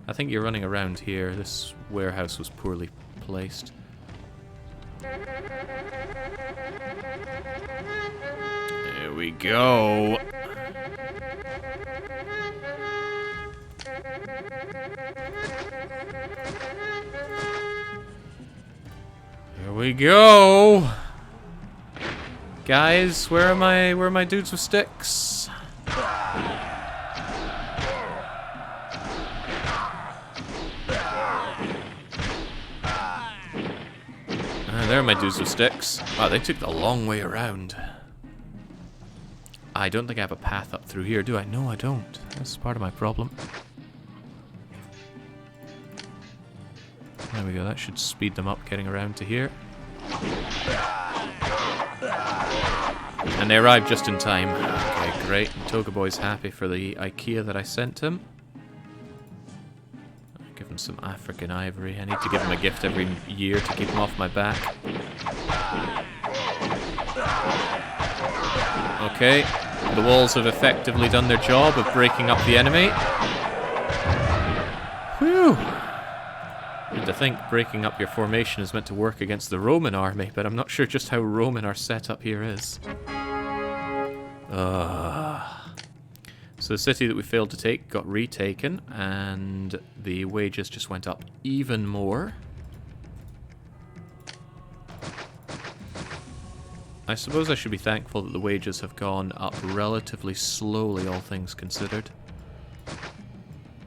I think you're running around here. This warehouse was poorly placed. There we go. Here we go. Guys, where are my dudes with sticks? There are my dudes with sticks. Wow, they took the long way around. I don't think I have a path up through here, do I? No, I don't. That's part of my problem. There we go, that should speed them up getting around to here. And they arrived just in time. Okay, great. Toga Boy's happy for the IKEA that I sent him. Give him some African ivory. I need to give him a gift every year to keep him off my back. Okay, the walls have effectively done their job of breaking up the enemy. Whew! And to think breaking up your formation is meant to work against the Roman army, but I'm not sure just how Roman our setup here is. So the city that we failed to take got retaken, and the wages just went up even more. I suppose I should be thankful that the wages have gone up relatively slowly, all things considered.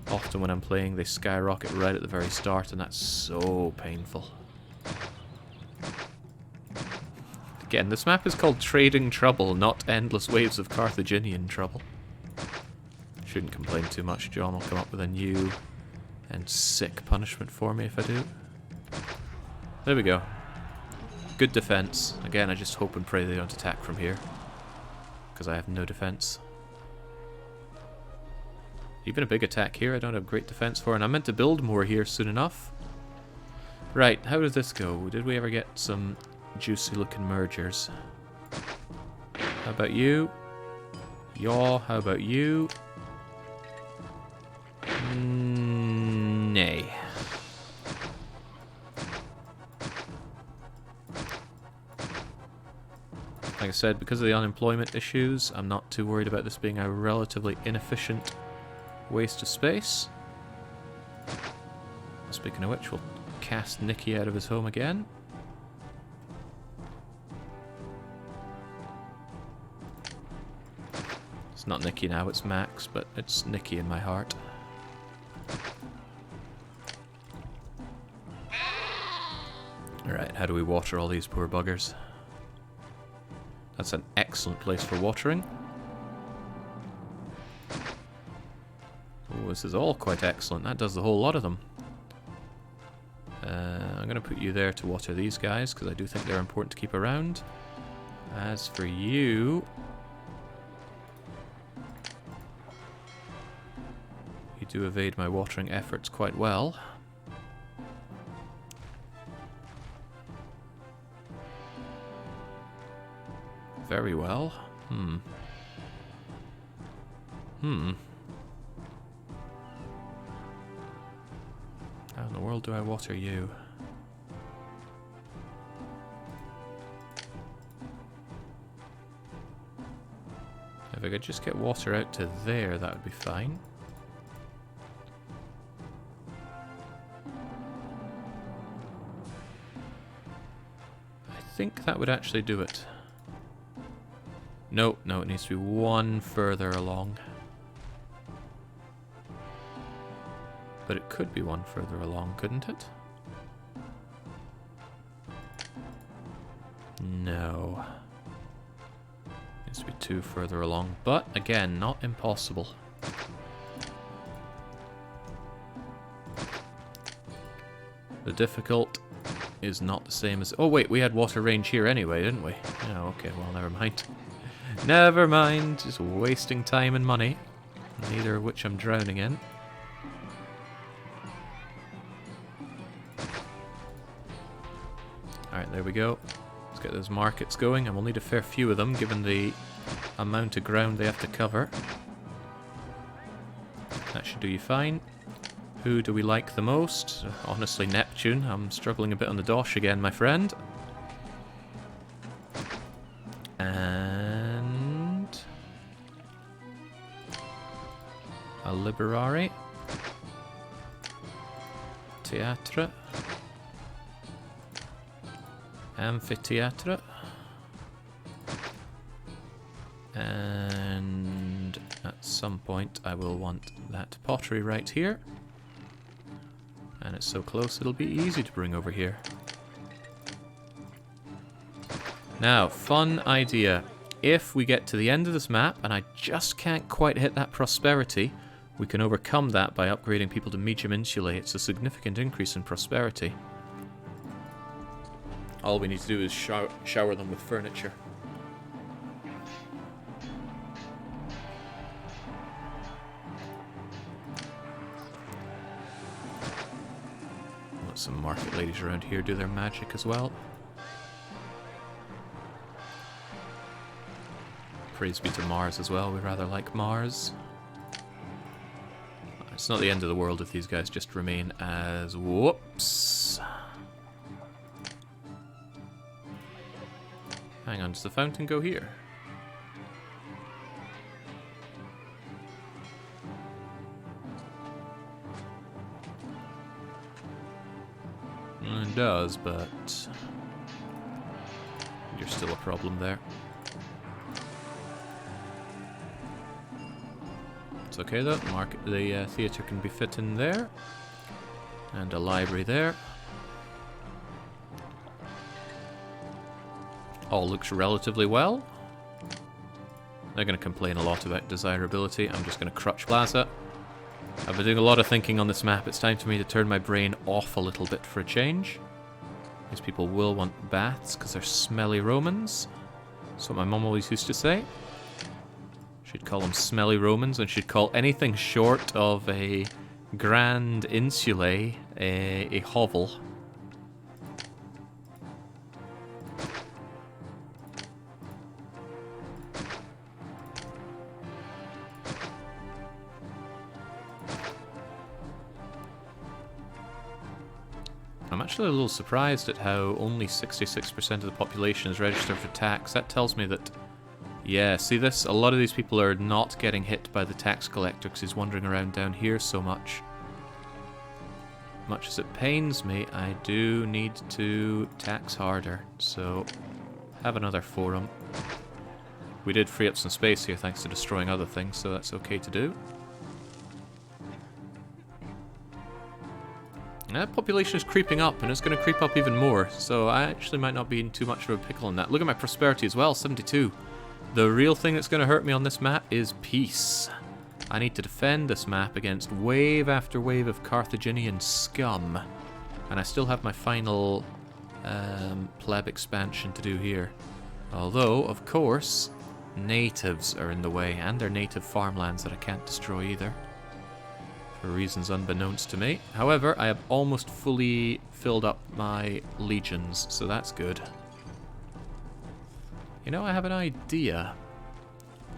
Often when I'm playing, they skyrocket right at the very start, and that's so painful. Again, this map is called Trading Trouble, not Endless Waves of Carthaginian Trouble. Shouldn't complain too much. John will come up with a new and sick punishment for me if I do. There we go. Good defense. Again, I just hope and pray they don't attack from here, because I have no defense. Even a big attack here I don't have great defense for, and I meant to build more here soon enough. Right, how does this go? Did we ever get some juicy looking mergers? How about you? Yaw, how about you? Nay. Like I said, because of the unemployment issues, I'm not too worried about this being a relatively inefficient waste of space. Speaking of which, we'll cast Nicky out of his home again. It's not Nicky now, it's Max, but it's Nicky in my heart. Alright, how do we water all these poor buggers? That's an excellent place for watering. Oh, this is all quite excellent. That does the whole lot of them. I'm going to put you there to water these guys, because I do think they're important to keep around. As for you... you do evade my watering efforts quite well. Very well. How in the world do I water you? If I could just get water out to there, that would be fine. I think that would actually do it. No, it needs to be one further along. But it could be one further along, couldn't it? No. Needs to be two further along, but again, not impossible. The difficult is not the same as... oh wait, we had water range here anyway, didn't we? Oh, okay, well, never mind. Never mind, just wasting time and money, neither of which I'm drowning in. Alright, there we go. Let's get those markets going, and we'll need a fair few of them, given the amount of ground they have to cover. do you fine. Who do we like the most? Honestly, Neptune. I'm struggling a bit on the dosh again, my friend. And... a Liberare. Theatre. Amphitheatre. And at some point I will want that pottery right here. And it's so close it'll be easy to bring over here. Now, fun idea. If we get to the end of this map and I just can't quite hit that prosperity, we can overcome that by upgrading people to medium insulae. It's a significant increase in prosperity. All we need to do is shower them with furniture. Let some market ladies around here do their magic as well. Praise be to Mars as well, we rather like Mars. It's not the end of the world if these guys just remain as... Whoops! Hang on, does the fountain go here? It does, but... you're still a problem there. It's okay though, the theatre can be fit in there. And a library there. All looks relatively well. They're going to complain a lot about desirability. I'm just going to crutch Plaza. I've been doing a lot of thinking on this map. It's time for me to turn my brain off a little bit for a change. These people will want baths because they're smelly Romans. That's what my mum always used to say. She'd call them smelly Romans, and she'd call anything short of a grand insulae a hovel. I'm actually a little surprised at how only 66% of the population is registered for tax. That tells me that, yeah, see this? A lot of these people are not getting hit by the tax collector because he's wandering around down here so much. Much as it pains me, I do need to tax harder, so have another forum. We did free up some space here thanks to destroying other things, so that's okay to do. That population is creeping up, and it's going to creep up even more, so I actually might not be in too much of a pickle in that. Look at my prosperity as well, 72. The real thing that's going to hurt me on this map is peace. I need to defend this map against wave after wave of Carthaginian scum. And I still have my final pleb expansion to do here. Although, of course, natives are in the way, and they're native farmlands that I can't destroy either. For reasons unbeknownst to me. However, I have almost fully filled up my legions, so that's good. You know, I have an idea.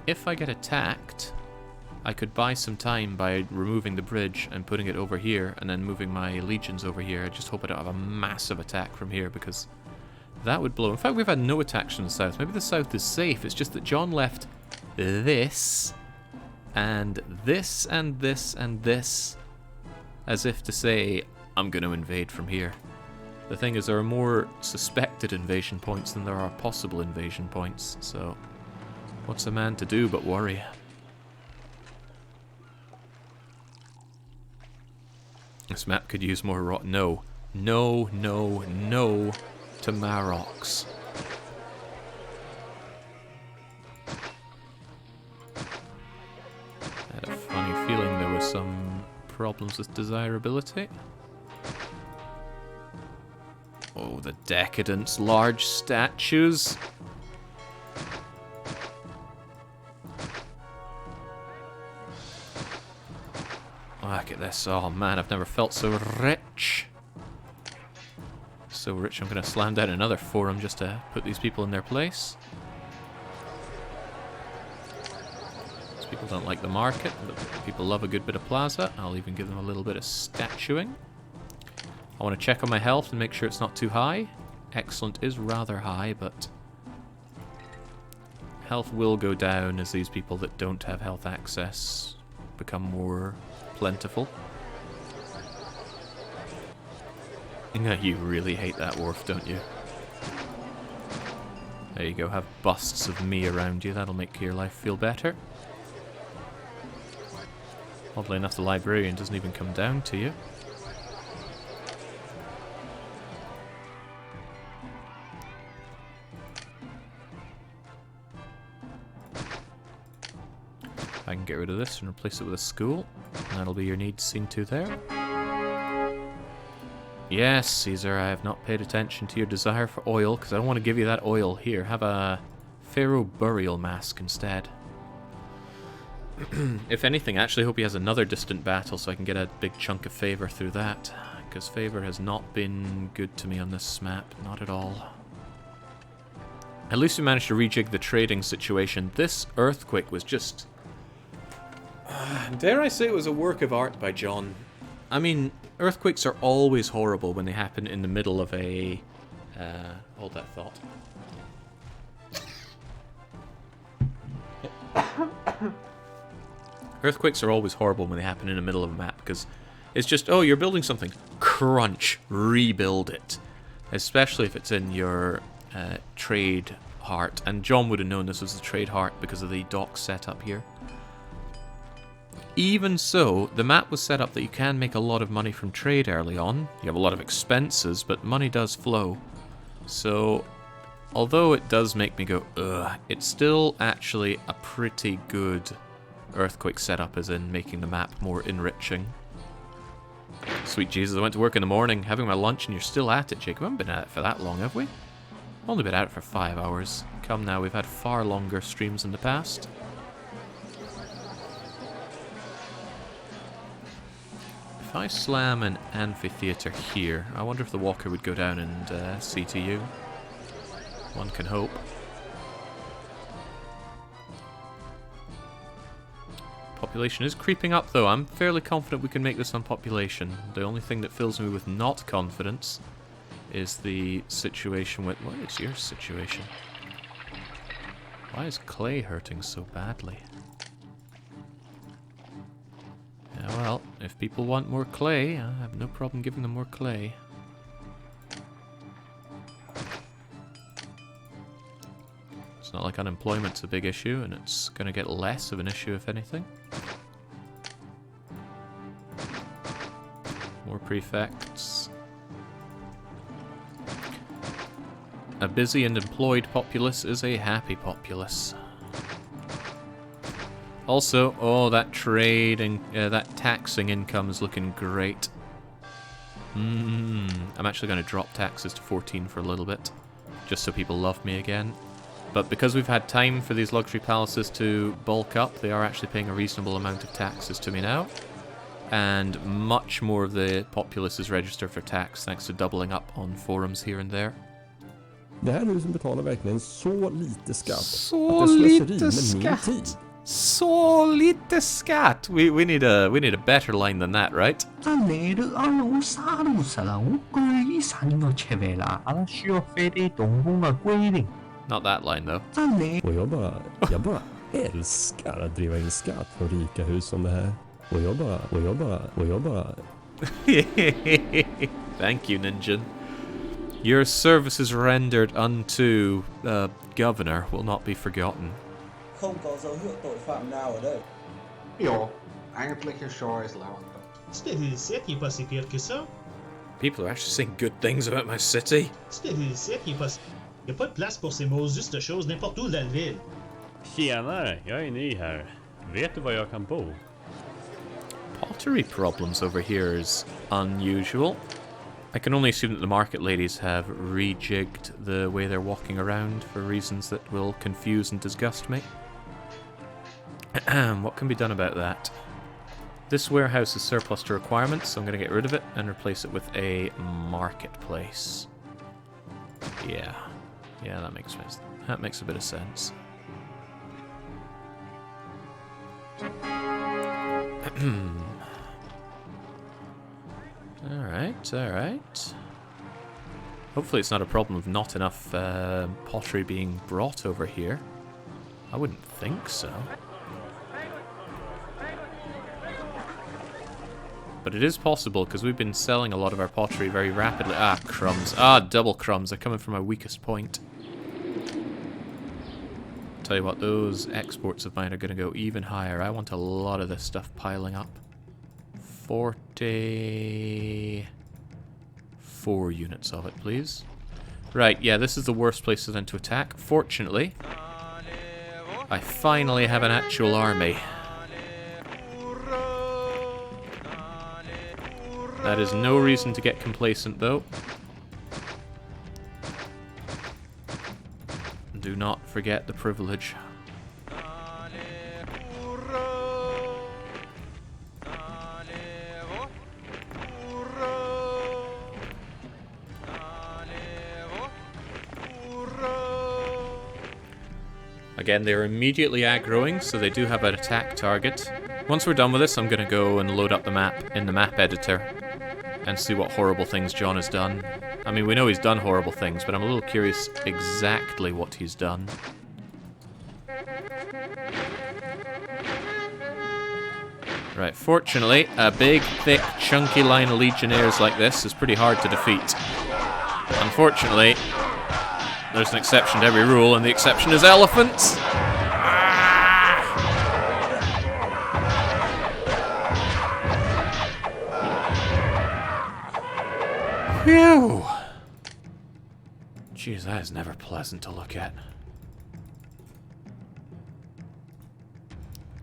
If I get attacked, I could buy some time by removing the bridge and putting it over here, and then moving my legions over here. I just hope I don't have a massive attack from here, because that would blow. In fact, we've had no attacks from the south. Maybe the south is safe. It's just that John left this... and this, and this, and this, as if to say, I'm going to invade from here. The thing is, there are more suspected invasion points than there are possible invasion points, so what's a man to do but worry? This map could use more rock. No. No, no, no to Marocs. I had a funny feeling there were some problems with desirability. Oh, the decadence, large statues. Look at this. Oh man, I've never felt so rich. So rich, I'm going to slam down another forum just to put these people in their place. These people don't like the market, but people love a good bit of plaza. I'll even give them a little bit of statuing. I want to check on my health and make sure it's not too high. Excellent is rather high, but health will go down as these people that don't have health access become more plentiful. You really hate that wharf, don't you? There you go, have busts of me around you, that'll make your life feel better. Oddly enough, the librarian doesn't even come down to you. I can get rid of this and replace it with a school. And that'll be your needs seen to there. Yes, Caesar, I have not paid attention to your desire for oil, because I don't want to give you that oil. Here, have a Pharaoh burial mask instead. If anything, I actually hope he has another distant battle so I can get a big chunk of favor through that. Because favor has not been good to me on this map, not at all. At least we managed to rejig the trading situation. This earthquake was just... dare I say it was a work of art by John. I mean, earthquakes are always horrible when they happen in the middle of a... hold that thought. Earthquakes are always horrible when they happen in the middle of a map, because it's just, oh, you're building something. Crunch. Rebuild it. Especially if it's in your trade heart. And John would have known this was the trade heart because of the dock setup here. Even so, the map was set up that you can make a lot of money from trade early on. You have a lot of expenses, but money does flow. So, although it does make me go, ugh, it's still actually a pretty good earthquake setup, as in making the map more enriching. Sweet Jesus, I went to work in the morning, having my lunch, and you're still at it, Jacob. We haven't been at it for that long, have we? Only been at it for 5 hours. Come now, we've had far longer streams in the past. If I slam an amphitheater here, I wonder if the walker would go down and CTU. One can hope. Population is creeping up though. I'm fairly confident we can make this on population. The only thing that fills me with not confidence is the situation with... What is your situation? Why is clay hurting so badly? Yeah, well, if people want more clay, I have no problem giving them more clay. It's not like unemployment's a big issue, and it's going to get less of an issue if anything. More prefects. A busy and employed populace is a happy populace. Also, oh, that trade and that taxing income is looking great. I'm actually going to drop taxes to 14 for a little bit, just so people love me again. But because we've had time for these luxury palaces to bulk up, they are actually paying a reasonable amount of taxes to me now. And much more of the populace is registered for tax, thanks to doubling up on forums here and there. Det här huset betalar verkligen så lite skatt. Så lite skatt. Så lite skatt. We need a better line than that, right? Not that line though. Och jag bara älskar att driva in skatt på rika hus som det här. Och jag bara. Thank you, Ninja. Your services rendered unto governor will not be forgotten. Không có dấu hiệu tội phạm nào ở đây. Jo, eigentlich sure is loud. C'était des sites qui est pas si pire que ça. People are actually saying good things about my city. C'était des sites qui est pas si... Y a pas de place pour ces mots juste choses n'importe où dans la ville. Tjenare, jag är ny här. Vet du var jag kan bo? Pottery problems over here is unusual. I can only assume that the market ladies have rejigged the way they're walking around for reasons that will confuse and disgust me. What can be done about that? This warehouse is surplus to requirements, so I'm going to get rid of it and replace it with a marketplace. Yeah, that makes sense. That makes a bit of sense. Alright, alright. Hopefully it's not a problem of not enough pottery being brought over here. I wouldn't think so. But it is possible, because we've been selling a lot of our pottery very rapidly. Ah, crumbs. Ah, double crumbs. They're coming from my weakest point. Tell you what, those exports of mine are going to go even higher. I want a lot of this stuff piling up. 44 units of it, please. Right, yeah, this is the worst place for them to attack. Fortunately, I finally have an actual army. That is no reason to get complacent, though. Do not forget the privilege. Again, they're immediately aggroing, so they do have an attack target. Once we're done with this, I'm going to go and load up the map in the map editor and see what horrible things John has done. I mean, we know he's done horrible things, but I'm a little curious exactly what he's done. Right, fortunately, a big, thick, chunky line of legionnaires like this is pretty hard to defeat. Unfortunately, there's an exception to every rule, and the exception is elephants. Phew! Jeez, that is never pleasant to look at.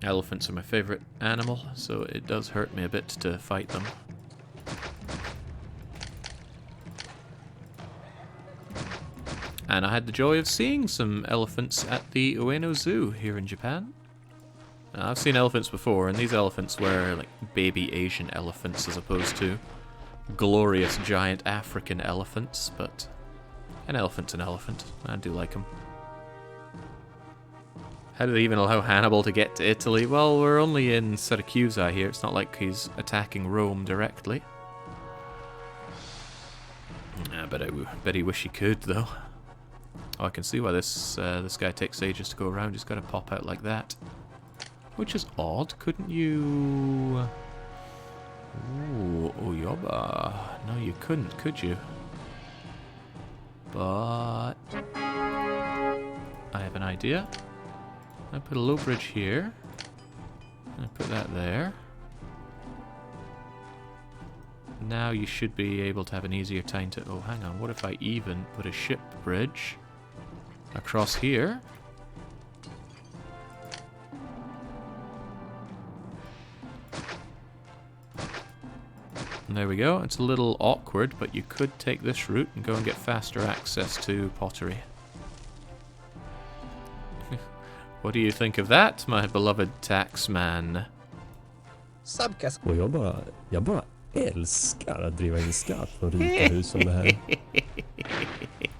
Elephants are my favorite animal, so it does hurt me a bit to fight them. And I had the joy of seeing some elephants at the Ueno Zoo here in Japan. I've seen elephants before, and these elephants were like baby Asian elephants as opposed to glorious giant African elephants, but an elephant's an elephant. I do like them. How do they even allow Hannibal to get to Italy? Well, we're only in Syracuse here. It's not like he's attacking Rome directly. I bet he wish he could, though. Oh, I can see why this guy takes ages to go around. He's got to pop out like that. Which is odd. Couldn't you... Ooh, Oyoba. No, you couldn't, could you? But... I have an idea. I put a low bridge here. I put that there. Now you should be able to have an easier time to... Oh, hang on. What if I even put a ship bridge across here? And there we go. It's a little awkward, but you could take this route and go and get faster access to pottery. What do you think of that, my beloved taxman? Subcast. Och jag bara älskar att driva in skatt från rika hus som det här.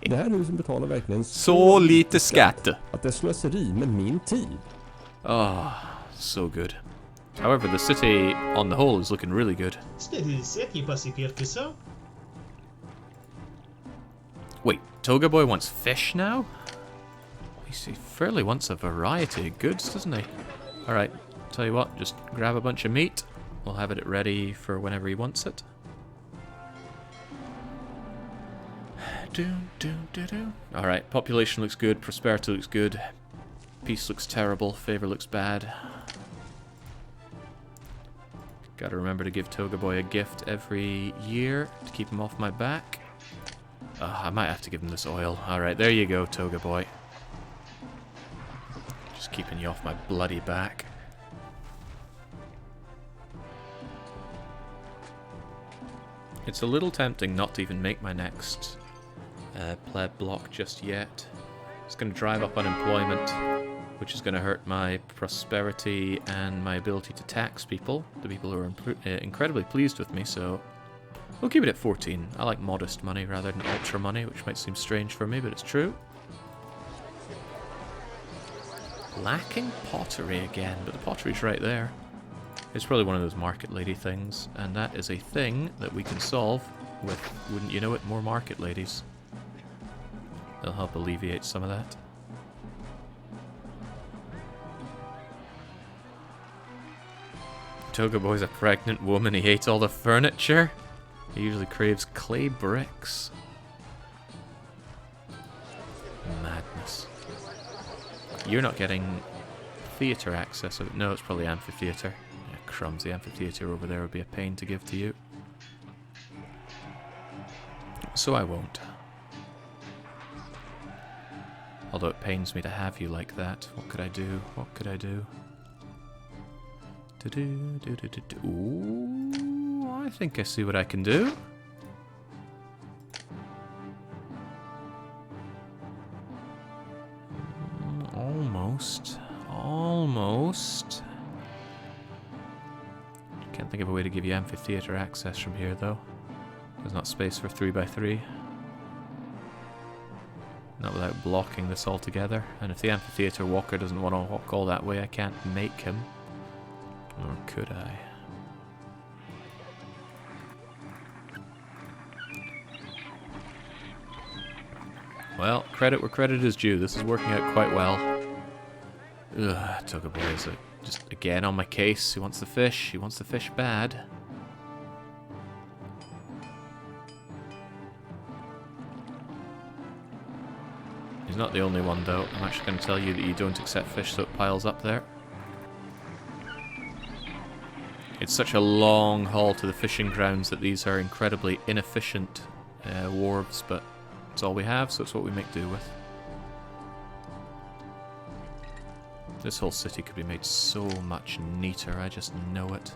Det här huset betalar verkligen så lite skatt att det är slöseri med min tid. Oh, so good. However, the city on the whole is looking really good. Wait, Toga Boy wants fish now? He fairly wants a variety of goods, doesn't he? Alright, tell you what, just grab a bunch of meat. We'll have it ready for whenever he wants it. Alright, population looks good, prosperity looks good, peace looks terrible, favor looks bad. Gotta remember to give Toga Boy a gift every year to keep him off my back. I might have to give him this oil. Alright, there you go, Toga Boy. Just keeping you off my bloody back. It's a little tempting not to even make my next pleb block just yet. It's going to drive up unemployment, which is going to hurt my prosperity and my ability to tax people, the people who are incredibly pleased with me, so we'll keep it at 14. I like modest money rather than ultra money, which might seem strange for me, but it's true. Lacking pottery again, but the pottery's right there. It's probably one of those market lady things, and that is a thing that we can solve with, wouldn't you know it, more market ladies. They'll help alleviate some of that. Toga Boy's a pregnant woman, he hates all the furniture. He usually craves clay bricks. Madness. You're not getting theatre access. No, it's probably amphitheatre. Yeah, crumbs, the amphitheatre over there would be a pain to give to you. So I won't. Although it pains me to have you like that. What could I do? What could I do? Ooh, I think I see what I can do. Almost. Almost. Can't think of a way to give you amphitheatre access from here, though. There's not space for 3x3. Not without blocking this altogether. And if the amphitheatre walker doesn't want to walk all that way, I can't make him. Or could I? Well, credit where credit is due. This is working out quite well. Ugh, Toga Boy is just again on my case. He wants the fish. He wants the fish bad. He's not the only one, though. I'm actually going to tell you that you don't accept fish so it piles up there. It's such a long haul to the fishing grounds that these are incredibly inefficient wharves, but it's all we have, so it's what we make do with. This whole city could be made so much neater, I just know it.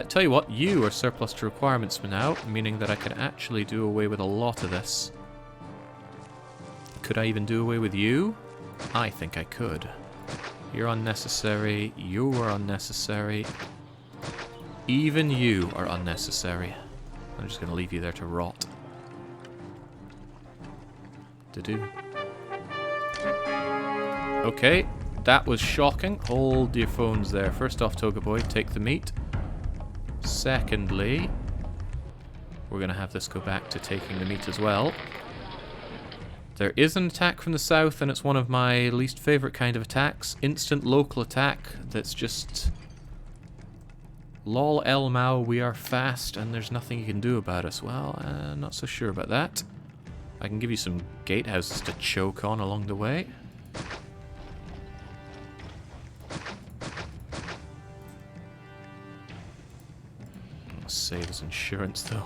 Tell you what, you are surplus to requirements for now, meaning that I can actually do away with a lot of this. Could I even do away with you? I think I could. You're unnecessary, you are unnecessary. Even you are unnecessary. I'm just going to leave you there to rot. Okay, that was shocking. Hold your phones there. First off, Toga Boy, take the meat. Secondly, we're going to have this go back to taking the meat as well. There is an attack from the south, and it's one of my least favourite kind of attacks. Instant local attack that's just... Lol El Mao, we are fast and there's nothing you can do about us. Well, I'm not so sure about that. I can give you some gatehouses to choke on along the way. I'll save his insurance though.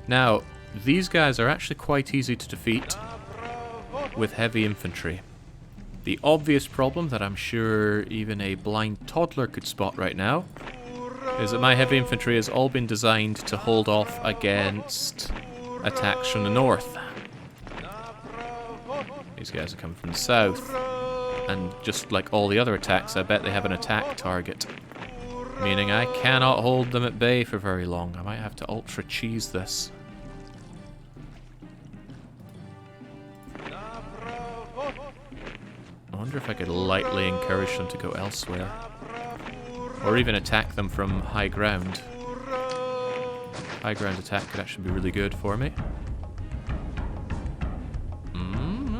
Now, these guys are actually quite easy to defeat with heavy infantry. The obvious problem that I'm sure even a blind toddler could spot right now is that my heavy infantry has all been designed to hold off against attacks from the north. These guys are coming from the south, and just like all the other attacks, I bet they have an attack target, meaning I cannot hold them at bay for very long. I might have to ultra cheese this. I wonder if I could lightly encourage them to go elsewhere. Or even attack them from high ground. High ground attack could actually be really good for me.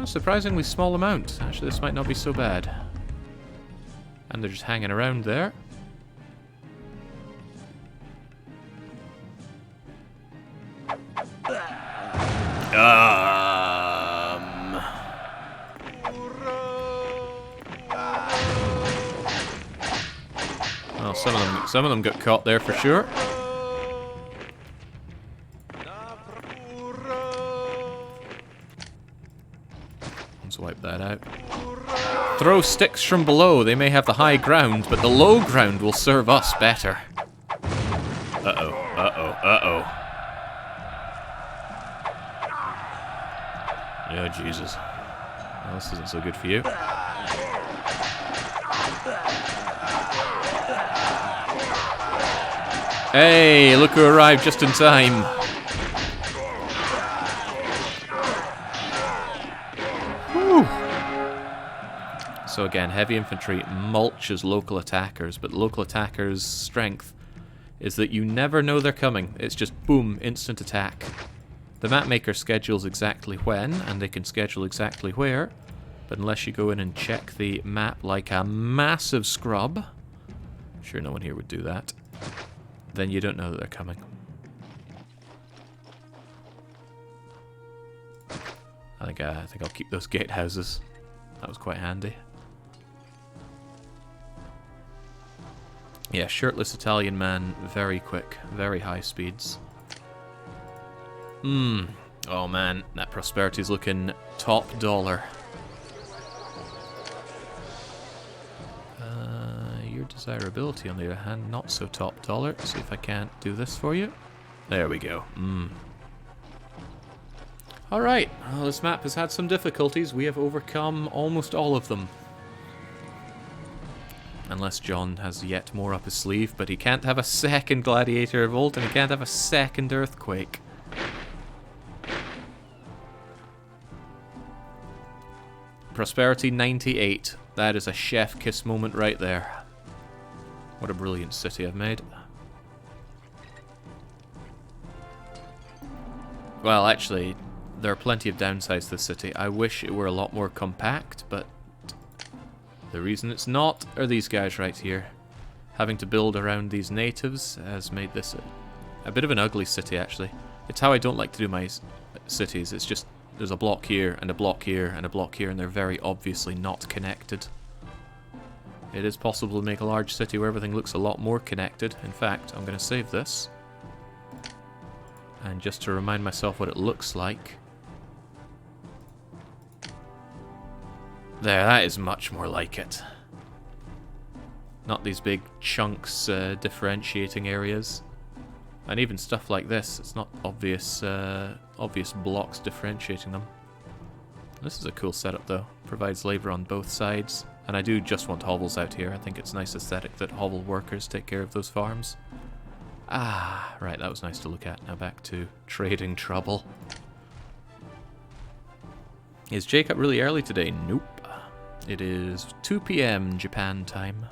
A surprisingly small amount. Actually, this might not be so bad. And they're just hanging around there. Well, some of them got caught there for sure. Let's wipe that out. Throw sticks from below. They may have the high ground, but the low ground will serve us better. Uh-oh, uh-oh, uh-oh. Oh, Jesus. Well, this isn't so good for you. Hey, look who arrived just in time. So again, heavy infantry mulches local attackers, but local attackers' strength is that you never know they're coming. It's just boom, instant attack. The map maker schedules exactly when, and they can schedule exactly where, but unless you go in and check the map like a massive scrub, I'm sure no one here would do that, then you don't know that they're coming. I think I'll keep those gatehouses. That was quite handy. Yeah, shirtless Italian man, very quick, very high speeds. Oh man, that prosperity's looking top dollar. Your desirability, on the other hand, not so top dollar. See if I can't do this for you. There we go. Alright, well, this map has had some difficulties. We have overcome almost all of them. Unless John has yet more up his sleeve, but he can't have a second Gladiator Revolt and he can't have a second Earthquake. Prosperity 98. That is a chef kiss moment right there. What a brilliant city I've made. Well, actually, there are plenty of downsides to this city. I wish it were a lot more compact, but the reason it's not are these guys right here. Having to build around these natives has made this a bit of an ugly city, actually. It's how I don't like to do my cities. It's just there's a block here, and a block here, and a block here, and they're very obviously not connected. It is possible to make a large city where everything looks a lot more connected. In fact, I'm going to save this. And just to remind myself what it looks like. There, that is much more like it. Not these big chunks differentiating areas. And even stuff like this, it's not obvious obvious blocks differentiating them. This is a cool setup though. Provides labour on both sides. And I do just want hovels out here. I think it's nice aesthetic that hovel workers take care of those farms. Ah, right, that was nice to look at. Now back to trading trouble. Is Jake up really early today? Nope. It is 2 p.m. Japan time.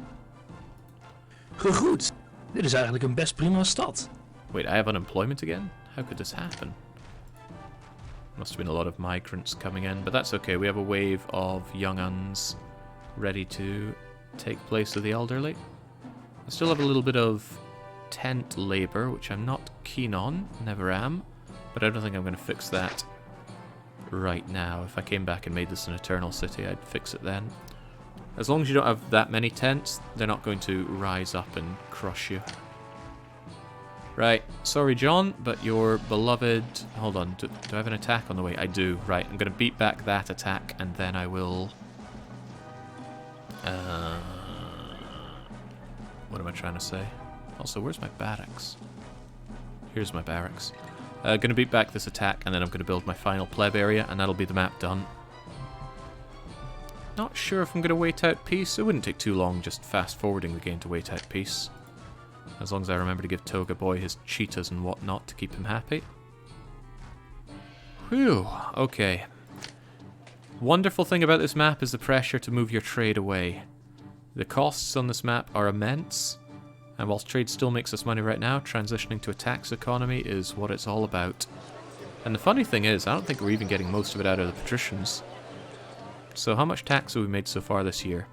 Goed. Dit is eigenlijk een best prima stad. Wait, I have unemployment again? How could this happen? Must have been a lot of migrants coming in, but that's okay. We have a wave of young-uns ready to take place of the elderly. I still have a little bit of tent labour, which I'm not keen on, never am, but I don't think I'm going to fix that right now. If I came back and made this an eternal city, I'd fix it then. As long as you don't have that many tents, they're not going to rise up and crush you. Right, sorry John, but your beloved... Hold on, do I have an attack on the way? I do, right. I'm going to beat back that attack, and then I will... what am I trying to say? Also, where's my barracks? Here's my barracks. Going to beat back this attack, and then I'm going to build my final pleb area, and that'll be the map done. Not sure if I'm going to wait out peace. It wouldn't take too long just fast-forwarding the game to wait out peace. As long as I remember to give Toga Boy his cheetahs and whatnot to keep him happy. Whew, okay. Wonderful thing about this map is the pressure to move your trade away. The costs on this map are immense, and whilst trade still makes us money right now, transitioning to a tax economy is what it's all about. And the funny thing is, I don't think we're even getting most of it out of the patricians. So how much tax have we made so far this year?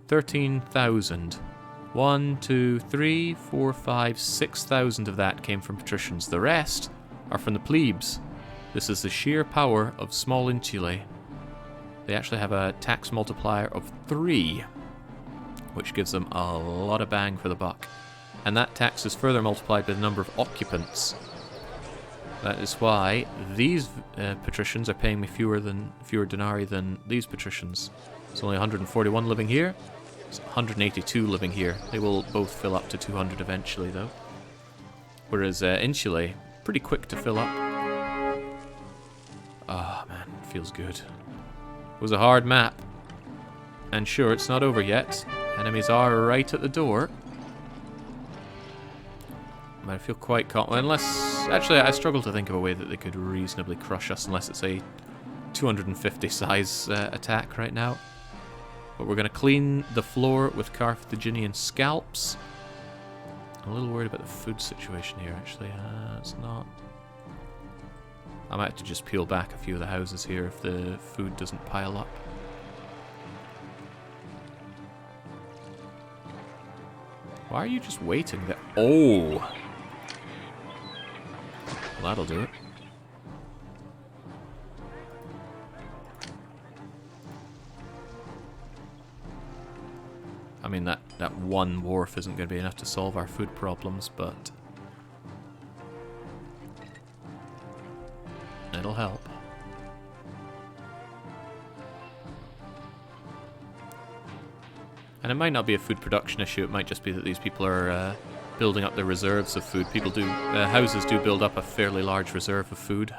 13,000. 1, 2, 3, 4, 5, 6,000 of that came from patricians. The rest are from the plebes. This is the sheer power of small insulae. They actually have a tax multiplier of 3, which gives them a lot of bang for the buck. And that tax is further multiplied by the number of occupants. That is why these patricians are paying me fewer denarii than these patricians. There's only 141 living here. There's 182 living here. They will both fill up to 200 eventually, though. Whereas insulae, pretty quick to fill up. Ah, man, feels good. It was a hard map. And sure, it's not over yet. Enemies are right at the door. But I feel quite confident. Unless... Actually, I struggle to think of a way that they could reasonably crush us unless it's a 250 size attack right now. But we're going to clean the floor with Carthaginian scalps. I'm a little worried about the food situation here, actually. It's not... I might have to just peel back a few of the houses here if the food doesn't pile up. Why are you just waiting there? Oh! Well, that'll do it. I mean, that one wharf isn't going to be enough to solve our food problems, but... it'll help. And it might not be a food production issue, it might just be that these people are building up their reserves of food. People do, houses do build up a fairly large reserve of food.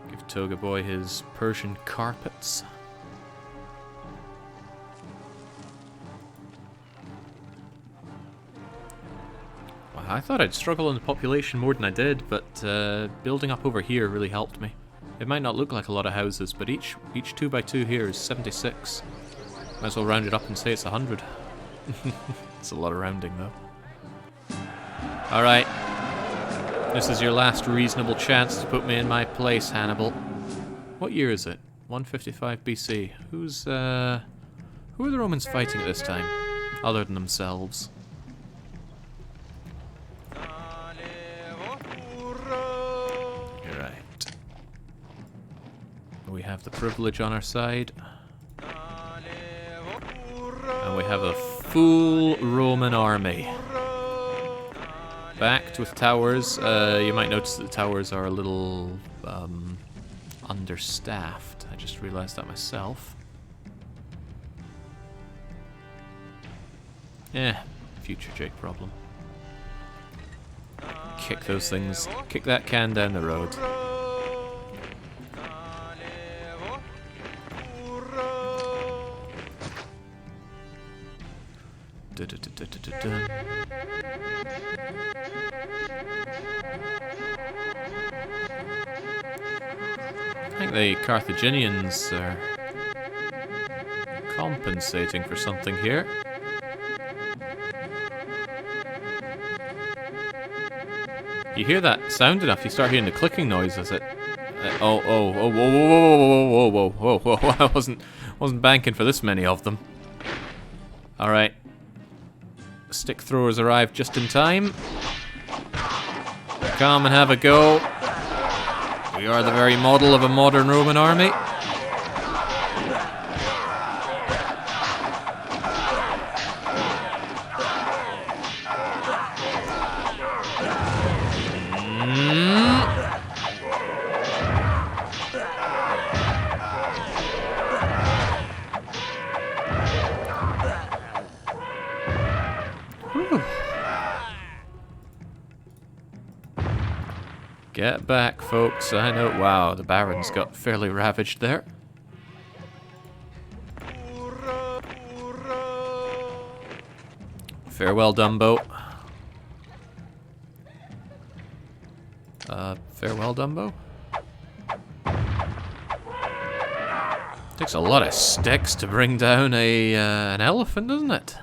Give Toga Boy his Persian carpets. Well, I thought I'd struggle in the population more than I did, but building up over here really helped me. It might not look like a lot of houses, but each 2x2 here is 76. Might as well round it up and say it's 100. It's a lot of rounding, though. Alright. This is your last reasonable chance to put me in my place, Hannibal. What year is it? 155 BC. Who are the Romans fighting at this time? Other than themselves. We have the privilege on our side. And we have a full Roman army. Backed with towers. You might notice that the towers are a little understaffed. I just realized that myself. Future Jake problem. Kick those things. Kick that can down the road. I think the Carthaginians are compensating for something here. You hear that sound enough, you start hearing the clicking noise as it... whoa, I wasn't banking for this many of them. Alright. Stick throwers arrive just in time. Come and have a go. We are the very model of a modern Roman army. Get back, folks. I know. Wow, the Barons got fairly ravaged there. Farewell, Dumbo. Farewell, Dumbo? Takes a lot of sticks to bring down an elephant, doesn't it?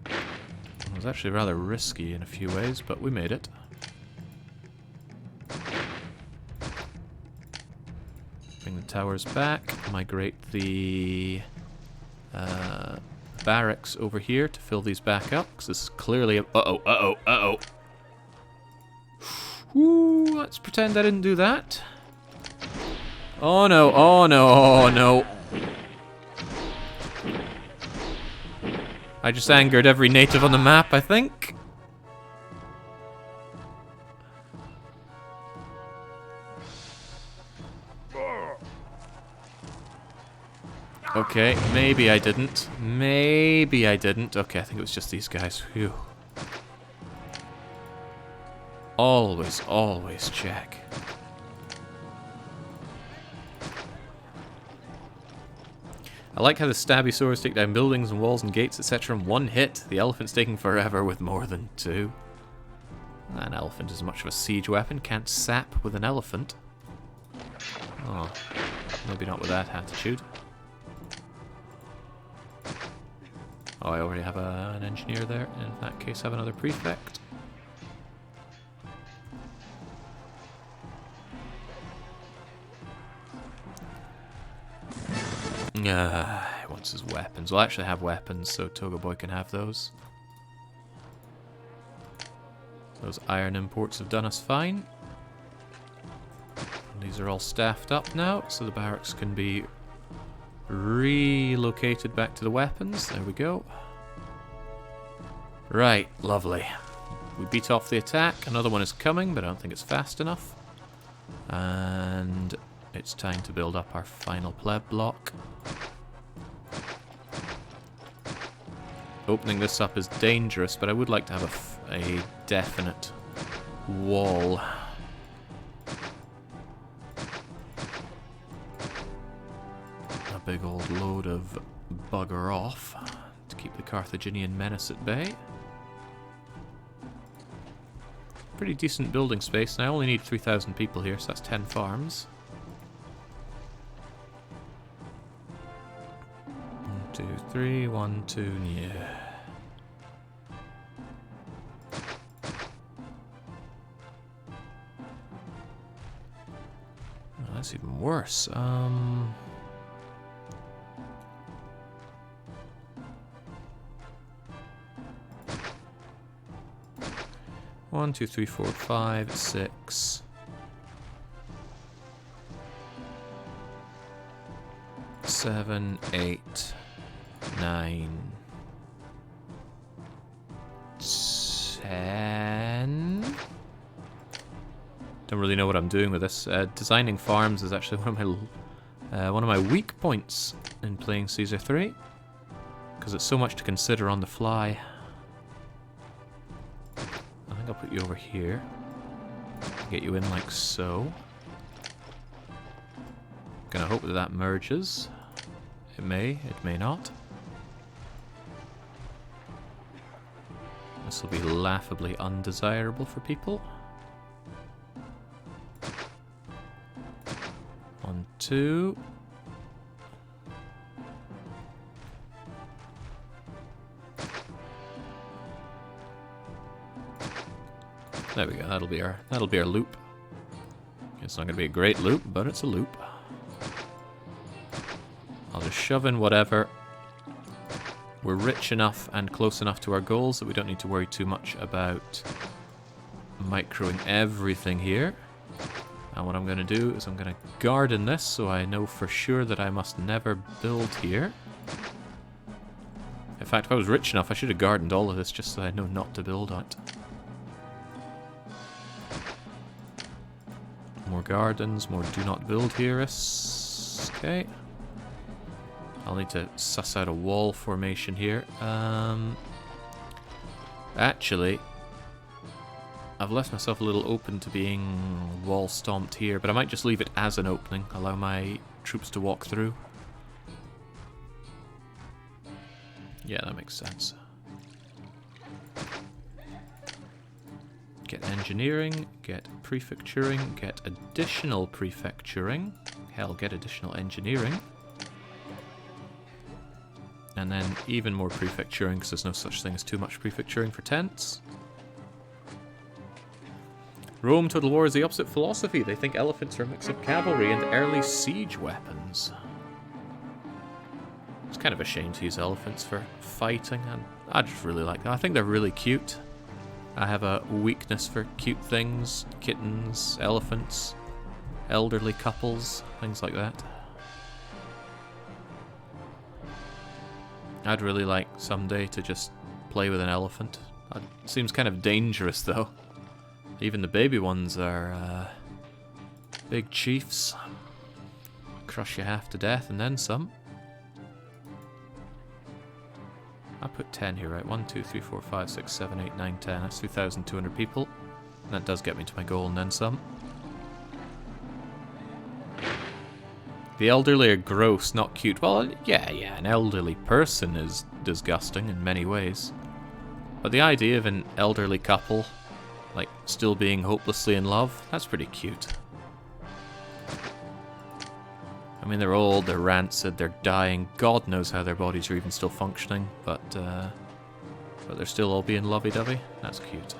It was actually rather risky in a few ways, but we made it. Bring the towers back, migrate the barracks over here to fill these back up, because this is clearly a... Uh-oh. Ooh, let's pretend I didn't do that. Oh no, oh no, oh no. I just angered every native on the map, I think. Okay, maybe I didn't. Maybe I didn't. Okay, I think it was just these guys. Phew. Always, always check. I like how the stabby swords take down buildings and walls and gates, etc. in one hit. The elephant's taking forever with more than two. An elephant is much of a siege weapon. Can't sap with an elephant. Oh, maybe not with that attitude. Oh, I already have an engineer there. In that case, I have another prefect. He wants his weapons. We'll actually have weapons, so Toga Boy can have those. Those iron imports have done us fine. These are all staffed up now, so the barracks can be relocated back to the weapons. There we go. Right, lovely. We beat off the attack. Another one is coming, but I don't think it's fast enough. And it's time to build up our final pleb block. Opening this up is dangerous, but I would like to have a definite wall. A big old load of bugger off to keep the Carthaginian menace at bay. Pretty decent building space, and I only need 3,000 people here, so that's 10 farms. 1, 2, 3, 1, 2, yeah. Oh, that's even worse. 1, 2, 3, 4, 5, 6. 7, 8, 9, 10. Don't really know what I'm doing with this. Designing farms is actually one of my weak points in playing Caesar 3, because it's so much to consider on the fly. I think I'll put you over here. Get you in like so. Gonna hope that that merges. It may not. This will be laughably undesirable for people. 1, 2. There we go. That'll be our loop. It's not going to be a great loop, but it's a loop. I'll just shove in whatever. We're rich enough and close enough to our goals that we don't need to worry too much about microing everything here. And what I'm going to do is I'm going to garden this so I know for sure that I must never build here. In fact, if I was rich enough, I should have gardened all of this just so I know not to build on it. More gardens, more do not build hereists. Okay. I'll need to suss out a wall formation here. Actually, I've left myself a little open to being wall stomped here, but I might just leave it as an opening, allow my troops to walk through. Yeah, that makes sense. Get engineering, get prefecturing, get additional prefecturing. Hell, get additional engineering. And then even more prefecturing, because there's no such thing as too much prefecturing for tents. Rome Total War is the opposite philosophy. They think elephants are a mix of cavalry and early siege weapons. It's kind of a shame to use elephants for fighting, and I just really like them. I think they're really cute. I have a weakness for cute things, kittens, elephants, elderly couples, things like that. I'd really like someday to just play with an elephant. It seems kind of dangerous though. Even the baby ones are big chiefs. Crush you half to death and then some. I put 10 here, right? 1, 2, 3, 4, 5, 6, 7, 8, 9, 10. That's 3,200 people. And that does get me to my goal and then some. The elderly are gross, not cute. Well, yeah, an elderly person is disgusting in many ways. But the idea of an elderly couple Like, still being hopelessly in love. That's pretty cute. I mean, they're old, they're rancid, they're dying. God knows how their bodies are even still functioning, but they're still all being lovey-dovey. That's cute.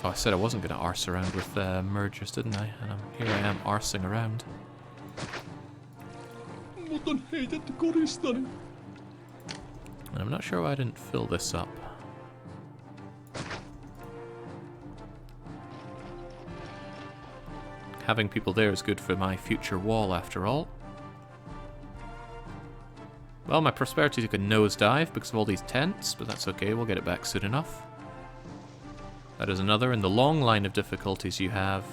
Oh, I said I wasn't going to arse around with mergers, didn't I? And here I am arsing around. And I'm not sure why I didn't fill this up. Having people there is good for my future wall, after all. Well, my prosperity took a nosedive because of all these tents, but that's okay, we'll get it back soon enough. That is another in the long line of difficulties you have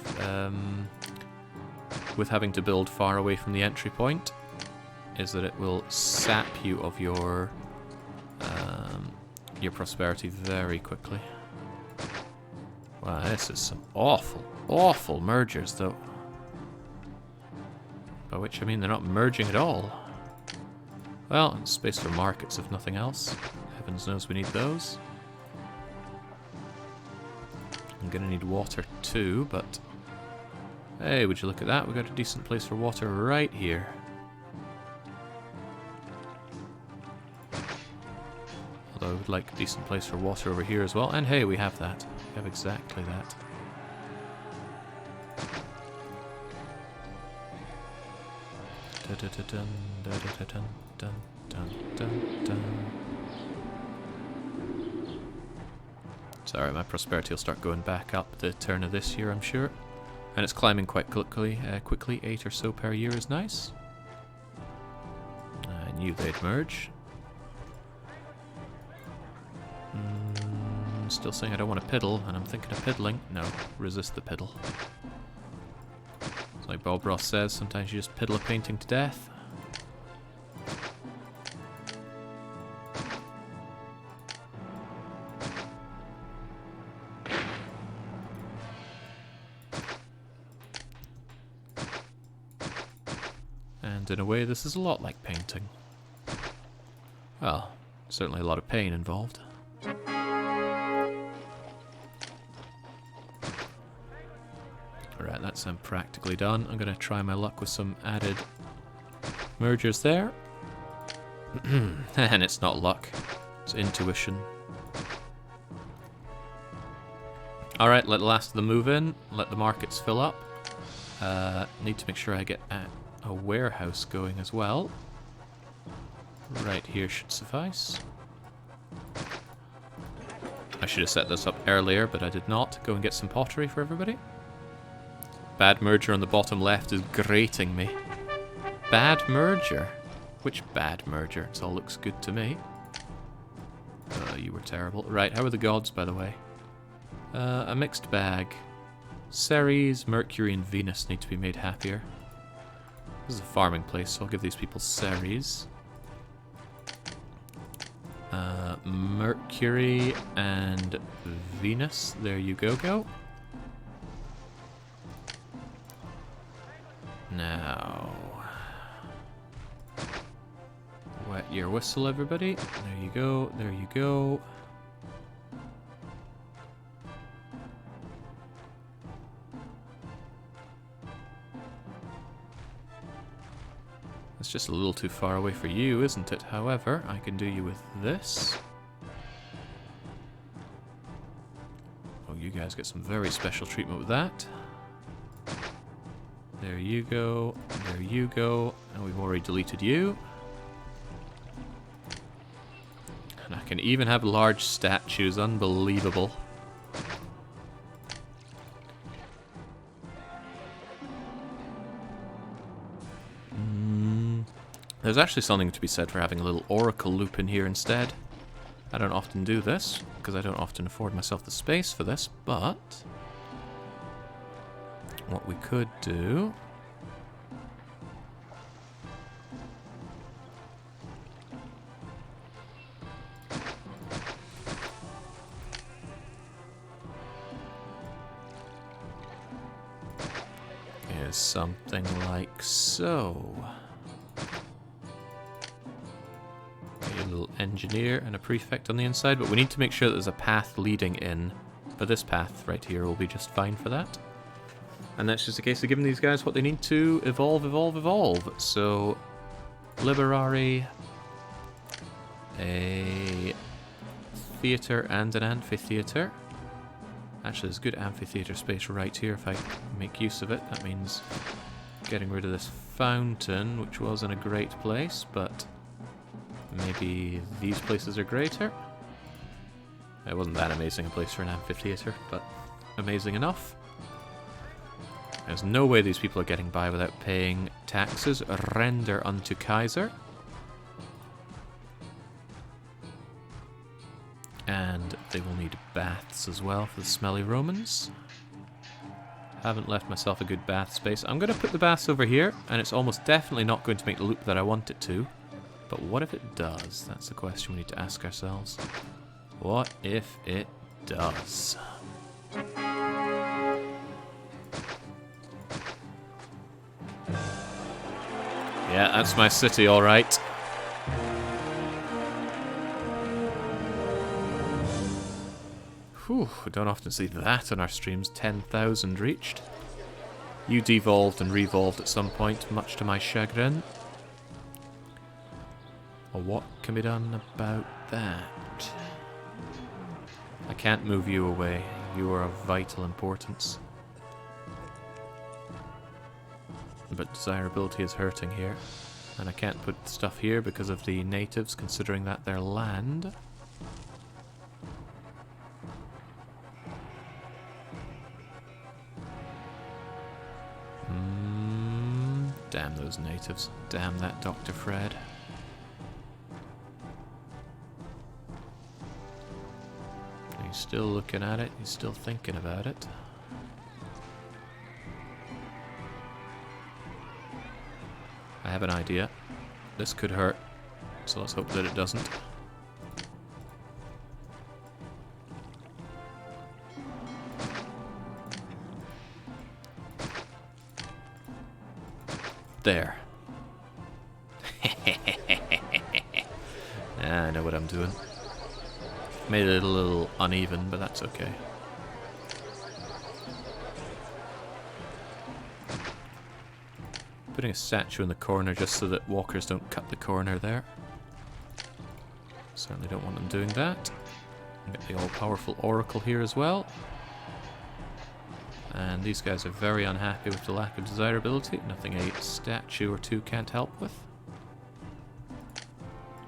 with having to build far away from the entry point, is that it will sap you of your prosperity very quickly. Wow, this is some awful, awful mergers, though. By which I mean they're not merging at all. Well, and space for markets, if nothing else. Heavens knows we need those. I'm gonna need water too, but... Hey, would you look at that? We got a decent place for water right here. Although I would like a decent place for water over here as well. And hey, we have that. We have exactly that. Sorry, my prosperity will start going back up the turn of this year, I'm sure. And it's climbing quite quickly. 8 or so per year is nice. I knew they'd merge. Still saying I don't want to piddle, and I'm thinking of piddling. No, resist the piddle. It's like Bob Ross says, sometimes you just piddle a painting to death. And in a way, this is a lot like painting. Well, certainly a lot of pain involved. Alright, that's practically done. I'm going to try my luck with some added mergers there. And it's not luck, it's intuition. Alright, let the last of them move in, let the markets fill up. Need to make sure I get a warehouse going as well. Right here should suffice. I should have set this up earlier, but I did not. Go and get some pottery for everybody. Bad merger on the bottom left is grating me. Bad merger? Which bad merger? It all looks good to me. You were terrible. Right, how are the gods, by the way? A mixed bag. Ceres, Mercury, and Venus need to be made happier. This is a farming place, so I'll give these people Ceres. Mercury and Venus. There you go. Now, wet your whistle, everybody. There you go, there you go. It's just a little too far away for you, isn't it? However, I can do you with this. Oh, you guys get some very special treatment with that. There you go, and we've already deleted you. And I can even have large statues, unbelievable. There's actually something to be said for having a little oracle loop in here instead. I don't often do this, because I don't often afford myself the space for this, but... what we could do... is something like so. a little engineer and a prefect on the inside, but we need to make sure that there's a path leading in. But this path right here will be just fine for that. And that's just a case of giving these guys what they need to evolve. So, Liberari, a theatre and an amphitheatre. Actually, there's good amphitheatre space right here if I make use of it. That means getting rid of this fountain, which wasn't a great place, but maybe these places are greater. It wasn't that amazing a place for an amphitheatre, but amazing enough. There's no way these people are getting by without paying taxes. Render unto Kaiser. And they will need baths as well for the smelly Romans. Haven't left myself a good bath space. I'm going to put the baths over here, and it's almost definitely not going to make the loop that I want it to. But what if it does? That's the question we need to ask ourselves. What if it does? Yeah, that's my city, alright. Whew, we don't often see that on our streams. 10,000 reached. You devolved and revolved at some point, much to my chagrin. Well, what can be done about that? I can't move you away. You are of vital importance. But desirability is hurting here. And I can't put stuff here because of the natives, considering that they're land. Damn those natives. Damn that Dr. Fred. He's still looking at it. He's still thinking about it. I have an idea. This could hurt, so let's hope that it doesn't. There. I know what I'm doing. Made it a little uneven, but that's okay. Putting a statue in the corner just so that walkers don't cut the corner there. Certainly don't want them doing that. Get the all-powerful oracle here as well. And these guys are very unhappy with the lack of desirability. Nothing a statue or two can't help with.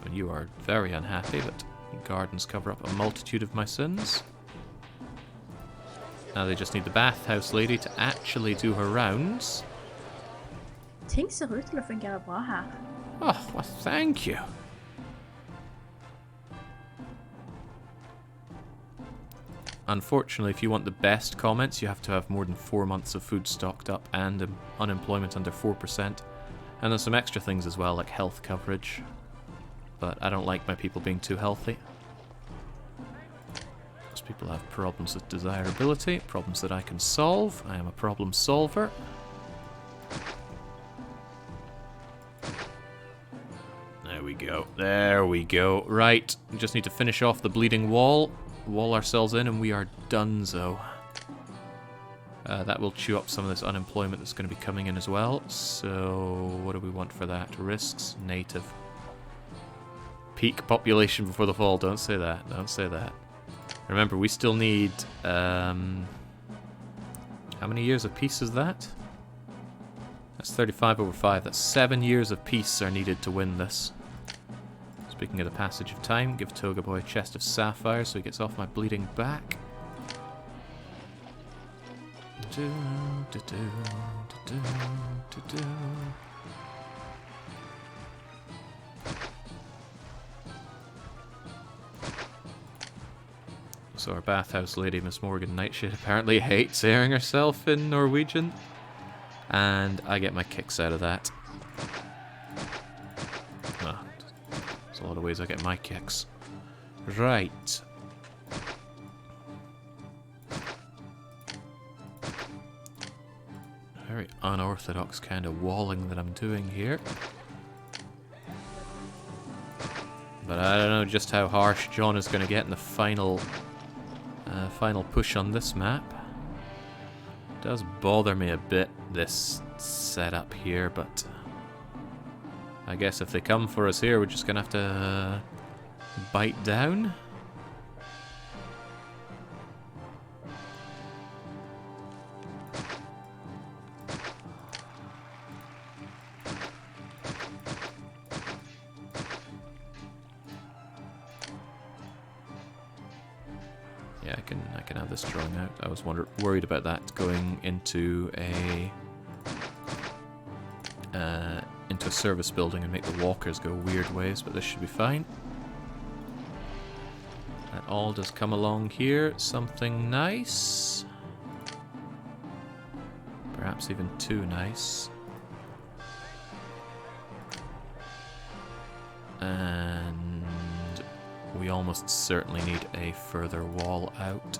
And you are very unhappy, but gardens cover up a multitude of my sins. Now they just need the bathhouse lady to actually do her rounds. Ting ser ut til å fungere bra her. Oh, well, thank you. Unfortunately, if you want the best comments, you have to have more than 4 months of food stocked up and unemployment under 4%. And there's some extra things as well, like health coverage. But I don't like my people being too healthy. Most people have problems with desirability, problems that I can solve. I am a problem solver. There we go. There we go. Right, we just need to finish off the bleeding wall. Wall ourselves in and we are donezo. That will chew up some of this unemployment that's going to be coming in as well. So what do we want for that? Risks, native. Peak population before the fall. Don't say that. Don't say that. Remember, we still need... how many years of peace is that? That's 35 over 5. That's 7 years of peace are needed to win this. Speaking of the passage of time, give Toga Boy a chest of sapphires so he gets off my bleeding back. So our bathhouse lady, Miss Morgan Nightshade, apparently hates airing herself in Norwegian. And I get my kicks out of that. Well, there's a lot of ways I get my kicks. Right. Very unorthodox kind of walling that I'm doing here. But I don't know just how harsh John is going to get in the final push on this map. It does bother me a bit, this setup here, but I guess if they come for us here, we're just going to have to bite down. Yeah, I can have this drawing out. I was worried about that going into a service building and make the walkers go weird ways, but this should be fine. That all does come along here. Something nice. Perhaps even too nice. And we almost certainly need a further wall out.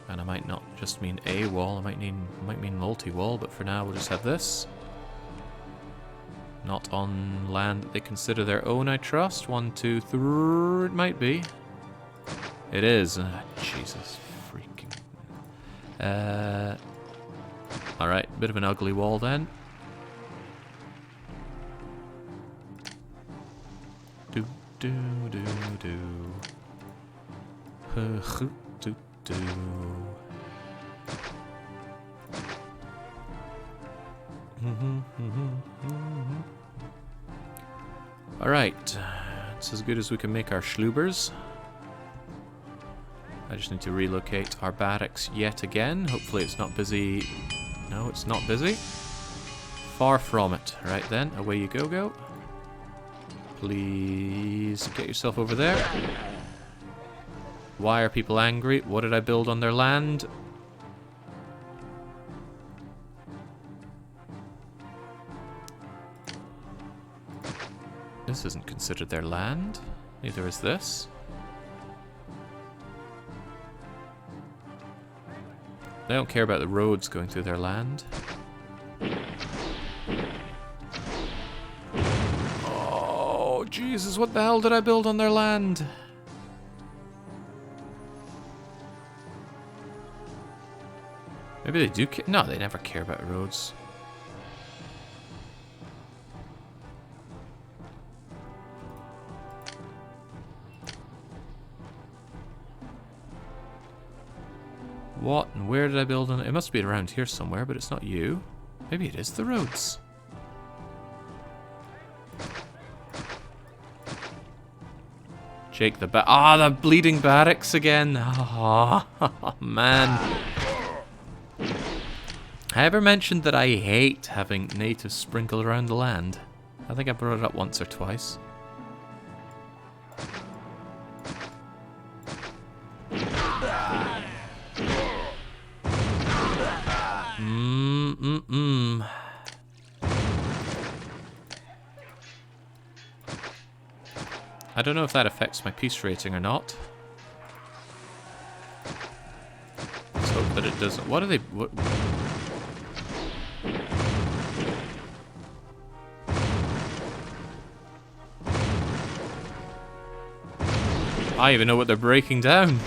And I might not just mean a wall, I might mean multi-wall, but for now we'll just have this. Not on land that they consider their own, I trust. 1, 2, 3, it might be. It is. Jesus freaking. Alright, bit of an ugly wall then. Do do do do. Do do. Alright, it's as good as we can make our schlubers. I just need to relocate our barracks yet again. Hopefully it's not busy. No, it's not busy. Far from it. Right then, away you go. Please get yourself over there. Why are people angry? What did I build on their land? This isn't considered their land. Neither is this. They don't care about the roads going through their land. Oh, Jesus, what the hell did I build on their land? Maybe they do care. No, they never care about roads. What and where did I build on it? It must be around here somewhere, but it's not you. Maybe it is the roads. Jake the the bleeding barracks again. Oh, man. I ever mentioned that I hate having natives sprinkled around the land? I think I brought it up once or twice. I don't know if that affects my peace rating or not. Let's hope that it doesn't. What are they... What? I even know what they're breaking down.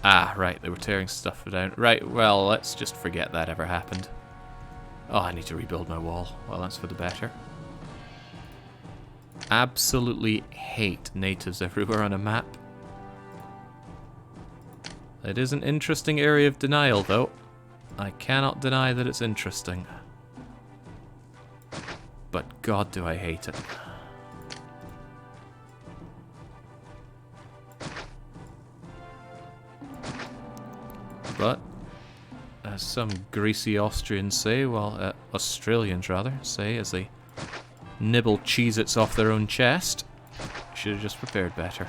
Ah, right, they were tearing stuff down. Right, well, let's just forget that ever happened. Oh, I need to rebuild my wall. Well, that's for the better. Absolutely hate natives everywhere on a map. It is an interesting area of denial, though. I cannot deny that it's interesting. But God, do I hate it. But, as some greasy Austrians say, well, Australians rather, say, as they nibble Cheez-Its off their own chest, should have just prepared better.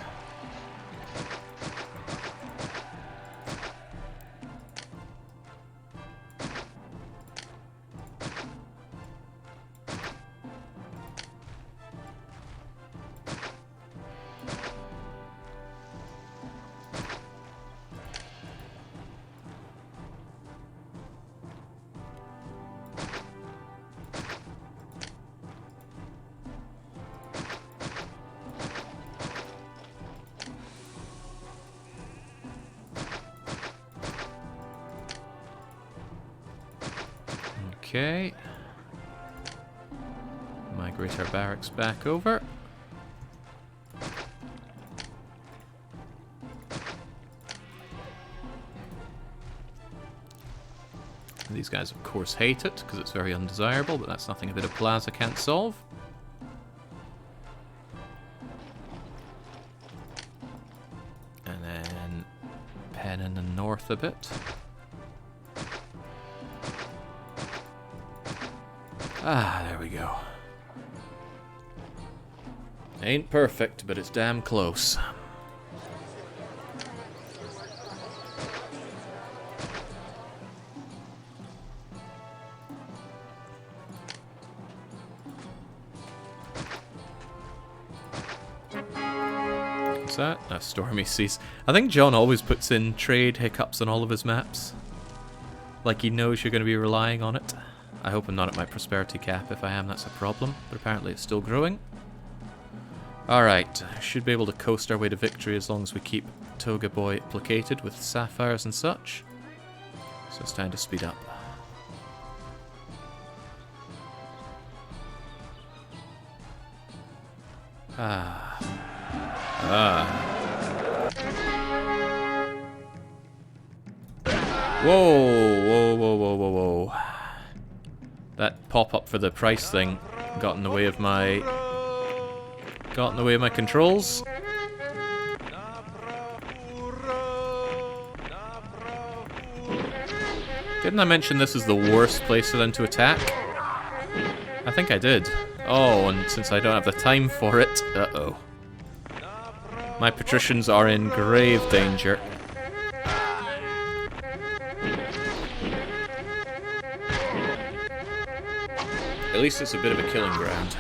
Okay. Migrate our barracks back over. These guys, of course, hate it because it's very undesirable, but that's nothing a bit of plaza can't solve. And then pen in the north a bit. Ah, there we go. Ain't perfect, but it's damn close. What's that? A stormy seas. I think John always puts in trade hiccups on all of his maps. Like he knows you're going to be relying on it. I hope I'm not at my prosperity cap. If I am, that's a problem. But apparently it's still growing. Alright, should be able to coast our way to victory as long as we keep Toga Boy placated with sapphires and such. So it's time to speed up. Whoa. That pop-up for the price thing got in the way of my controls. Didn't I mention this is the worst place for them to attack? I think I did. Oh, and since I don't have the time for it, uh-oh. My patricians are in grave danger. At least it's a bit of a killing ground.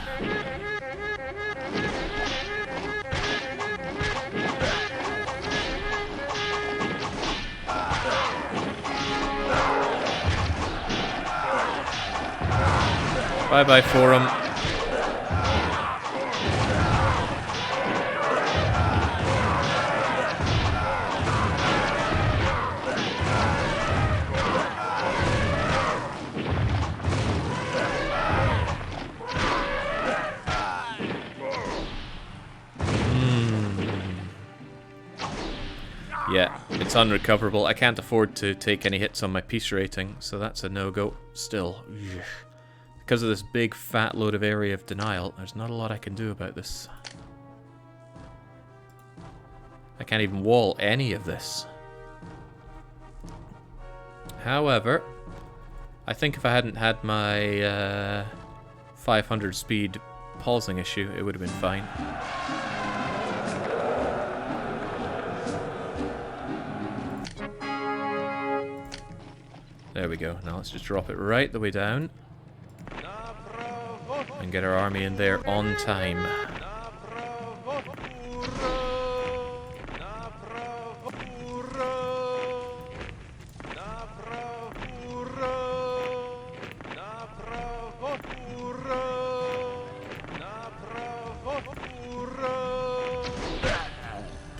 Bye-bye, Forum. Yeah, it's unrecoverable. I can't afford to take any hits on my peace rating, so that's a no-go. Still, because of this big fat load of area of denial, there's not a lot I can do about this. I can't even wall any of this. However, I think if I hadn't had my 500 speed pausing issue, it would have been fine. There we go. Now let's just drop it right the way down. And get our army in there on time.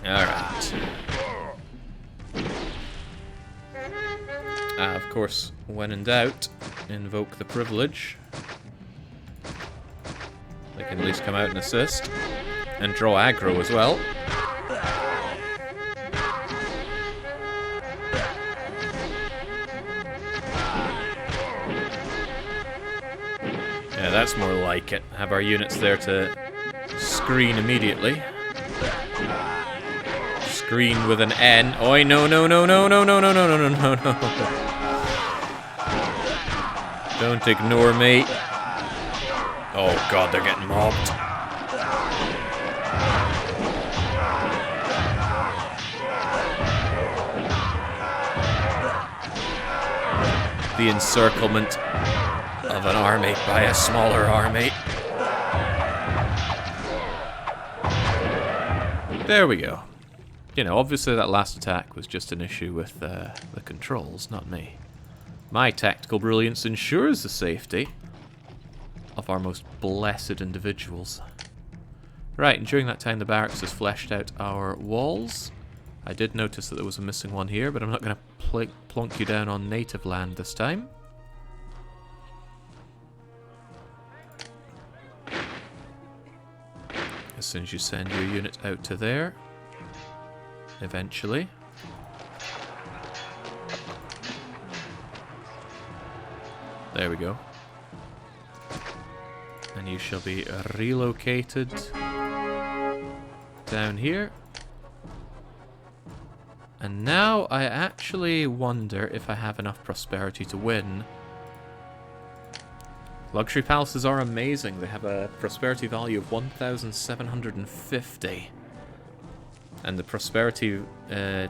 Alright. Of course, when in doubt, invoke the privilege. They can at least come out and assist. And draw aggro as well. Yeah, that's more like it. Have our units there to screen immediately. Screen with an N. Oi, no. Don't ignore me. Oh god, they're getting mobbed. The encirclement of an army by a smaller army. There we go. You know, obviously that last attack was just an issue with the controls, not me. My tactical brilliance ensures the safety of our most blessed individuals. Right, and during that time the barracks has fleshed out our walls. I did notice that there was a missing one here, but I'm not going to plonk you down on native land this time. as soon as you send your unit out to there. Eventually. There we go. And you shall be relocated down here. And now I actually wonder if I have enough prosperity to win. Luxury palaces are amazing. They have a prosperity value of 1,750. And the prosperity the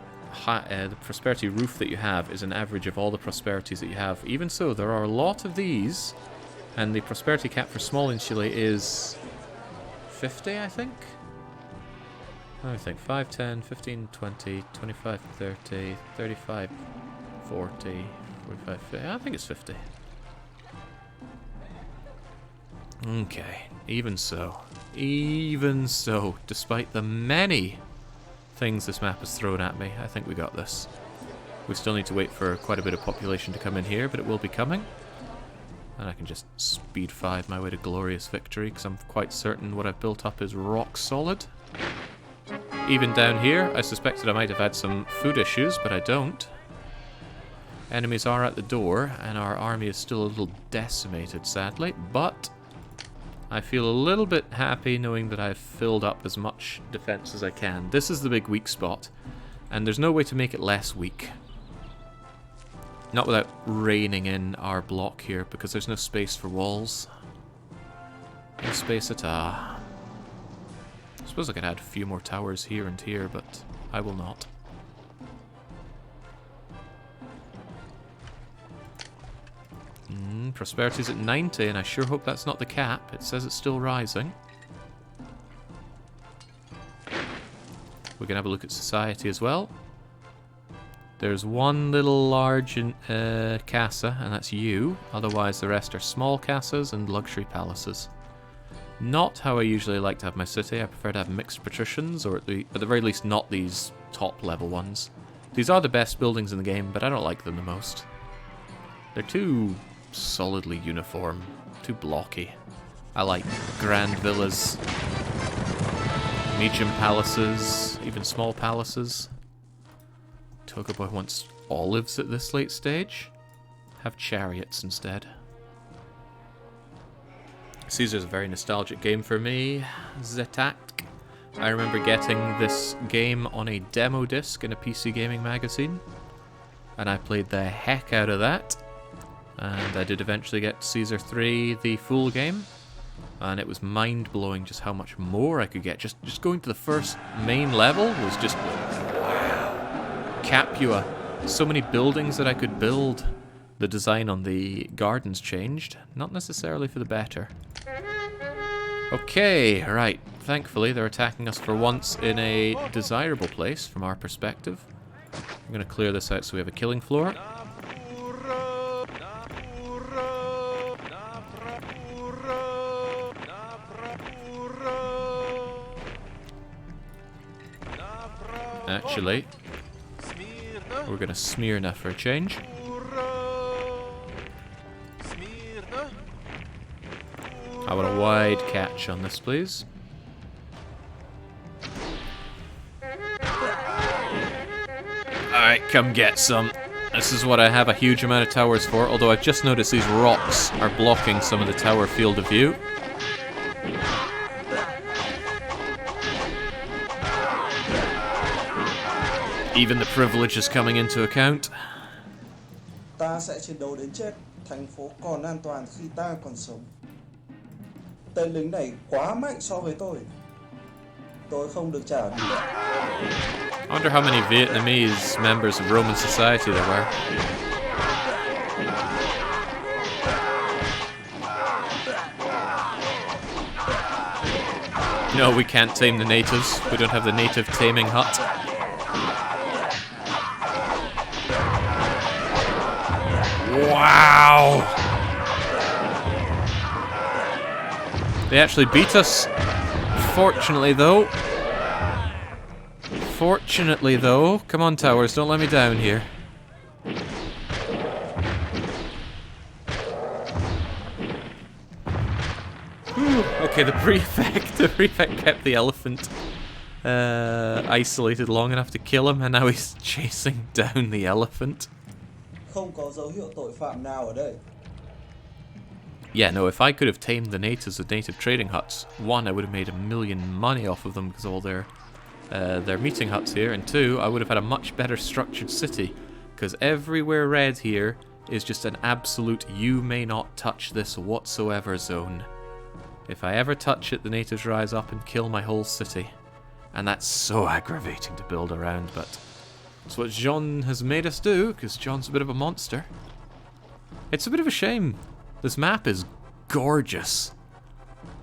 prosperity roof that you have is an average of all the prosperities that you have. Even so, there are a lot of these, and the prosperity cap for small insulae is 50, I think? I think 5, 10, 15, 20, 25, 30, 35, 40, 45, 50. I think it's 50. Okay, even so, despite the many things this map has thrown at me, I think we got this. We still need to wait for quite a bit of population to come in here, but it will be coming. And I can just speed 5 my way to glorious victory, because I'm quite certain what I've built up is rock solid. Even down here, I suspected I might have had some food issues, but I don't. Enemies are at the door, and our army is still a little decimated, sadly, but I feel a little bit happy knowing that I've filled up as much defense as I can. This is the big weak spot, and there's no way to make it less weak. Not without reining in our block here, because there's no space for walls. No space at all. I suppose I could add a few more towers here and here, but I will not. Prosperity's at 90, and I sure hope that's not the cap. It says it's still rising. We can have a look at society as well. There's one little large casa, and that's you. Otherwise, the rest are small casas and luxury palaces. Not how I usually like to have my city. I prefer to have mixed patricians, or at the very least not these top level ones. These are the best buildings in the game, but I don't like them the most. They're too solidly uniform, too blocky. I like grand villas, medium palaces, even small palaces. Toga Boy wants olives at this late stage. Have chariots instead. Caesar's a very nostalgic game for me. Zetak. I remember getting this game on a demo disc in a PC gaming magazine, and I played the heck out of that. And I did eventually get Caesar 3, the full game, and it was mind-blowing just how much more I could get. Just going to the first main level was just wow. Capua. So many buildings that I could build. The design on the gardens changed, not necessarily for the better. Okay, right. Thankfully, they're attacking us for once in a desirable place from our perspective. I'm going to clear this out so we have a killing floor. Actually, we're going to Smyrna for a change. I want a wide catch on this, please. Alright, come get some. This is what I have a huge amount of towers for, although I've just noticed these rocks are blocking some of the tower field of view. Even the privilege is coming into account. Ta sẽ chiến đấu đến chết, thành phố còn an toàn khi ta còn sống. Tên lính này quá mạnh so với tôi. Tôi không được trả đủ. I wonder how many Vietnamese members of Roman society there were. No, we can't tame the natives. We don't have the native taming hut. Wow! They actually beat us. Fortunately, though. Come on, towers, don't let me down here. Okay, the prefect kept the elephant isolated long enough to kill him, and now he's chasing down the elephant. Không có dấu hiệu tội phạm nào ở đây. Yeah, no, if I could have tamed the natives with native trading huts, one, I would have made a million money off of them because of all their meeting huts here, and two, I would have had a much better structured city, because everywhere red here is just an absolute you may not touch this whatsoever zone. If I ever touch it, the natives rise up and kill my whole city. And that's so aggravating to build around, but it's what John has made us do, because John's a bit of a monster. It's a bit of a shame. This map is gorgeous,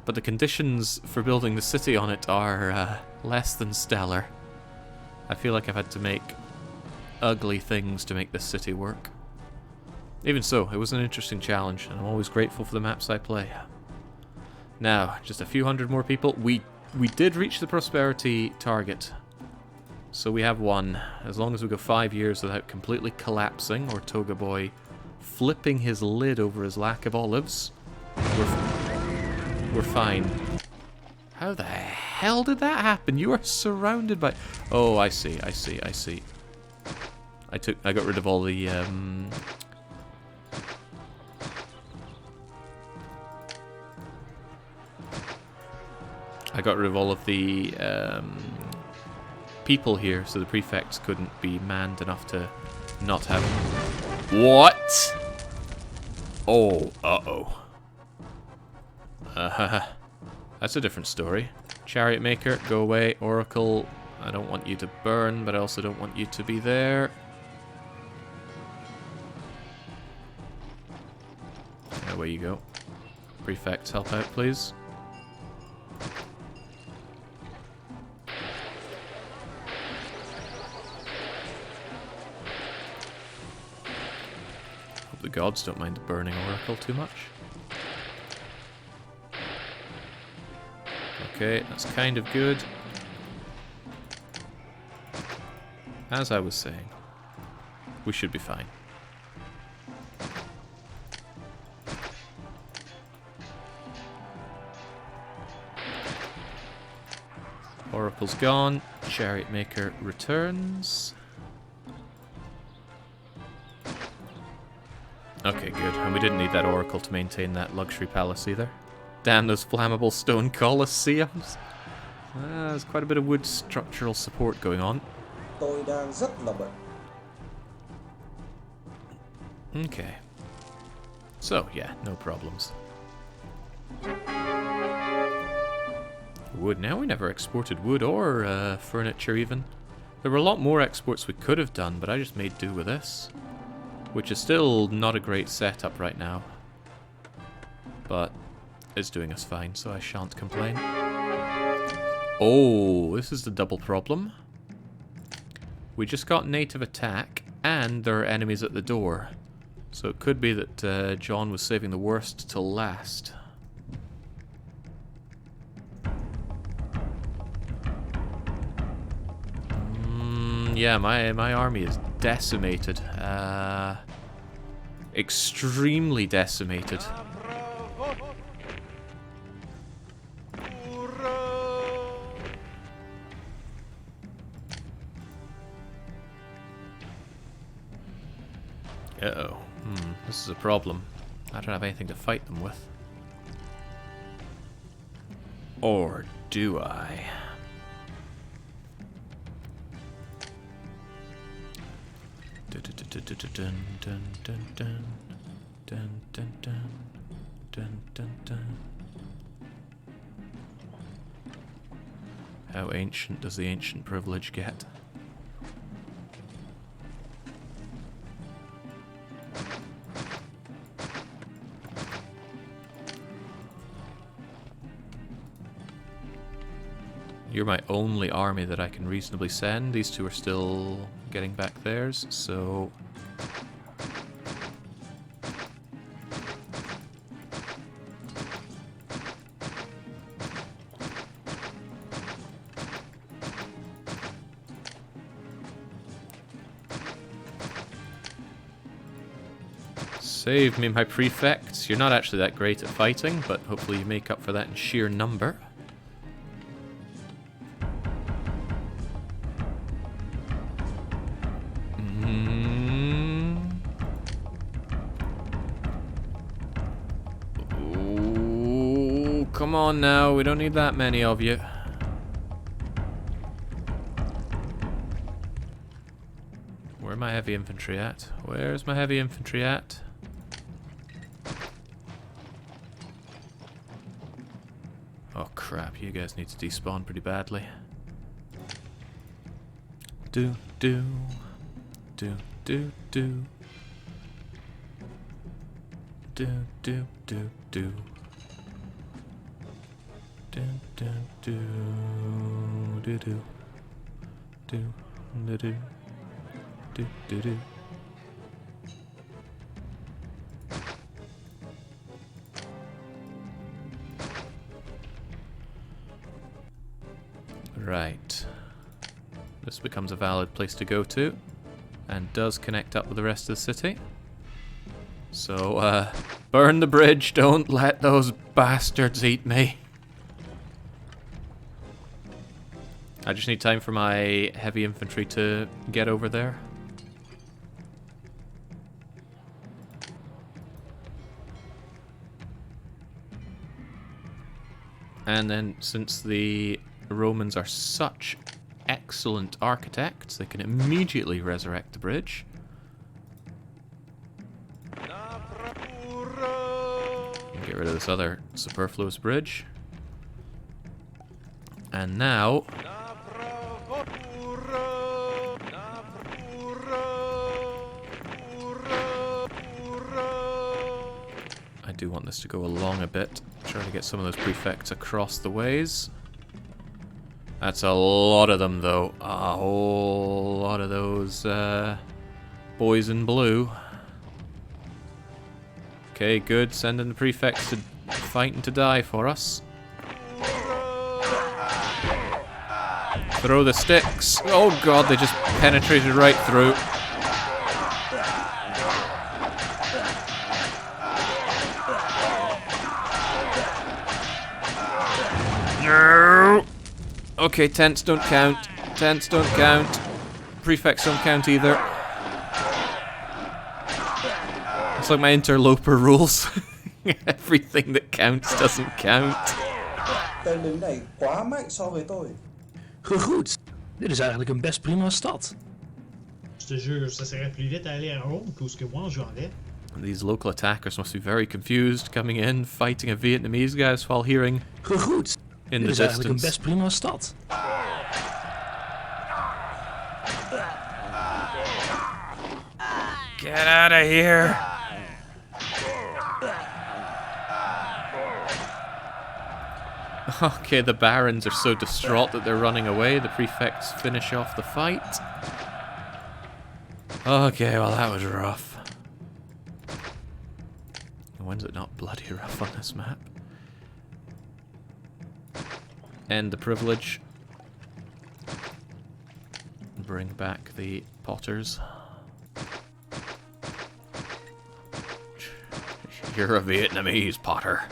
but the conditions for building the city on it are less than stellar. I feel like I've had to make ugly things to make this city work. Even so, it was an interesting challenge, and I'm always grateful for the maps I play. Now, just a few hundred more people. We did reach the prosperity target, so we have one. As long as we go 5 years without completely collapsing, or Toga Boy flipping his lid over his lack of olives, we're fine. How the hell did that happen? You are surrounded by... Oh, I see. I got rid of all the... I got rid of all of the people here, so the prefects couldn't be manned enough to not have... What? Oh, uh-oh. That's a different story. Chariot Maker, go away. Oracle, I don't want you to burn, but I also don't want you to be there. Away you go. Prefects, help out, please. Hope the gods don't mind the burning Oracle too much. Okay, that's kind of good. As I was saying, we should be fine. Oracle's gone. Chariot Maker returns. Okay, good. And we didn't need that Oracle to maintain that luxury palace either. Damn those flammable stone colosseums. There's quite a bit of wood structural support going on. Tôi đang rất là bận. Okay. So, yeah, no problems. Wood. Now we never exported wood or furniture even. There were a lot more exports we could have done, but I just made do with this. Which is still not a great setup right now. But it's doing us fine, so I shan't complain. Oh, this is the double problem. We just got native attack, and there are enemies at the door. So it could be that John was saving the worst till last. Yeah, my army is decimated. Extremely decimated. Uh-oh. This is a problem. I don't have anything to fight them with. Or do I? How ancient does the ancient privilege get? You're my only army that I can reasonably send. These two are still getting back theirs, so... Save me, my prefects. You're not actually that great at fighting, but hopefully you make up for that in sheer number. Ooh, come on now, we don't need that many of you. Where's my heavy infantry at? Where's my heavy infantry at? Oh crap, you guys need to despawn pretty badly. Do. Do. Do. Do. Do. Do. Do. Do. Do. Do. Do. Do. Do. Do. Do. Do. Do. Do. Do. Right. This becomes a valid place to go to, and does connect up with the rest of the city. So, burn the bridge, don't let those bastards eat me. I just need time for my heavy infantry to get over there. And then, since the Romans are such excellent architects, they can immediately resurrect the bridge. Get rid of this other superfluous bridge. And now... I do want this to go along a bit. Try to get some of those prefects across the ways. That's a lot of them, though. A whole lot of those boys in blue. Okay, good. Sending the prefects to fight and to die for us. Throw the sticks. Oh god, they just penetrated right through. No! Okay, tents don't count. Tents don't count. Prefects don't count either. It's like my interloper rules. Everything that counts doesn't count. Tên lính này quá mạnh so với tôi. Goed, dit is eigenlijk een best prima stad. Je te jure, ça serait plus vite à aller à Rome que ce que moi j'en vais. These local attackers must be very confused, coming in, fighting a Vietnamese guys while hearing Goed, in dit the is eigenlijk een distance. best prima stad. Get out of here! Okay, the barons are so distraught that they're running away. The prefects finish off the fight. Okay, well that was rough. When's it not bloody rough on this map? End the privilege. Bring back the potters. You're a Vietnamese potter.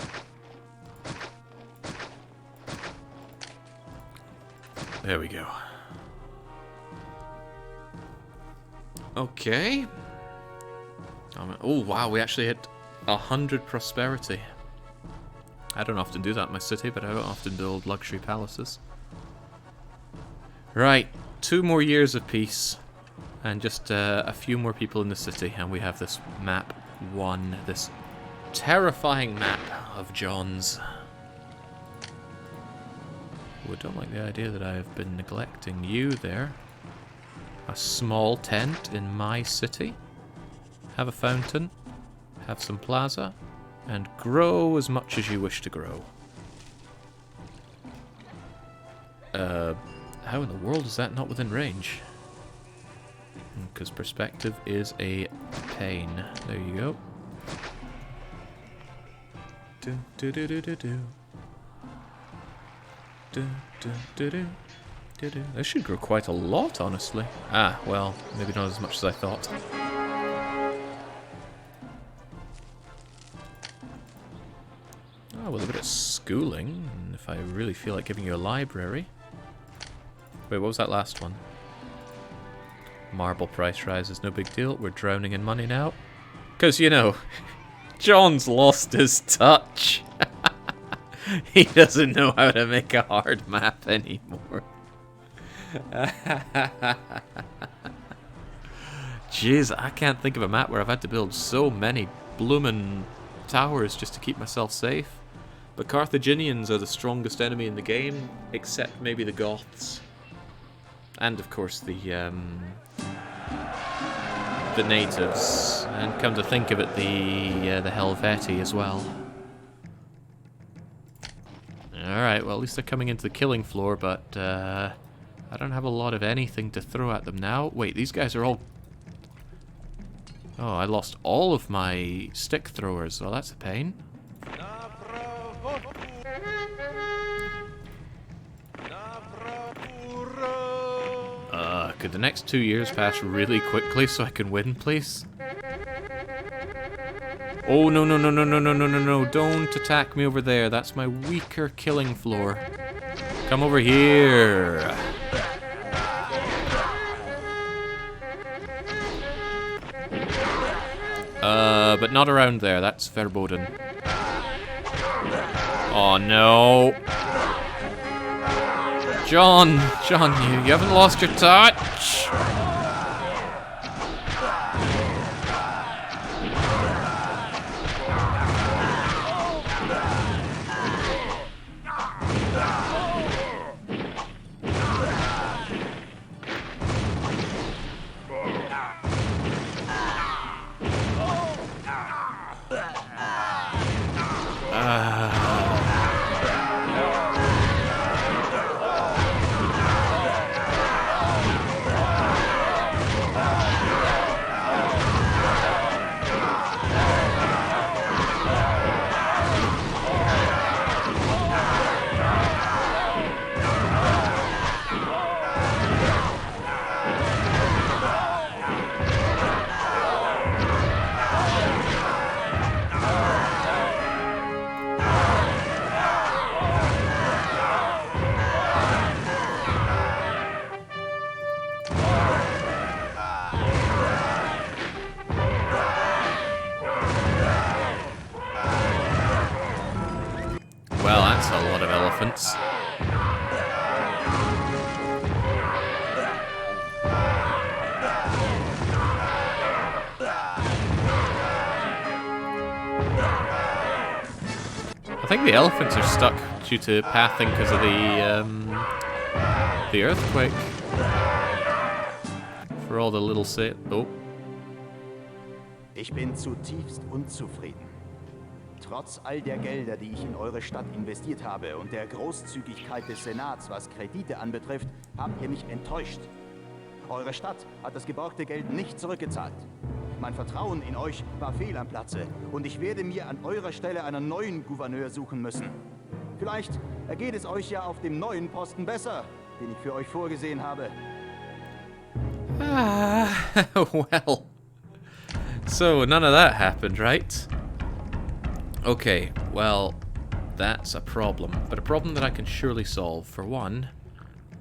There we go. Okay. Oh wow, we actually hit 100 prosperity. I don't often do that in my city, but I don't often build luxury palaces. Right, 2 more years of peace, and just a few more people in the city, and we have this map 1, this terrifying map of John's. I don't like the idea that I have been neglecting you there. A small tent in my city. Have a fountain. Have some plaza. And grow as much as you wish to grow. How in the world is that not within range? Because perspective is a pain. There you go. Do do do do do do. This should grow quite a lot, honestly. Ah, well, maybe not as much as I thought. Oh, with a bit of schooling, and if I really feel like giving you a library. Wait, what was that last one? Marble price rises, no big deal. We're drowning in money now. Because, you know, John's lost his touch. He doesn't know how to make a hard map anymore. Jeez, I can't think of a map where I've had to build so many bloomin' towers just to keep myself safe. But Carthaginians are the strongest enemy in the game, except maybe the Goths. And of course the natives. And come to think of it, the Helvetii as well. Alright, well at least they're coming into the killing floor, but I don't have a lot of anything to throw at them now. Wait, these guys are all... Oh, I lost all of my stick throwers. Well, that's a pain. Could the next 2 years pass really quickly so I can win, please? Oh, no, no, no, no, no, no, no, no, no. Don't attack me over there. That's my weaker killing floor. Come over here. But not around there. That's verboten. Oh, no. John, you haven't lost your touch. Well, that's a lot of elephants. I think the elephants are stuck due to pathing because of the earthquake. For all the little oh. Ich bin zutiefst unzufrieden. Trotz all der Gelder, die ich in eure Stadt investiert habe und der Großzügigkeit des Senats, was Kredite anbetrifft, habt ihr mich enttäuscht. Eure Stadt hat das geborgte Geld nicht zurückgezahlt. Mein Vertrauen in euch war fehl am Platze und ich werde mir an eurer Stelle einen neuen Gouverneur suchen müssen. Vielleicht ergeht es euch ja auf dem neuen Posten besser, den ich für euch vorgesehen habe. Well. So, none of that happened, right? Okay, well, that's a problem. But a problem that I can surely solve. For one,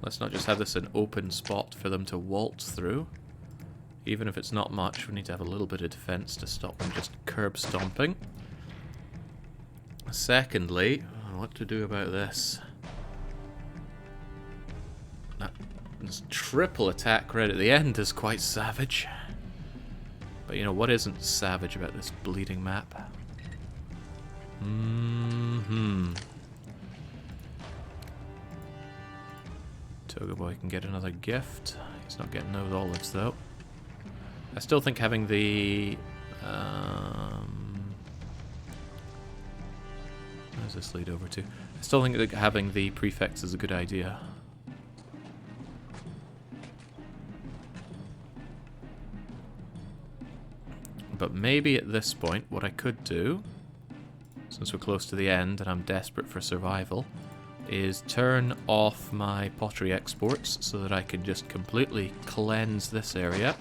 let's not just have this an open spot for them to waltz through. Even if it's not much, we need to have a little bit of defense to stop them just curb stomping. Secondly, what to do about this? This triple attack right at the end is quite savage. But you know, what isn't savage about this bleeding map? Toga Boy can get another gift. He's not getting those olives though. I still think having the where does this lead over to? I still think that having the prefects is a good idea. But maybe at this point what I could do, since we're close to the end and I'm desperate for survival, is turn off my pottery exports so that I can just completely cleanse this area.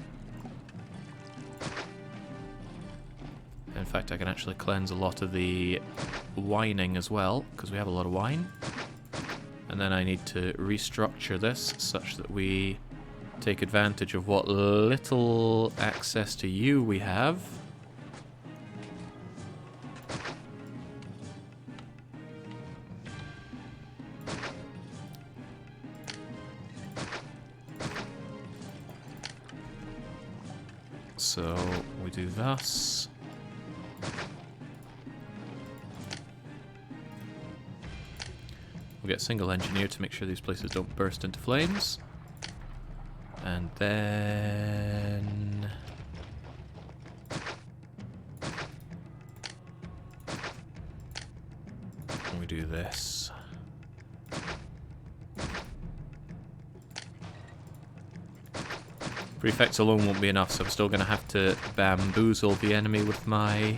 In fact, I can actually cleanse a lot of the wining as well, because we have a lot of wine. And then I need to restructure this such that we take advantage of what little access to you we have. So we do thus. We'll get single engineer to make sure these places don't burst into flames. And then we do this. Prefects alone won't be enough, so I'm still going to have to bamboozle the enemy with my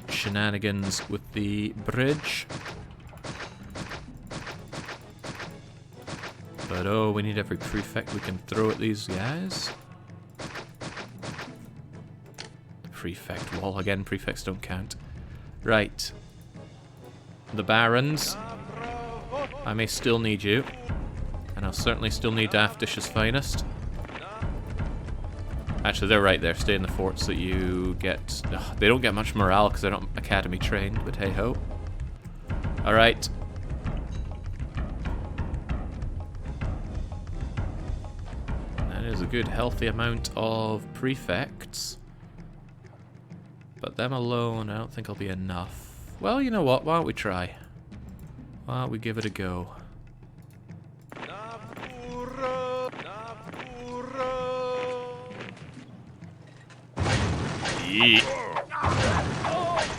shenanigans with the bridge. But oh, we need every prefect we can throw at these guys. The prefect wall again. Prefects don't count. Right. The barons. I may still need you. And I'll certainly still need Daftish's finest. Actually, they're right there. Stay in the fort so that you get... Ugh, they don't get much morale because they're not academy trained, but hey-ho. Alright. That is a good, healthy amount of prefects. But them alone, I don't think will be enough. Well, you know what? Why don't we try? Why don't we give it a go? Yeah.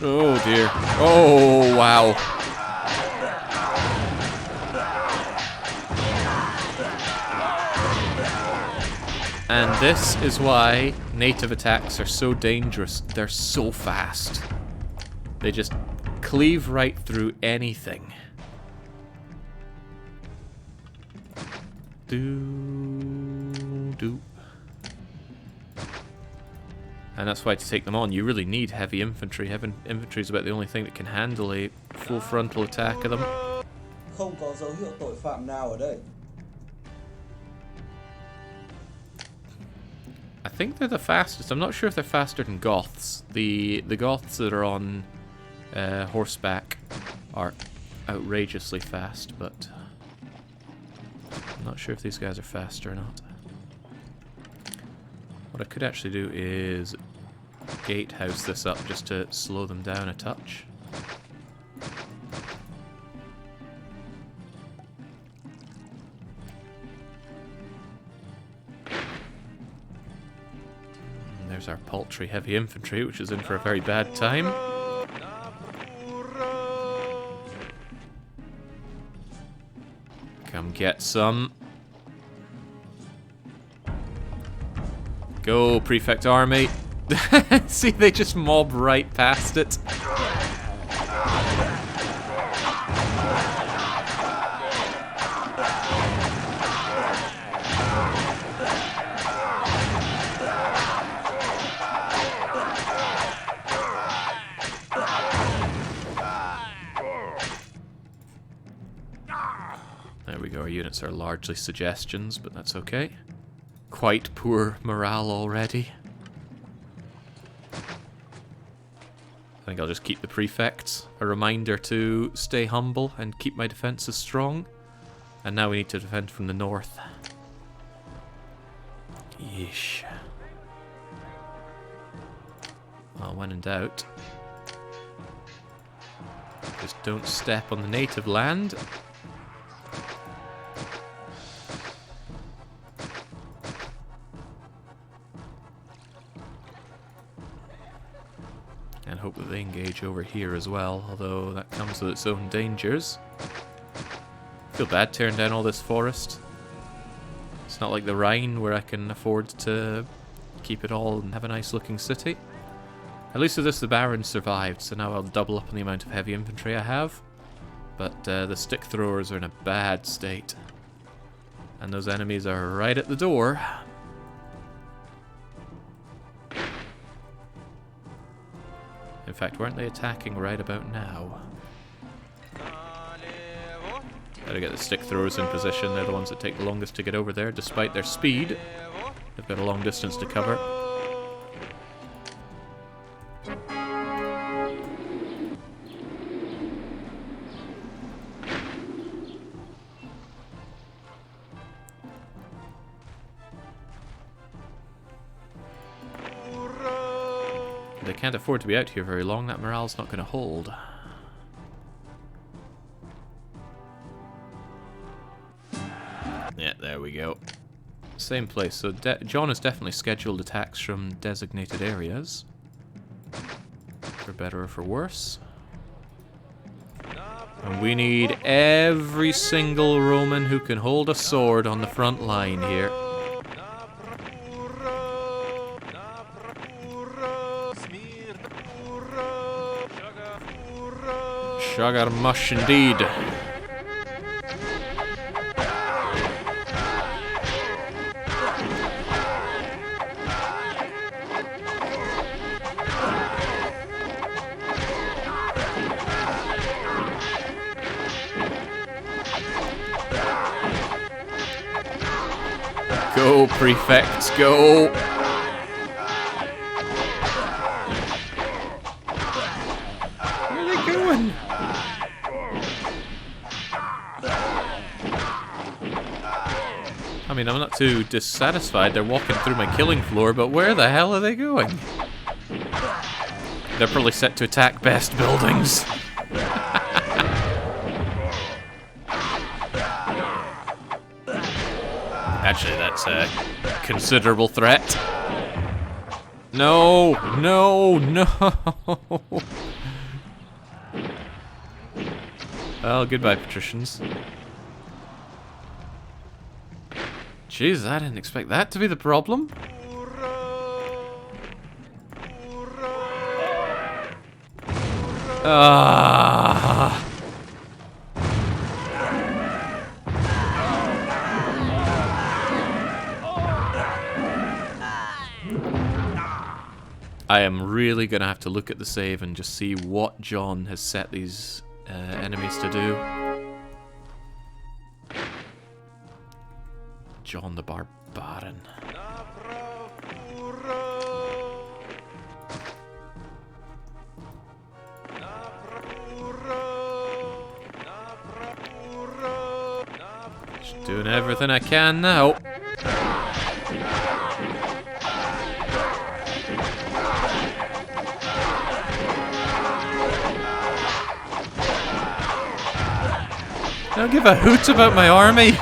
Oh dear. Oh wow. And this is why native attacks are so dangerous. They're so fast. They just cleave right through anything. Do. And that's why to take them on, you really need heavy infantry. Heavy infantry is about the only thing that can handle a full frontal attack of them. Không có dấu hiệu tội phạm nào ở đây. I think they're the fastest. I'm not sure if they're faster than Goths. The Goths that are on horseback are outrageously fast, but I'm not sure if these guys are faster or not. What I could actually do is gatehouse this up just to slow them down a touch. And there's our paltry heavy infantry, which is in for a very bad time. Come get some. Go, Prefect Army. See, they just mob right past it. There we go, our units are largely suggestions, but that's okay. Quite poor morale already. I think I'll just keep the prefects. A reminder to stay humble and keep my defenses strong. And now we need to defend from the north. Yeesh. Well, when in doubt, just don't step on the native land. And hope that they engage over here as well, although that comes with its own dangers. I feel bad tearing down all this forest. It's not like the Rhine where I can afford to keep it all and have a nice looking city. At least with this the Barons survived, so now I'll double up on the amount of heavy infantry I have. But the stick throwers are in a bad state. And those enemies are right at the door. In fact, weren't they attacking right about now? Gotta get the stick throwers in position. They're the ones that take the longest to get over there, despite their speed. They've got a long distance to cover. They can't afford to be out here very long. That morale's not going to hold. Yeah, there we go. Same place. So John has definitely scheduled attacks from designated areas. For better or for worse. And we need every single Roman who can hold a sword on the front line here. Sugar mush indeed. Go, prefects, go! Where are they going? I mean, I'm not too dissatisfied. They're walking through my killing floor, but where the hell are they going? They're probably set to attack best buildings. Actually, that's a considerable threat. No, no, no. Well, goodbye, patricians. Jeez, I didn't expect that to be the problem. Ah. I am really going to have to look at the save and just see what John has set these enemies to do. John the Barbarian. Just doing everything I can now. Don't give a hoot about my army.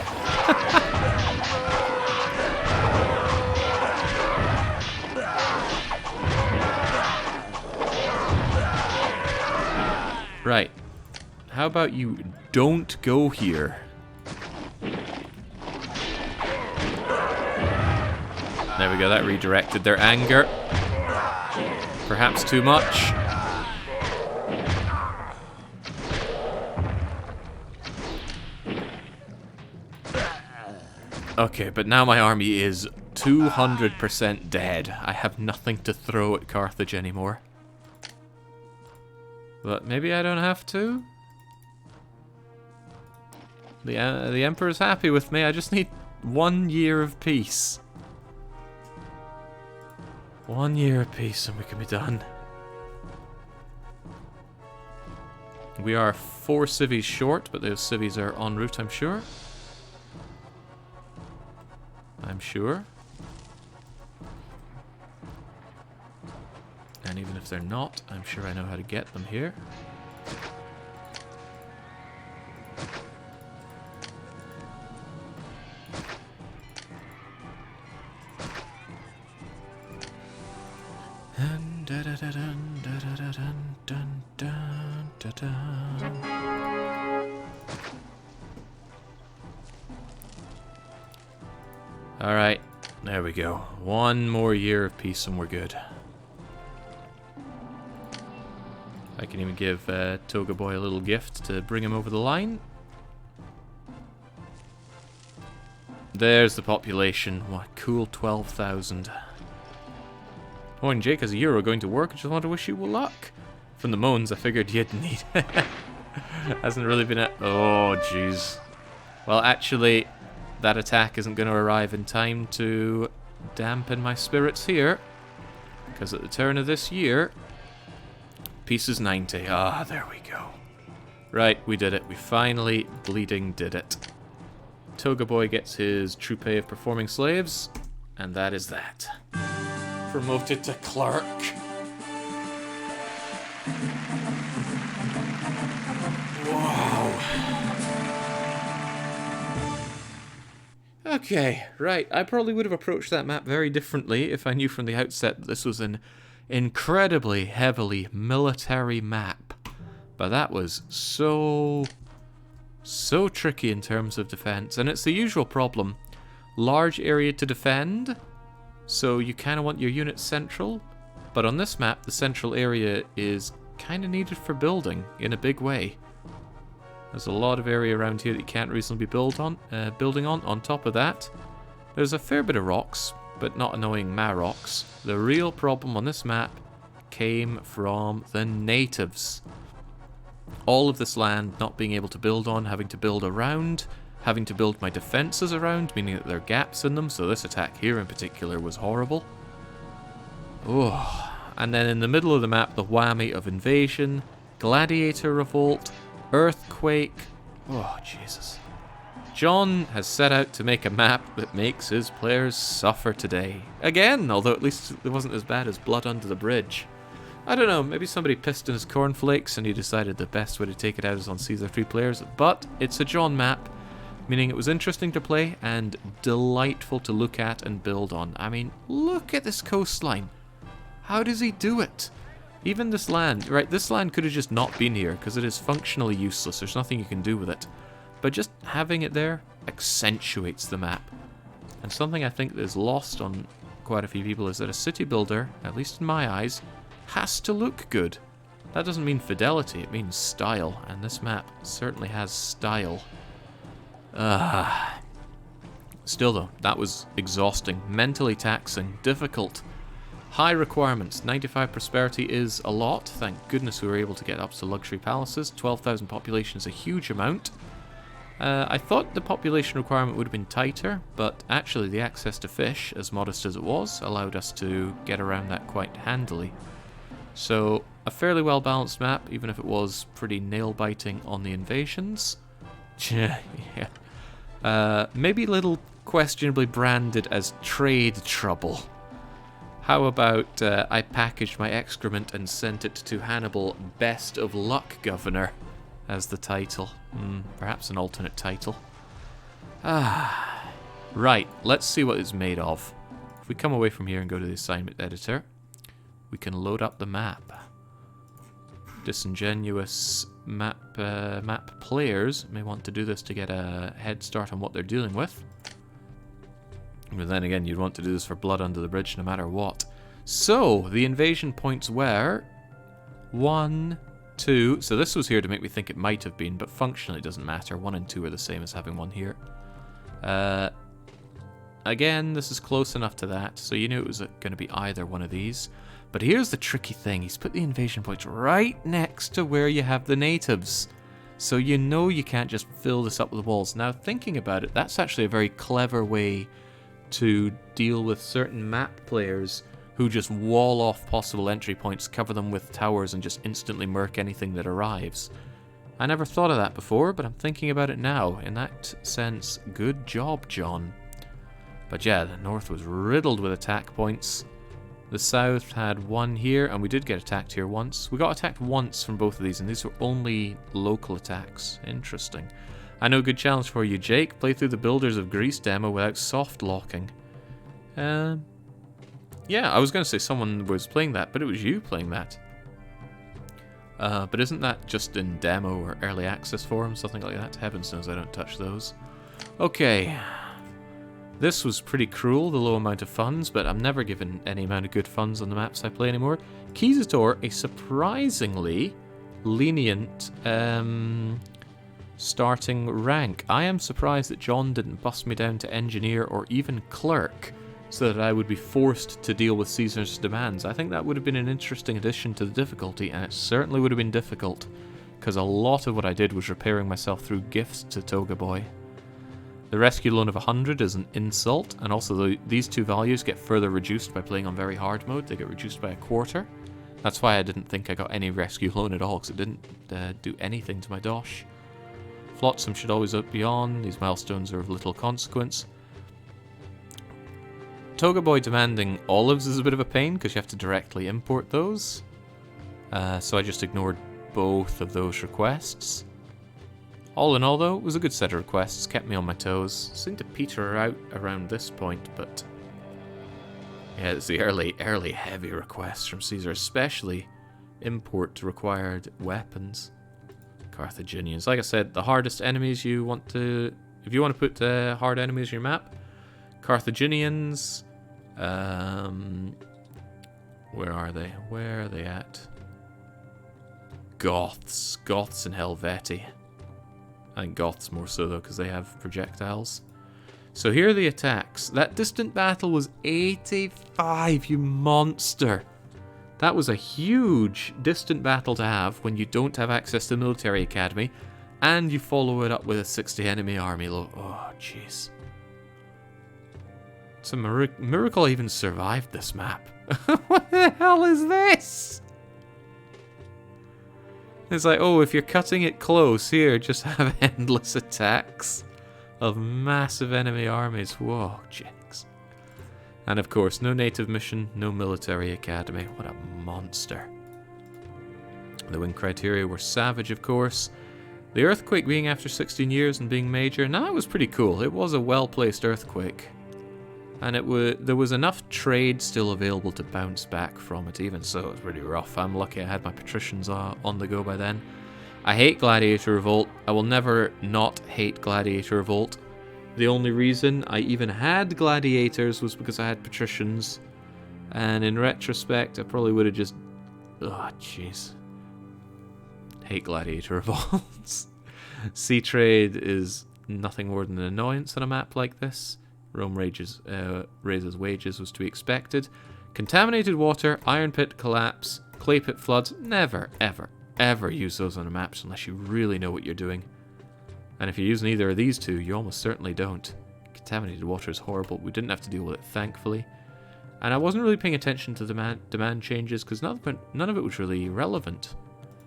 Right. How about you don't go here? There we go, that redirected their anger. Perhaps too much. Okay, but now my army is 200% dead. I have nothing to throw at Carthage anymore. But maybe I don't have to? The Emperor's happy with me. I just need 1 year of peace. 1 year of peace and we can be done. We are 4 civies short, but those civies are en route, I'm sure. I'm sure. And even if they're not, I'm sure I know how to get them here. Alright, there we go. 1 more year of peace and we're good. I can even give Toga Boy a little gift to bring him over the line. There's the population. What a cool 12,000. Oh, and Jake, as a hero going to work, I just want to wish you luck. From the moans, I figured you'd need. Hasn't really been a... Oh, jeez. Well, actually, that attack isn't going to arrive in time to dampen my spirits here. Because at the turn of this year, peace is 90. Ah, there we go. Right, we did it. We finally bleeding did it. Toga Boy gets his troupe of performing slaves, and that is that. Promoted to clerk. Wow. Okay, right. I probably would have approached that map very differently if I knew from the outset that this was an incredibly heavily military map. But that was so tricky in terms of defense. And it's the usual problem. Large area to defend, so you kind of want your units central. But on this map, the central area is kind of needed for building in a big way. There's a lot of area around here that you can't reasonably building on. On top of that, there's a fair bit of rocks, but not annoying rocks. The real problem on this map came from the natives. All of this land not being able to build on, having to build around, having to build my defenses around, meaning that there are gaps in them, so this attack here in particular was horrible. Oh, and then in the middle of the map, the whammy of invasion, gladiator revolt, earthquake. Oh, Jesus. John has set out to make a map that makes his players suffer today. Again, although at least it wasn't as bad as Blood Under the Bridge. I don't know, maybe somebody pissed in his cornflakes and he decided the best way to take it out is on Caesar 3 players, but it's a John map, meaning it was interesting to play and delightful to look at and build on. I mean, look at this coastline. How does he do it? Even this land, right, this land could have just not been here because it is functionally useless. There's nothing you can do with it. But just having it there accentuates the map. And something I think that is lost on quite a few people is that a city builder, at least in my eyes, has to look good. That doesn't mean fidelity, it means style. And this map certainly has style. Still though, that was exhausting, mentally taxing, difficult. High requirements. 95 prosperity is a lot. Thank goodness we were able to get up to luxury palaces. 12,000 population is a huge amount. I thought the population requirement would have been tighter, but actually the access to fish, as modest as it was, allowed us to get around that quite handily. So, a fairly well balanced map, even if it was pretty nail-biting on the invasions. Yeah. Maybe a little questionably branded as trade trouble. How about I packaged my excrement and sent it to Hannibal, Best of Luck Governor, as the title. Perhaps an alternate title. Right, let's see what it's made of. If we come away from here and go to the assignment editor, we can load up the map. Disingenuous map players may want to do this to get a head start on what they're dealing with. But then again, you'd want to do this for Blood Under the Bridge no matter what. So, the invasion points were 1, 2. So this was here to make me think it might have been, but functionally it doesn't matter. 1 and 2 are the same as having 1 here. Again, this is close enough to that, so you knew it was going to be either one of these. But here's the tricky thing. He's put the invasion points right next to where you have the natives. So you know you can't just fill this up with the walls. Now, thinking about it, that's actually a very clever way to deal with certain map players who just wall off possible entry points, cover them with towers, and just instantly murk anything that arrives. I never thought of that before, but I'm thinking about it now. In that sense, good job, John. But yeah, the north was riddled with attack points. The south had 1 here, and we did get attacked here once. We got attacked once from both of these, and these were only local attacks. Interesting. I know, good challenge for you, Jake. Play through the Builders of Greece demo without soft locking. Yeah, I was going to say someone was playing that, but it was you playing that. But isn't that just in demo or early access forums, something like that? Heavens knows I don't touch those. Okay. This was pretty cruel, the low amount of funds, but I'm never given any amount of good funds on the maps I play anymore. Kizator, a surprisingly lenient Starting rank. I am surprised that John didn't bust me down to engineer or even clerk, so that I would be forced to deal with Caesar's demands. I think that would have been an interesting addition to the difficulty, and it certainly would have been difficult, because a lot of what I did was repairing myself through gifts to Toga Boy. The rescue loan of 100 is an insult, and also these two values get further reduced by playing on very hard mode. They get reduced by a quarter. That's why I didn't think I got any rescue loan at all, because it didn't do anything to my dosh. Flotsam should always be on. These milestones are of little consequence. Toga Boy demanding olives is a bit of a pain, because you have to directly import those. So I just ignored both of those requests. All in all, though, it was a good set of requests, kept me on my toes. Seemed to peter out around this point, but yeah, it's the early heavy requests from Caesar, especially import required weapons. Carthaginians. Like I said, the hardest enemies you want to... If you want to put hard enemies on your map, Carthaginians... where are they? Where are they at? Goths. Goths and Helvetii. I think Goths more so, though, because they have projectiles. So here are the attacks. That distant battle was 85, you monster! That was a huge distant battle to have when you don't have access to the military academy, and you follow it up with a 60 enemy army. Oh, jeez. It's a miracle I even survived this map. What the hell is this? It's like, oh, if you're cutting it close, here, just have endless attacks of massive enemy armies. Whoa, jinx. And of course, no native mission, no military academy. What a monster. The win criteria were savage, of course. The earthquake being after 16 years and being major, now that was pretty cool. It was a well-placed earthquake. And there was enough trade still available to bounce back from it, even so it was pretty rough. I'm lucky I had my patricians on the go by then. I hate Gladiator Revolt. I will never not hate Gladiator Revolt. The only reason I even had gladiators was because I had patricians. And in retrospect, I probably would have just... Oh, jeez. Hate Gladiator Revolts. Sea trade is nothing more than an annoyance on a map like this. Rome raises wages was to be expected. Contaminated water, iron pit collapse, clay pit floods. Never, ever, ever use those on a map unless you really know what you're doing. And if you're using either of these two, you almost certainly don't. Contaminated water is horrible. We didn't have to deal with it, thankfully. And I wasn't really paying attention to demand changes because none of it was really relevant.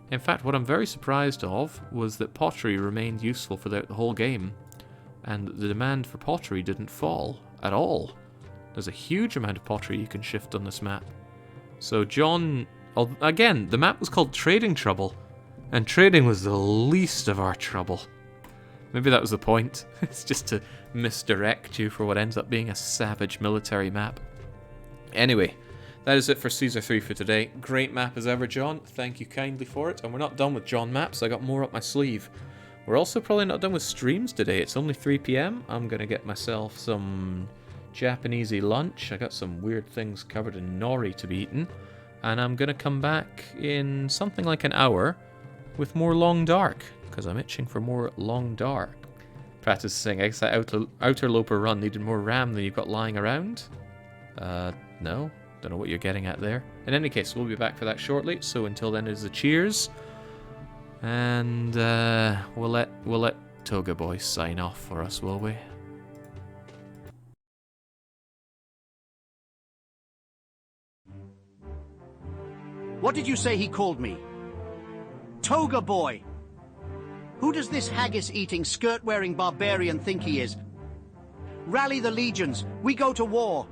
In fact, what I'm very surprised of was that pottery remained useful for the whole game. And the demand for pottery didn't fall at all. There's a huge amount of pottery you can shift on this map. So John... Again, the map was called Trading Trouble. And trading was the least of our trouble. Maybe that was the point. It's just to misdirect you for what ends up being a savage military map. Anyway, that is it for Caesar 3 for today. Great map as ever, John. Thank you kindly for it. And we're not done with John maps. I got more up my sleeve. We're also probably not done with streams today. It's only 3 PM. I'm going to get myself some Japanesey lunch. I got some weird things covered in nori to be eaten. And I'm going to come back in something like an hour with more Long Dark, because I'm itching for more Long Dark. Pratt is saying, I guess that outer loper run needed more RAM than you've got lying around. No. Don't know what you're getting at there. In any case, we'll be back for that shortly. So until then, is a cheers. And we'll let Toga Boy sign off for us, will we? What did you say he called me? Toga Boy! Who does this haggis-eating, skirt-wearing barbarian think he is? Rally the legions. We go to war.